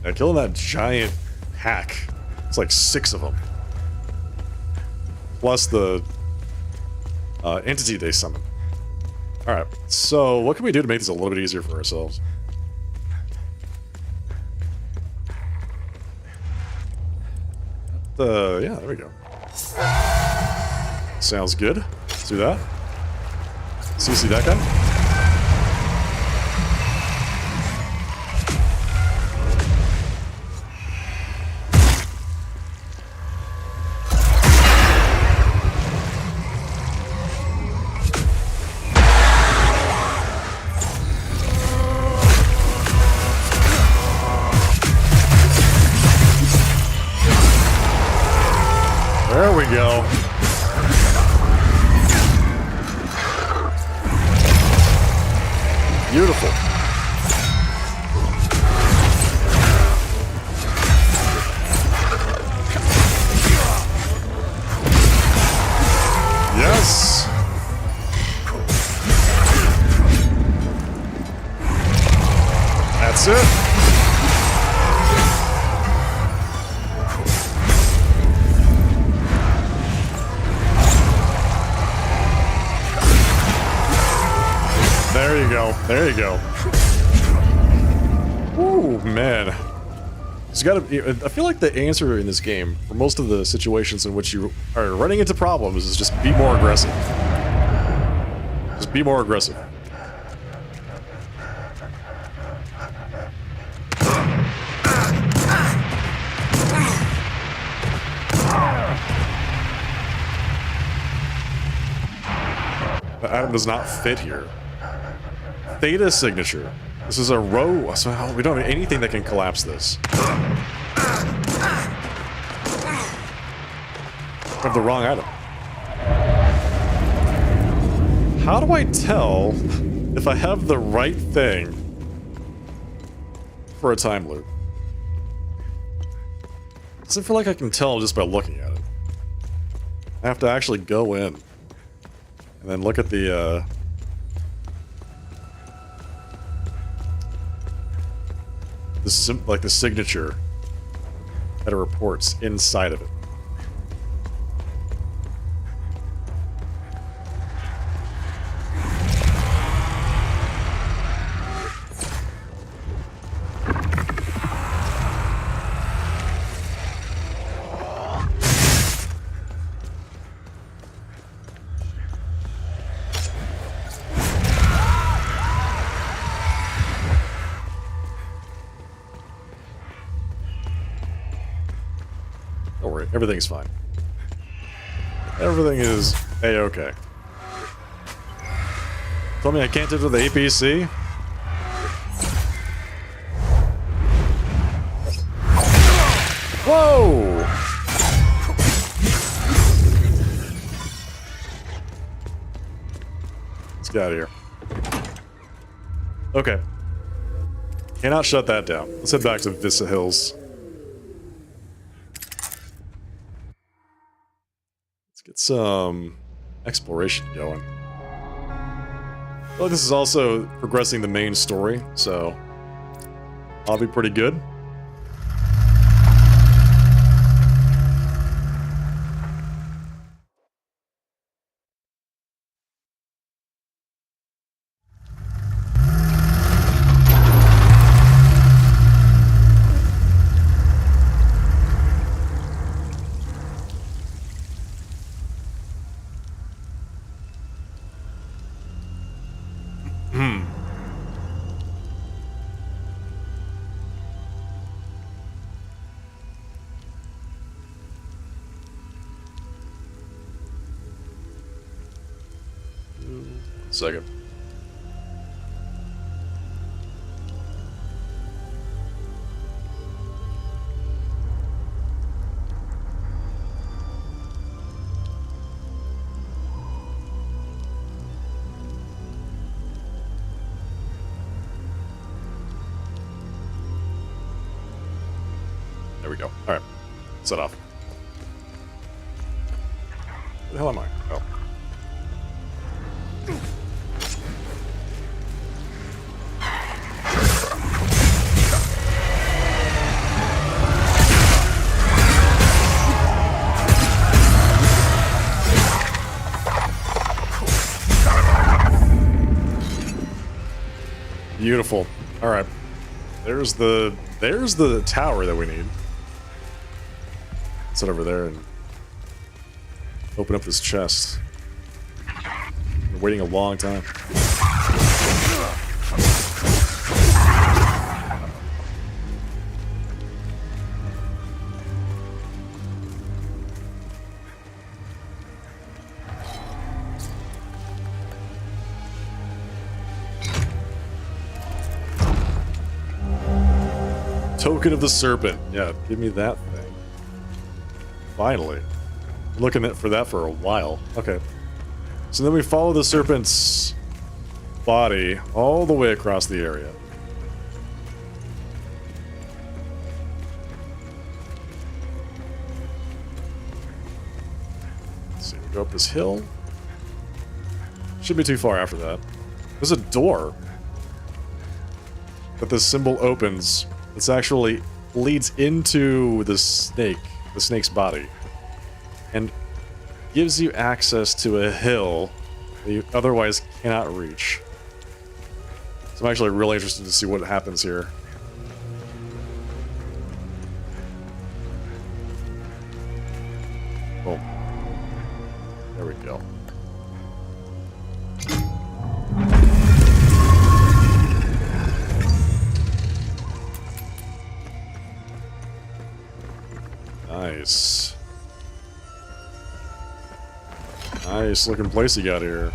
Yeah, killing that giant hack. It's like 6 of them. Plus the entity they summon. Alright, so what can we do to make this a little bit easier for ourselves? Yeah, there we go. Sounds good. Let's do that. See that guy? There we go. Beautiful. Yes. That's it. There you go. There you go. Ooh, man. There's gotta be, I feel like the answer in this game for most of the situations in which you are running into problems is just be more aggressive. Just be more aggressive. The item does not fit here. Theta signature. This is a row, so we don't have anything that can collapse this. I have the wrong item. How do I tell if I have the right thing for a time loop? Doesn't feel like I can tell just by looking at it. I have to actually go in and then look at the like the signature that it reports inside of it. Don't worry, everything's fine. Everything is A-okay. Told me I can't enter the APC? Whoa! Let's get out of here. Okay. Cannot shut that down. Let's head back to Vista Hills. Let's get some exploration going. I feel like this is also progressing the main story, so I'll be pretty good. Second. There we go. All right. Set off. Where the hell am I? Oh. Beautiful. All right. There's the tower that we need. Let's head over there and open up this chest. We're waiting a long time. Token of the Serpent. Yeah, give me that thing. Finally. Looking for that for a while. Okay. So then we follow the serpent's body all the way across the area. Let's see, we go up this hill. Shouldn't be too far after that. There's a door that this symbol opens. It's actually leads into the snake's body, and gives you access to a hill that you otherwise cannot reach. So I'm actually really interested to see what happens here. Boom. There we go. Nice. Nice looking place you got here.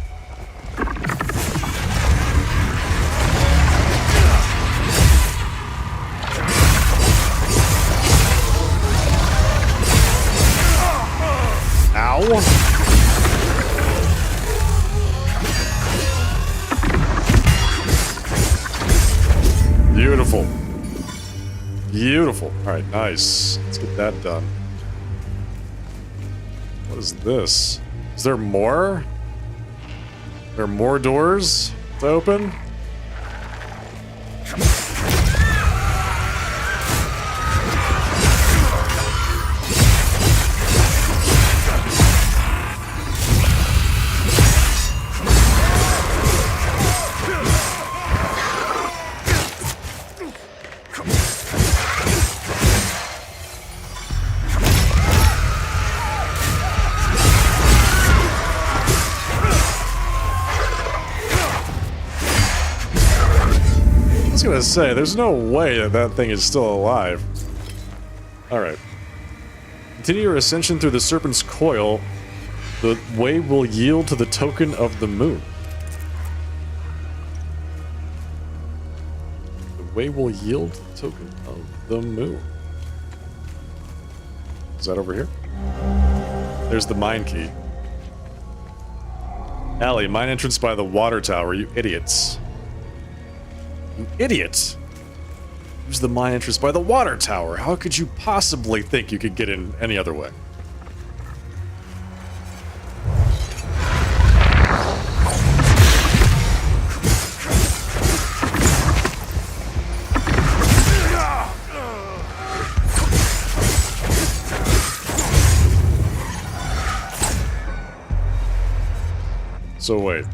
Ow. Beautiful. Beautiful. Alright, nice. Let's get that done. What is this? Is there more? There are more doors to open? Gonna say, there's no way that that thing is still alive. Alright. Continue your ascension through the Serpent's Coil. The way will yield to the token of the moon. The way will yield to the token of the moon. Is that over here? There's the mine key. Allie, mine entrance by the water tower, you idiots. You idiots! Use the mine entrance by the water tower. How could you possibly think you could get in any other way? So wait.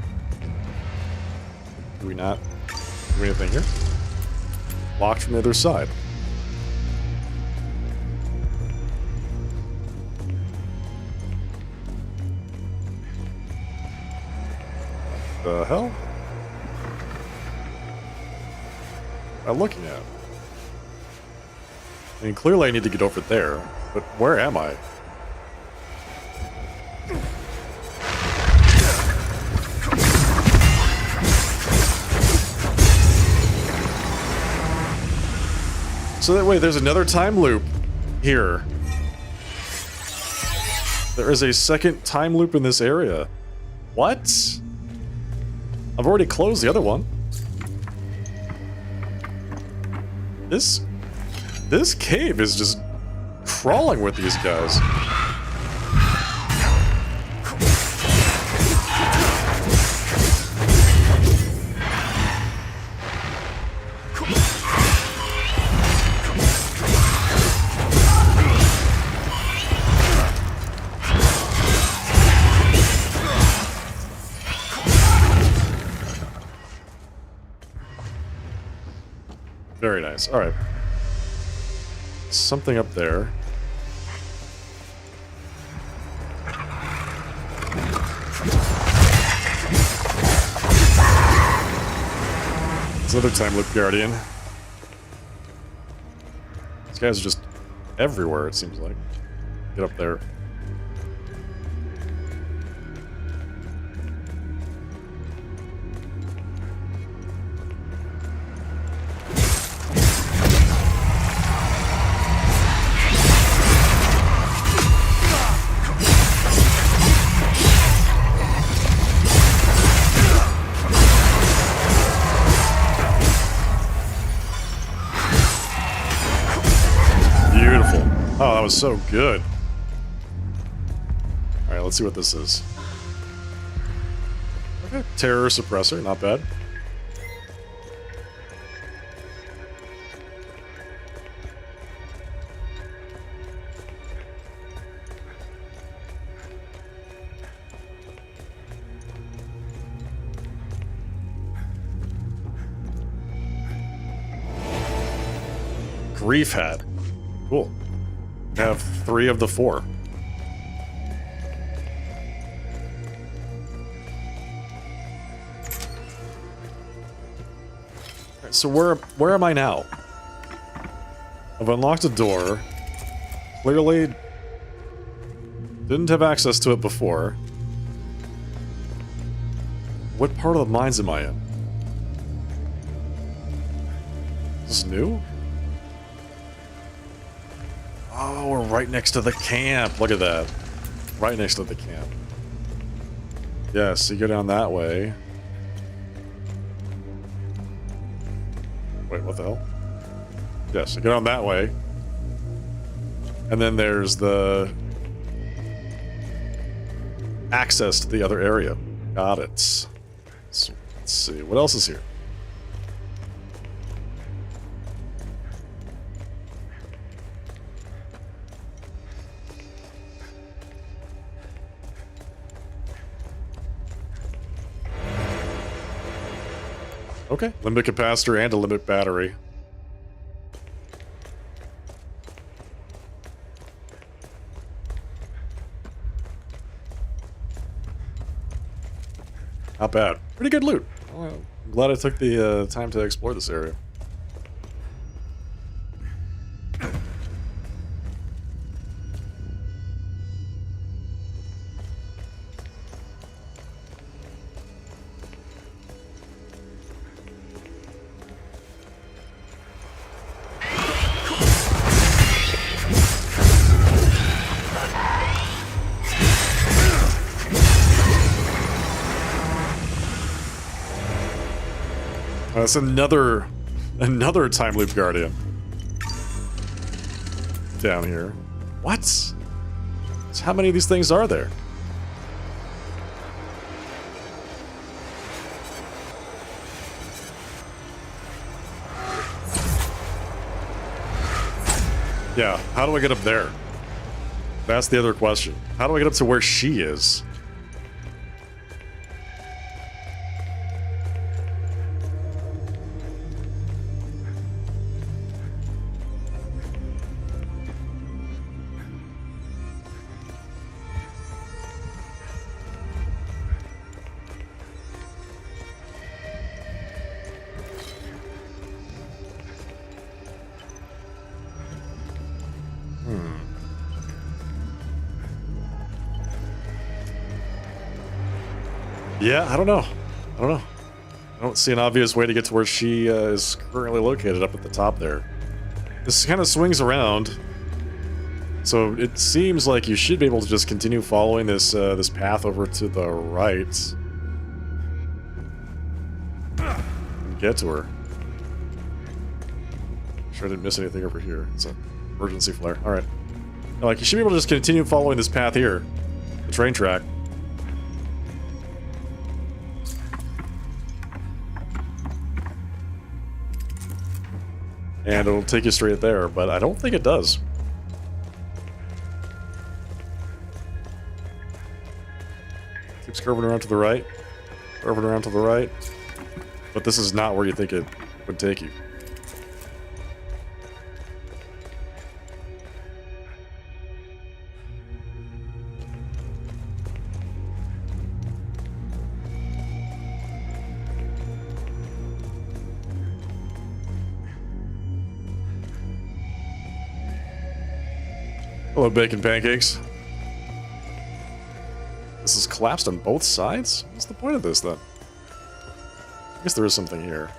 Do we not do anything here? Locked from the other side. The hell? What am I looking at? I mean, clearly I need to get over there, but where am I? So that way, there's another time loop here. There is a second time loop in this area. What? I've already closed the other one. This cave is just crawling with these guys. Very nice. All right. Something up there. It's another time loop guardian. These guys are just everywhere, it seems like. Get up there. Oh, that was so good. Alright, let's see what this is. Okay, terror suppressor, not bad. Grief hat. Cool. Have 3 of the 4. Right, so where am I now? I've unlocked a door. Clearly didn't have access to it before. What part of the mines am I in? Is this new? Oh, we're right next to the camp. Look at that. Right next to the camp. Yes, you go down that way. Wait, what the hell? Yes, you go down that way. And then there's the access to the other area. Got it. So, let's see. What else is here? Okay, limbic capacitor and a limbic battery. Not bad. Pretty good loot. Well, I'm glad I took the time to explore this area. That's another time loop guardian down here. What? So how many of these things are there? Yeah, how do I get up there? That's the other question. How do I get up to where she is? Yeah, I don't know. I don't see an obvious way to get to where she is currently located up at the top there. This kind of swings around, so it seems like you should be able to just continue following this this path over to the right and get to her. Sure I didn't miss anything over here. It's an emergency flare. All right. Like, you should be able to just continue following this path here, the train track. And it'll take you straight there, but I don't think it does. Keeps curving around to the right. Curving around to the right. But this is not where you think it would take you. Hello, bacon pancakes. This is collapsed on both sides? What's the point of this, then? I guess there is something here.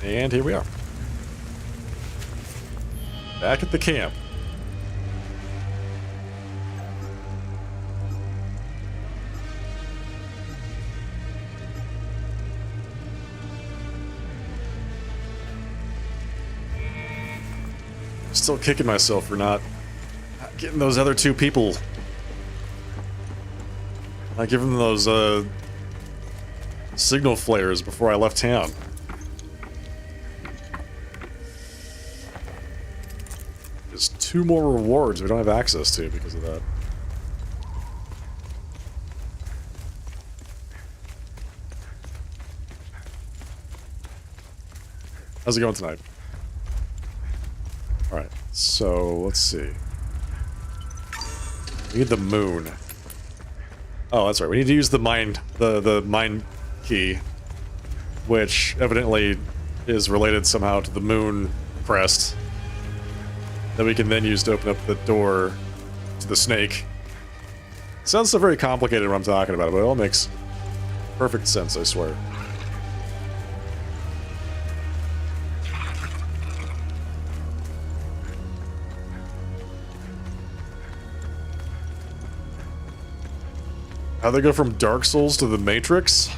And here we are. Back at the camp. Still kicking myself for not getting those other two people. Not giving them those signal flares before I left town. There's 2 more rewards we don't have access to because of that. How's it going tonight? Alright, so let's see. We need the moon. Oh, that's right. We need to use the mine key, which evidently is related somehow to the moon crest. That we can then use to open up the door to the snake. Sounds so very complicated when I'm talking about it, but it all makes perfect sense, I swear. How they go from Dark Souls to the Matrix?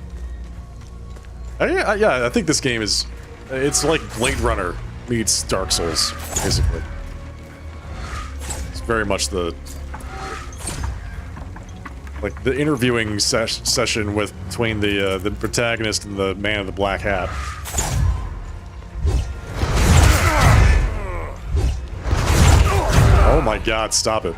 Yeah, I think this game is... It's like Blade Runner meets Dark Souls, basically. It's very much the... like, the interviewing session between the protagonist and the man in the black hat. Oh my god, stop it.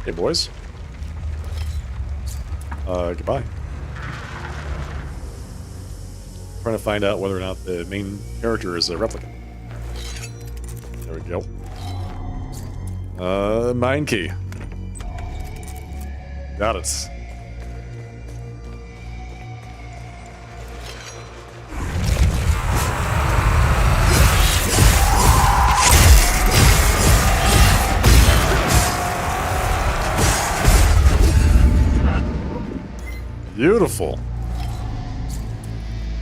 Hey, boys. Goodbye. Trying to find out whether or not the main character is a replicant. There we go. Mine key. Got it. Beautiful.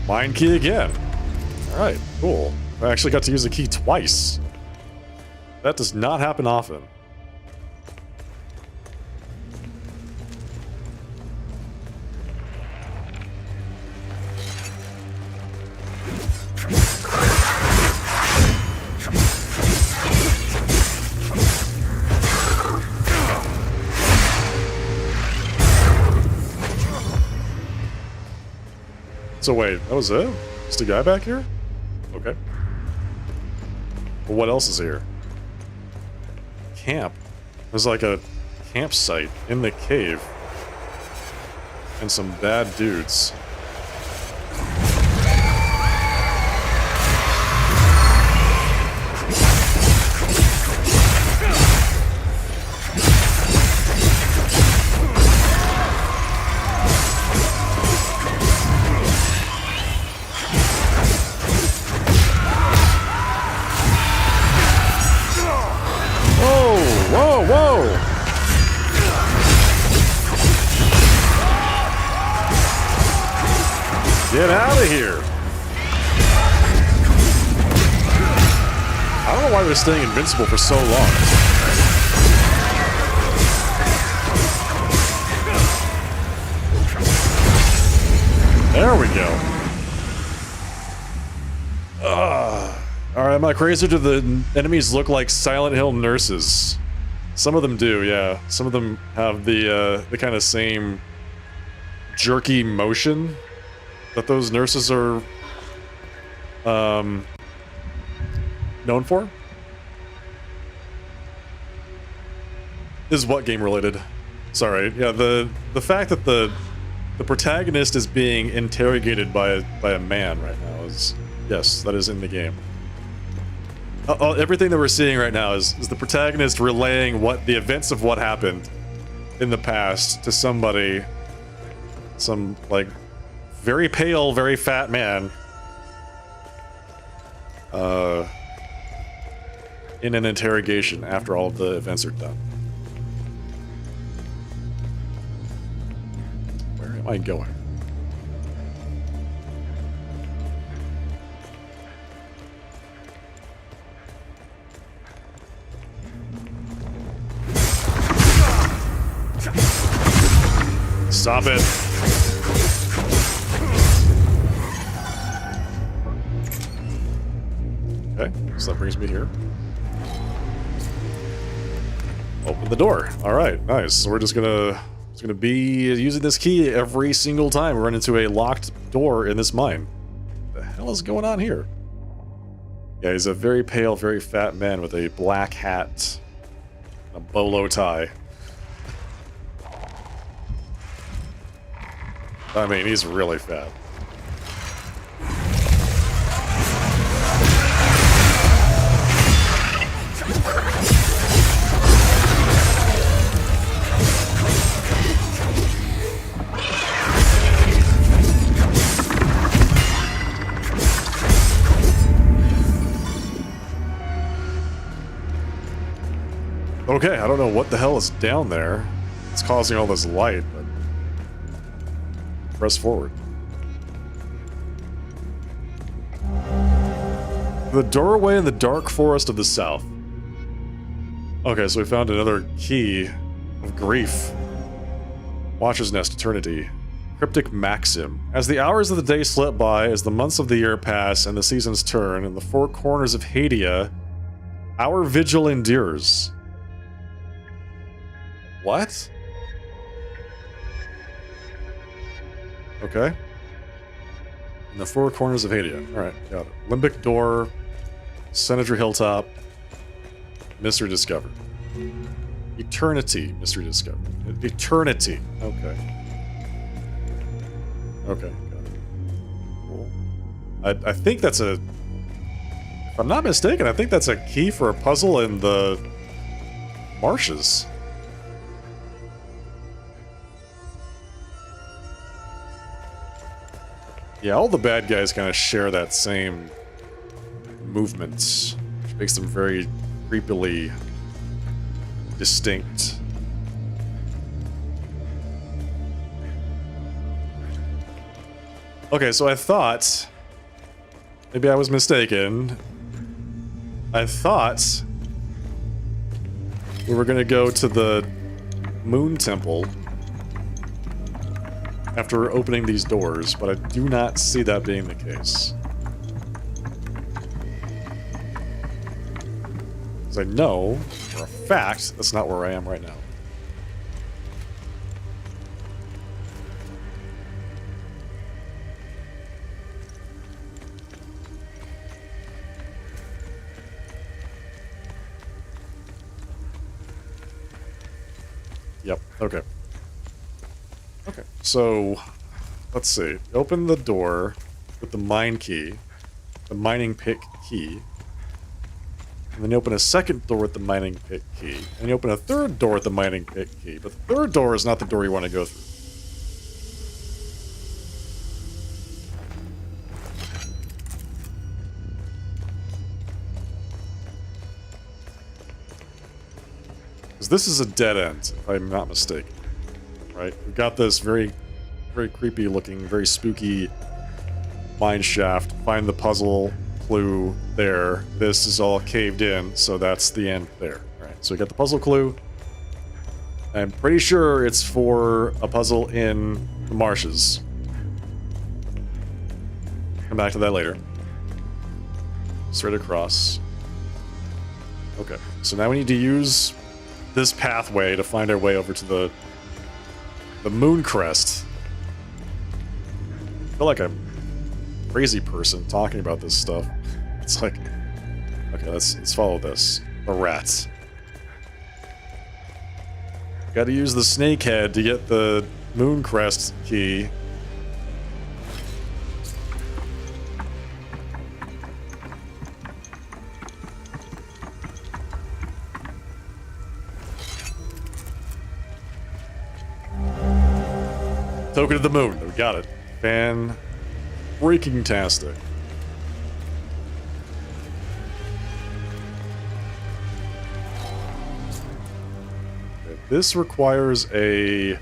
Mine key again. Alright, cool. I actually got to use the key twice. That does not happen often. So wait, that was it? Just a guy back here? Okay. Well, what else is here? Camp. There's like a campsite in the cave. And some bad dudes. Get out of here! I don't know why they're staying invincible for so long. There we go. Alright, am I crazy? Do the enemies look like Silent Hill nurses? Some of them do, yeah. Some of them have the kind of same jerky motion that those nurses are known for. This is what game related? Sorry, yeah, the fact that the protagonist is being interrogated by a man right now is, yes, that is in the game. Everything that we're seeing right now is the protagonist relaying the events of what happened in the past to somebody, some like very pale, very fat man, in an interrogation after all of the events are done. Where am I going? Stop it. Okay, so that brings me here. Open the door. Alright, nice. So we're just gonna be using this key every single time we run into a locked door in this mine. What the hell is going on here? Yeah, he's a very pale, very fat man with a black hat, a bolo tie. I mean, he's really fat. Okay, I don't know what the hell is down there. It's causing all this light, but press forward. The doorway in the dark forest of the south. Okay, so we found another key of grief. Watcher's Nest Eternity. Cryptic Maxim. As the hours of the day slip by, as the months of the year pass and the seasons turn, in the four corners of Hadia, our vigil endures. What? Okay. In the four corners of Hadia. Alright, got it. Limbic Door, Senator Hilltop, Mystery Discovered. Eternity, Mystery Discovered. Eternity. Okay. Okay, got it. Cool. I think that's a... If I'm not mistaken, I think that's a key for a puzzle in the marshes. Yeah, all the bad guys kind of share that same movements, which makes them very creepily distinct. Okay, so I thought... Maybe I was mistaken. I thought we were gonna go to the Moon Temple after opening these doors, but I do not see that being the case. Because I know, for a fact, that's not where I am right now. Yep, okay. Okay, so let's see. Open the door with the mine key, the mining pick key. And then you open a second door with the mining pick key. And you open a third door with the mining pick key. But the third door is not the door you want to go through. Because this is a dead end, if I'm not mistaken. Right? We've got this very, very creepy looking, very spooky mine shaft. Find the puzzle clue there. This is all caved in, so that's the end there. Right? So we got the puzzle clue. I'm pretty sure it's for a puzzle in the marshes. Come back to that later. Straight across. Okay, so now we need to use this pathway to find our way over to the moon crest. I feel like a crazy person talking about this stuff. It's like, okay, let's follow this. The rats. Got to use the snake head to get the moon crest key. Token of the moon. We got it. Fan-freaking-tastic. Okay, this requires an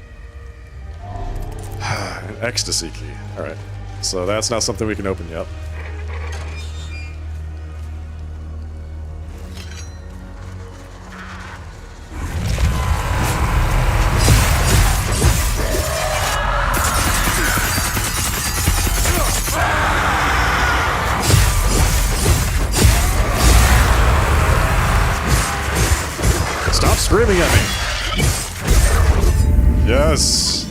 ecstasy key. Alright. So that's not something we can open yet. Screaming at me. Yes.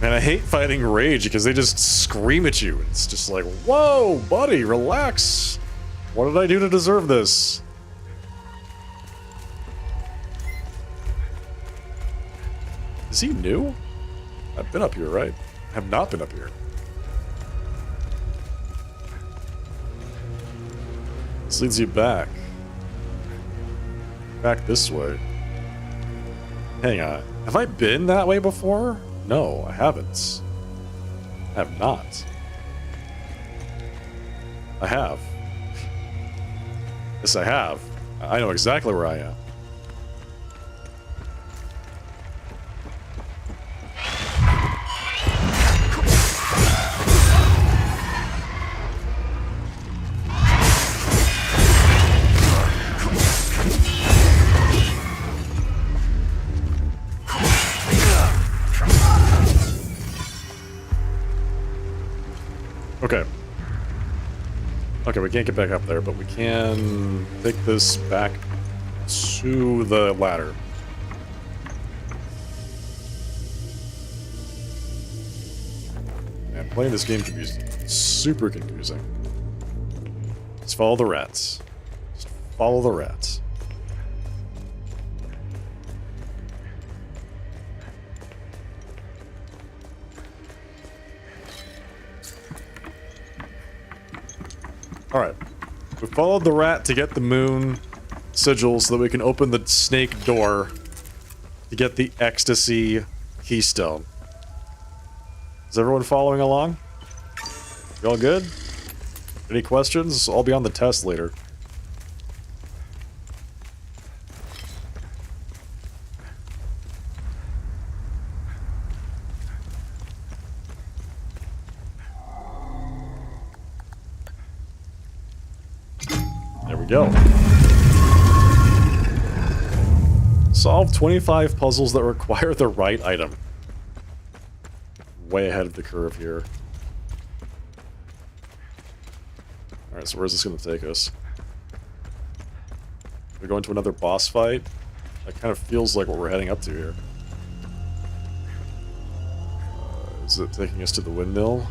Man, I hate fighting Rage because they just scream at you. It's just like, whoa, buddy, relax. What did I do to deserve this? Is he new? I've been up here, right? I have not been up here. This leads you back. Back this way. Hang on. Have I been that way before? No, I haven't. I have not. I have. Yes, I have. I know exactly where I am. Okay. Okay, we can't get back up there, but we can take this back to the ladder. Man, playing this game can be super confusing. Just follow the rats. Just follow the rats. Alright. We followed the rat to get the moon sigil so that we can open the snake door to get the ecstasy keystone. Is everyone following along? You all good? Any questions? I'll be on the test later. we go. Solve 25 puzzles that require the right item. Way ahead of the curve here. Alright, so where's this going to take us? We're going to another boss fight? That kind of feels like what we're heading up to here. Is it taking us to the windmill?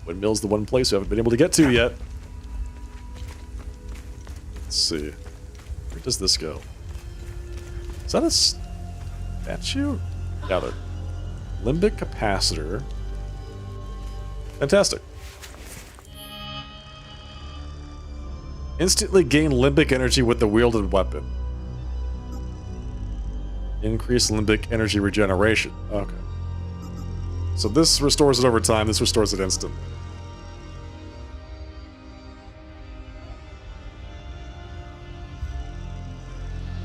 Windmill's the one place we haven't been able to get to yet. Let's see. Where does this go? Is that a statue? Yeah, there. Limbic capacitor. Fantastic. Instantly gain limbic energy with the wielded weapon. Increase limbic energy regeneration. Okay. So this restores it over time, this restores it instantly.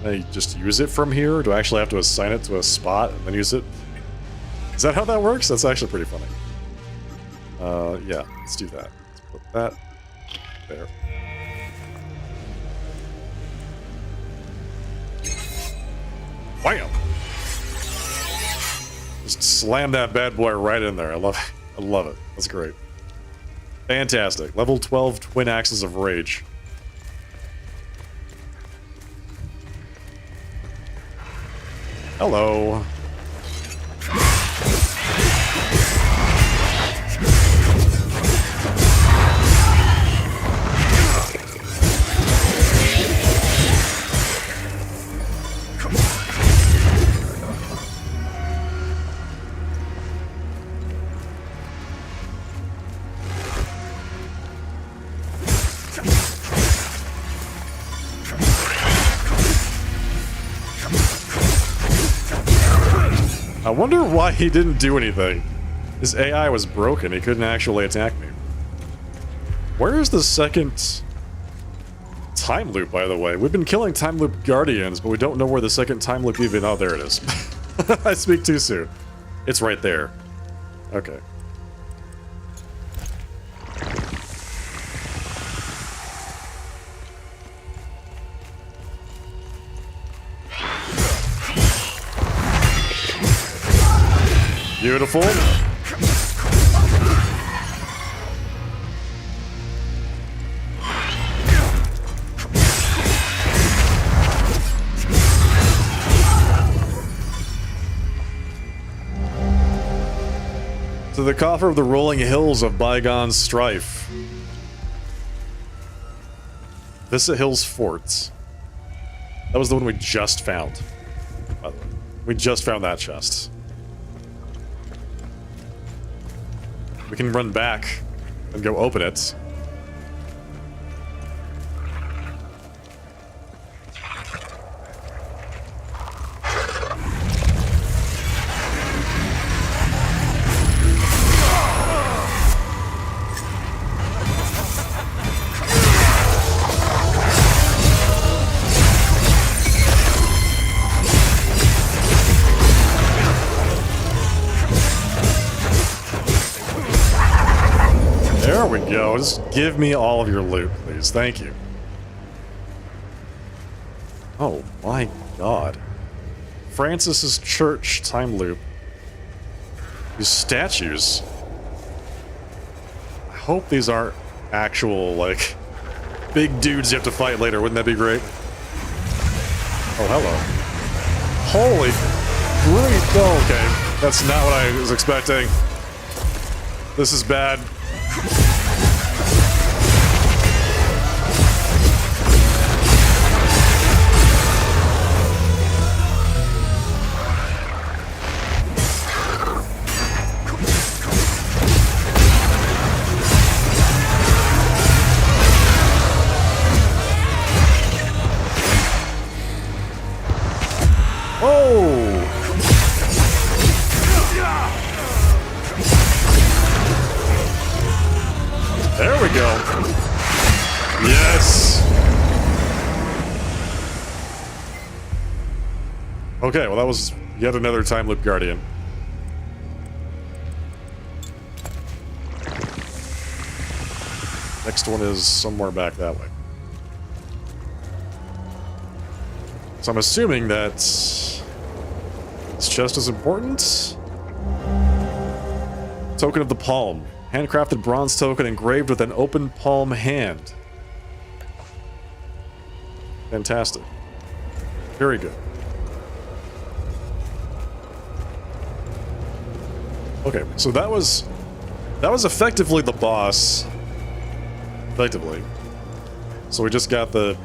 Can I just use it from here? Or do I actually have to assign it to a spot and then use it? Is that how that works? That's actually pretty funny. Yeah, let's do that. Let's put that there. Wham! Just slam that bad boy right in there. I love it. I love it. That's great. Fantastic. Level 12 Twin Axes of Rage. Hello. I wonder why he didn't do anything. His AI was broken. He couldn't actually attack me. Where is the second time loop, by the way? We've been killing time loop guardians, but we don't know where the second time loop even... Oh, there it is. I speak too soon. It's right there. Okay. Beautiful. To the coffer of the rolling hills of bygone strife. Vista Hills Forts. That was the one we just found, by the way. We just found that chest. We can run back and go open it. There we go. Just give me all of your loot, please. Thank you. Oh my god. Francis's Church time loop. These statues. I hope these aren't actual, like, big dudes you have to fight later. Wouldn't that be great? Oh, hello. Holy... Great. Oh, okay. That's not what I was expecting. This is bad. There we go. Yes. Okay, well that was yet another time loop guardian. That next one is somewhere back that way. So I'm assuming that it's just as important. Token of the palm. Handcrafted bronze token engraved with an open palm hand. Fantastic. Very good. Okay, so that was effectively the boss. Effectively. So we just got the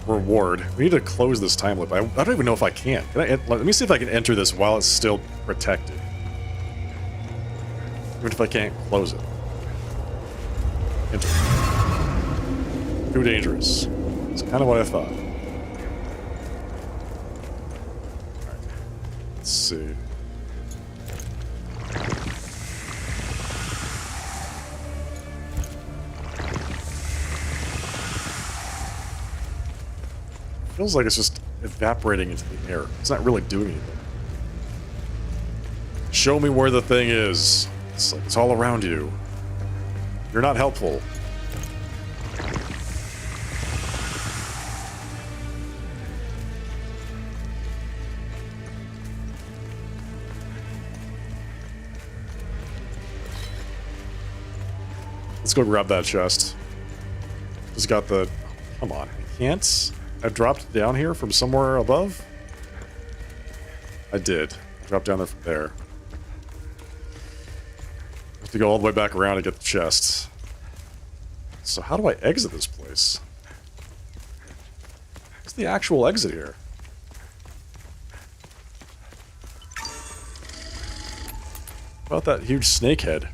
reward. We need to close this time loop. I don't even know if I can. Let me see if I can enter this while it's still protected. Even if I can't close it. Enter. Too dangerous. It's kind of what I thought. Alright. Let's see. Feels like it's just evaporating into the air. It's not really doing anything. Show me where the thing is. It's like it's all around you. You're not helpful. Let's go grab that chest. Just got the... Come on. I can't... I dropped down here from somewhere above? I did. I dropped down there from there. I have to go all the way back around to get the chests. So how do I exit this place? What's the actual exit here? What about that huge snake head?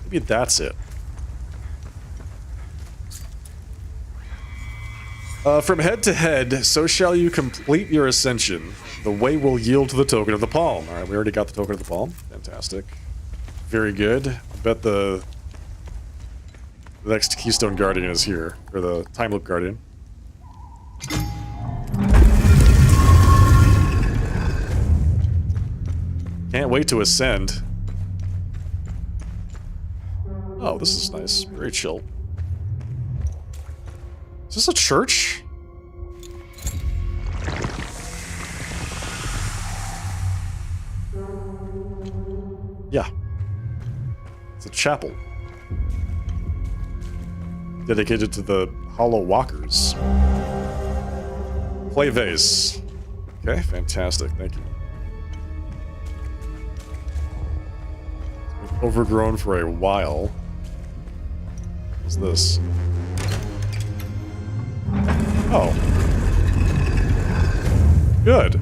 Maybe that's it. From head to head, so shall you complete your ascension. The way will yield to the token of the palm. Alright, we already got the token of the palm. Fantastic. Very good. I bet the next Keystone Guardian is here. Or the Time Loop Guardian. Can't wait to ascend. Oh, this is nice. Very chill. Is this a church? Yeah. It's a chapel. Dedicated to the Hollow Walkers. Clay vase. Okay, fantastic. Thank you. It's been overgrown for a while. What's this? Oh. Good.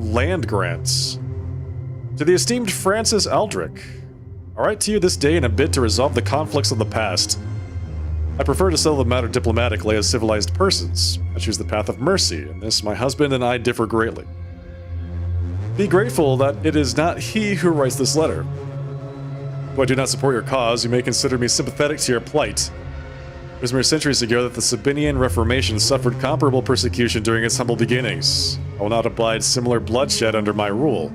Land grants. To the esteemed Francis Aldrich. I write to you this day in a bid to resolve the conflicts of the past. I prefer to settle the matter diplomatically as civilized persons. I choose the path of mercy. In this, my husband and I differ greatly. Be grateful that it is not he who writes this letter. Though I do not support your cause, you may consider me sympathetic to your plight. It was mere centuries ago that the Sabinian Reformation suffered comparable persecution during its humble beginnings. I will not abide similar bloodshed under my rule.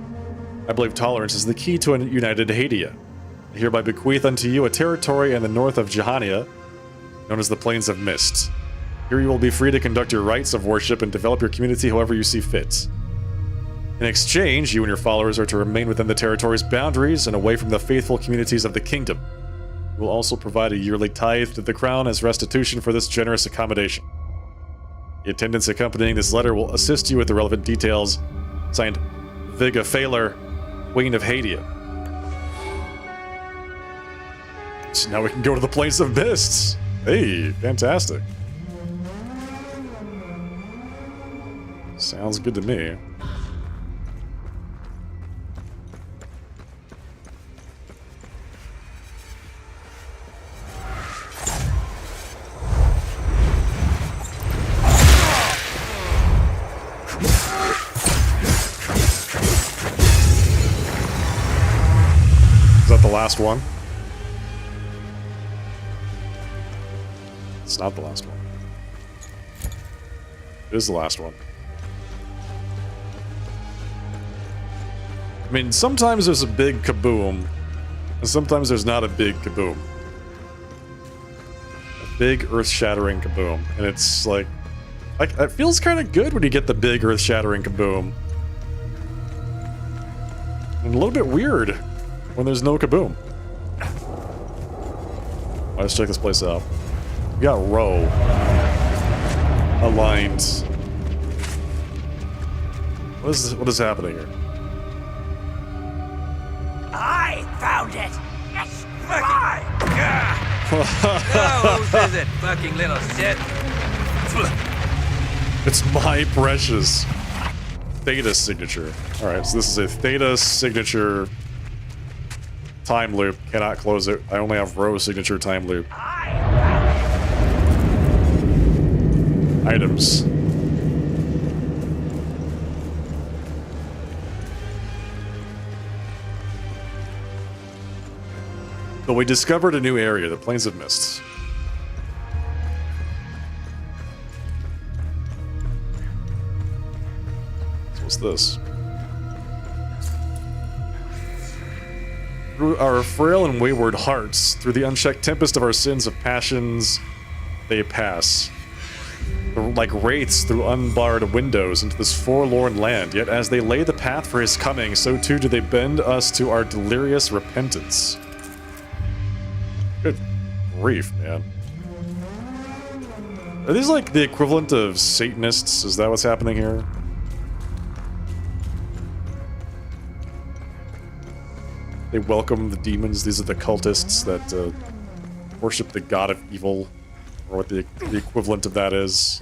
I believe tolerance is the key to a united Hadia. I hereby bequeath unto you a territory in the north of Jahania, known as the Plains of Mist. Here you will be free to conduct your rites of worship and develop your community however you see fit. In exchange, you and your followers are to remain within the territory's boundaries and away from the faithful communities of the kingdom. You will also provide a yearly tithe to the crown as restitution for this generous accommodation. The attendants accompanying this letter will assist you with the relevant details. Signed, Viga Phaler, Queen of Hadia. So now we can go to the Plains of Mists. Hey, fantastic. Sounds good to me. Is that the last one? It's not the last one. It is the last one. I mean, sometimes there's a big kaboom, and sometimes there's not a big kaboom. A big earth-shattering kaboom, and it's like it feels kind of good when you get the big earth-shattering kaboom. And a little bit weird when there's no kaboom. Let's check this place out. We got row aligned. What is happening here? I found it! It's mine! Oh, whose is it, fucking little shit? It's my precious Theta signature. Alright, so this is a Theta signature time loop. Cannot close it. I only have row signature time loop. Items. But we discovered a new area, the Plains of Mist. So what's this? Through our frail and wayward hearts, through the unchecked tempest of our sins of passions, they pass. Like wraiths through unbarred windows into this forlorn land, yet as they lay the path for his coming, so too do they bend us to our delirious repentance. Good grief, man. Are these like the equivalent of Satanists? Is that what's happening here? They welcome the demons. These are the cultists that worship the god of evil, or what the equivalent of that is.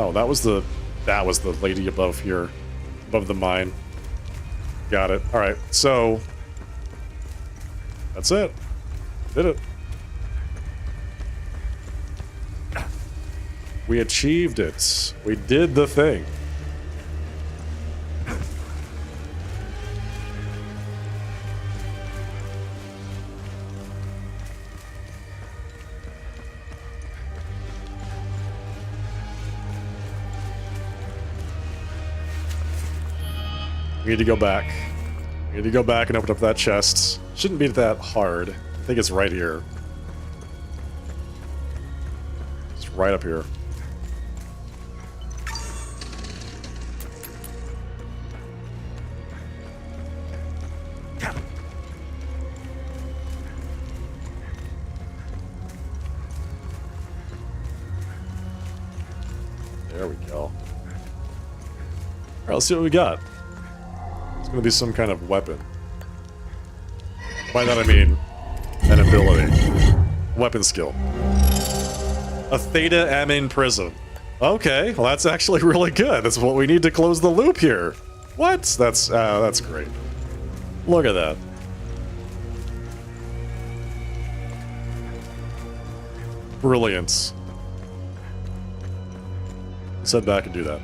Oh, that was the lady above here, above the mine. Got it. All right, so that's it. Did it. We achieved it. We did the thing. We need to go back. We need to go back and open up that chest. Shouldn't be that hard. I think it's right here. It's right up here. There we go. Alright, let's see what we got. It's gonna be some kind of weapon. By that I mean an ability. Weapon skill. A Theta Amin Prism. Okay, well that's actually really good. That's what we need to close the loop here. What? That's great. Look at that. Brilliant. Let's head back and do that.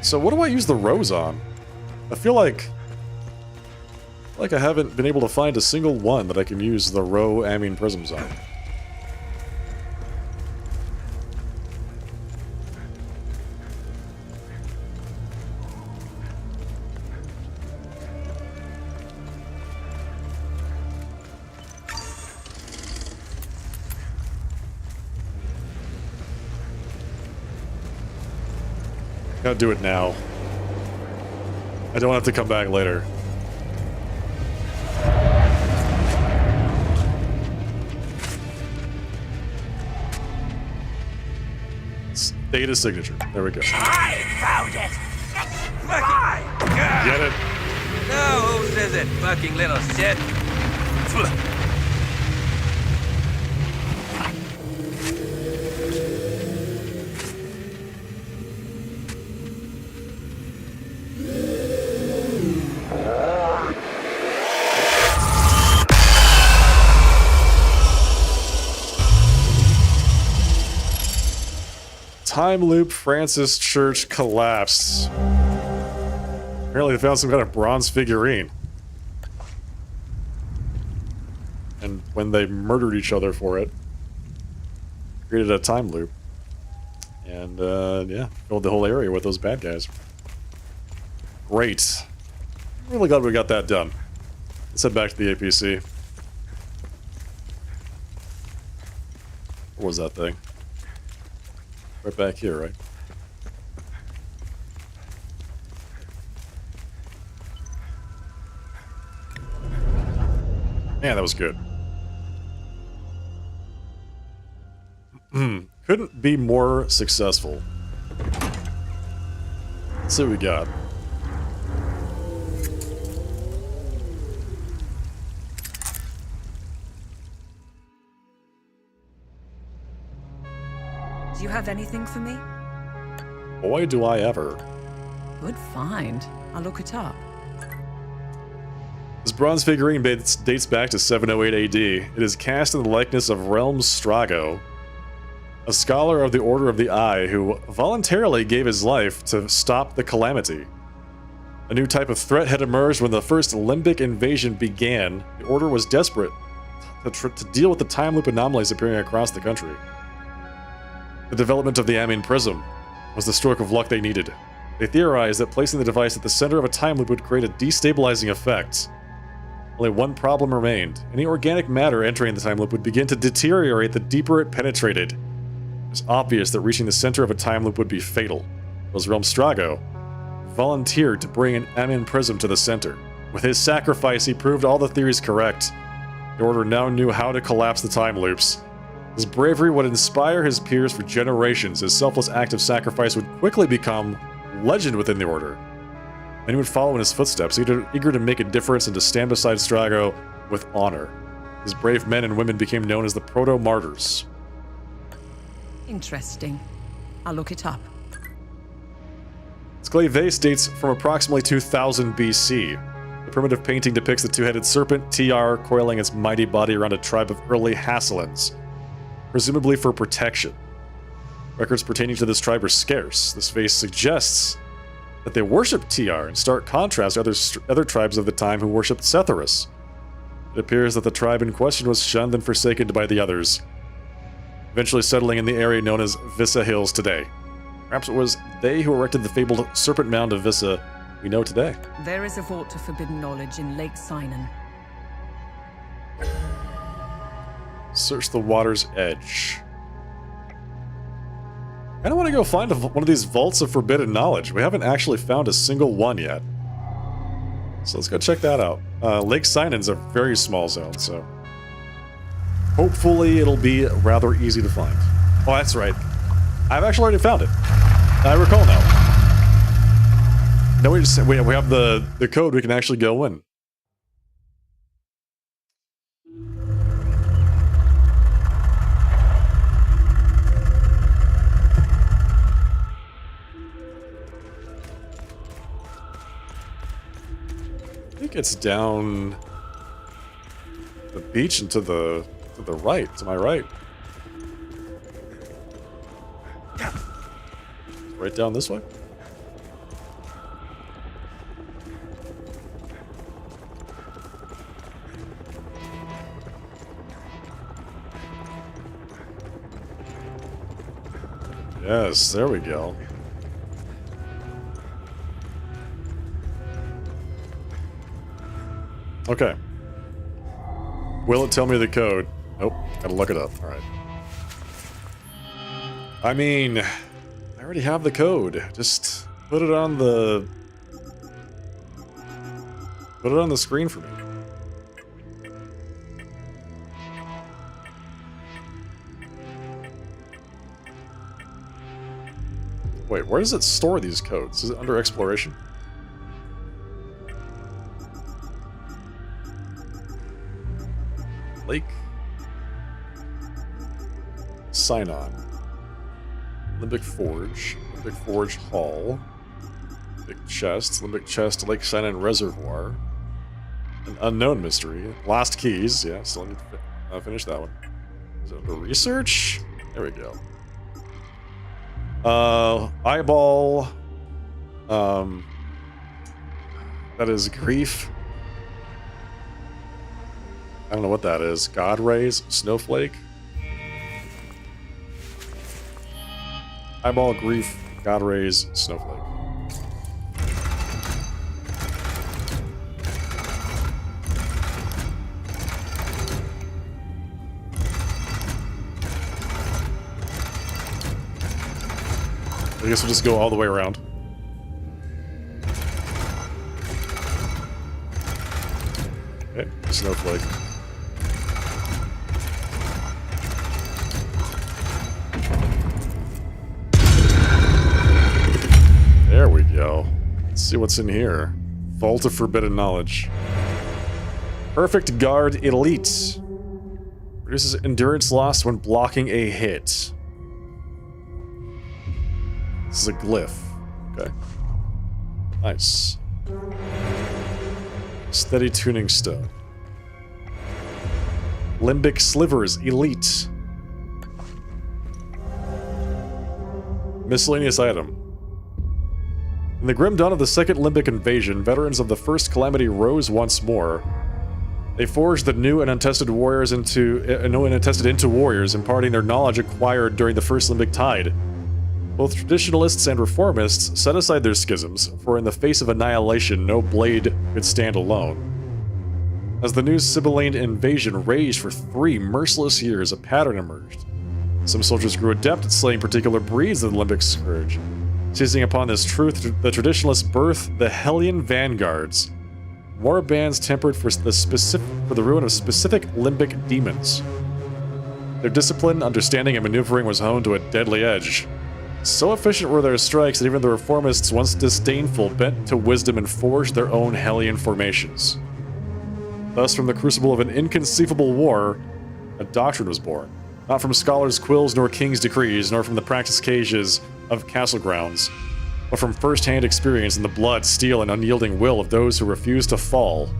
So what do I use the rose on? I feel like I haven't been able to find a single one that I can use the row Amin prisms on. Gotta do it now. I don't have to come back later. Theta signature. There we go. I found it! It's mine! Get it? No, who says it, fucking little shit? Time loop Francis Church collapsed. Apparently they found some kind of bronze figurine. And when they murdered each other for it, created a time loop. And, yeah, filled the whole area with those bad guys. Great. I'm really glad we got that done. Let's head back to the APC. What was that thing? Right back here, right? Man, that was good. Couldn't be more successful. Let's see what we got. Do you have anything for me? Boy, do I ever. Good find. I'll look it up. This bronze figurine dates back to 708 AD. It is cast in the likeness of Realm Strago, a scholar of the Order of the Eye who voluntarily gave his life to stop the calamity. A new type of threat had emerged when the first Limbic invasion began. The Order was desperate to deal with the time loop anomalies appearing across the country. The development of the Amin Prism was the stroke of luck they needed. They theorized that placing the device at the center of a time loop would create a destabilizing effect. Only one problem remained. Any organic matter entering the time loop would begin to deteriorate the deeper it penetrated. It was obvious that reaching the center of a time loop would be fatal. Those Realm Strago volunteered to bring an Amin Prism to the center. With his sacrifice, he proved all the theories correct. The Order now knew how to collapse the time loops. His bravery would inspire his peers for generations. His selfless act of sacrifice would quickly become legend within the Order. Many would follow in his footsteps, eager to make a difference and to stand beside Strago with honor. His brave men and women became known as the Proto-Martyrs. Interesting. I'll look it up. This clay vase dates from approximately 2000 BC. The primitive painting depicts the two-headed serpent, TR, coiling its mighty body around a tribe of early Hasselans, presumably for protection. Records pertaining to this tribe are scarce. This vase suggests that they worshipped TR, in stark contrast to other tribes of the time who worshipped Setharus. It appears that the tribe in question was shunned and forsaken by the others, eventually settling in the area known as Vissa Hills today. Perhaps it was they who erected the fabled Serpent Mound of Vissa we know today. There is a vault of forbidden knowledge in Lake Sinan. Search the water's edge. I don't want to go find one of these vaults of forbidden knowledge. We haven't actually found a single one yet. So let's go check that out. Lake Sinan's a very small zone, so hopefully it'll be rather easy to find. Oh, that's right. I've actually already found it. I recall now. Now we have the code we can actually go in. I think it's down the beach and to the right, to my right. Right down this way. Yes, there we go. Okay. Will it tell me the code? Nope. Gotta look it up. Alright. I mean, I already have the code. Just put it on the... Put it on the screen for me. Wait, where does it store these codes? Is it under exploration? Lake Sinan, Limbic Forge Hall, Limbic Chest, Lake Sinan Reservoir, an unknown mystery, Lost Keys. Yeah, still need to finish that one. Is it under research? There we go. Eyeball. That is grief. I don't know what that is. God rays? Snowflake? Eyeball, Grief, God Rays, Snowflake. I guess we'll just go all the way around. Okay, Snowflake. There we go. Let's see what's in here. Vault of Forbidden Knowledge. Perfect Guard Elite. Reduces endurance loss when blocking a hit. This is a glyph. Okay. Nice. Steady Tuning Stone. Limbic Slivers Elite. Miscellaneous item. In the grim dawn of the second Limbic invasion, veterans of the first calamity rose once more. They forged the new and untested warriors into warriors, imparting their knowledge acquired during the first Limbic tide. Both traditionalists and reformists set aside their schisms, for in the face of annihilation, no blade could stand alone. As the new Sibylline invasion raged for 3 merciless years, a pattern emerged. Some soldiers grew adept at slaying particular breeds of the Limbic Scourge. Seizing upon this truth, the traditionalists birthed the Hellion Vanguards, war bands tempered for the ruin of specific Limbic demons. Their discipline, understanding, and maneuvering was honed to a deadly edge. So efficient were their strikes that even the reformists, once disdainful, bent to wisdom and forged their own Hellion formations. Thus, from the crucible of an inconceivable war, a doctrine was born. Not from scholars' quills nor king's decrees, nor from the practice cages of castle grounds, but from first-hand experience in the blood, steel, and unyielding will of those who refuse to fall.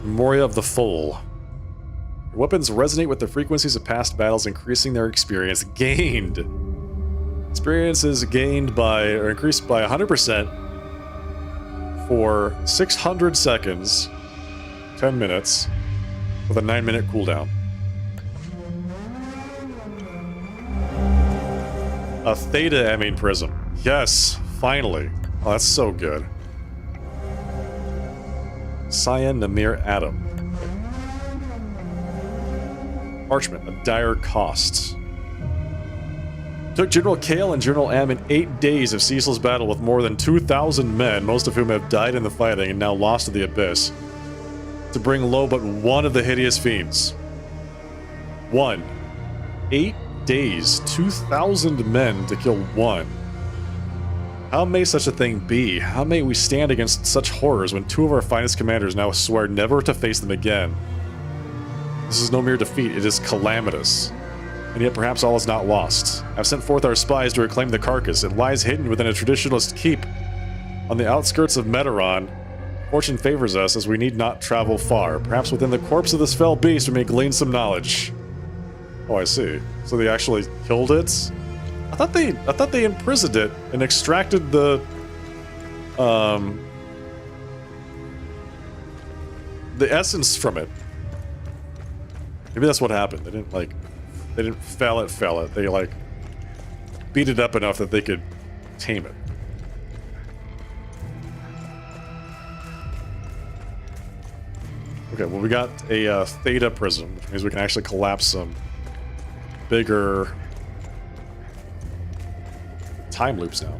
Memoria of the Foal. Your weapons resonate with the frequencies of past battles, increasing their experience gained. Experience is gained by, or increased by 100% for 600 seconds, 10 minutes, with a 9-minute cooldown. A Theta Amine Prism. Yes, finally. Oh, that's so good. Cyan Namir Atom. Parchment, a dire cost. Took General Kale and General Ammon 8 days of ceaseless battle with more than 2,000 men, most of whom have died in the fighting and now lost to the Abyss, to bring low but one of the hideous fiends. 1. 8 days, 2,000 men to kill one. How may such a thing be? How may we stand against such horrors when 2 of our finest commanders now swear never to face them again? This is no mere defeat, it is calamitous. And yet perhaps all is not lost. I've sent forth our spies to reclaim the carcass. It lies hidden within a traditionalist keep on the outskirts of Meteron. Fortune favors us as we need not travel far. Perhaps within the corpse of this fell beast we may glean some knowledge. Oh, I see. So they actually killed it? I thought they imprisoned it and extracted the essence from it. Maybe that's what happened. They didn't fell it. They like beat it up enough that they could tame it. Okay, well we got a Theta Prism, which means we can actually collapse some bigger time loops now.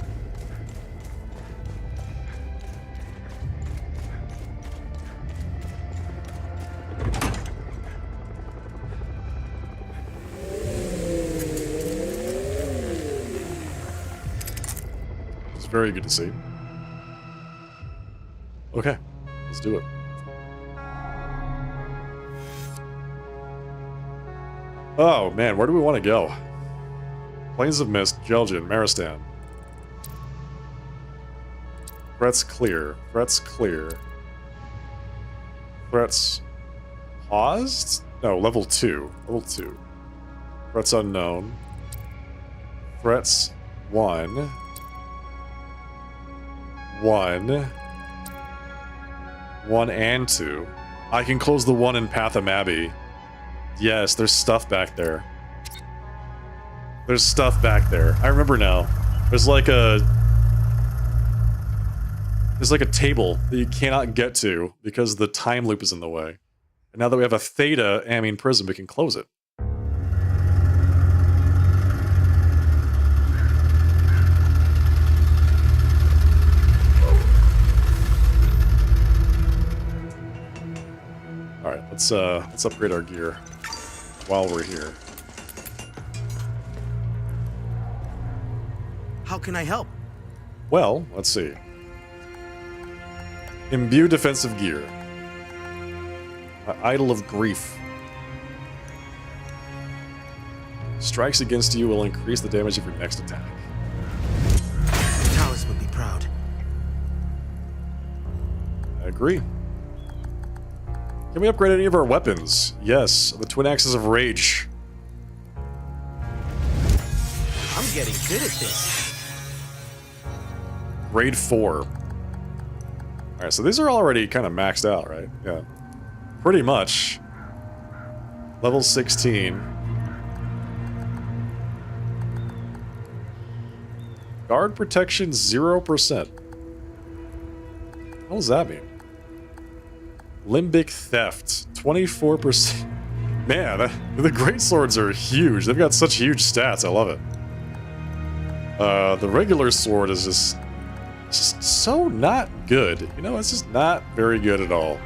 It's very good to see. Okay, let's do it. Oh man, where do we want to go? Plains of Mist, Jelgen, Maristan. Threats clear. Threats clear. Threats paused? No, level 2. Level 2. Threats unknown. Threats 1. 1. 1 and 2. I can close the one in Patham Abbey. Yes, there's stuff back there. There's stuff back there. I remember now. There's like a table that you cannot get to because the time loop is in the way. And now that we have a Theta Amine prism, we can close it. All right, let's upgrade our gear while we're here. How can I help? Well, let's see. Imbue defensive gear. Idol of Grief. Strikes against you will increase the damage of your next attack. Talos would be proud. I agree. Can we upgrade any of our weapons? Yes, the Twin Axes of Rage. I'm getting good at this. Grade 4. Alright, so these are already kind of maxed out, right? Yeah. Pretty much. Level 16. Guard protection 0%. What does that mean? Limbic theft 24%. Man, the great swords are huge. They've got such huge stats. I love it. The regular sword is just so not good. You know, it's just not very good at all.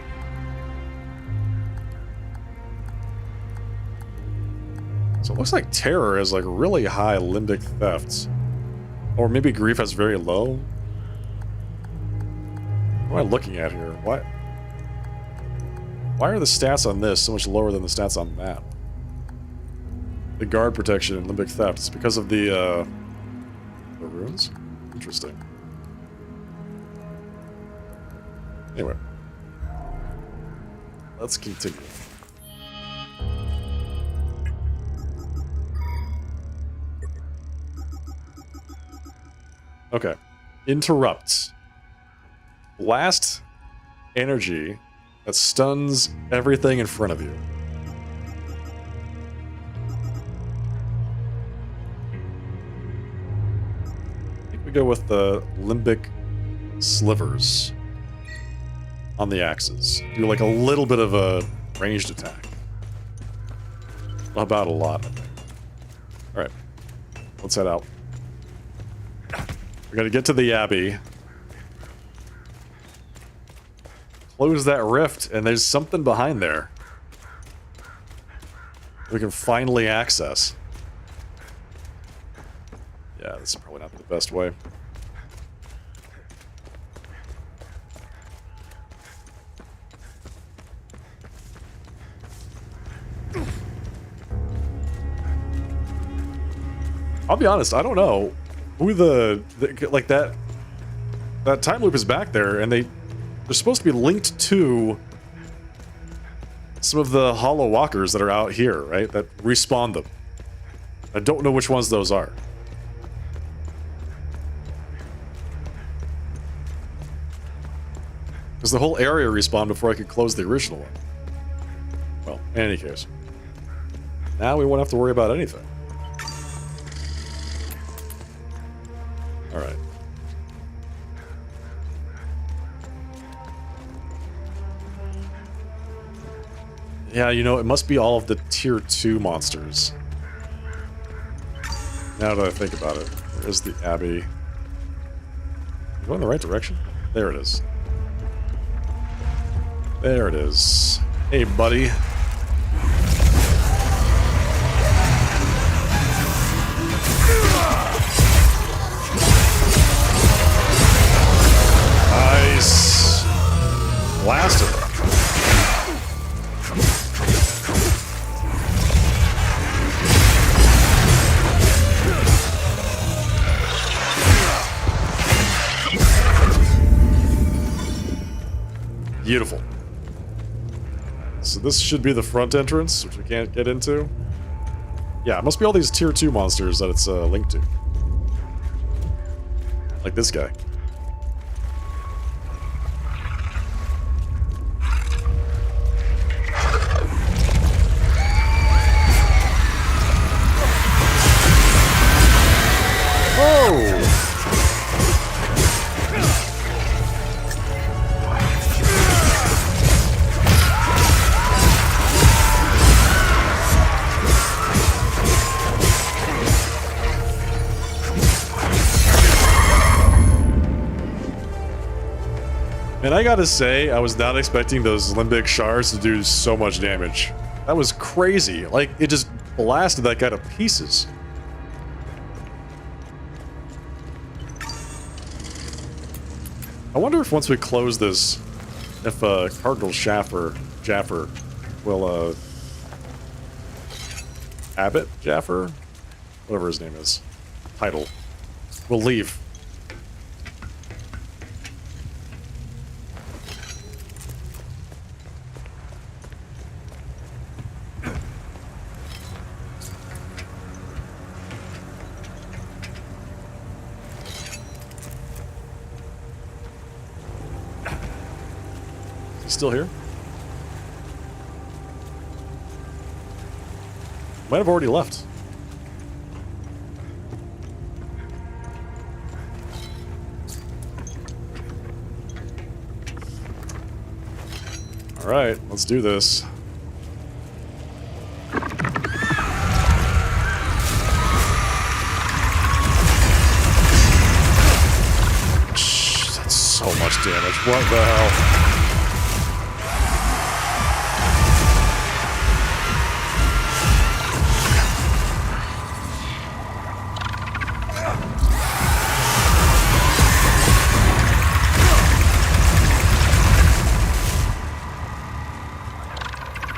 So it looks like Terror has like really high limbic thefts. Or maybe Grief has very low. What am I looking at here? Why are the stats on this so much lower than the stats on that? The guard protection and limbic theft. It's because of the runes? Interesting. Anyway. Let's continue. Okay. Interrupt. Blast energy that stuns everything in front of you. I think we go with the limbic slivers on the axes. Do like a little bit of a ranged attack. About a lot, I think. Alright. Let's head out. We gotta get to the Abbey. Close that rift, and there's something behind there we can finally access. Yeah, this is probably not the best way. I'll be honest, I don't know who like that time loop is back there, and they're supposed to be linked to some of the Hollow Walkers that are out here, right? That respawn them. I don't know which ones those are. Because the whole area respawned before I could close the original one. Well, in any case. Now we won't have to worry about anything. Alright. Yeah, you know, it must be all of the tier 2 monsters. Now that I think about it. There's the Abbey. You going in the right direction? There it is. There it is. Hey, buddy. Nice. Blasted. Beautiful. So this should be the front entrance, which we can't get into. Yeah, it must be all these tier 2 monsters that it's linked to. Like this guy. And I gotta say, I was not expecting those limbic shards to do so much damage. That was crazy. Like, it just blasted that guy to pieces. I wonder if once we close this, if Cardinal Jaffer will, Abbott Jaffer? Whatever his name is. Title. Will leave. Still here? Might have already left. All right, let's do this. Shh, that's so much damage. What the hell?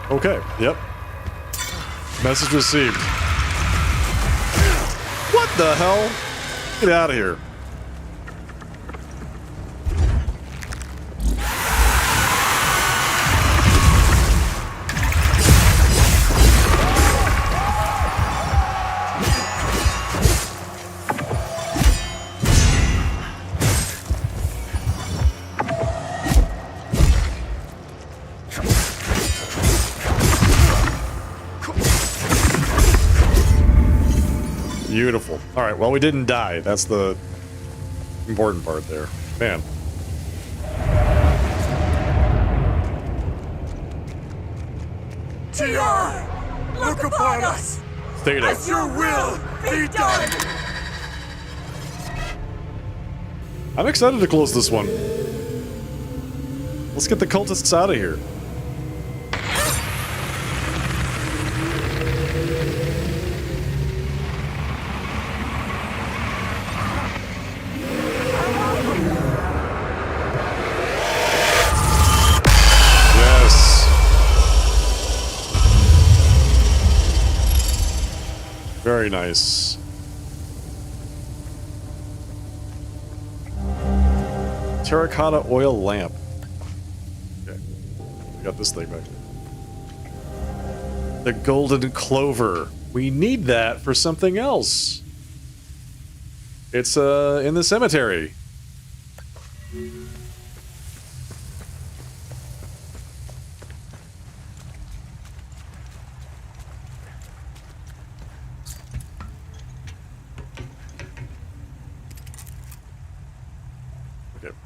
Okay, yep. Message received. What the hell? Get out of here. Beautiful. All right, well, we didn't die. That's the important part there. Man. TR! Look upon us! Theta. As your will be done! I'm excited to close this one. Let's get the cultists out of here. Very nice. Terracotta oil lamp. Okay. We got this thing back here. The golden clover. We need that for something else. It's in the cemetery.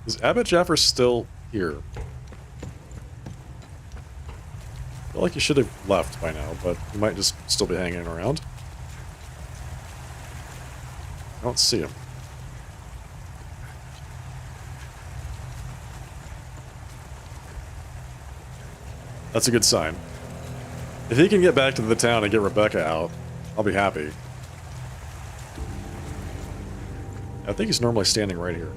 Is Abbott Jaffer still here? I feel like he should have left by now, but he might just still be hanging around. I don't see him. That's a good sign. If he can get back to the town and get Rebecca out, I'll be happy. I think he's normally standing right here.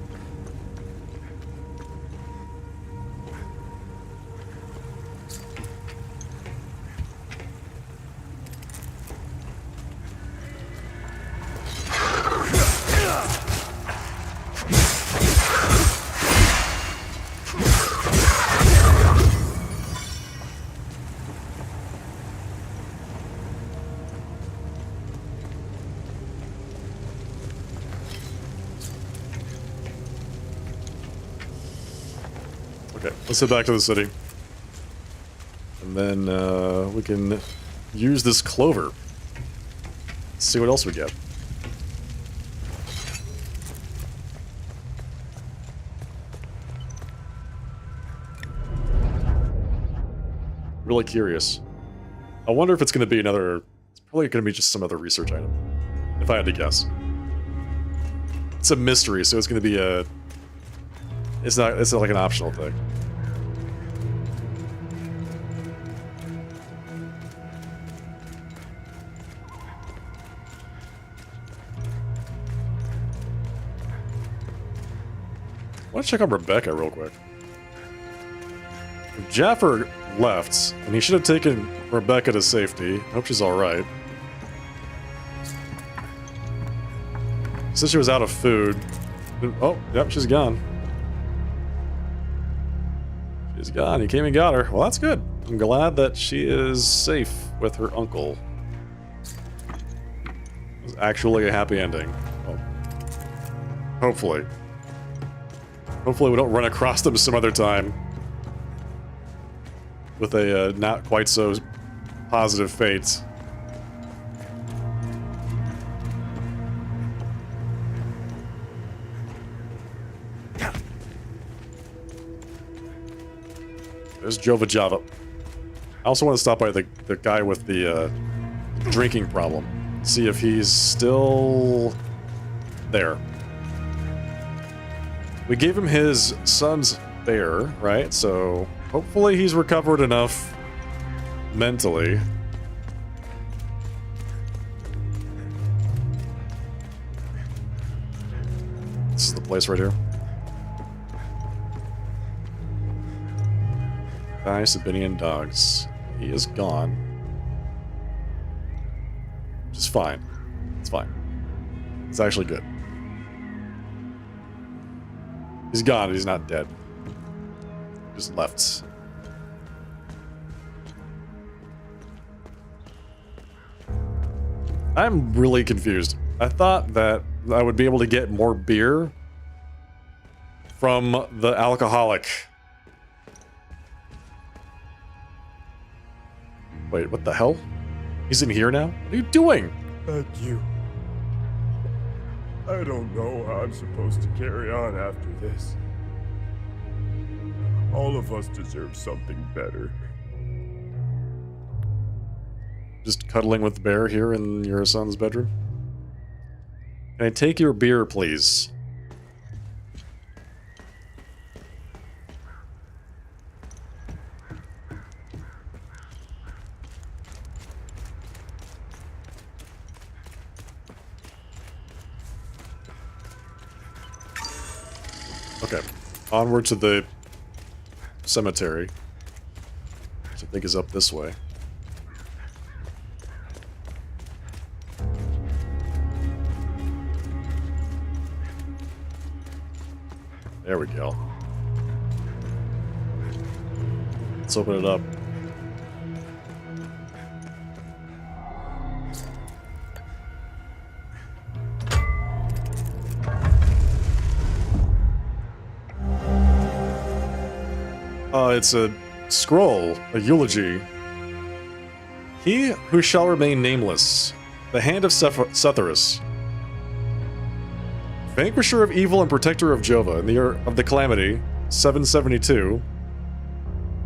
Let's head back to the city. And then we can use this clover. Let's see what else we get. Really curious. I wonder if it's going to be another... It's probably going to be just some other research item. If I had to guess. It's a mystery, so it's going to be a It's not like an optional thing. I want to check on Rebecca real quick. If Jaffer left, and he should have taken Rebecca to safety. I hope she's alright. Since she was out of food. Oh, yep, she's gone. She's gone. He came and got her. Well, that's good. I'm glad that she is safe with her uncle. It was actually a happy ending. Oh. Hopefully. Hopefully we don't run across them some other time with a not quite so positive fate. There's Jova Java. I also want to stop by the guy with the drinking problem. See if he's still there. We gave him his son's bear, right? So hopefully he's recovered enough mentally. This is the place right here. Nice Sabinian dogs. He is gone. Which is fine. It's fine. It's actually good. He's gone. He's not dead. Just left. I'm really confused. I thought that I would be able to get more beer from the alcoholic. Wait, what the hell? He's in here now? What are you doing? Thank you. I don't know how I'm supposed to carry on after this. All of us deserve something better. Just cuddling with the bear here in your son's bedroom? Can I take your beer, please? Okay, onward to the cemetery, which I think is up this way. There we go. Let's open it up. It's a scroll, a eulogy. He who shall remain nameless, the hand of Setharus, vanquisher of evil and protector of Jova in the year of the calamity, 772.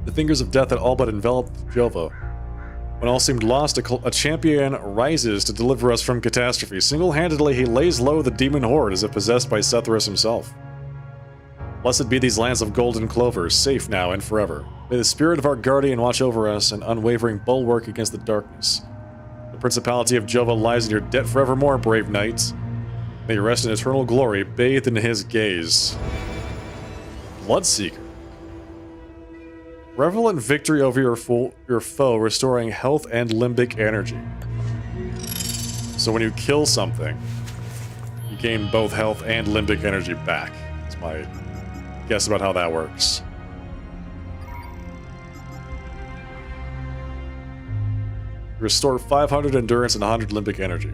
The fingers of death had all but enveloped Jova. When all seemed lost, a champion rises to deliver us from catastrophe. Single-handedly, he lays low the demon horde as if possessed by Setharus himself. Blessed be these lands of golden clover, safe now and forever. May the spirit of our guardian watch over us, an unwavering bulwark against the darkness. The principality of Jova lies in your debt forevermore, brave knights. May you rest in eternal glory, bathed in his gaze. Bloodseeker. Revel in victory over your foe, restoring health and limbic energy. So when you kill something, you gain both health and limbic energy back. That's my guess about how that works. Restore 500 endurance and 100 limbic energy.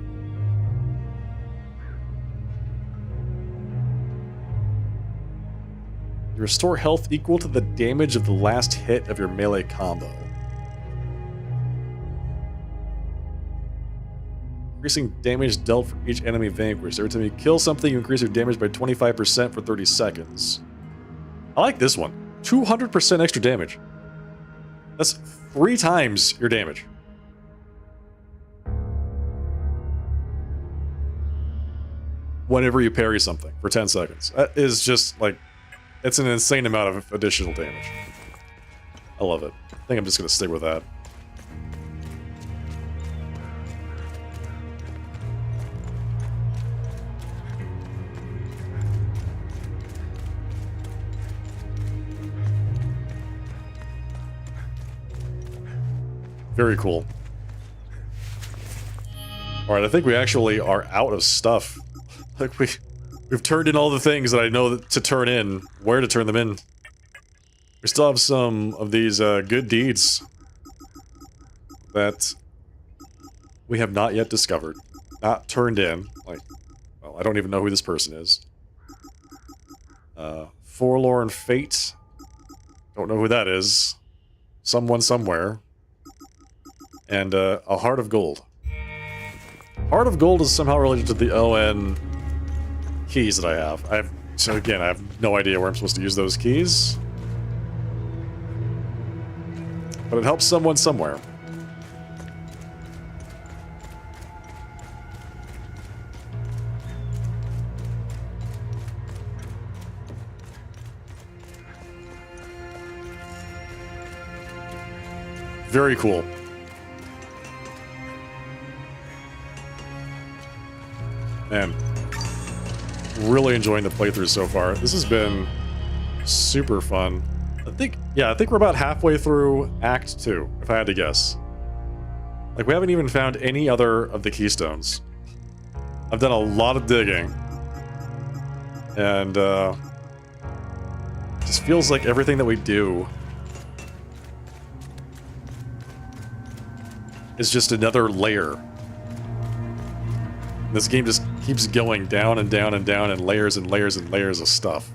You restore health equal to the damage of the last hit of your melee combo. Increasing damage dealt for each enemy vanquished. Every time you kill something, you increase your damage by 25% for 30 seconds. I like this one. 200% extra damage. That's 3 times your damage. Whenever you parry something for 10 seconds. That is just, like, It's an insane amount of additional damage. I love it. I think I'm just gonna stick with that. Very cool. Alright, I think we actually are out of stuff. Like, we've turned in all the things that I know to turn in, where to turn them in. We still have some of these good deeds that we have not yet discovered. Not turned in. Like, well, I don't even know who this person is. Forlorn Fate. Don't know who that is. Someone somewhere. And a Heart of Gold. Heart of Gold is somehow related to the ON keys that I have. So again, I have no idea where I'm supposed to use those keys. But it helps someone somewhere. Very cool. Man, really enjoying the playthrough so far. This has been super fun. I think we're about halfway through Act 2, if I had to guess. Like, we haven't even found any other of the keystones. I've done a lot of digging. And, just feels like everything that we do is just another layer. This game just keeps going down and down and down, and layers and layers and layers of stuff.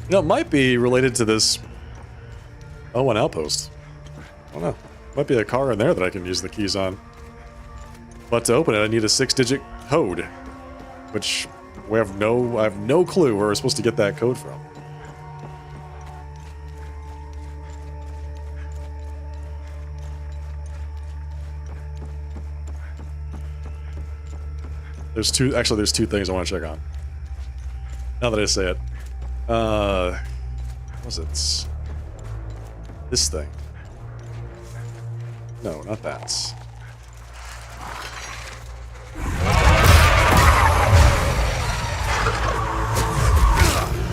You know, it might be related to this Owen Outpost. I don't know. Might be a car in there that I can use the keys on. But to open it, I need a 6-digit code, which I have no clue where we're supposed to get that code from. There's two things I want to check on. Now that I say it. What was it? This thing. No, not that.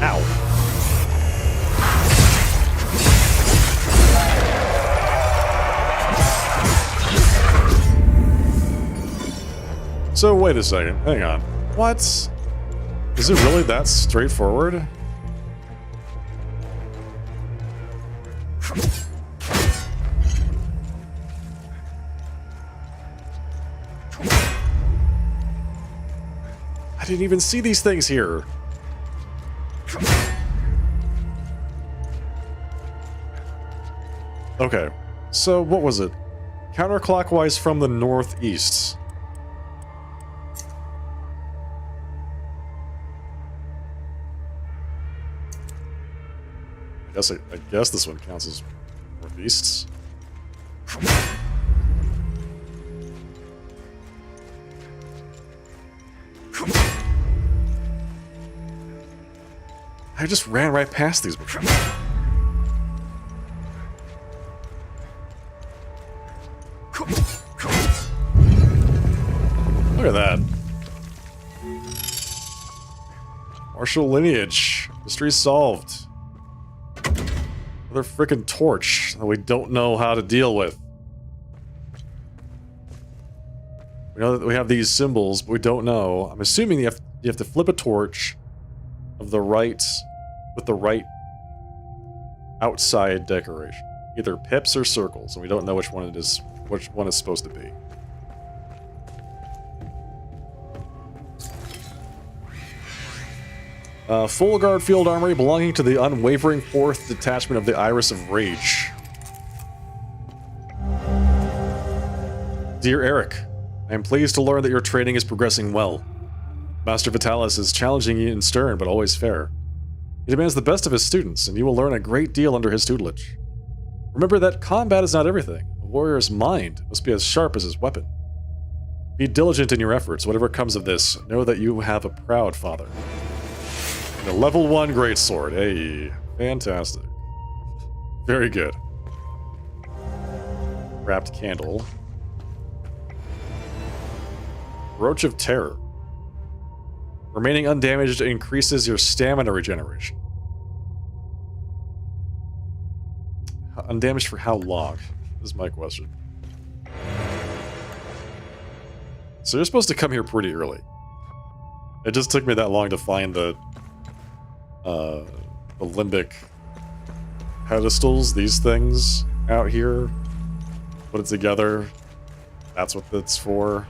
Ow. So, wait a second. Hang on. What? Is it really that straightforward? I didn't even see these things here. Okay. So, what was it? Counterclockwise from the northeast. I guess this one counts as northeast. I just ran right past these before. Look at that. Martial lineage. Mystery solved. Another frickin' torch that we don't know how to deal with. We know that we have these symbols, but we don't know. I'm assuming you have to flip a torch of the right with the right outside decoration. Either pips or circles, and we don't know which one it is, which one is supposed to be. Full guard field armory belonging to the unwavering 4th detachment of the Iris of Rage. Dear Eric, I am pleased to learn that your training is progressing well. Master Vitalis is challenging and stern, but always fair. He demands the best of his students, and you will learn a great deal under his tutelage. Remember that combat is not everything. A warrior's mind must be as sharp as his weapon. Be diligent in your efforts. Whatever comes of this, know that you have a proud father. And a level 1 greatsword. Hey, fantastic. Very good. Wrapped candle. Brooch of Terror. Remaining undamaged increases your stamina regeneration. Undamaged for how long? Is my question. So you're supposed to come here pretty early. It just took me that long to find the limbic pedestals, these things out here. Put it together. That's what that's for.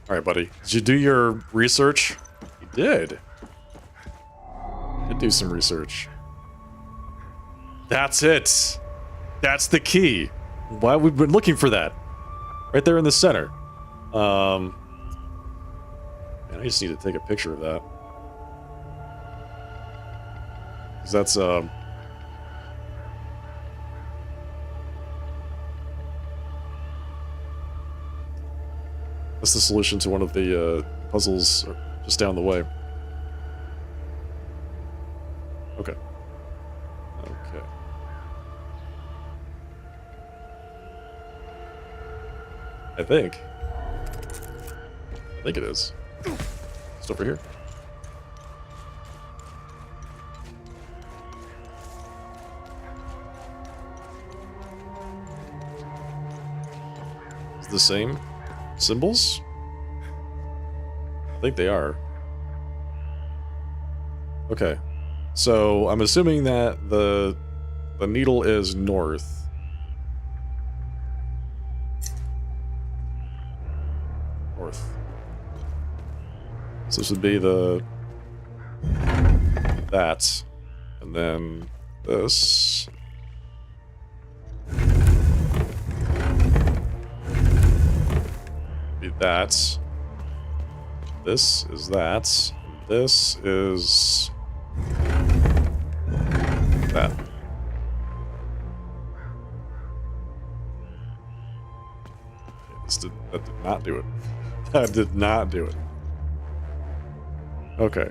Alright, buddy. Did you do your research? You did. You did do some research. That's it. That's the key. Why we've been looking for that. Right there in the center. Man, I just need to take a picture of that. Because that's, that's the solution to one of the puzzles just down the way. Okay. Okay. I think it is. It's over here. It's the same symbols? I think they are. Okay. So I'm assuming that the needle is north. North. So this would be that. And then this. Be that. This is that. This is that. That did not do it. That did not do it. Okay.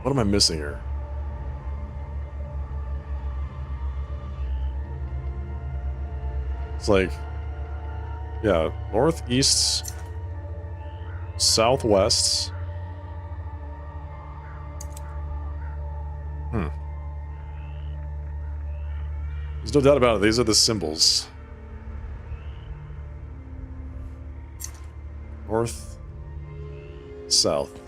What am I missing here? It's like, yeah, northeast, southwest. There's no doubt about it. These are the symbols. North, south.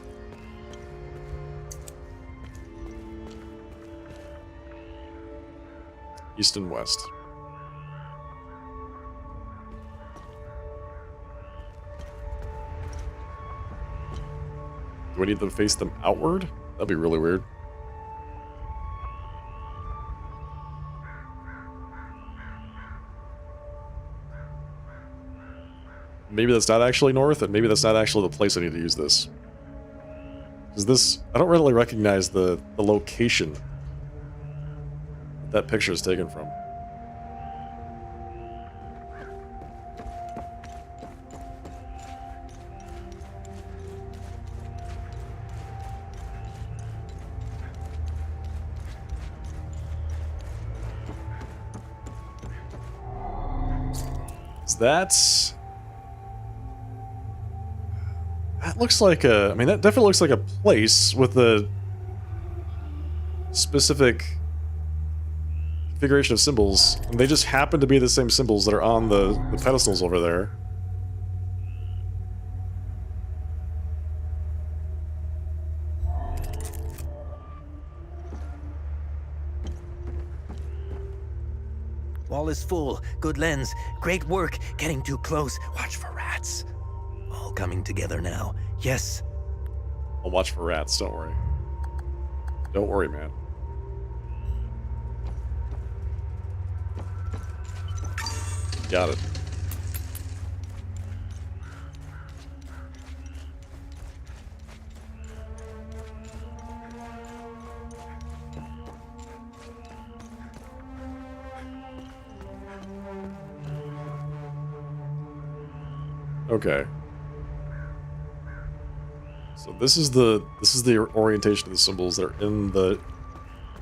East and west. Do I need to face them outward? That'd be really weird. Maybe that's not actually north, and maybe that's not actually the place I need to use this. Because this, I don't really recognize the location that picture is taken from. That looks like a, I mean, that definitely looks like a place with a specific configuration of symbols, and they just happen to be the same symbols that are on the pedestals over there. Wall is full. Good lens. Great work. Getting too close. Watch for rats. All coming together now. Yes. I'll watch for rats, don't worry. Don't worry, man. Got it. Okay. So this is the orientation of the symbols that are in the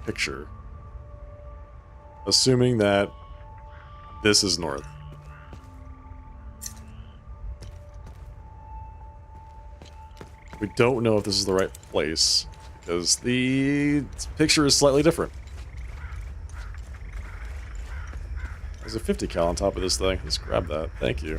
picture. Assuming that this is north. We don't know if this is the right place because the picture is slightly different. There's a 50 cal on top of this thing. Let's grab that. Thank you.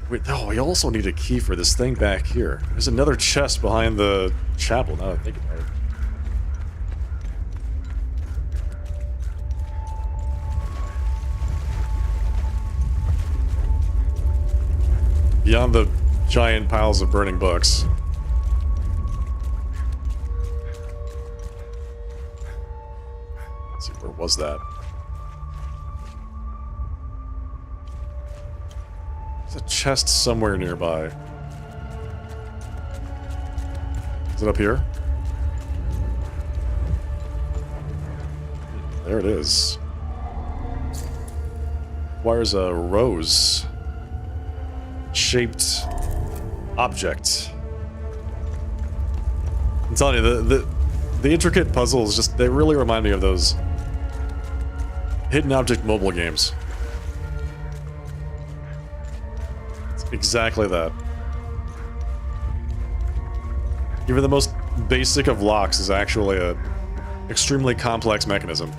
Wait, oh, we also need a key for this thing back here. There's another chest behind the chapel, now that I think about it. Beyond the giant piles of burning books. Let's see, where was that? There's a chest somewhere nearby. Is it up here? There it is. Requires a rose shaped object. I'm telling you, the intricate puzzles just, they really remind me of those hidden object mobile games. It's exactly that. Even the most basic of locks is actually a extremely complex mechanism.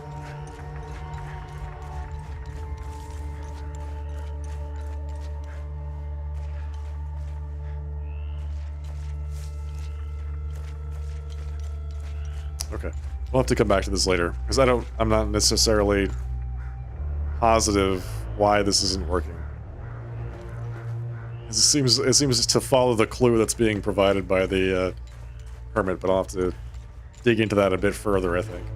Okay, we'll have to come back to this later because I'm not necessarily positive why this isn't working. It seems to follow the clue that's being provided by the permit, but I'll have to dig into that a bit further, I think.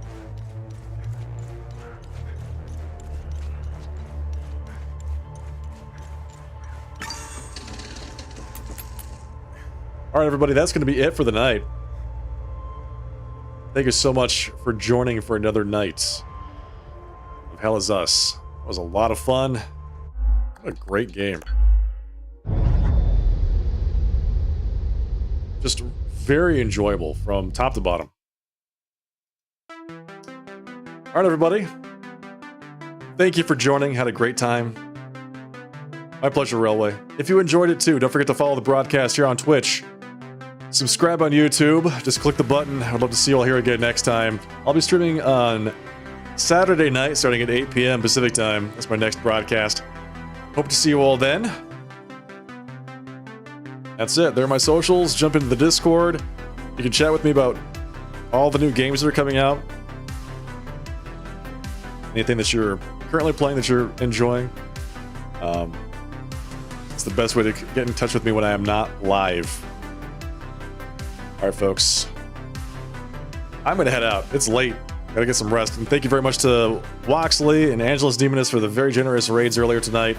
All right, everybody, that's going to be it for the night. Thank you so much for joining for another night of Hell Is Us. It was a lot of fun. What a great game. Just very enjoyable from top to bottom. All right, everybody. Thank you for joining. Had a great time. My pleasure, Railway. If you enjoyed it too, don't forget to follow the broadcast here on Twitch. Subscribe on YouTube. Just click the button. I'd love to see you all here again next time. I'll be streaming on Saturday night starting at 8 p.m. Pacific time. That's my next broadcast. Hope to see you all then. That's it. There are my socials. Jump into the Discord. You can chat with me about all the new games that are coming out. Anything that you're currently playing that you're enjoying. It's the best way to get in touch with me when I am not live. Alright, folks. I'm gonna head out. It's late. Gotta get some rest. And thank you very much to Woxley and Angelus Demoness for the very generous raids earlier tonight.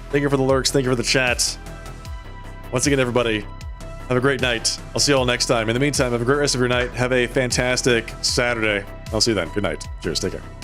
Thank you for the lurks. Thank you for the chat. Once again, everybody, have a great night. I'll see you all next time. In the meantime, have a great rest of your night. Have a fantastic Saturday. I'll see you then. Good night. Cheers. Take care.